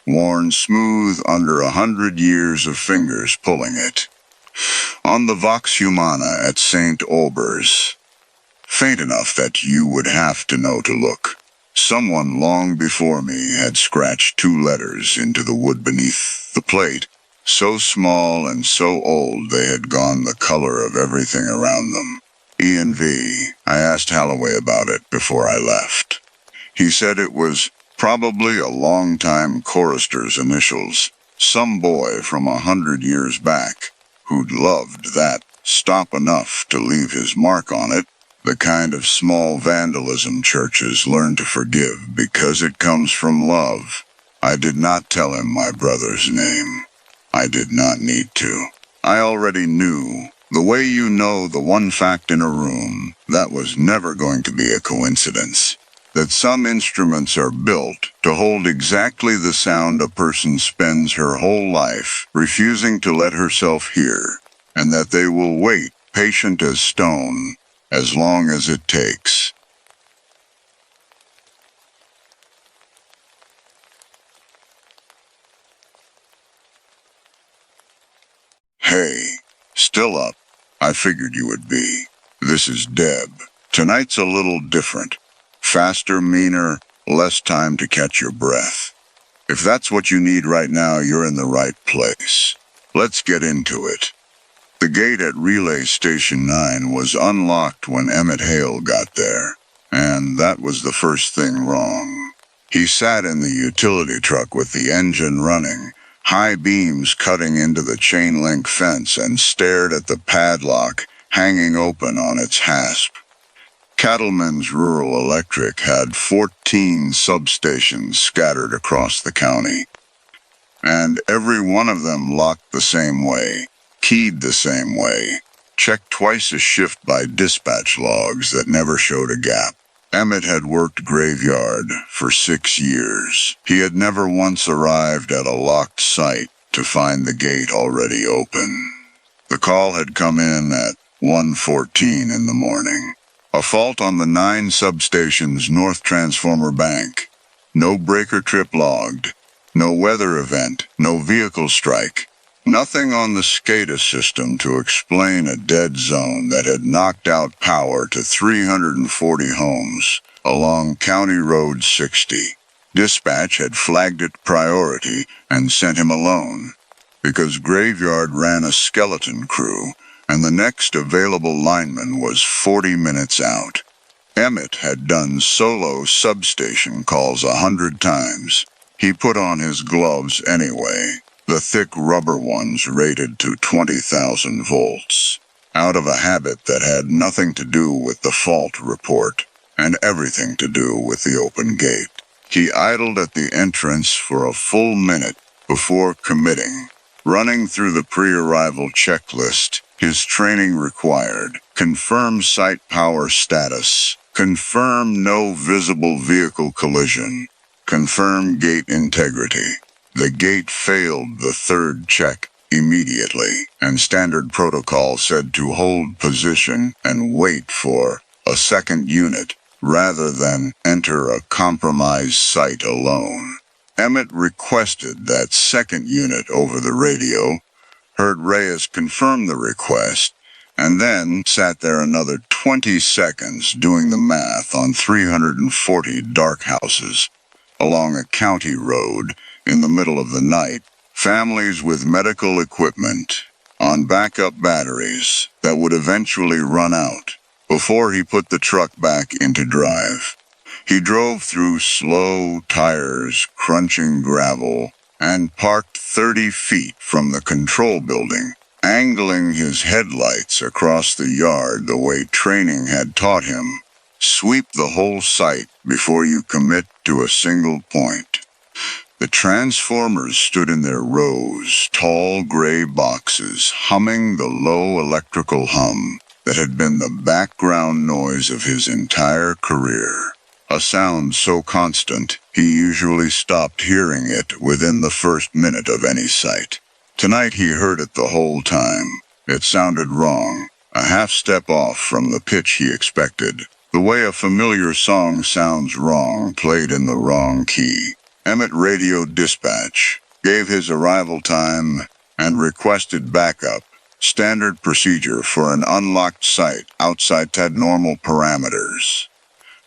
worn smooth under 100 years of fingers pulling it. On the Vox Humana at St. Olber's, faint enough that you would have to know to look. Someone long before me had scratched 2 letters into the wood beneath the plate, so small and so old they had gone the color of everything around them. E&V. I asked Holloway about it before I left. He said it was probably a long-time chorister's initials, some boy from 100 years back, who'd loved that stop enough to leave his mark on it, the kind of small vandalism churches learn to forgive because it comes from love. I did not tell him my brother's name. I did not need to. I already knew, the way you know the one fact in a room, that was never going to be a coincidence. That some instruments are built to hold exactly the sound a person spends her whole life refusing to let herself hear, and that they will wait, patient as stone, as long as it takes. Hey, still up. I figured you would be. This is Deb. Tonight's a little different. Faster, meaner, less time to catch your breath. If that's what you need right now, you're in the right place. Let's get into it. The gate at Relay Station 9 was unlocked when Emmett Hale got there, and that was the first thing wrong. He sat in the utility truck with the engine running, high beams cutting into the chain-link fence, and stared at the padlock hanging open on its hasp. Cattleman's Rural Electric had 14 substations scattered across the county, and every one of them locked the same way, keyed the same way, checked twice a shift by dispatch logs that never showed a gap. Emmett had worked graveyard for 6 years. He had never once arrived at a locked site to find the gate already open. The call had come in at 1:14 in the morning. A fault on the 9 substations North Transformer Bank. No breaker trip logged. No weather event. No vehicle strike. Nothing on the SCADA system to explain a dead zone that had knocked out power to 340 homes along County Road 60. Dispatch had flagged it priority and sent him alone, because Graveyard ran a skeleton crew, and the next available lineman was 40 minutes out. Emmett had done solo substation calls 100 times. He put on his gloves anyway, the thick rubber ones rated to 20,000 volts, out of a habit that had nothing to do with the fault report, and everything to do with the open gate. He idled at the entrance for a full minute before committing. Running through the pre-arrival checklist, his training required: confirm site power status, confirm no visible vehicle collision, confirm gate integrity. The gate failed the third check immediately, and standard protocol said to hold position and wait for a second unit rather than enter a compromised site alone. Emmett requested that second unit over the radio, heard Reyes confirm the request, and then sat there another 20 seconds doing the math on 340 dark houses along a county road in the middle of the night, families with medical equipment on backup batteries that would eventually run out before he put the truck back into drive. He drove through slow tires, crunching gravel, and parked 30 feet from the control building, angling his headlights across the yard the way training had taught him. Sweep the whole site before you commit to a single point. The transformers stood in their rows, tall gray boxes, humming the low electrical hum that had been the background noise of his entire career. A sound so constant, he usually stopped hearing it within the first minute of any sight. Tonight he heard it the whole time. It sounded wrong, a half step off from the pitch he expected. The way a familiar song sounds wrong, played in the wrong key. Emmett radioed dispatch, gave his arrival time, and requested backup. Standard procedure for an unlocked site outside normal parameters.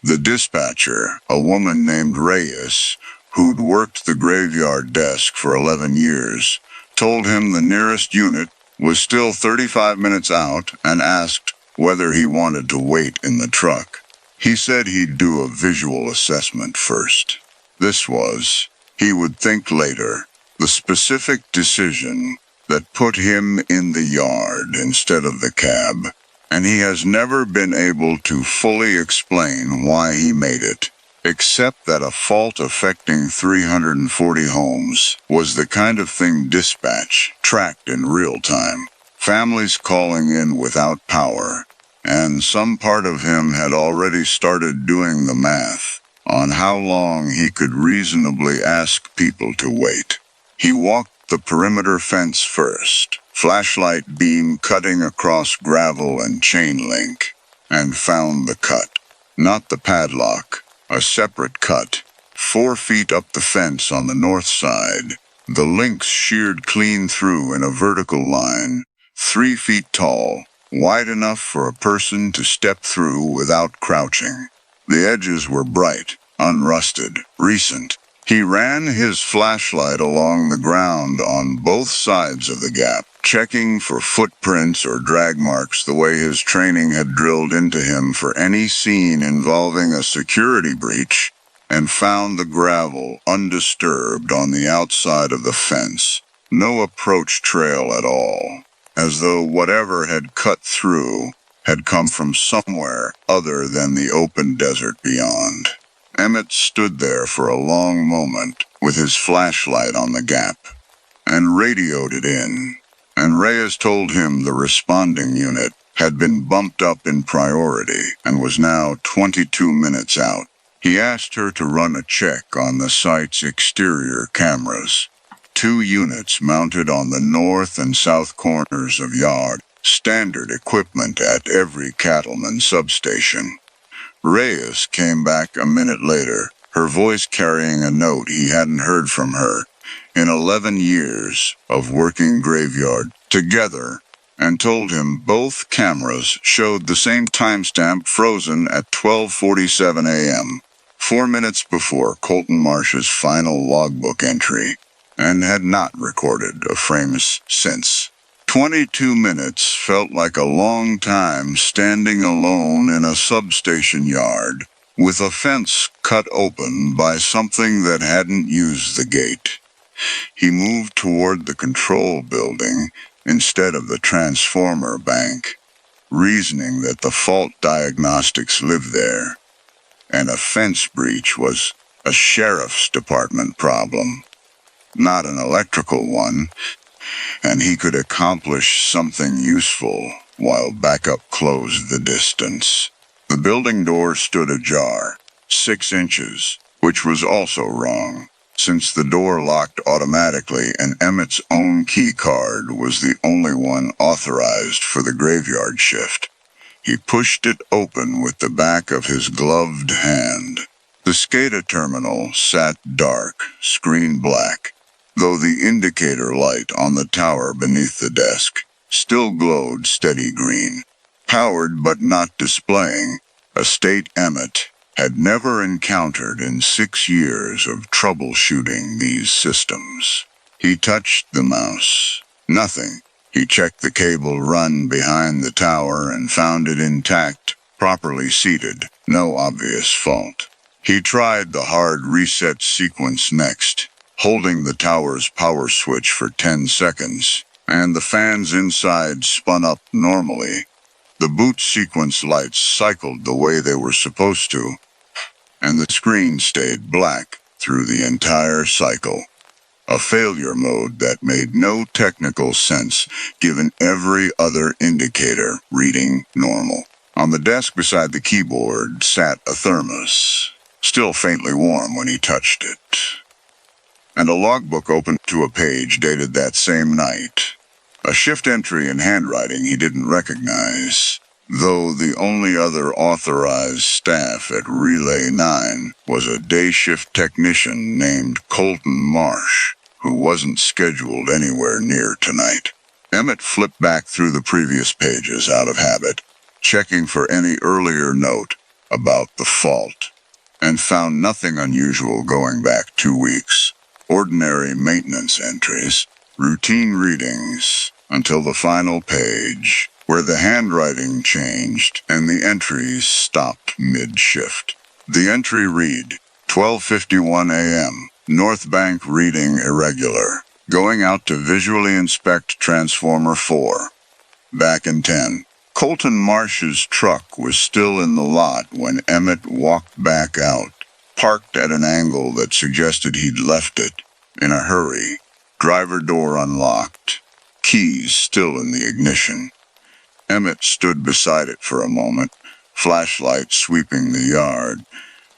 The dispatcher, a woman named Reyes, who'd worked the graveyard desk for 11 years, told him the nearest unit was still 35 minutes out and asked whether he wanted to wait in the truck. He said he'd do a visual assessment first. This was, he would think later, the specific decision that put him in the yard instead of the cab, and he has never been able to fully explain why he made it, except that a fault affecting 340 homes was the kind of thing dispatch tracked in real time. Families calling in without power, and some part of him had already started doing the math on how long he could reasonably ask people to wait. He walked the perimeter fence first, flashlight beam cutting across gravel and chain link, and found the cut. Not the padlock, a separate cut, 4 feet up the fence on the north side. The links sheared clean through in a vertical line, 3 feet tall, wide enough for a person to step through without crouching. The edges were bright, unrusted, recent. He ran his flashlight along the ground on both sides of the gap, checking for footprints or drag marks the way his training had drilled into him for any scene involving a security breach, and found the gravel undisturbed on the outside of the fence. No approach trail at all, as though whatever had cut through had come from somewhere other than the open desert beyond. Emmett stood there for a long moment with his flashlight on the gap, and radioed it in, and Reyes told him the responding unit had been bumped up in priority and was now 22 minutes out. He asked her to run a check on the site's exterior cameras. 2 units mounted on the north and south corners of yard, standard equipment at every cattleman substation. Reyes came back a minute later, her voice carrying a note he hadn't heard from her in 11 years of working graveyard together, and told him both cameras showed the same timestamp frozen at 12:47 a.m., 4 minutes before Colton Marsh's final logbook entry, and had not recorded a frame since. 22 minutes felt like a long time standing alone in a substation yard, with a fence cut open by something that hadn't used the gate. He moved toward the control building instead of the transformer bank, reasoning that the fault diagnostics lived there, and a fence breach was A sheriff's department problem, not an electrical one, and he could accomplish something useful while backup closed the distance. The building door stood ajar, 6 inches, which was also wrong, since the door locked automatically and Emmett's own key card was the only one authorized for the graveyard shift. He pushed it open with the back of his gloved hand. The SCADA terminal sat dark, screen black, though the indicator light on the tower beneath the desk still glowed steady green. Powered but not displaying, a state Emmett had never encountered in 6 years of troubleshooting these systems. He touched the mouse. Nothing. He checked the cable run behind the tower and found it intact, properly seated, no obvious fault. He tried the hard reset sequence next, holding the tower's power switch for 10 seconds, and the fans inside spun up normally. The boot sequence lights cycled the way they were supposed to, and the screen stayed black through the entire cycle. A failure mode that made no technical sense given every other indicator reading normal. On the desk beside the keyboard sat a thermos, still faintly warm when he touched it, and a logbook opened to a page dated that same night. A shift entry in handwriting he didn't recognize, though the only other authorized staff at Relay 9 was a day shift technician named Colton Marsh, who wasn't scheduled anywhere near tonight. Emmett flipped back through the previous pages out of habit, checking for any earlier note about the fault, and found nothing unusual going back 2 weeks. Ordinary maintenance entries, routine readings, until the final page, where the handwriting changed and the entries stopped mid-shift. The entry read, 12:51 a.m., North Bank reading irregular. Going out to visually inspect Transformer 4. Back in 10. Colton Marsh's truck was still in the lot when Emmett walked back out, parked at an angle that suggested he'd left it in a hurry. Driver door unlocked, keys still in the ignition. Emmett stood beside it for a moment, flashlight sweeping the yard,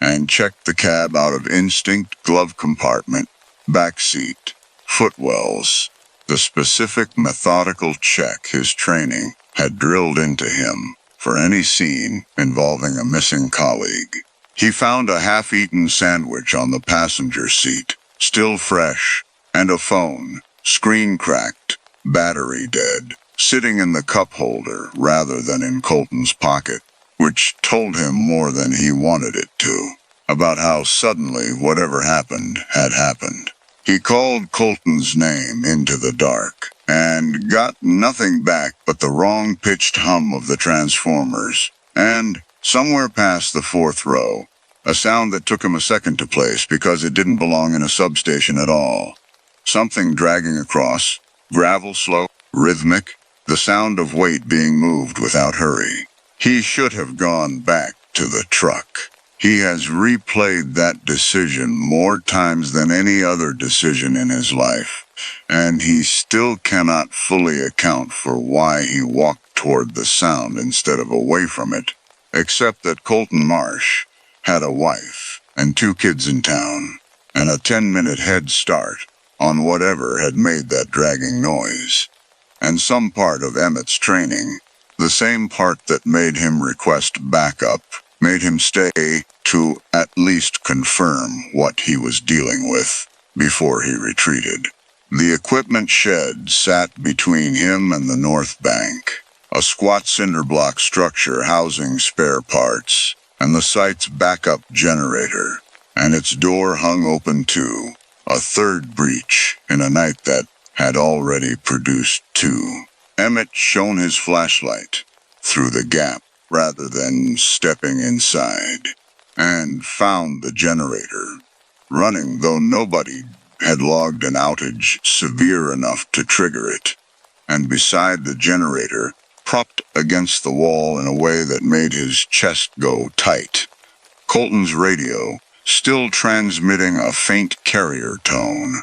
and checked the cab out of instinct, glove compartment, back seat, footwells, the specific methodical check his training had drilled into him for any scene involving a missing colleague. He found a half-eaten sandwich on the passenger seat, still fresh, and a phone, screen cracked, battery dead, sitting in the cup holder rather than in Colton's pocket, which told him more than he wanted it to, about how suddenly whatever happened had happened. He called Colton's name into the dark, and got nothing back but the wrong-pitched hum of the Transformers, and, somewhere past the 4th row, a sound that took him a second to place because it didn't belong in a substation at all. Something dragging across, gravel slow, rhythmic, the sound of weight being moved without hurry. He should have gone back to the truck. He has replayed that decision more times than any other decision in his life, and he still cannot fully account for why he walked toward the sound instead of away from it, except that Colton Marsh had a wife and 2 kids in town, and a 10-minute head start on whatever had made that dragging noise. And some part of Emmett's training, the same part that made him request backup, made him stay to at least confirm what he was dealing with before he retreated. The equipment shed sat between him and the North Bank, a squat cinder block structure housing spare parts, and the site's backup generator, and its door hung open too, a third breach in a night that had already produced 2. Emmett shone his flashlight through the gap rather than stepping inside, and found the generator running, though nobody had logged an outage severe enough to trigger it, and beside the generator, propped against the wall in a way that made his chest go tight, Colton's radio, still transmitting a faint carrier tone,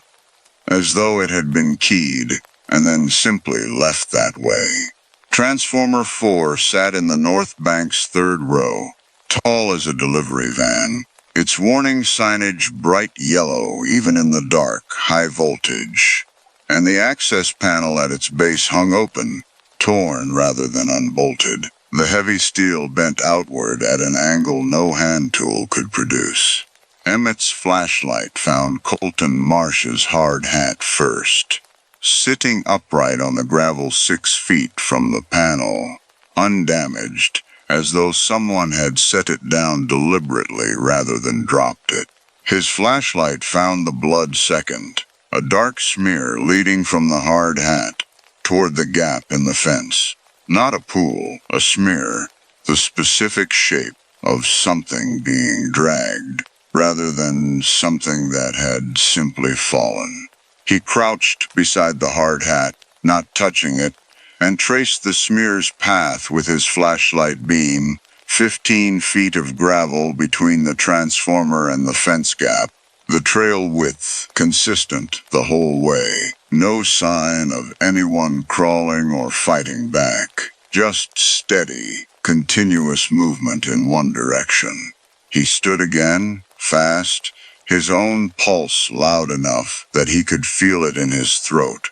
as though it had been keyed and then simply left that way. Transformer 4 sat in the North Bank's third row, tall as a delivery van, its warning signage bright yellow even in the dark, high voltage, and the access panel at its base hung open, torn rather than unbolted, the heavy steel bent outward at an angle no hand tool could produce. Emmett's flashlight found Colton Marsh's hard hat first, sitting upright on the gravel 6 feet from the panel, undamaged, as though someone had set it down deliberately rather than dropped it. His flashlight found the blood second, a dark smear leading from the hard hat toward the gap in the fence. Not a pool, a smear, the specific shape of something being dragged, rather than something that had simply fallen. He crouched beside the hard hat, not touching it, and traced the smear's path with his flashlight beam, 15 feet of gravel between the transformer and the fence gap, the trail width consistent the whole way. No sign of anyone crawling or fighting back, just steady, continuous movement in one direction. He stood again, fast, his own pulse loud enough that he could feel it in his throat,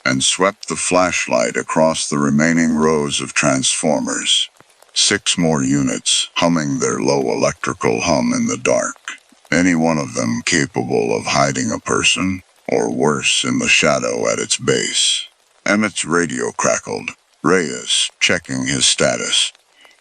and swept the flashlight across the remaining rows of transformers. 6 more units, humming their low electrical hum in the dark, any one of them capable of hiding a person, or worse, in the shadow at its base. Emmett's radio crackled, Reyes checking his status.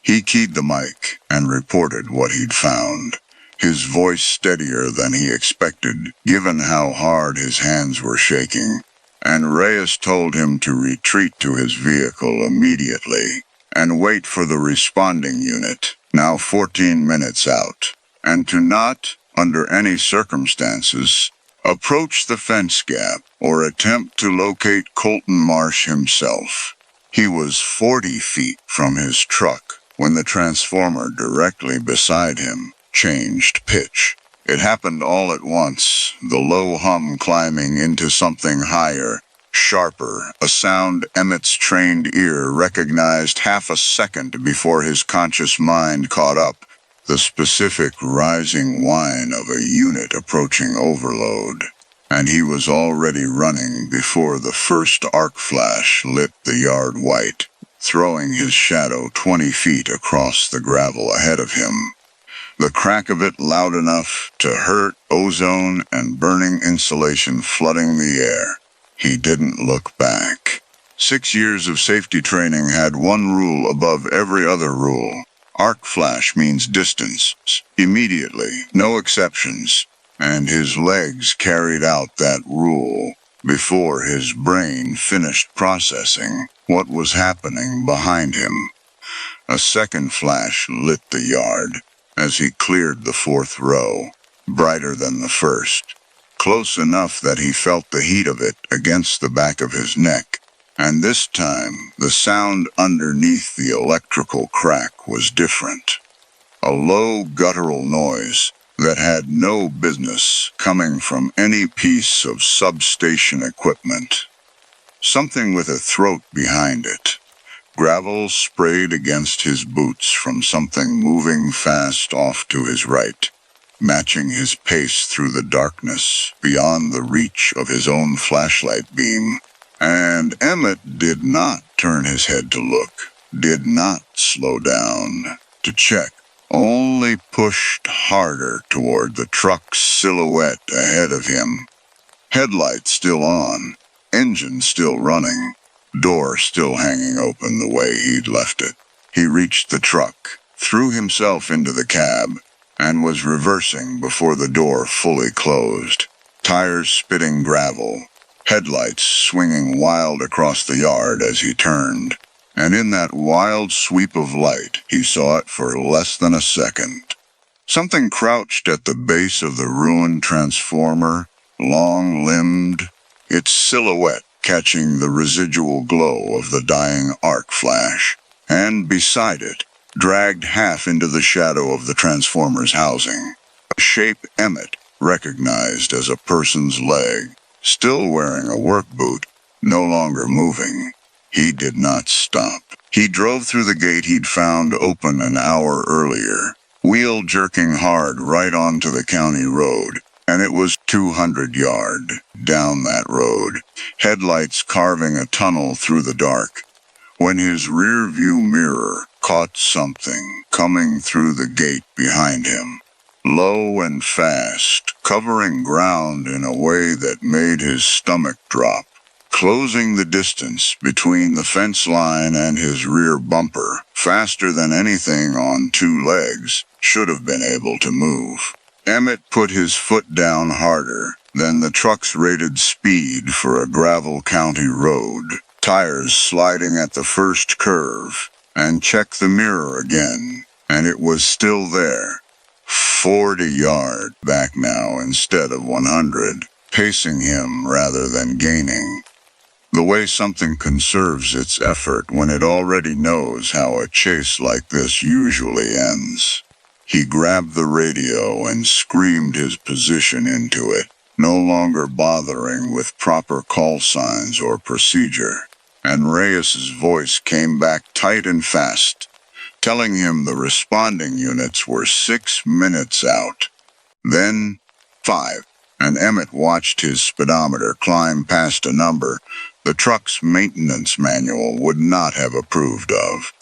He keyed the mic and reported what he'd found, his voice steadier than he expected, given how hard his hands were shaking, and Reyes told him to retreat to his vehicle immediately and wait for the responding unit, now 14 minutes out, and to not, under any circumstances, approach the fence gap or attempt to locate Colton Marsh himself. He was 40 feet from his truck when the transformer directly beside him changed pitch. It happened all at once, the low hum climbing into something higher, sharper, a sound Emmett's trained ear recognized half a second before his conscious mind caught up, the specific rising whine of a unit approaching overload, and he was already running before the first arc flash lit the yard white, throwing his shadow 20 feet across the gravel ahead of him. The crack of it loud enough to hurt ozone and burning insulation flooding the air. He didn't look back. 6 years of safety training had one rule above every other rule. Arc flash means distance, immediately, no exceptions, and his legs carried out that rule before his brain finished processing what was happening behind him. A second flash lit the yard as he cleared the 4th row, brighter than the first, close enough that he felt the heat of it against the back of his neck. And this time, the sound underneath the electrical crack was different. A low guttural noise that had no business coming from any piece of substation equipment. Something with a throat behind it. Gravel sprayed against his boots from something moving fast off to his right, matching his pace through the darkness beyond the reach of his own flashlight beam. And Emmett did not turn his head to look, did not slow down to check, only pushed harder toward the truck's silhouette ahead of him. Headlights still on, engine still running, door still hanging open the way he'd left it. He reached the truck, threw himself into the cab, and was reversing before the door fully closed, tires spitting gravel, headlights swinging wild across the yard as he turned. And in that wild sweep of light, he saw it for less than a second. Something crouched at the base of the ruined transformer, long-limbed, its silhouette catching the residual glow of the dying arc flash, and beside it, dragged half into the shadow of the transformer's housing, A shape Emmett recognized as a person's leg, still wearing a work boot, no longer moving. He did not stop. He drove through the gate he'd found open an hour earlier, wheel jerking hard right onto the county road, and it was 200 yards down that road, headlights carving a tunnel through the dark, when his rear-view mirror caught something coming through the gate behind him. Low and fast, covering ground in a way that made his stomach drop, closing the distance between the fence line and his rear bumper, faster than anything on two legs should have been able to move. Emmett put his foot down harder than the truck's rated speed for a gravel county road, tires sliding at the first curve, and checked the mirror again, and it was still there. 40 yards back now instead of 100, pacing him rather than gaining. The way something conserves its effort when it already knows how a chase like this usually ends. He grabbed the radio and screamed his position into it, no longer bothering with proper call signs or procedure. And Reyes's voice came back tight and fast, telling him the responding units were 6 minutes out. Then 5, and Emmett watched his speedometer climb past a number the truck's maintenance manual would not have approved of.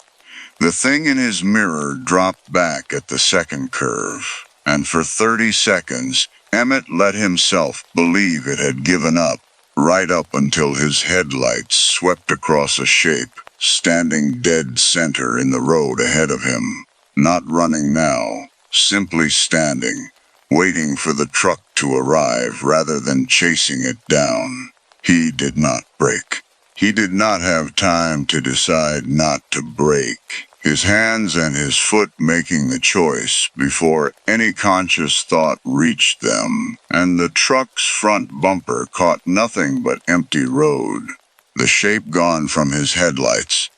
The thing in his mirror dropped back at the second curve, and for 30 seconds, Emmett let himself believe it had given up, right up until his headlights swept across a shape, standing dead center in the road ahead of him. Not running now, simply standing, waiting for the truck to arrive rather than chasing it down. He did not brake. He did not have time to decide not to brake, his hands and his foot making the choice before any conscious thought reached them, and the truck's front bumper caught nothing but empty road, the shape gone from his headlights.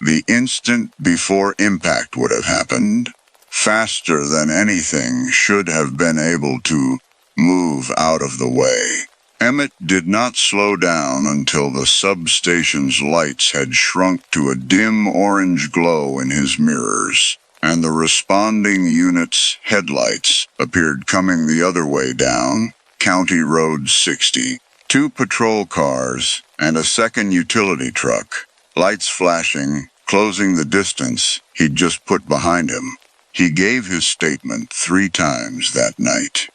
The instant before impact would have happened, faster than anything should have been able to move out of the way. Emmett did not slow down until the substation's lights had shrunk to a dim orange glow in his mirrors, and the responding unit's headlights appeared coming the other way down County Road 60. 2 patrol cars and a second utility truck, lights flashing, closing the distance he'd just put behind him. He gave his statement 3 times that night.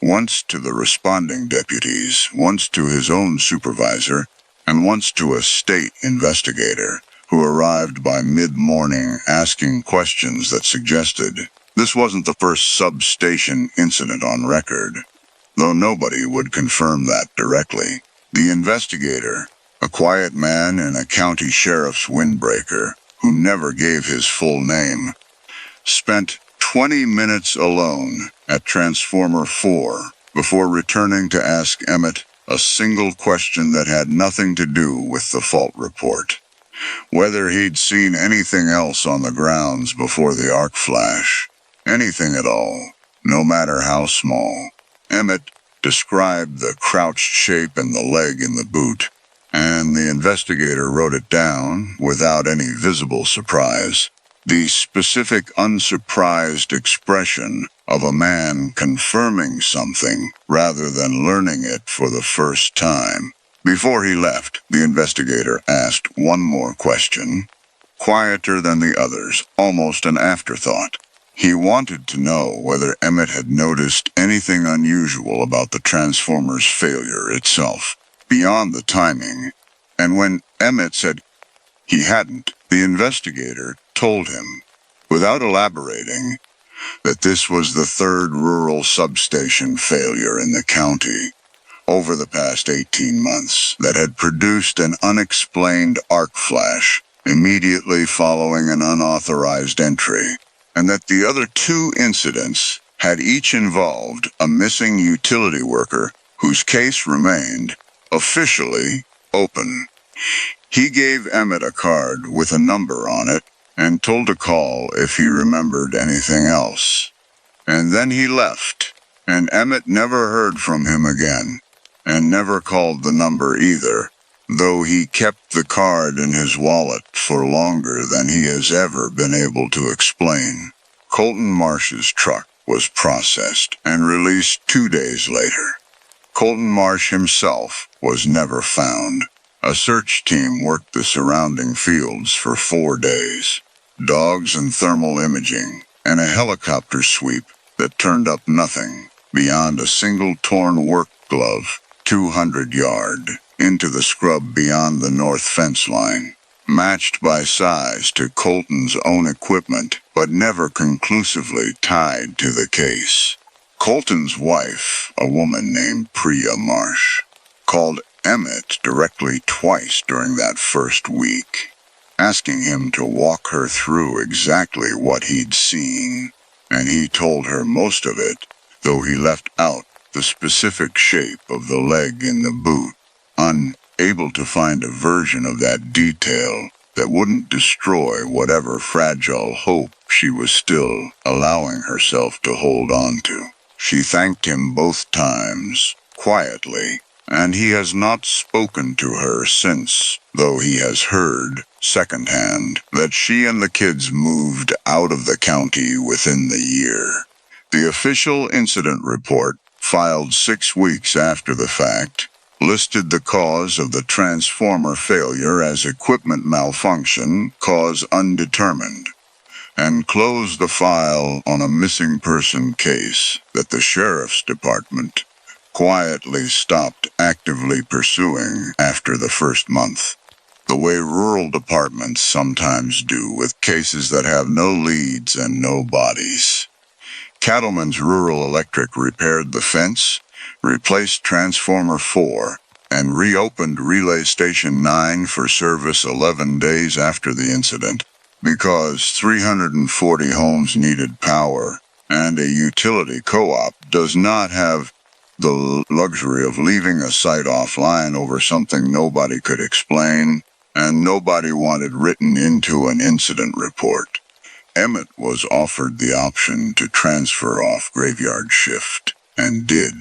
Once to the responding deputies, once to his own supervisor, and once to a state investigator who arrived by mid-morning asking questions that suggested this wasn't the first substation incident on record, though nobody would confirm that directly. The investigator, a quiet man in a county sheriff's windbreaker who never gave his full name, spent 20 minutes alone at Transformer 4 before returning to ask Emmett a single question that had nothing to do with the fault report. Whether he'd seen anything else on the grounds before the arc flash. Anything at all, no matter how small. Emmett described the crouched shape and the leg in the boot, and the investigator wrote it down without any visible surprise. The specific unsurprised expression of a man confirming something rather than learning it for the first time. Before he left, the investigator asked one more question, quieter than the others, almost an afterthought. He wanted to know whether Emmett had noticed anything unusual about the Transformer's failure itself, beyond the timing, and when Emmett said he hadn't, the investigator told him, without elaborating, that this was the 3rd rural substation failure in the county over the past 18 months that had produced an unexplained arc flash immediately following an unauthorized entry, and that the other 2 incidents had each involved a missing utility worker whose case remained officially open. He gave Emmett a card with a number on it and told to call if he remembered anything else. And then he left, and Emmett never heard from him again, and never called the number either, though he kept the card in his wallet for longer than he has ever been able to explain. Colton Marsh's truck was processed and released 2 days later. Colton Marsh himself was never found. A search team worked the surrounding fields for 4 days. Dogs and thermal imaging, and a helicopter sweep that turned up nothing beyond a single torn work glove 200 yard into the scrub beyond the north fence line, matched by size to Colton's own equipment, but never conclusively tied to the case. Colton's wife, a woman named Priya Marsh, called Emmett directly twice during that first week, asking him to walk her through exactly what he'd seen, and he told her most of it, though he left out the specific shape of the leg in the boot, unable to find a version of that detail that wouldn't destroy whatever fragile hope she was still allowing herself to hold on to. She thanked him both times, quietly, and he has not spoken to her since, though he has heard, secondhand, that she and the kids moved out of the county within the year. The official incident report, filed 6 weeks after the fact, listed the cause of the transformer failure as equipment malfunction, cause undetermined, and closed the file on a missing person case that the sheriff's department quietly stopped actively pursuing after the first month, the way rural departments sometimes do with cases that have no leads and no bodies. Cattleman's Rural Electric repaired the fence, replaced Transformer 4, and reopened Relay Station 9 for service 11 days after the incident, because 340 homes needed power, and a utility co-op does not have the luxury of leaving a site offline over something nobody could explain, and nobody wanted written into an incident report. Emmett was offered the option to transfer off graveyard shift, and did,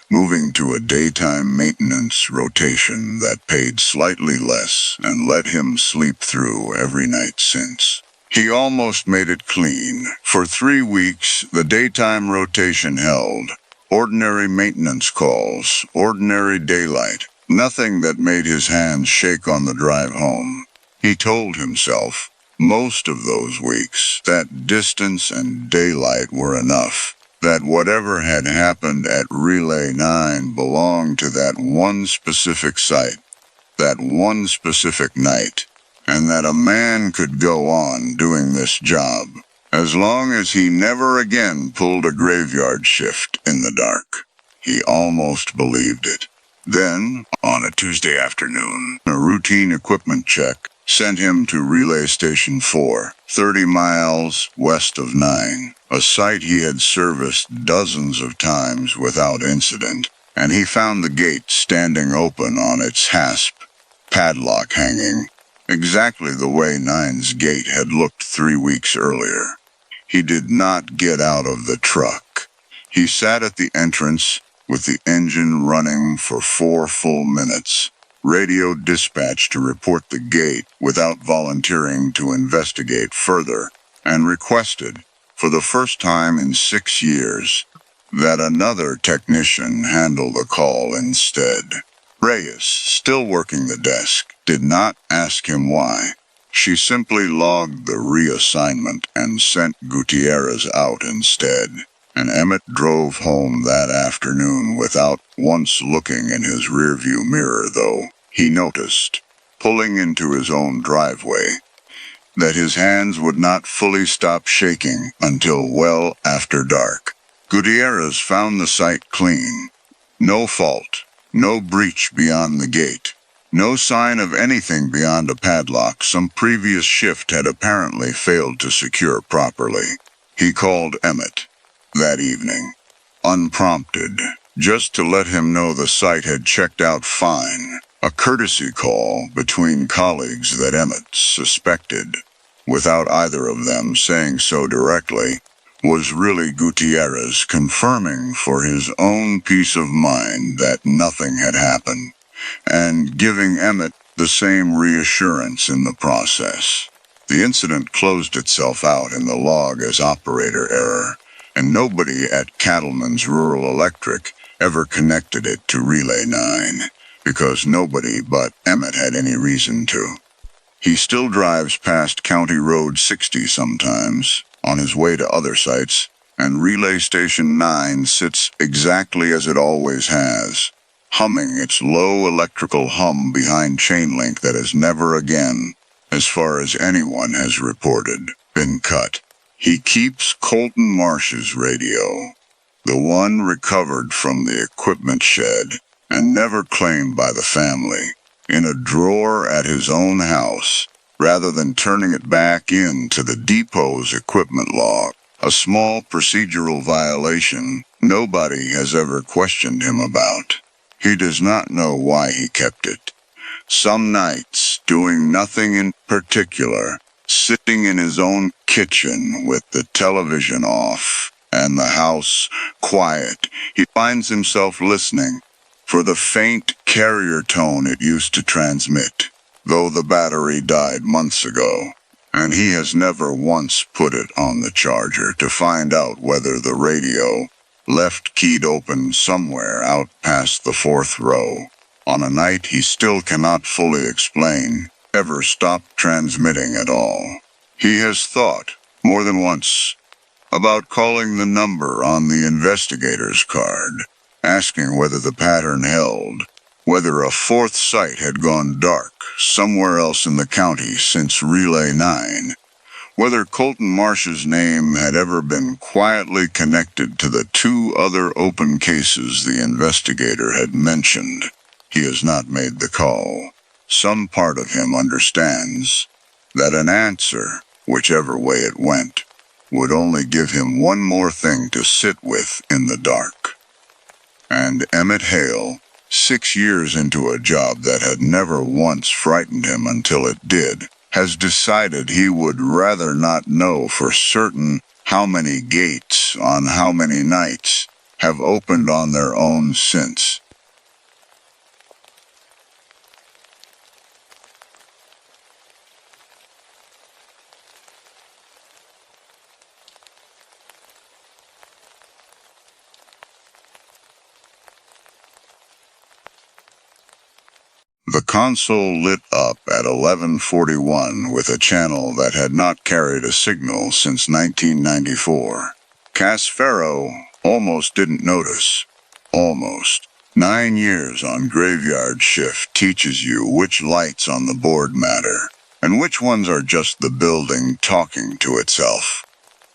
moving to a daytime maintenance rotation that paid slightly less and let him sleep through every night since. He almost made it clean. For 3 weeks, the daytime rotation held. Ordinary maintenance calls, ordinary daylight, nothing that made his hands shake on the drive home. He told himself, most of those weeks, that distance and daylight were enough, that whatever had happened at Relay 9 belonged to that one specific site, that one specific night, and that a man could go on doing this job, as long as he never again pulled a graveyard shift in the dark. He almost believed it. Then, on a Tuesday afternoon, a routine equipment check sent him to Relay Station 4, 30 miles west of 9, a site he had serviced dozens of times without incident, and he found the gate standing open on its hasp, padlock hanging, exactly the way 9's gate had looked 3 weeks earlier. He did not get out of the truck. He sat at the entrance with the engine running for 4 full minutes, radioed dispatch to report the gate without volunteering to investigate further, and requested, for the first time in 6 years, that another technician handle the call instead. Reyes, still working the desk, did not ask him why. She simply logged the reassignment and sent Gutierrez out instead, and Emmett drove home that afternoon without once looking in his rearview mirror, though he noticed, pulling into his own driveway, that his hands would not fully stop shaking until well after dark. Gutierrez found the site clean. No fault, no breach beyond the gate. No sign of anything beyond a padlock some previous shift had apparently failed to secure properly. He called Emmett that evening, unprompted, just to let him know the site had checked out fine, a courtesy call between colleagues that Emmett suspected, without either of them saying so directly, was really Gutierrez confirming for his own peace of mind that nothing had happened, and giving Emmett the same reassurance in the process. The incident closed itself out in the log as operator error, and nobody at Cattleman's Rural Electric ever connected it to Relay 9, because nobody but Emmett had any reason to. He still drives past County Road 60 sometimes, on his way to other sites, and Relay Station 9 sits exactly as it always has, humming its low electrical hum behind chain link that has never again, as far as anyone has reported, been cut. He keeps Colton Marsh's radio, the one recovered from the equipment shed and never claimed by the family, in a drawer at his own house, rather than turning it back into the depot's equipment log. A small procedural violation nobody has ever questioned him about. He does not know why he kept it. Some nights, doing nothing in particular, sitting in his own kitchen with the television off and the house quiet, he finds himself listening for the faint carrier tone it used to transmit, though the battery died months ago, and he has never once put it on the charger to find out whether the radio, left keyed open somewhere out past the fourth row, on a night he still cannot fully explain, ever stopped transmitting at all. He has thought, more than once, about calling the number on the investigator's card, asking whether the pattern held, whether a fourth site had gone dark somewhere else in the county since Relay 9, whether Colton Marsh's name had ever been quietly connected to the two other open cases the investigator had mentioned. He has not made the call. Some part of him understands that an answer, whichever way it went, would only give him one more thing to sit with in the dark. And Emmett Hale, 6 years into a job that had never once frightened him until it did, has decided he would rather not know for certain how many gates on how many nights have opened on their own since. The console lit up at 11:41 with a channel that had not carried a signal since 1994. Cass Farrow almost didn't notice. Almost. 9 years on graveyard shift teaches you which lights on the board matter, and which ones are just the building talking to itself.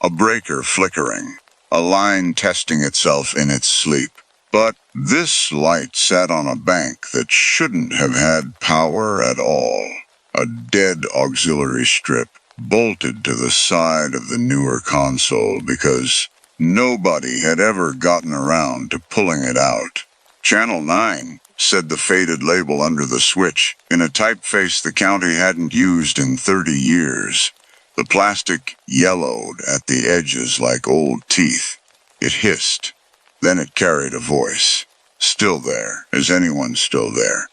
A breaker flickering, a line testing itself in its sleep. But this light sat on a bank that shouldn't have had power at all. A dead auxiliary strip bolted to the side of the newer console because nobody had ever gotten around to pulling it out. Channel 9, said the faded label under the switch, in a typeface the county hadn't used in 30 years. The plastic yellowed at the edges like old teeth. It hissed. Then it carried a voice. Still there. Is anyone still there?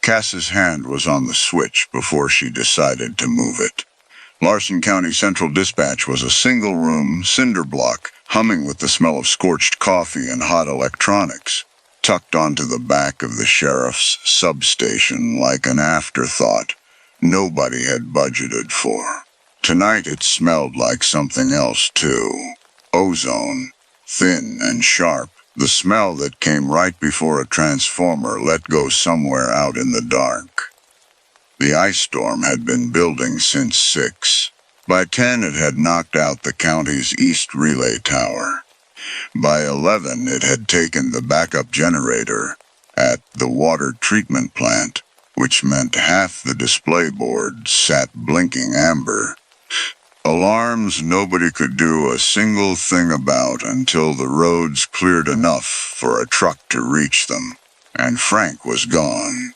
Cass's hand was on the switch before she decided to move it. Larson County Central Dispatch was a single-room cinder block humming with the smell of scorched coffee and hot electronics, tucked onto the back of the sheriff's substation like an afterthought nobody had budgeted for. Tonight it smelled like something else, too. Ozone. Thin and sharp, the smell that came right before a transformer let go somewhere out in the dark. The ice storm had been building since 6. By 10 it had knocked out the county's east relay tower. By 11 it had taken the backup generator at the water treatment plant, which meant half the display board sat blinking amber. Alarms nobody could do a single thing about until the roads cleared enough for a truck to reach them. And Frank was gone.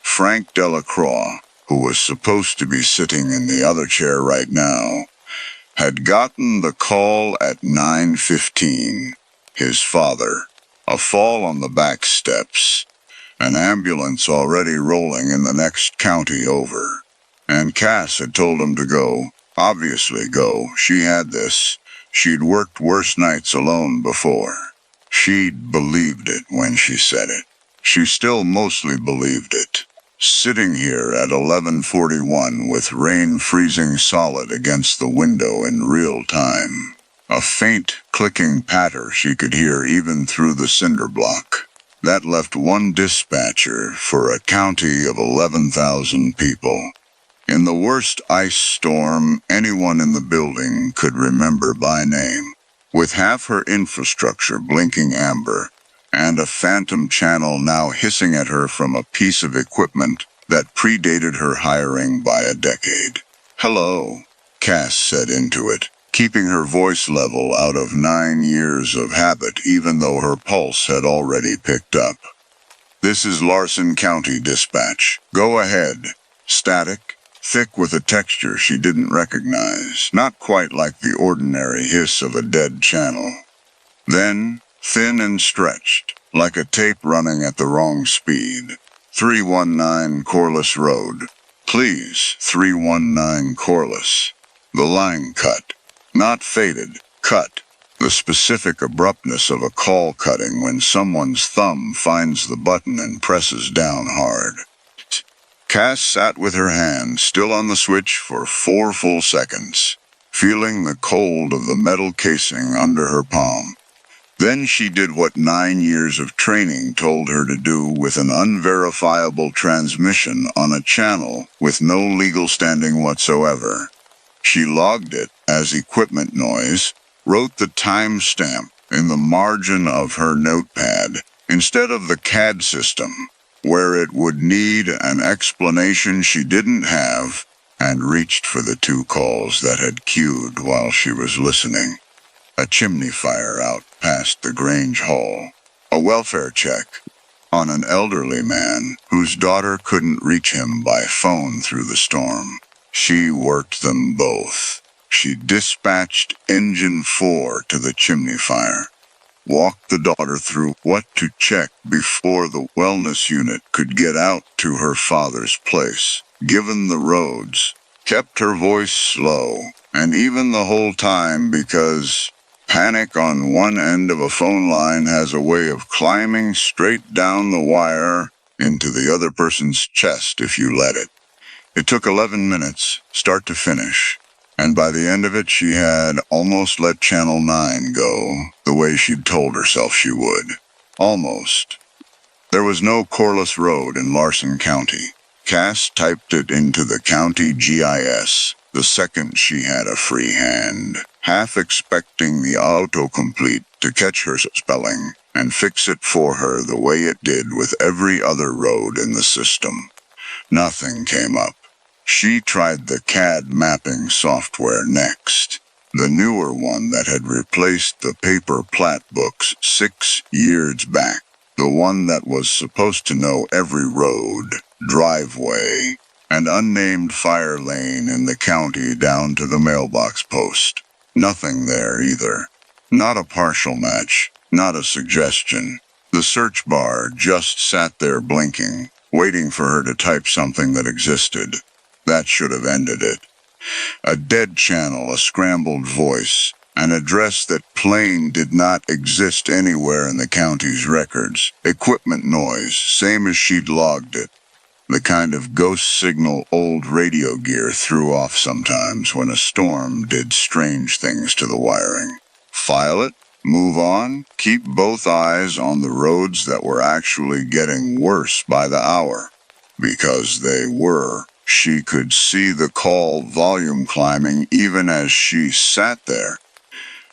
Frank Delacroix, who was supposed to be sitting in the other chair right now, had gotten the call at 9:15. His father, a fall on the back steps, an ambulance already rolling in the next county over. And Cass had told him to go. Obviously go. She had this. She'd worked worse nights alone before. She'd believed it when she said it. She still mostly believed it. Sitting here at 11:41 with rain freezing solid against the window in real time. A faint, clicking patter she could hear even through the cinder block. That left one dispatcher for a county of 11,000 people. In the worst ice storm anyone in the building could remember by name. With half her infrastructure blinking amber, and a phantom channel now hissing at her from a piece of equipment that predated her hiring by a decade. "Hello," Cass said into it, keeping her voice level out of 9 years of habit even though her pulse had already picked up. "This is Larson County Dispatch. Go ahead." Static, thick with a texture she didn't recognize, not quite like the ordinary hiss of a dead channel. Then, thin and stretched, like a tape running at the wrong speed. 319 Corliss Road. Please, 319 Corliss. The line cut. Not faded, cut. The specific abruptness of a call cutting when someone's thumb finds the button and presses down hard. Cass sat with her hand still on the switch for 4 full seconds, feeling the cold of the metal casing under her palm. Then she did what 9 years of training told her to do with an unverifiable transmission on a channel with no legal standing whatsoever. She logged it as equipment noise, wrote the timestamp in the margin of her notepad, instead of the CAD system, where it would need an explanation she didn't have, and reached for the 2 calls that had queued while she was listening. A chimney fire out past the Grange Hall. A welfare check on an elderly man whose daughter couldn't reach him by phone through the storm. She worked them both. She dispatched Engine 4 to the chimney fire. Walked the daughter through what to check before the wellness unit could get out to her father's place. Given the roads, kept her voice slow, and even the whole time because panic on one end of a phone line has a way of climbing straight down the wire into the other person's chest if you let it. It took 11 minutes, start to finish, and by the end of it she had almost let Channel 9 go, the way she'd told herself she would. Almost. There was no Corliss Road in Larson County. Cass typed it into the county GIS the second she had a free hand, half expecting the autocomplete to catch her spelling and fix it for her the way it did with every other road in the system. Nothing came up. She tried the CAD mapping software next, the newer one that had replaced the paper plat books 6 years back, the one that was supposed to know every road, driveway, and unnamed fire lane in the county down to the mailbox post. Nothing there either. Not a partial match, not a suggestion. The search bar just sat there blinking, waiting for her to type something that existed. That should have ended it. A dead channel, a scrambled voice, an address that plain did not exist anywhere in the county's records. Equipment noise, same as she'd logged it. The kind of ghost signal old radio gear threw off sometimes when a storm did strange things to the wiring. File it, move on, keep both eyes on the roads that were actually getting worse by the hour. Because they were. She could see the call volume climbing even as she sat there.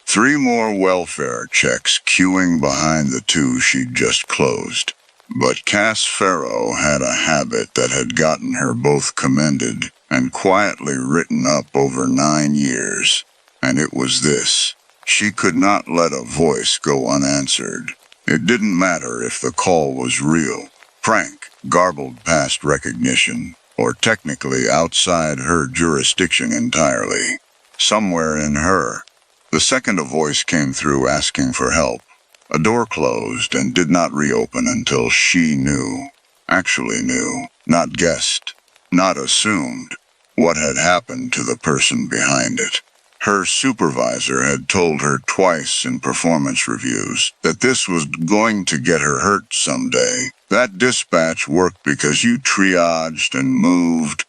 3 more welfare checks queuing behind the 2 she'd just closed. But Cass Farrow had a habit that had gotten her both commended and quietly written up over 9 years. And it was this. She could not let a voice go unanswered. It didn't matter if the call was real, prank, garbled past recognition, or technically outside her jurisdiction entirely. somewhere in her. The second a voice came through asking for help. A door closed and did not reopen until she knew, actually knew, not guessed, not assumed, what had happened to the person behind it. Her supervisor had told her twice in performance reviews that this was going to get her hurt someday. That dispatch worked because you triaged and moved,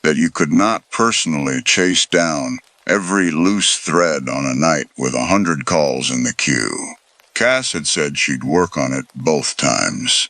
that you could not personally chase down every loose thread on a night with 100 calls in the queue. Cass had said she'd work on it both times.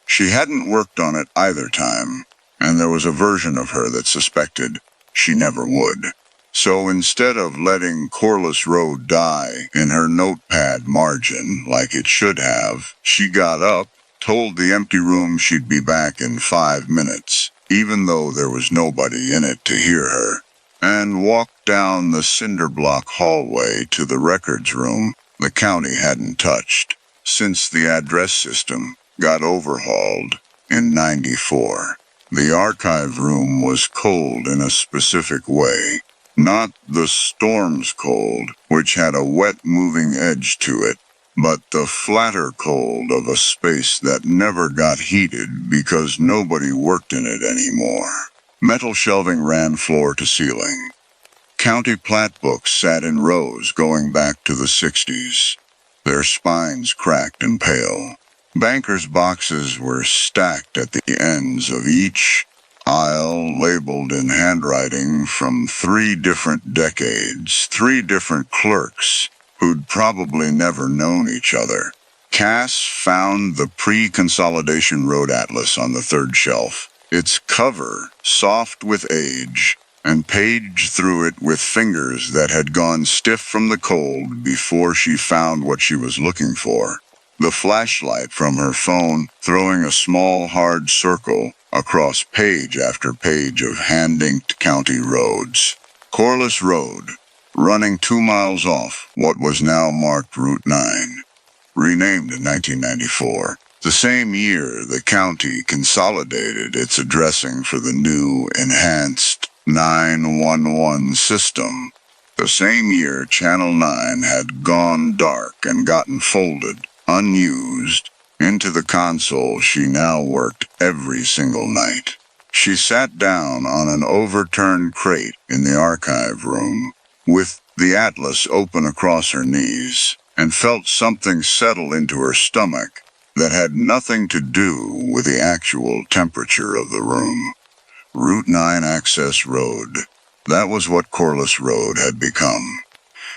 She hadn't worked on it either time, and there was a version of her that suspected she never would. So instead of letting Corliss Road die in her notepad margin like it should have, she got up, told the empty room she'd be back in 5 minutes, even though there was nobody in it to hear her, and walked down the cinder block hallway to the records room the county hadn't touched since the address system got overhauled in '94. The archive room was cold in a specific way. Not the storm's cold, which had a wet moving edge to it, but the flatter cold of a space that never got heated because nobody worked in it anymore. Metal shelving ran floor to ceiling. County plat books sat in rows going back to the '60s, their spines cracked and pale. Bankers' boxes were stacked at the ends of each aisle, labeled in handwriting from 3 different decades, 3 different clerks who'd probably never known each other. Cass found the pre-consolidation road atlas on the 3rd shelf, its cover soft with age, and paged through it with fingers that had gone stiff from the cold before she found what she was looking for. The flashlight from her phone throwing a small hard circle across page after page of hand-inked county roads. Corliss Road, running 2 miles off what was now marked Route 9, renamed in 1994. The same year, the county consolidated its addressing for the new, enhanced 911 system. The same year, Channel 9 had gone dark and gotten folded, unused, into the console she now worked every single night. She sat down on an overturned crate in the archive room, with the atlas open across her knees, and felt something settle into her stomach that had nothing to do with the actual temperature of the room. Route 9 Access Road. That was what Corliss Road had become.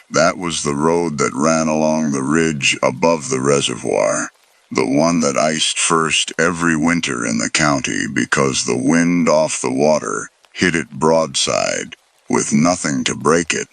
That was the road that ran along the ridge above the reservoir, the one that iced first every winter in the county because the wind off the water hit it broadside, with nothing to break it.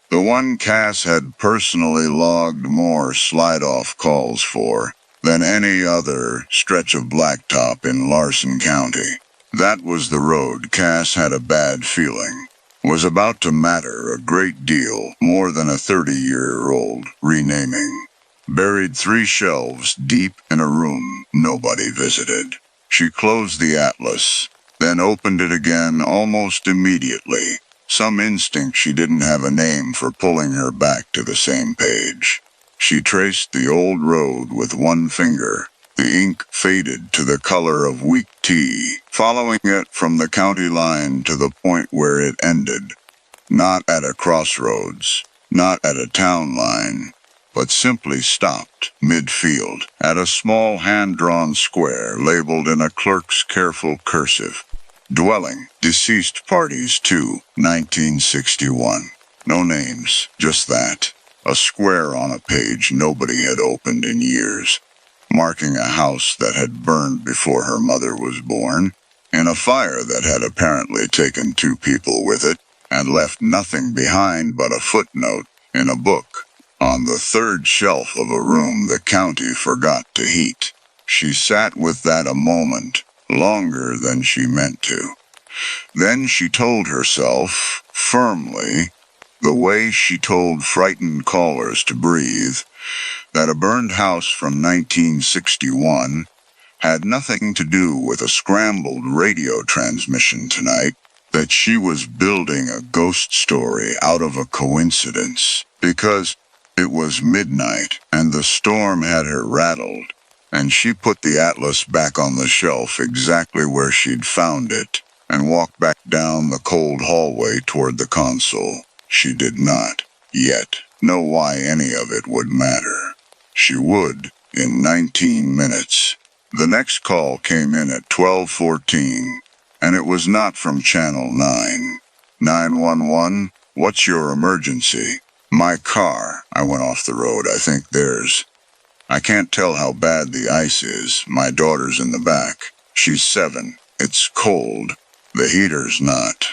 The one Cass had personally logged more slide-off calls for than any other stretch of blacktop in Larson County. That was the road Cass had a bad feeling was about to matter a great deal more than a 30-year-old renaming. Buried 3 shelves deep in a room nobody visited. She closed the atlas, then opened it again almost immediately. Some instinct she didn't have a name for pulling her back to the same page. She traced the old road with one finger. The ink faded to the color of weak tea, following it from the county line to the point where it ended. Not at a crossroads, not at a town line, but simply stopped midfield at a small hand-drawn square labeled in a clerk's careful cursive. Dwelling, deceased parties to 1961. No names, just that. A square on a page nobody had opened in years, marking a house that had burned before her mother was born, in a fire that had apparently taken 2 people with it, and left nothing behind but a footnote in a book on the 3rd shelf of a room the county forgot to heat. She sat with that a moment, longer than she meant to. Then she told herself, firmly, the way she told frightened callers to breathe, that a burned house from 1961 had nothing to do with a scrambled radio transmission tonight. that she was building a ghost story out of a coincidence, because it was midnight and the storm had her rattled, and she put the atlas back on the shelf exactly where she'd found it, and walked back down the cold hallway toward the console. She did not, yet, know why any of it would matter. She would, in 19 minutes. The next call came in at 12:14, and it was not from Channel 9. 911, what's your emergency? My car. I went off the road. I think I can't tell how bad the ice is. My daughter's in the back. She's 7. It's cold. The heater's not.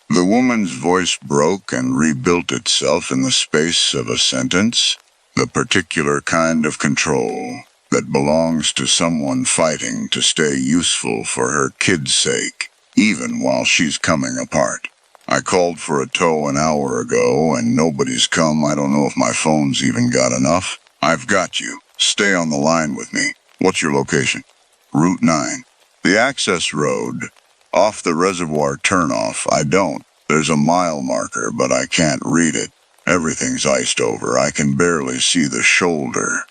The woman's voice broke and rebuilt itself in the space of a sentence. The particular kind of control that belongs to someone fighting to stay useful for her kid's sake, even while she's coming apart. I called for a tow an hour ago and nobody's come. I don't know if my phone's even got enough. I've got you. Stay on the line with me. What's your location? Route 9. The access road. Off the reservoir turnoff. I don't. There's a mile marker, but I can't read it. Everything's iced over. I can barely see the shoulder.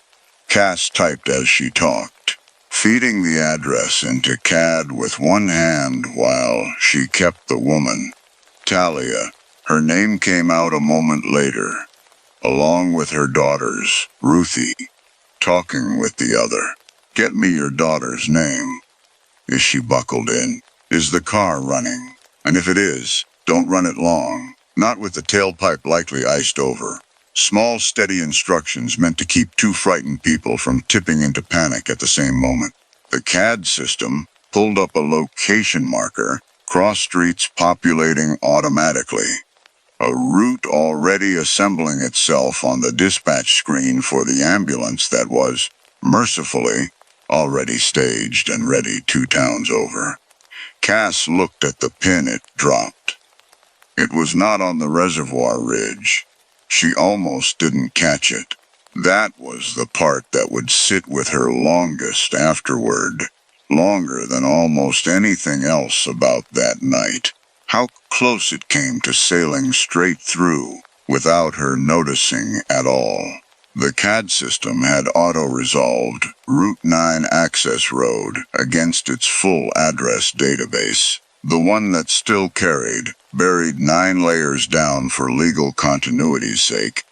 Cass typed as she talked, feeding the address into CAD with one hand while she kept the woman. Talia. Her name came out a moment later, along with her daughters, Ruthie, talking with the other. Get me your daughter's name. Is she buckled in? Is the car running? And if it is, don't run it long. Not with the tailpipe likely iced over. Small, steady instructions meant to keep two frightened people from tipping into panic at the same moment. The CAD system pulled up a location marker, cross streets populating automatically. A route already assembling itself on the dispatch screen for the ambulance that was, mercifully, already staged and ready 2 towns over. Cass looked at the pin it dropped. It was not on the reservoir ridge. She almost didn't catch it. That was the part that would sit with her longest afterward, longer than almost anything else about that night. How close it came to sailing straight through, without her noticing at all. The CAD system had auto-resolved Route 9 access road against its full address database. The one that still carried, buried 9 layers down for legal continuity's sake.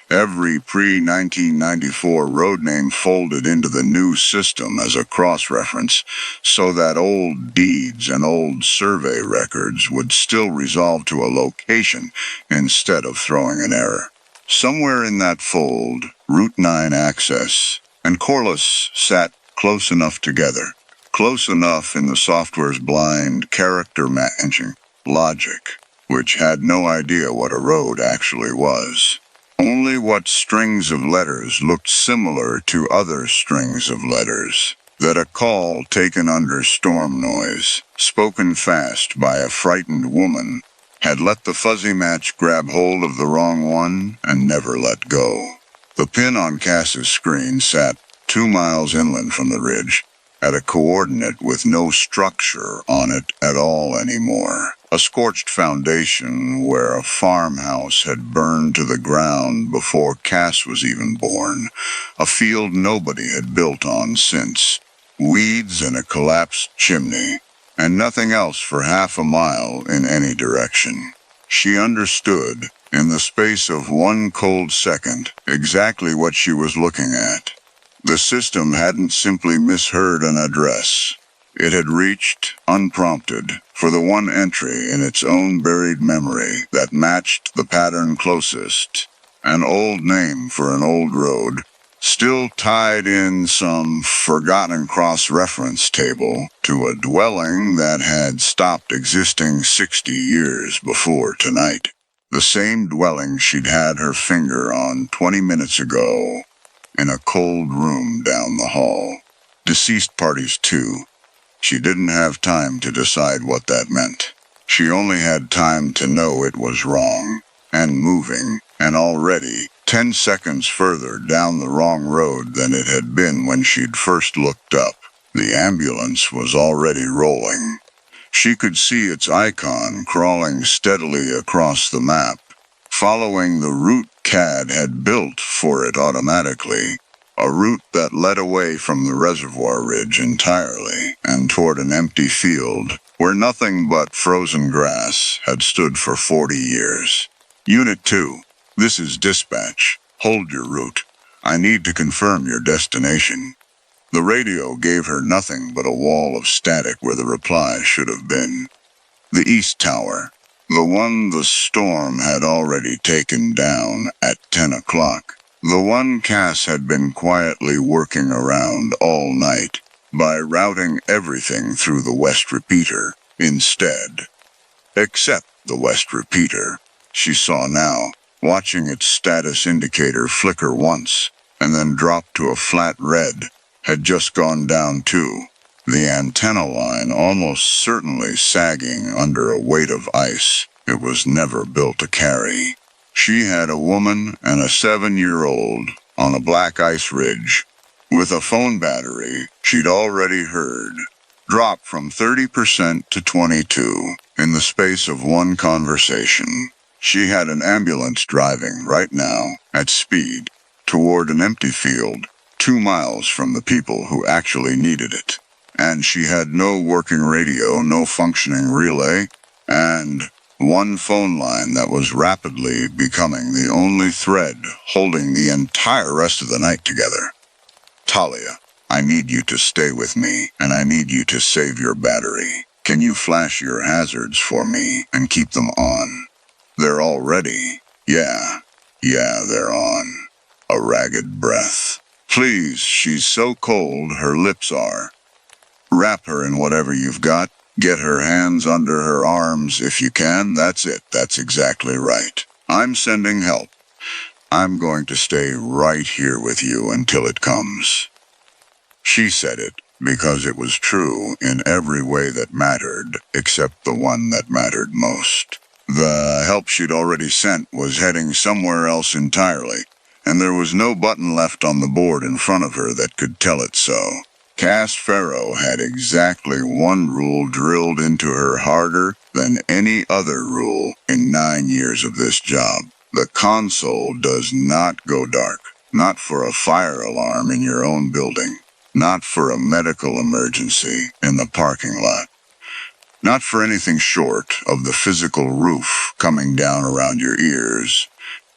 Every pre-1994 road name folded into the new system as a cross-reference, so that old deeds and old survey records would still resolve to a location instead of throwing an error. Somewhere in that fold, Route 9 access and Corliss sat close enough together. Close enough in the software's blind character matching logic, which had no idea what a road actually was. Only what strings of letters looked similar to other strings of letters. That a call taken under storm noise, spoken fast by a frightened woman, had let the fuzzy match grab hold of the wrong one and never let go. The pin on Cass's screen sat 2 miles inland from the ridge, at a coordinate with no structure on it at all anymore. A scorched foundation where a farmhouse had burned to the ground before Cass was even born. A field nobody had built on since. Weeds and a collapsed chimney, and nothing else for half a mile in any direction. She understood, in the space of 1 cold second, exactly what she was looking at. The system hadn't simply misheard an address. It had reached, unprompted, for the one entry in its own buried memory that matched the pattern closest. An old name for an old road, still tied in some forgotten cross-reference table to a dwelling that had stopped existing 60 years before tonight. The same dwelling she'd had her finger on 20 minutes ago, in a cold room down the hall. Deceased parties too. She didn't have time to decide what that meant. She only had time to know it was wrong, and moving, and already 10 seconds further down the wrong road than it had been when she'd first looked up. The ambulance was already rolling. She could see its icon crawling steadily across the map, following the route CAD had built for it automatically, a route that led away from the reservoir ridge entirely and toward an empty field where nothing but frozen grass had stood for 40 years. Unit 2, this is dispatch. Hold your route. I need to confirm your destination. The radio gave her nothing but a wall of static where the reply should have been. The East Tower, the one the storm had already taken down at 10 o'clock. The one Cass had been quietly working around all night by routing everything through the West Repeater instead. Except the West Repeater, she saw now, watching its status indicator flicker once and then drop to a flat red, had just gone down too, the antenna line almost certainly sagging under a weight of ice it was never built to carry. She had a woman and a 7-year-old on a black ice ridge, with a phone battery she'd already heard drop from 30% to 22% in the space of one conversation. She had an ambulance driving right now, at speed, toward an empty field, 2 miles from the people who actually needed it. And she had no working radio, no functioning relay, and one phone line that was rapidly becoming the only thread holding the entire rest of the night together. Talia, I need you to stay with me, and I need you to save your battery. Can you flash your hazards for me and keep them on? They're all ready. Yeah, they're on. A ragged breath. Please, she's so cold, her lips are. Wrap her in whatever you've got. Get her hands under her arms if you can. That's it. That's exactly right. I'm sending help. I'm going to stay right here with you until it comes. She said it because it was true in every way that mattered, except the one that mattered most. The help she'd already sent was heading somewhere else entirely, and there was no button left on the board in front of her that could tell it so. Cass Farrow had exactly one rule drilled into her harder than any other rule in 9 years of this job. The console does not go dark. Not for a fire alarm in your own building. Not for a medical emergency in the parking lot. Not for anything short of the physical roof coming down around your ears.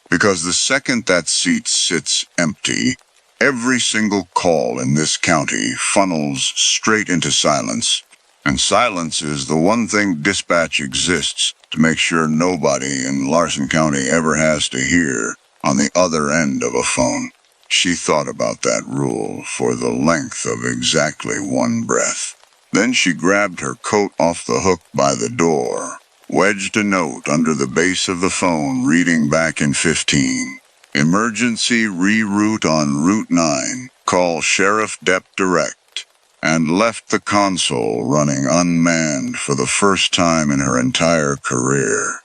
Because the second that seat sits empty, every single call in this county funnels straight into silence. And silence is the one thing dispatch exists to make sure nobody in Larson County ever has to hear on the other end of a phone. She thought about that rule for the length of exactly one breath. Then she grabbed her coat off the hook by the door, wedged a note under the base of the phone reading back in 15. Emergency reroute on Route 9. Call Sheriff Depp direct. And left the console running unmanned for the first time in her entire career.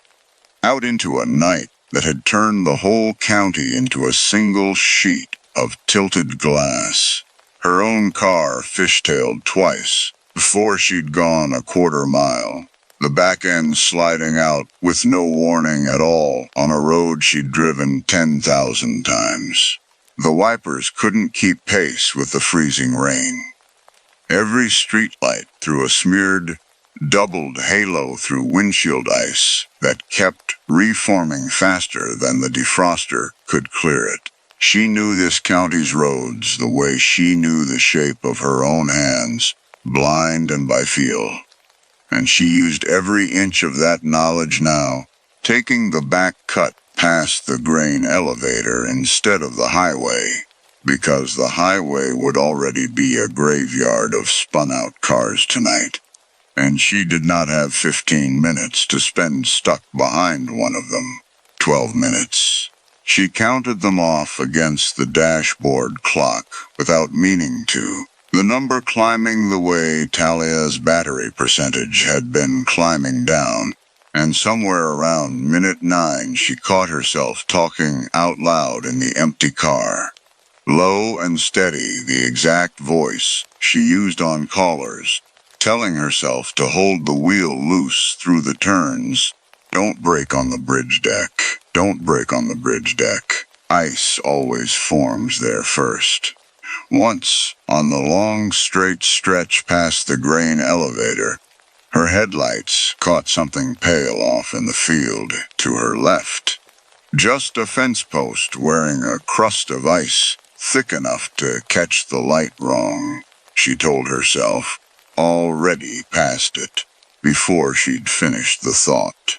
Out into a night that had turned the whole county into a single sheet of tilted glass. Her own car fishtailed twice before she'd gone a quarter mile, the back end sliding out with no warning at all on a road she'd driven 10,000 times. The wipers couldn't keep pace with the freezing rain. Every streetlight threw a smeared, doubled halo through windshield ice that kept reforming faster than the defroster could clear it. She knew this county's roads the way she knew the shape of her own hands, blind and by feel. And she used every inch of that knowledge now, taking the back cut past the grain elevator instead of the highway, because the highway would already be a graveyard of spun-out cars tonight. And she did not have 15 minutes to spend stuck behind one of them. 12 minutes. She counted them off against the dashboard clock without meaning to, the number climbing the way Talia's battery percentage had been climbing down, and somewhere around minute 9 she caught herself talking out loud in the empty car. Low and steady, the exact voice she used on callers, telling herself to hold the wheel loose through the turns. Don't brake on the bridge deck. Don't brake on the bridge deck. Ice always forms there first. Once, on the long straight stretch past the grain elevator, her headlights caught something pale off in the field to her left. Just a fence post wearing a crust of ice thick enough to catch the light wrong, she told herself, already past it, before she'd finished the thought.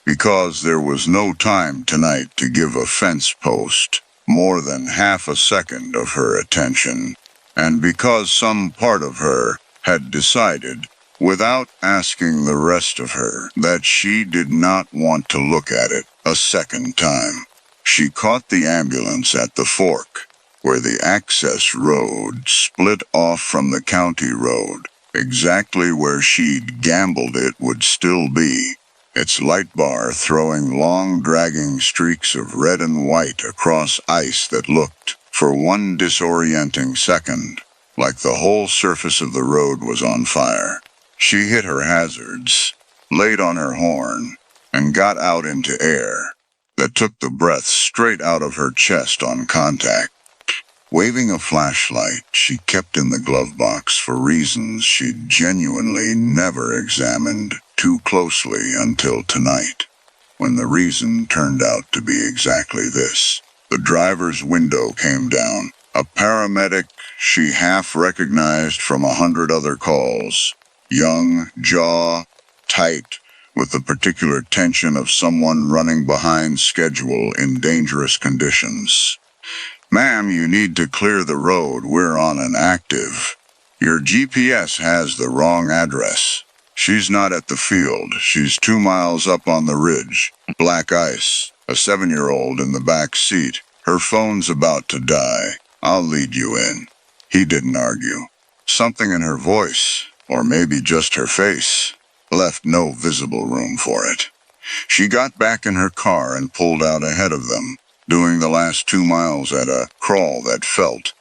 Because there was no time tonight to give a fence post more than half a second of her attention, and because some part of her had decided, without asking the rest of her, that she did not want to look at it a second time. She caught the ambulance at the fork, where the access road split off from the county road, exactly where she'd gambled it would still be, its light bar throwing long dragging streaks of red and white across ice that looked, for one disorienting second, like the whole surface of the road was on fire. She hit her hazards, laid on her horn, and got out into air that took the breath straight out of her chest on contact. Waving a flashlight she kept in the glove box for reasons she'd genuinely never examined too closely until tonight, when the reason turned out to be exactly this. The driver's window came down, a paramedic she half recognized from 100 other calls, young, jaw tight, with the particular tension of someone running behind schedule in dangerous conditions. "Ma'am, you need to clear the road. We're on an active. Your GPS has the wrong address. She's not at the field. She's 2 miles up on the ridge. Black ice. A 7-year-old in the back seat. Her phone's about to die. I'll lead you in." He didn't argue. Something in her voice, or maybe just her face, left no visible room for it. She got back in her car and pulled out ahead of them, doing the last 2 miles at a crawl that felt,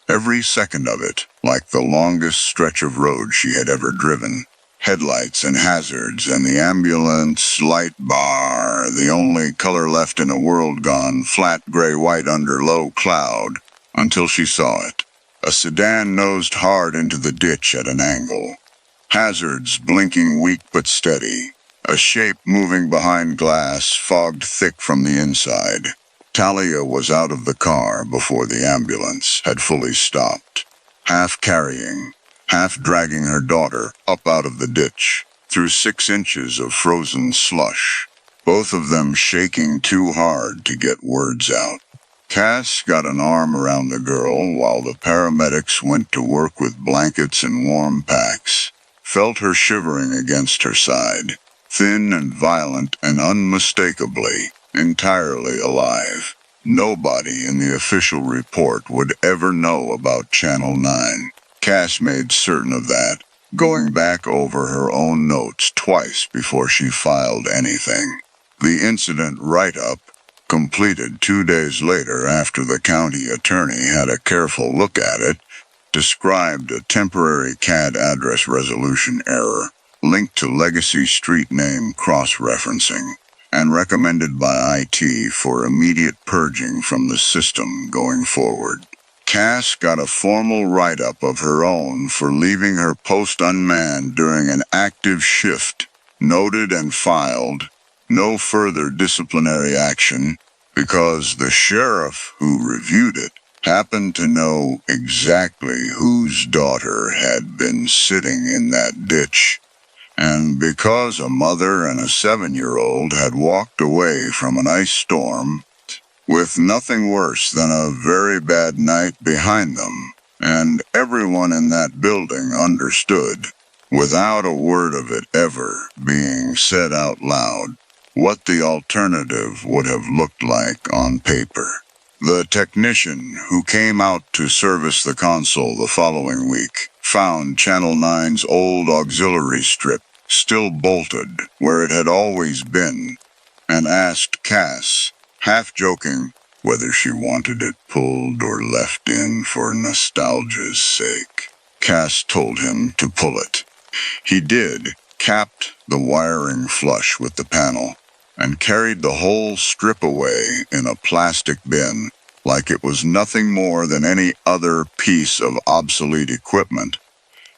every second of it, like the longest stretch of road she had ever driven. Headlights and hazards and the ambulance light bar, the only color left in a world gone flat gray-white under low cloud, until she saw it. A sedan nosed hard into the ditch at an angle. Hazards blinking weak but steady. A shape moving behind glass, fogged thick from the inside. Talia was out of the car before the ambulance had fully stopped, half carrying, half dragging her daughter up out of the ditch, through 6 inches of frozen slush, both of them shaking too hard to get words out. Cass got an arm around the girl while the paramedics went to work with blankets and warm packs, felt her shivering against her side, thin and violent and unmistakably, entirely alive. Nobody in the official report would ever know about Channel 9. Cass made certain of that, going back over her own notes twice before she filed anything. The incident write-up, completed 2 days later after the county attorney had a careful look at it, described a temporary CAD address resolution error linked to legacy street name cross-referencing, and recommended by IT for immediate purging from the system going forward. Cass got a formal write-up of her own for leaving her post unmanned during an active shift, noted and filed, no further disciplinary action, because the sheriff who reviewed it happened to know exactly whose daughter had been sitting in that ditch, and because a mother and a 7-year-old had walked away from an ice storm with nothing worse than a very bad night behind them, and everyone in that building understood, without a word of it ever being said out loud, what the alternative would have looked like on paper. The technician who came out to service the console the following week found Channel 9's old auxiliary strip still bolted where it had always been, and asked Cass, half joking, whether she wanted it pulled or left in for nostalgia's sake. Cass told him to pull it. He did, capped the wiring flush with the panel, and carried the whole strip away in a plastic bin, like it was nothing more than any other piece of obsolete equipment.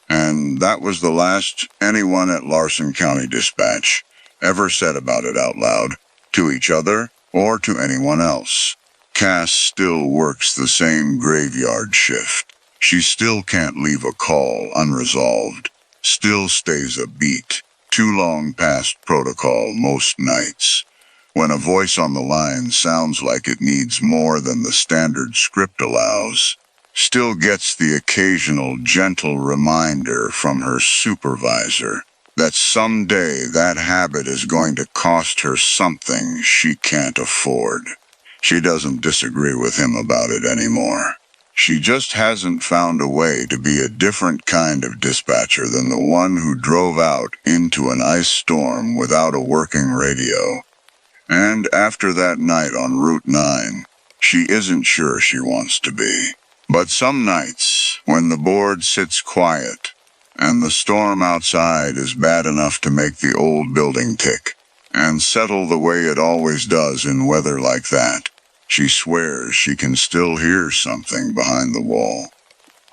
And that was the last anyone at Larson County Dispatch ever said about it out loud, to each other or to anyone else. Cass still works the same graveyard shift. She still can't leave a call unresolved, still stays a beat, too long past protocol most nights. When a voice on the line sounds like it needs more than the standard script allows, still gets the occasional gentle reminder from her supervisor that someday that habit is going to cost her something she can't afford. She doesn't disagree with him about it anymore. She just hasn't found a way to be a different kind of dispatcher than the one who drove out into an ice storm without a working radio. And after that night on Route 9, she isn't sure she wants to be. But some nights, when the board sits quiet, and the storm outside is bad enough to make the old building tick, and settle the way it always does in weather like that, she swears she can still hear something behind the wall,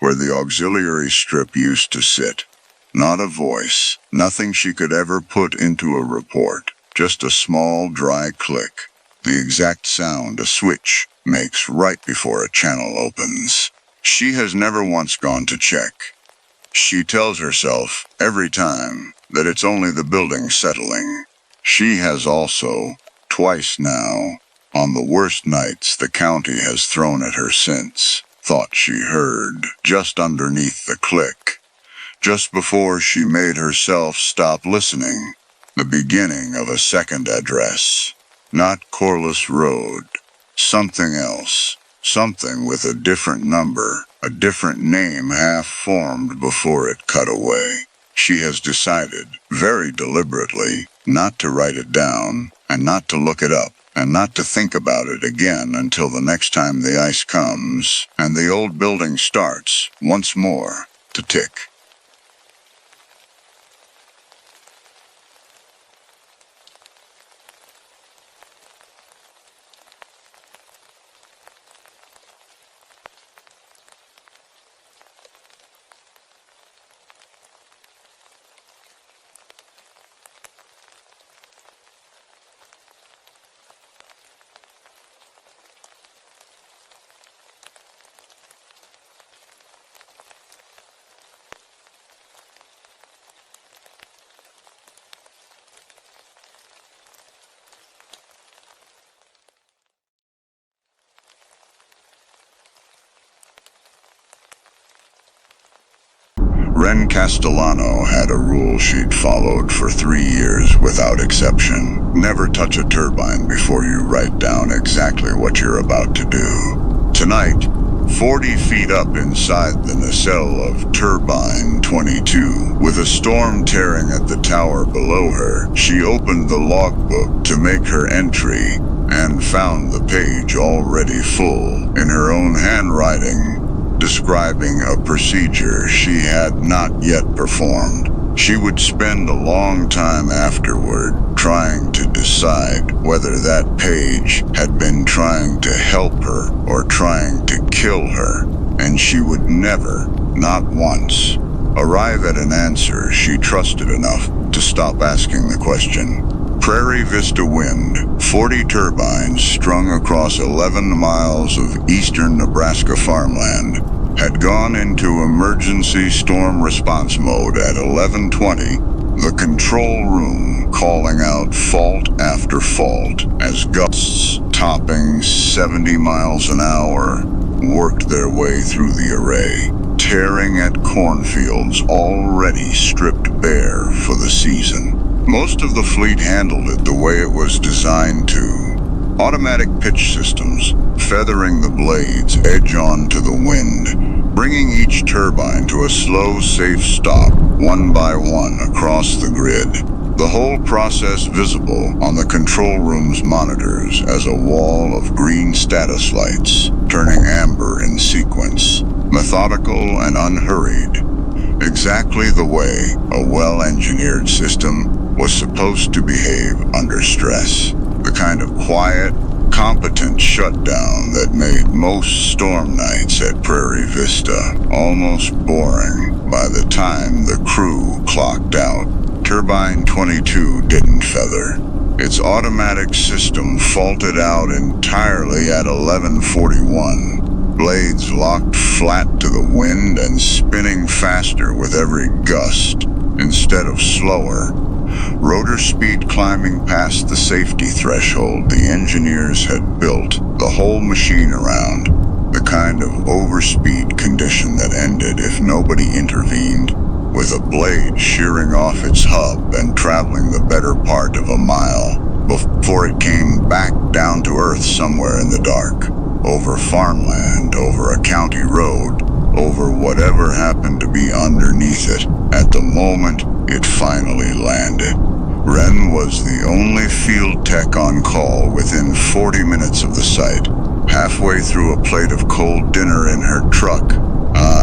where the auxiliary strip used to sit. Not a voice, nothing she could ever put into a report, just a small, dry click, the exact sound a switch makes right before a channel opens. She has never once gone to check. She tells herself every time that it's only the building settling. She has also, twice now, on the worst nights the county has thrown at her since, thought she heard, just underneath the click, just before she made herself stop listening, the beginning of a second address. Not Corliss Road. Something else. Something with a different number, a different name half-formed before it cut away. She has decided, very deliberately, not to write it down, and not to look it up, and not to think about it again until the next time the ice comes, and the old building starts, once more, to tick. Ren Castellano had a rule she'd followed for 3 years without exception. Never touch a turbine before you write down exactly what you're about to do. Tonight, 40 feet up inside the nacelle of Turbine 22, with a storm tearing at the tower below her, she opened the logbook to make her entry and found the page already full in her own handwriting, describing a procedure she had not yet performed. She would spend a long time afterward trying to decide whether that page had been trying to help her or trying to kill her, and she would never, not once, arrive at an answer she trusted enough to stop asking the question. Prairie Vista Wind, 40 turbines strung across 11 miles of eastern Nebraska farmland, had gone into emergency storm response mode at 11:20, the control room calling out fault after fault as gusts topping 70 miles an hour worked their way through the array, tearing at cornfields already stripped bare for the season. Most of the fleet handled it the way it was designed to. Automatic pitch systems, feathering the blades edge on to the wind, bringing each turbine to a slow, safe stop, one by one across the grid. The whole process visible on the control room's monitors as a wall of green status lights, turning amber in sequence, methodical and unhurried. exactly the way a well-engineered system was supposed to behave under stress. The kind of quiet, competent shutdown that made most storm nights at Prairie Vista almost boring by the time the crew clocked out. Turbine 22 didn't feather. Its automatic system faulted out entirely at 11:41. Blades locked flat to the wind and spinning faster with every gust instead of slower. Rotor speed climbing past the safety threshold the engineers had built the whole machine around, the kind of overspeed condition that ended if nobody intervened, with a blade shearing off its hub and traveling the better part of a mile before it came back down to earth somewhere in the dark, over farmland, over a county road, over whatever happened to be underneath it at the moment it finally landed. Wren was the only field tech on call within 40 minutes of the site, halfway through a plate of cold dinner in her truck,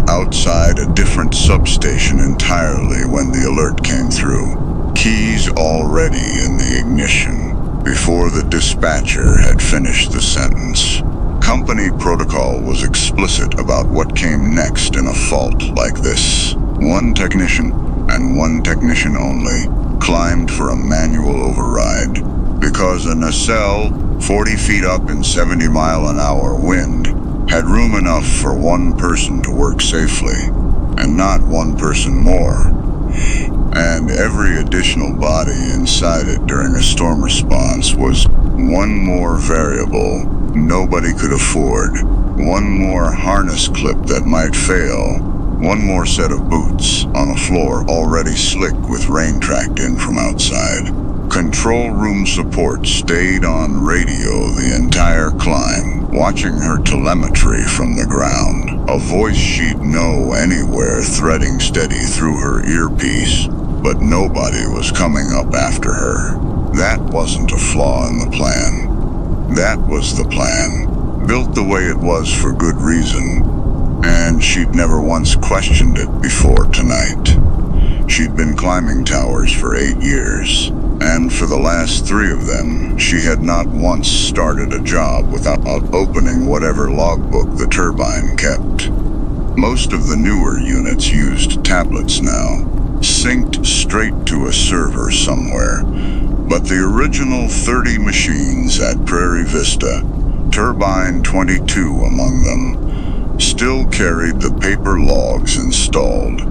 outside a different substation entirely when the alert came through. Keys already in the ignition, before the dispatcher had finished the sentence. Company protocol was explicit about what came next in a fault like this. One technician, and one technician only, climbed for a manual override, because a nacelle 40 feet up in 70-mile-an-hour wind had room enough for one person to work safely, and not one person more. And every additional body inside it during a storm response was one more variable nobody could afford, one more harness clip that might fail, one more set of boots on a floor already slick with rain tracked in from outside. Control room support stayed on radio the entire climb, watching her telemetry from the ground, a voice she'd know anywhere threading steady through her earpiece, but nobody was coming up after her. That wasn't a flaw in the plan. That was the plan, built the way it was for good reason, and she'd never once questioned it before tonight. She'd been climbing towers for 8 years, and for the last 3 of them, she had not once started a job without opening whatever logbook the turbine kept. Most of the newer units used tablets now, synced straight to a server somewhere, but the original 30 machines at Prairie Vista, Turbine 22 among them, still carried the paper logs installed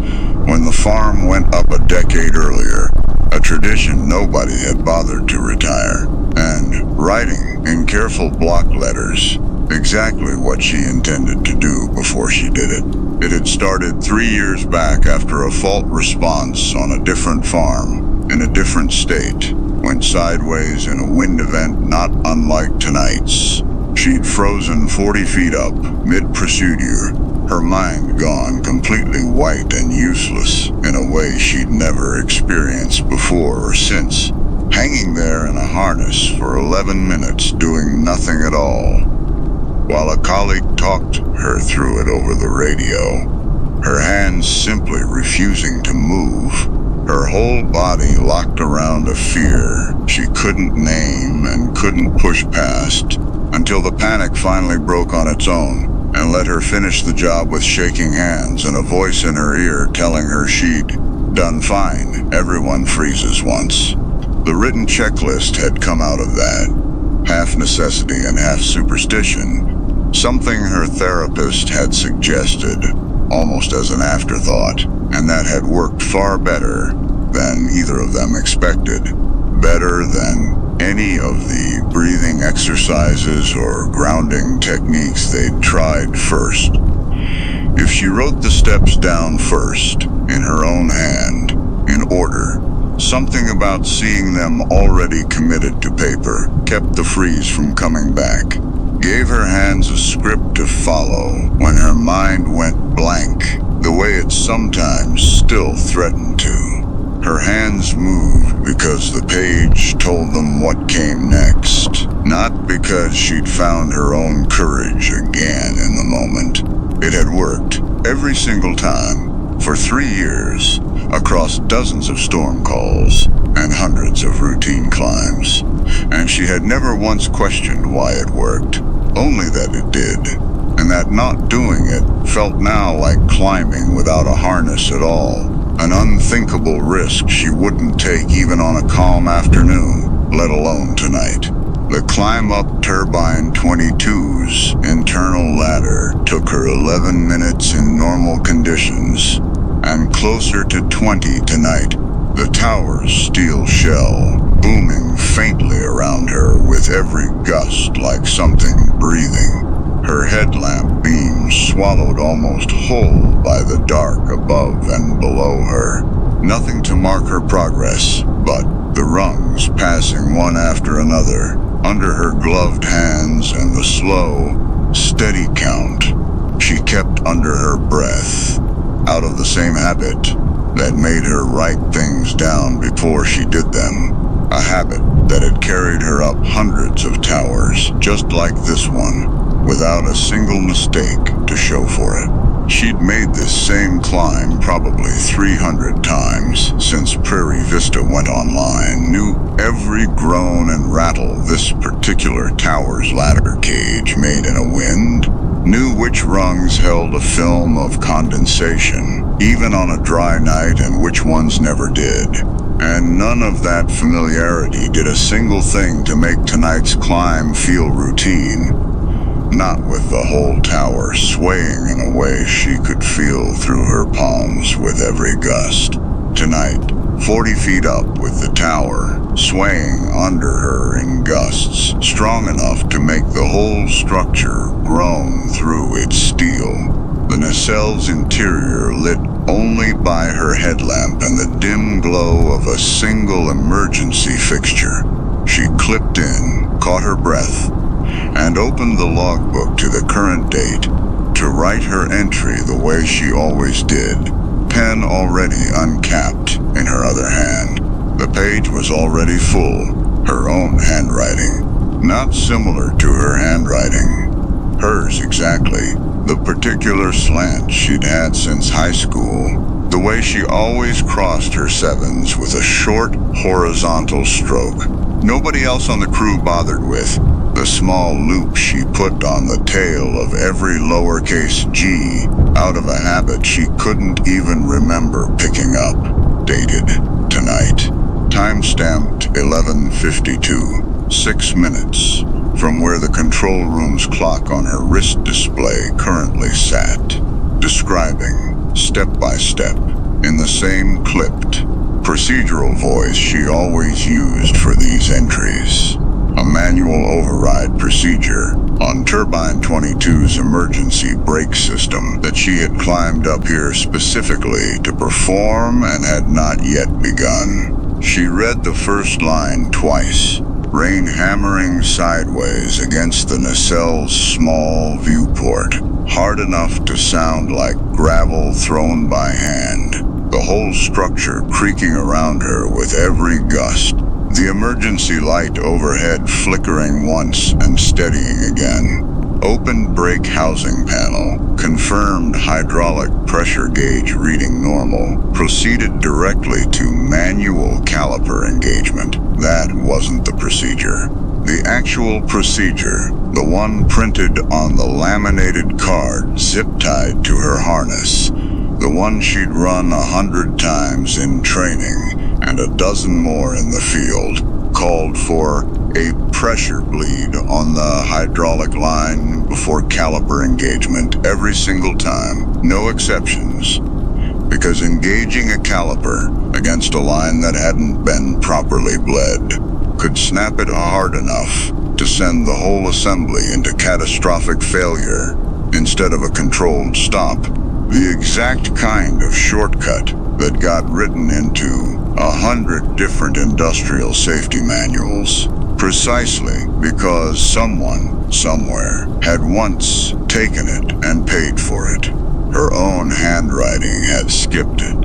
when the farm went up a decade earlier, a tradition nobody had bothered to retire, and writing in careful block letters exactly what she intended to do before she did it. It had started 3 years back after a fault response on a different farm in a different state went sideways in a wind event not unlike tonight's. She'd frozen 40 feet up, mid-procedure, her mind gone completely white and useless in a way she'd never experienced before or since, hanging there in a harness for 11 minutes doing nothing at all, while a colleague talked her through it over the radio, her hands simply refusing to move, her whole body locked around a fear she couldn't name and couldn't push past, until the panic finally broke on its own and let her finish the job with shaking hands and a voice in her ear telling her she'd done fine. Everyone freezes once. The written checklist had come out of that, half necessity and half superstition, something her therapist had suggested, almost as an afterthought, and that had worked far better than either of them expected, better than any of the breathing exercises or grounding techniques they'd tried first. If she wrote the steps down first, in her own hand, in order, something about seeing them already committed to paper kept the freeze from coming back, gave her hands a script to follow when her mind went blank, the way it sometimes still threatened to. Her hands moved because the page told them what came next, not because she'd found her own courage again in the moment. It had worked every single time, For 3 years, across dozens of storm calls and hundreds of routine climbs, and she had never once questioned why it worked, only that it did, and that not doing it felt now like climbing without a harness at all, an unthinkable risk she wouldn't take even on a calm afternoon, let alone tonight. The climb up Turbine 22's internal ladder took her 11 minutes in normal conditions, and closer to 20 tonight, the tower's steel shell booming faintly around her with every gust like something breathing. Her headlamp beams swallowed almost whole by the dark above and below her. Nothing to mark her progress, but the rungs passing one after another under her gloved hands and the slow, steady count she kept under her breath, out of the same habit that made her write things down before she did them, a habit that had carried her up hundreds of towers just like this one, without a single mistake to show for it. She'd made this same climb probably 300 times since Prairie Vista went online, knew every groan and rattle this particular tower's ladder cage made in a wind, knew which rungs held a film of condensation, even on a dry night, and which ones never did. And none of that familiarity did a single thing to make tonight's climb feel routine. Not with the whole tower swaying in a way she could feel through her palms with every gust. Tonight, 40 feet up with the tower, swaying under her in gusts, strong enough to make the whole structure groan through its steel. The nacelle's interior lit only by her headlamp and the dim glow of a single emergency fixture. She clipped in, caught her breath, and opened the logbook to the current date to write her entry the way she always did, pen already uncapped in her other hand. The page was already full, her own handwriting, not similar to her handwriting. Hers exactly, the particular slant she'd had since high school, the way she always crossed her sevens with a short, horizontal stroke. Nobody else on the crew bothered with the small loop she put on the tail of every lowercase g, out of a habit she couldn't even remember picking up. Dated tonight. Time-stamped 11:52, 6 minutes from where the control room's clock on her wrist display currently sat, describing, step by step, in the same clipped, procedural voice she always used for these entries. A manual override procedure on Turbine 22's emergency brake system that she had climbed up here specifically to perform and had not yet begun. She read the first line twice, rain hammering sideways against the nacelle's small viewport, hard enough to sound like gravel thrown by hand, the whole structure creaking around her with every gust, the emergency light overhead flickering once and steadying again. Opened brake housing panel, confirmed hydraulic pressure gauge reading normal, proceeded directly to manual caliper engagement. That wasn't the procedure. The actual procedure, the one printed on the laminated card zip-tied to her harness, the one she'd run 100 times in training and a dozen more in the field, called for a pressure bleed on the hydraulic line before caliper engagement every single time, no exceptions, because engaging a caliper against a line that hadn't been properly bled could snap it hard enough to send the whole assembly into catastrophic failure instead of a controlled stop, the exact kind of shortcut that got written into 100 different industrial safety manuals, precisely because someone, somewhere, had once taken it and paid for it. Her own handwriting had skipped it.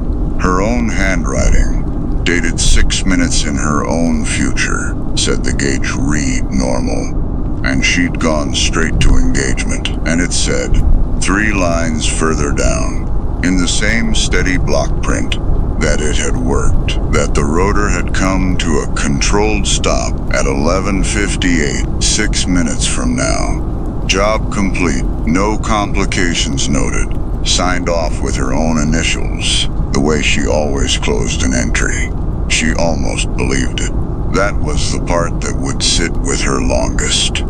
Her own handwriting, dated 6 minutes in her own future, said the gauge read normal, and she'd gone straight to engagement, and it said, 3 lines further down, in the same steady block print, that it had worked, that the rotor had come to a controlled stop at 11:58, 6 minutes from now. Job complete, no complications noted. Signed off with her own initials, the way she always closed an entry. She almost believed it. That was the part that would sit with her longest.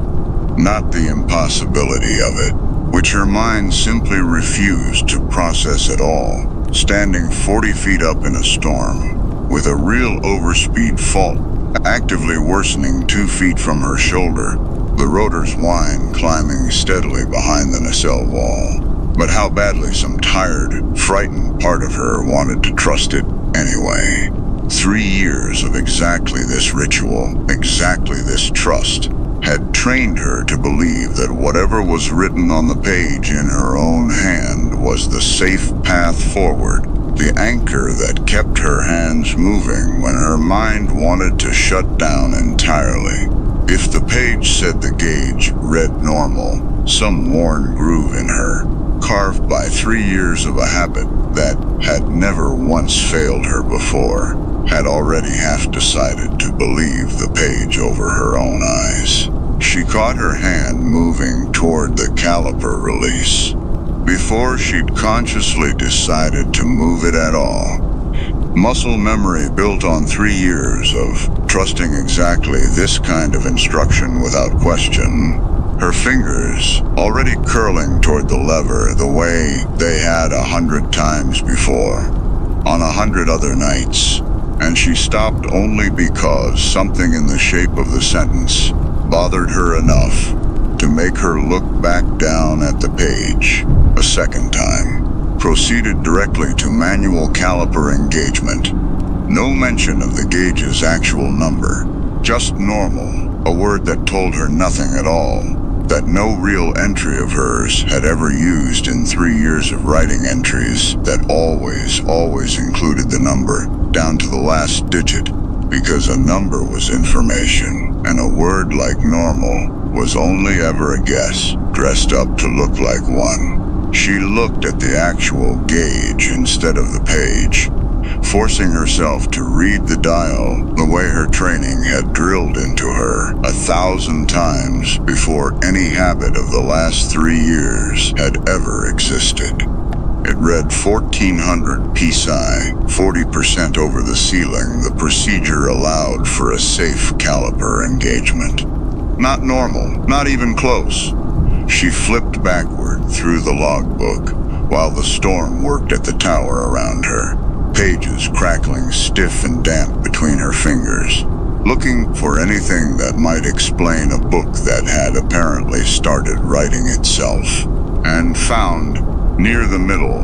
Not the impossibility of it, which her mind simply refused to process at all. Standing 40 feet up in a storm, with a real overspeed fault actively worsening 2 feet from her shoulder, the rotor's whine climbing steadily behind the nacelle wall. But how badly some tired, frightened part of her wanted to trust it anyway. 3 years of exactly this ritual, exactly this trust, had trained her to believe that whatever was written on the page in her own hand was the safe path forward, the anchor that kept her hands moving when her mind wanted to shut down entirely. If the page said the gauge read normal, some worn groove in her, carved by 3 years of a habit that had never once failed her before, had already half decided to believe the page over her own eyes. She caught her hand moving toward the caliper release, before she'd consciously decided to move it at all. Muscle memory built on 3 years of trusting exactly this kind of instruction without question. Her fingers already curling toward the lever the way they had 100 times before, on 100 other nights, and she stopped only because something in the shape of the sentence bothered her enough to make her look back down at the page a second time. Proceeded directly to manual caliper engagement. No mention of the gauge's actual number, just normal, a word that told her nothing at all, that no real entry of hers had ever used in 3 years of writing entries that always included the number, down to the last digit, because a number was information, and a word like normal was only ever a guess, dressed up to look like one. She looked at the actual gauge instead of the page, forcing herself to read the dial the way her training had drilled into her 1,000 times before any habit of the last 3 years had ever existed. It read 1400 psi, 40% over the ceiling. The procedure allowed for a safe caliper engagement. Not normal, not even close. She flipped backward through the logbook while the storm worked at the tower around her, pages crackling stiff and damp between her fingers, looking for anything that might explain a book that had apparently started writing itself, and found, near the middle,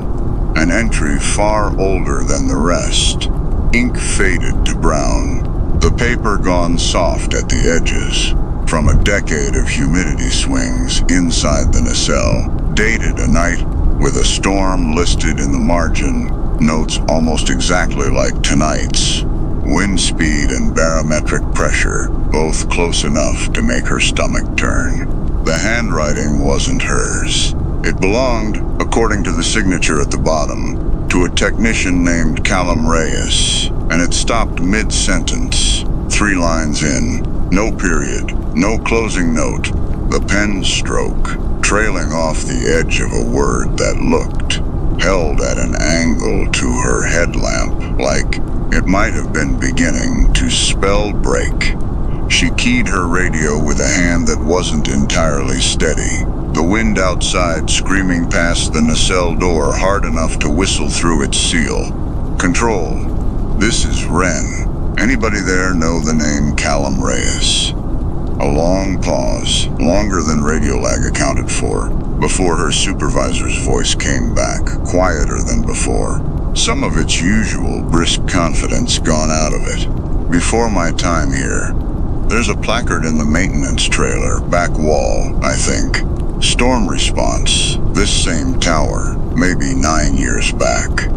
an entry far older than the rest, ink faded to brown, the paper gone soft at the edges, from a decade of humidity swings inside the nacelle, dated a night with a storm listed in the margin, notes almost exactly like tonight's, wind speed and barometric pressure, both close enough to make her stomach turn. The handwriting wasn't hers. It belonged, according to the signature at the bottom, to a technician named Callum Reyes, and it stopped mid-sentence, 3 lines in, no period, no closing note, the pen stroke trailing off the edge of a word that looked, held at an angle to her headlamp, like it might have been beginning to spell break. She keyed her radio with a hand that wasn't entirely steady, the wind outside screaming past the nacelle door hard enough to whistle through its seal. Control, this is Wren. Anybody there know the name Callum Reyes? A long pause, longer than Radiolag accounted for, before her supervisor's voice came back, quieter than before. Some of its usual brisk confidence gone out of it. Before my time here, there's a placard in the maintenance trailer, back wall, I think. Storm response, this same tower, maybe 9 years back.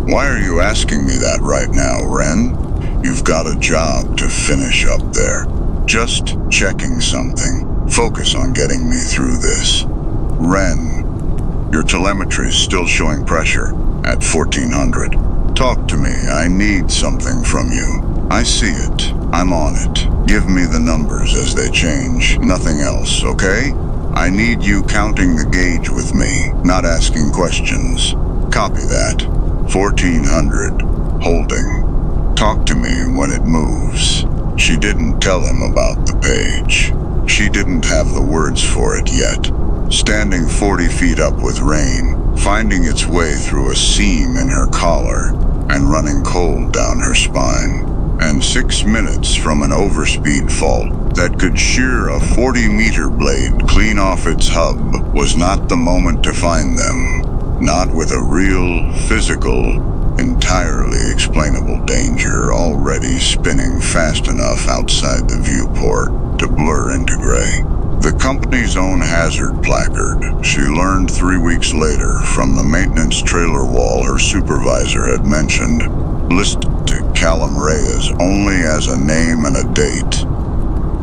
Why are you asking me that right now, Wren? You've got a job to finish up there. Just checking something. Focus on getting me through this. Wren, your telemetry's still showing pressure. at 1400. Talk to me. I need something from you. I see it. I'm on it. Give me the numbers as they change. Nothing else, okay? I need you counting the gauge with me, not asking questions. Copy that. 1400. Holding. Talk to me when it moves. She didn't tell him about the page. She didn't have the words for it yet. Standing 40 feet up with rain, finding its way through a seam in her collar, and running cold down her spine. And 6 minutes from an overspeed fault that could shear a 40-meter blade clean off its hub was not the moment to find them. Not with a real, physical, entirely explainable danger already spinning fast enough outside the viewport to blur into gray. The company's own hazard placard, she learned 3 weeks later from the maintenance trailer wall her supervisor had mentioned, listed Callum Reyes only as a name and a date.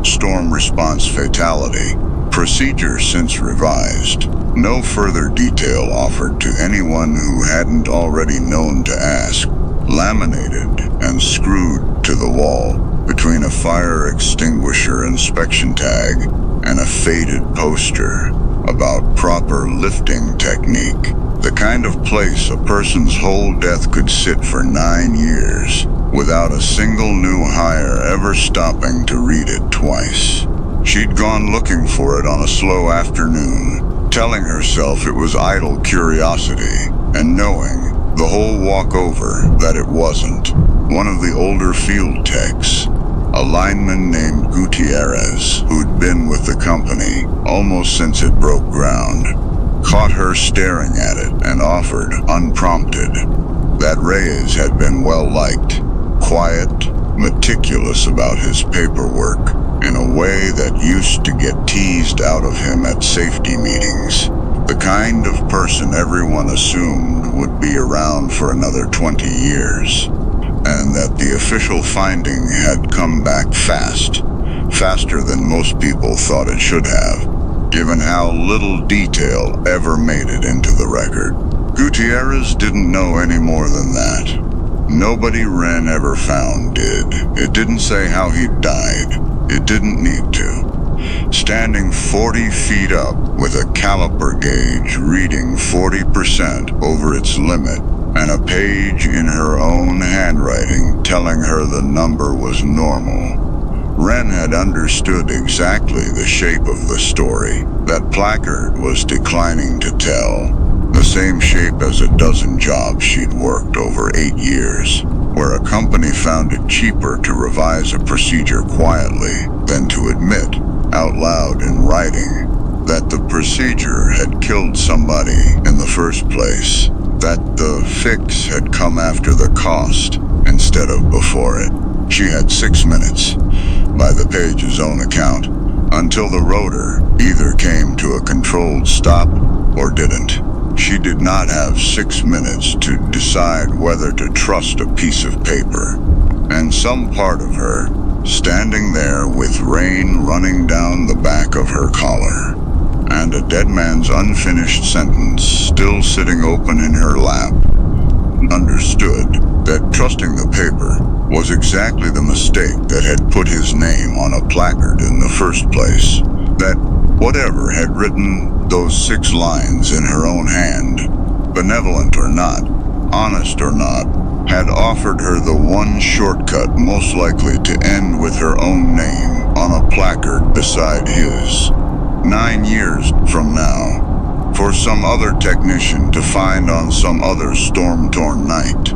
Storm response fatality. Procedure since revised. No further detail offered to anyone who hadn't already known to ask. Laminated and screwed to the wall between a fire extinguisher inspection tag and a faded poster about proper lifting technique. The kind of place a person's whole death could sit for 9 years without a single new hire ever stopping to read it twice. She'd gone looking for it on a slow afternoon, telling herself it was idle curiosity, and knowing the whole walk over that it wasn't. One of the older field techs, a lineman named Gutierrez, who'd been with the company almost since it broke ground, caught her staring at it and offered, unprompted, that Reyes had been well-liked, quiet, meticulous about his paperwork, in a way that used to get teased out of him at safety meetings. The kind of person everyone assumed would be around for another 20 years. And that the official finding had come back fast, faster than most people thought it should have, given how little detail ever made it into the record. Gutierrez didn't know any more than that. Nobody Wren ever found did. It didn't say how he died. It didn't need to. Standing 40 feet up with a caliper gauge reading 40% over its limit, and a page in her own handwriting telling her the number was normal. Wren had understood exactly the shape of the story that placard was declining to tell. The same shape as a dozen jobs she'd worked over 8 years, where a company found it cheaper to revise a procedure quietly than to admit, out loud in writing, that the procedure had killed somebody in the first place, that the fix had come after the cost instead of before it. She had 6 minutes, by the page's own account, until the rotor either came to a controlled stop or didn't. She did not have 6 minutes to decide whether to trust a piece of paper, and some part of her, standing there with rain running down the back of her collar, and a dead man's unfinished sentence still sitting open in her lap, understood that trusting the paper was exactly the mistake that had put his name on a placard in the first place. That whatever had written those 6 lines in her own hand, benevolent or not, honest or not, had offered her the one shortcut most likely to end with her own name on a placard beside his. 9 years from now, for some other technician to find on some other storm-torn night.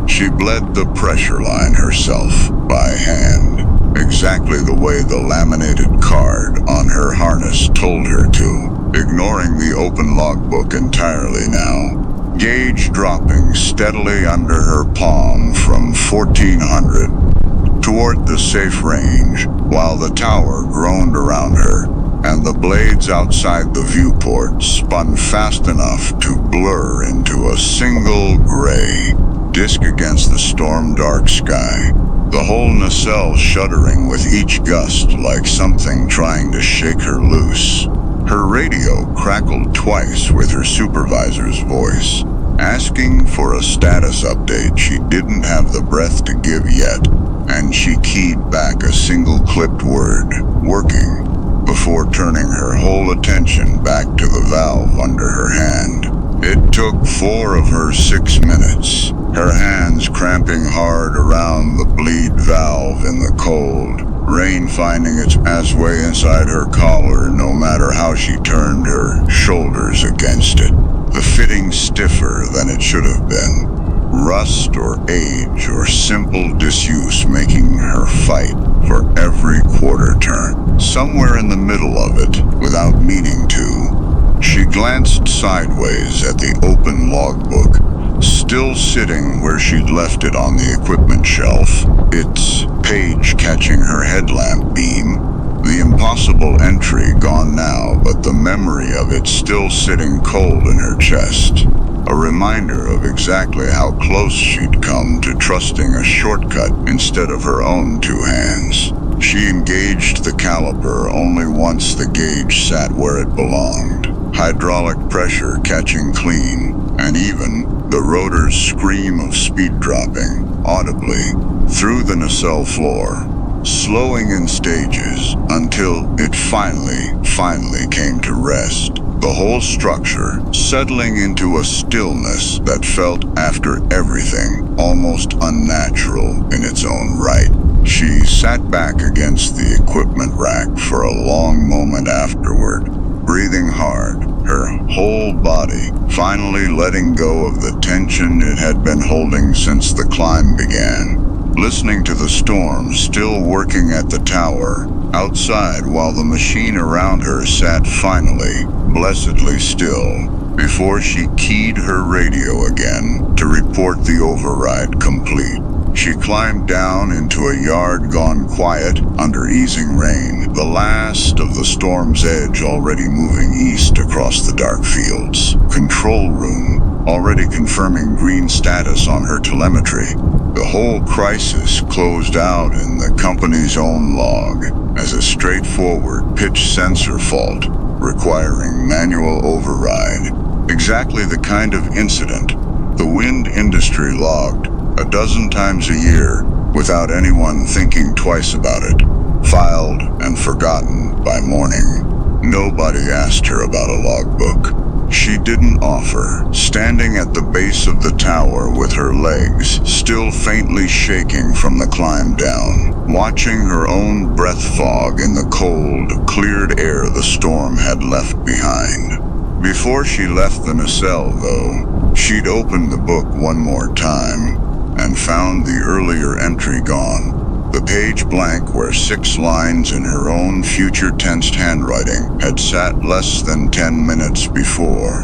She bled the pressure line herself, by hand, exactly the way the laminated card on her harness told her to, ignoring the open logbook entirely now. Gauge dropping steadily under her palm from 1400 toward the safe range, while the tower groaned around her, and the blades outside the viewport spun fast enough to blur into a single gray disk against the storm-dark sky. The whole nacelle shuddering with each gust like something trying to shake her loose. Her radio crackled twice with her supervisor's voice. asking for a status update she didn't have the breath to give yet, and she keyed back a single clipped word, working, before turning her whole attention back to the valve under her hand. It took 4 of her 6 minutes, her hands cramping hard around the bleed valve in the cold, rain finding its pathway inside her collar no matter how she turned her shoulders against it, the fitting stiffer than it should have been, rust or age or simple disuse making her fight for every quarter turn. Somewhere in the middle of it, without meaning to, she glanced sideways at the open logbook, still sitting where she'd left it on the equipment shelf, its page catching her headlamp beam. The impossible entry gone now, but the memory of it still sitting cold in her chest. A reminder of exactly how close she'd come to trusting a shortcut instead of her own 2 hands. She engaged the caliper only once the gauge sat where it belonged, hydraulic pressure catching clean, and even the rotor's scream of speed dropping audibly through the nacelle floor, slowing in stages until it finally came to rest. The whole structure settling into a stillness that felt, after everything, almost unnatural in its own right. She sat back against the equipment rack for a long moment afterward, breathing hard, her whole body finally letting go of the tension it had been holding since the climb began, listening to the storm still working at the tower outside while the machine around her sat finally, blessedly still, before she keyed her radio again to report the override complete. She climbed down into a yard gone quiet under easing rain, the last of the storm's edge already moving east across the dark fields. Control room already confirming green status on her telemetry. The whole crisis closed out in the company's own log as a straightforward pitch sensor fault requiring manual override. Exactly the kind of incident the wind industry logged a dozen times a year without anyone thinking twice about it, filed and forgotten by morning. Nobody asked her about a logbook. She didn't offer, standing at the base of the tower with her legs still faintly shaking from the climb down, watching her own breath fog in the cold, cleared air the storm had left behind. Before she left the nacelle, though, she'd opened the book one more time and found the earlier entry gone, the page blank where 6 lines in her own future tensed handwriting had sat less than 10 minutes before.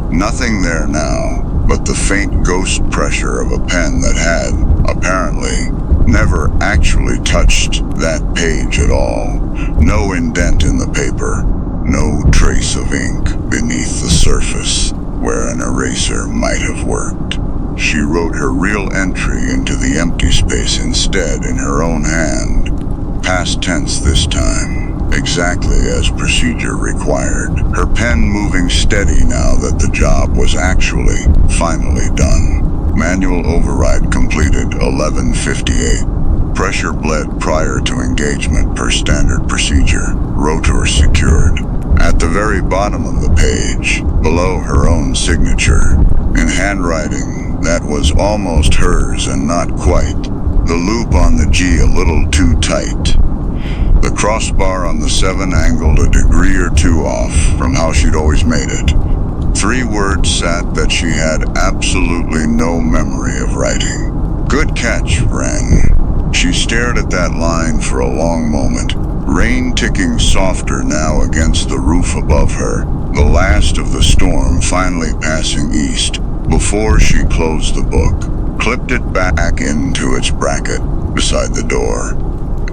Nothing there now but the faint ghost pressure of a pen that had, apparently, never actually touched that page at all. No indent in the paper, no trace of ink beneath the surface where an eraser might have worked. She wrote her real entry into the empty space instead in her own hand, past tense this time, exactly as procedure required, her pen moving steady now that the job was actually finally done. Manual override completed 11:58. Pressure bled prior to engagement per standard procedure. Rotor secured. At the very bottom of the page, below her own signature, in handwriting that was almost hers and not quite, the loop on the G a little too tight, the crossbar on the 7 angled a degree or 2 off from how she'd always made it. 3 words sat that she had absolutely no memory of writing. Good catch, Wren. She stared at that line for a long moment, rain ticking softer now against the roof above her, the last of the storm finally passing east, before she closed the book, clipped it back into its bracket beside the door,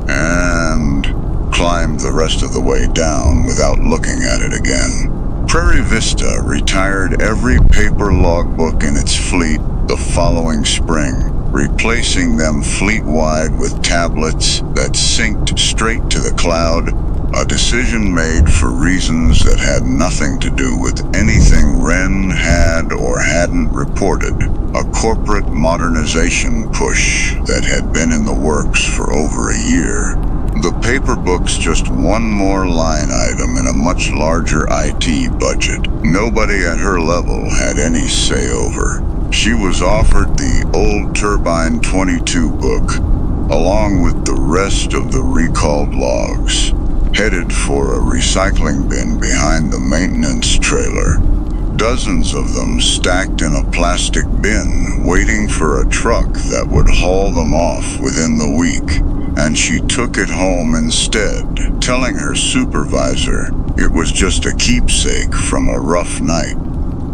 and climbed the rest of the way down without looking at it again. Prairie Vista retired every paper logbook in its fleet the following spring, replacing them fleet-wide with tablets that synced straight to the cloud A decision made for reasons that had nothing to do with anything Wren had or hadn't reported. A corporate modernization push that had been in the works for over a year. The paper book's just one more line item in a much larger IT budget nobody at her level had any say over. She was offered the Old Turbine 22 book, along with the rest of the recalled logs, headed for a recycling bin behind the maintenance trailer. Dozens of them stacked in a plastic bin, waiting for a truck that would haul them off within the week. And she took it home instead, telling her supervisor it was just a keepsake from a rough night,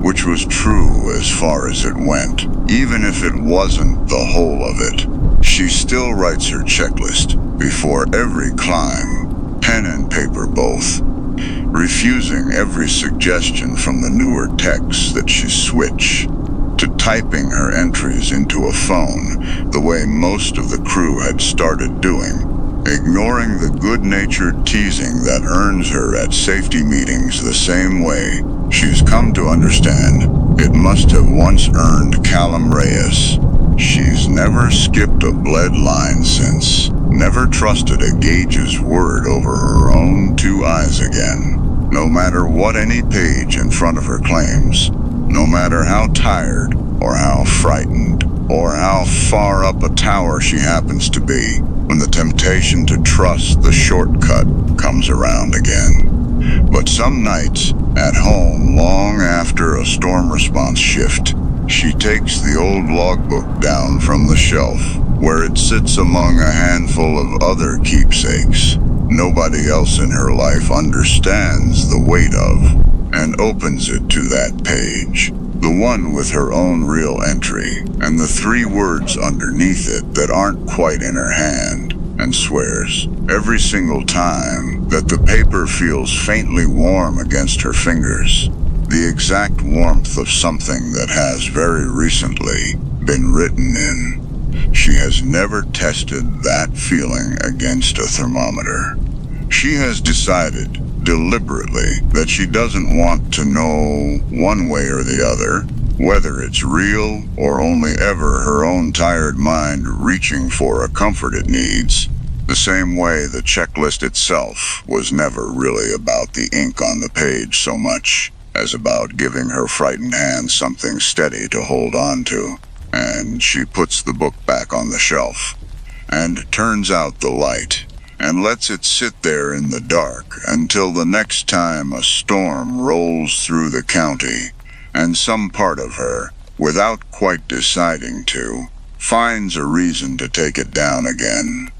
which was true as far as it went. Even if it wasn't the whole of it, she still writes her checklist before every climb, pen and paper both, refusing every suggestion from the newer texts that she switch to typing her entries into a phone the way most of the crew had started doing, ignoring the good-natured teasing that earns her at safety meetings the same way she's come to understand it must have once earned Callum Reyes. She's never skipped a bled line since, never trusted a Gage's word over her own two eyes again, no matter what any page in front of her claims. No matter how tired, or how frightened, or how far up a tower she happens to be, when the temptation to trust the shortcut comes around again. But some nights, at home long after a storm response shift, she takes the old logbook down from the shelf, where it sits among a handful of other keepsakes nobody else in her life understands the weight of, and opens it to that page, the one with her own real entry, and the 3 words underneath it that aren't quite in her hand, and swears, every single time, that the paper feels faintly warm against her fingers, the exact warmth of something that has very recently been written in. She has never tested that feeling against a thermometer. She has decided, deliberately, that she doesn't want to know one way or the other, whether it's real or only ever her own tired mind reaching for a comfort it needs, the same way the checklist itself was never really about the ink on the page so much as about giving her frightened hands something steady to hold on to. And she puts the book back on the shelf, and turns out the light, and lets it sit there in the dark until the next time a storm rolls through the county, and some part of her, without quite deciding to, finds a reason to take it down again.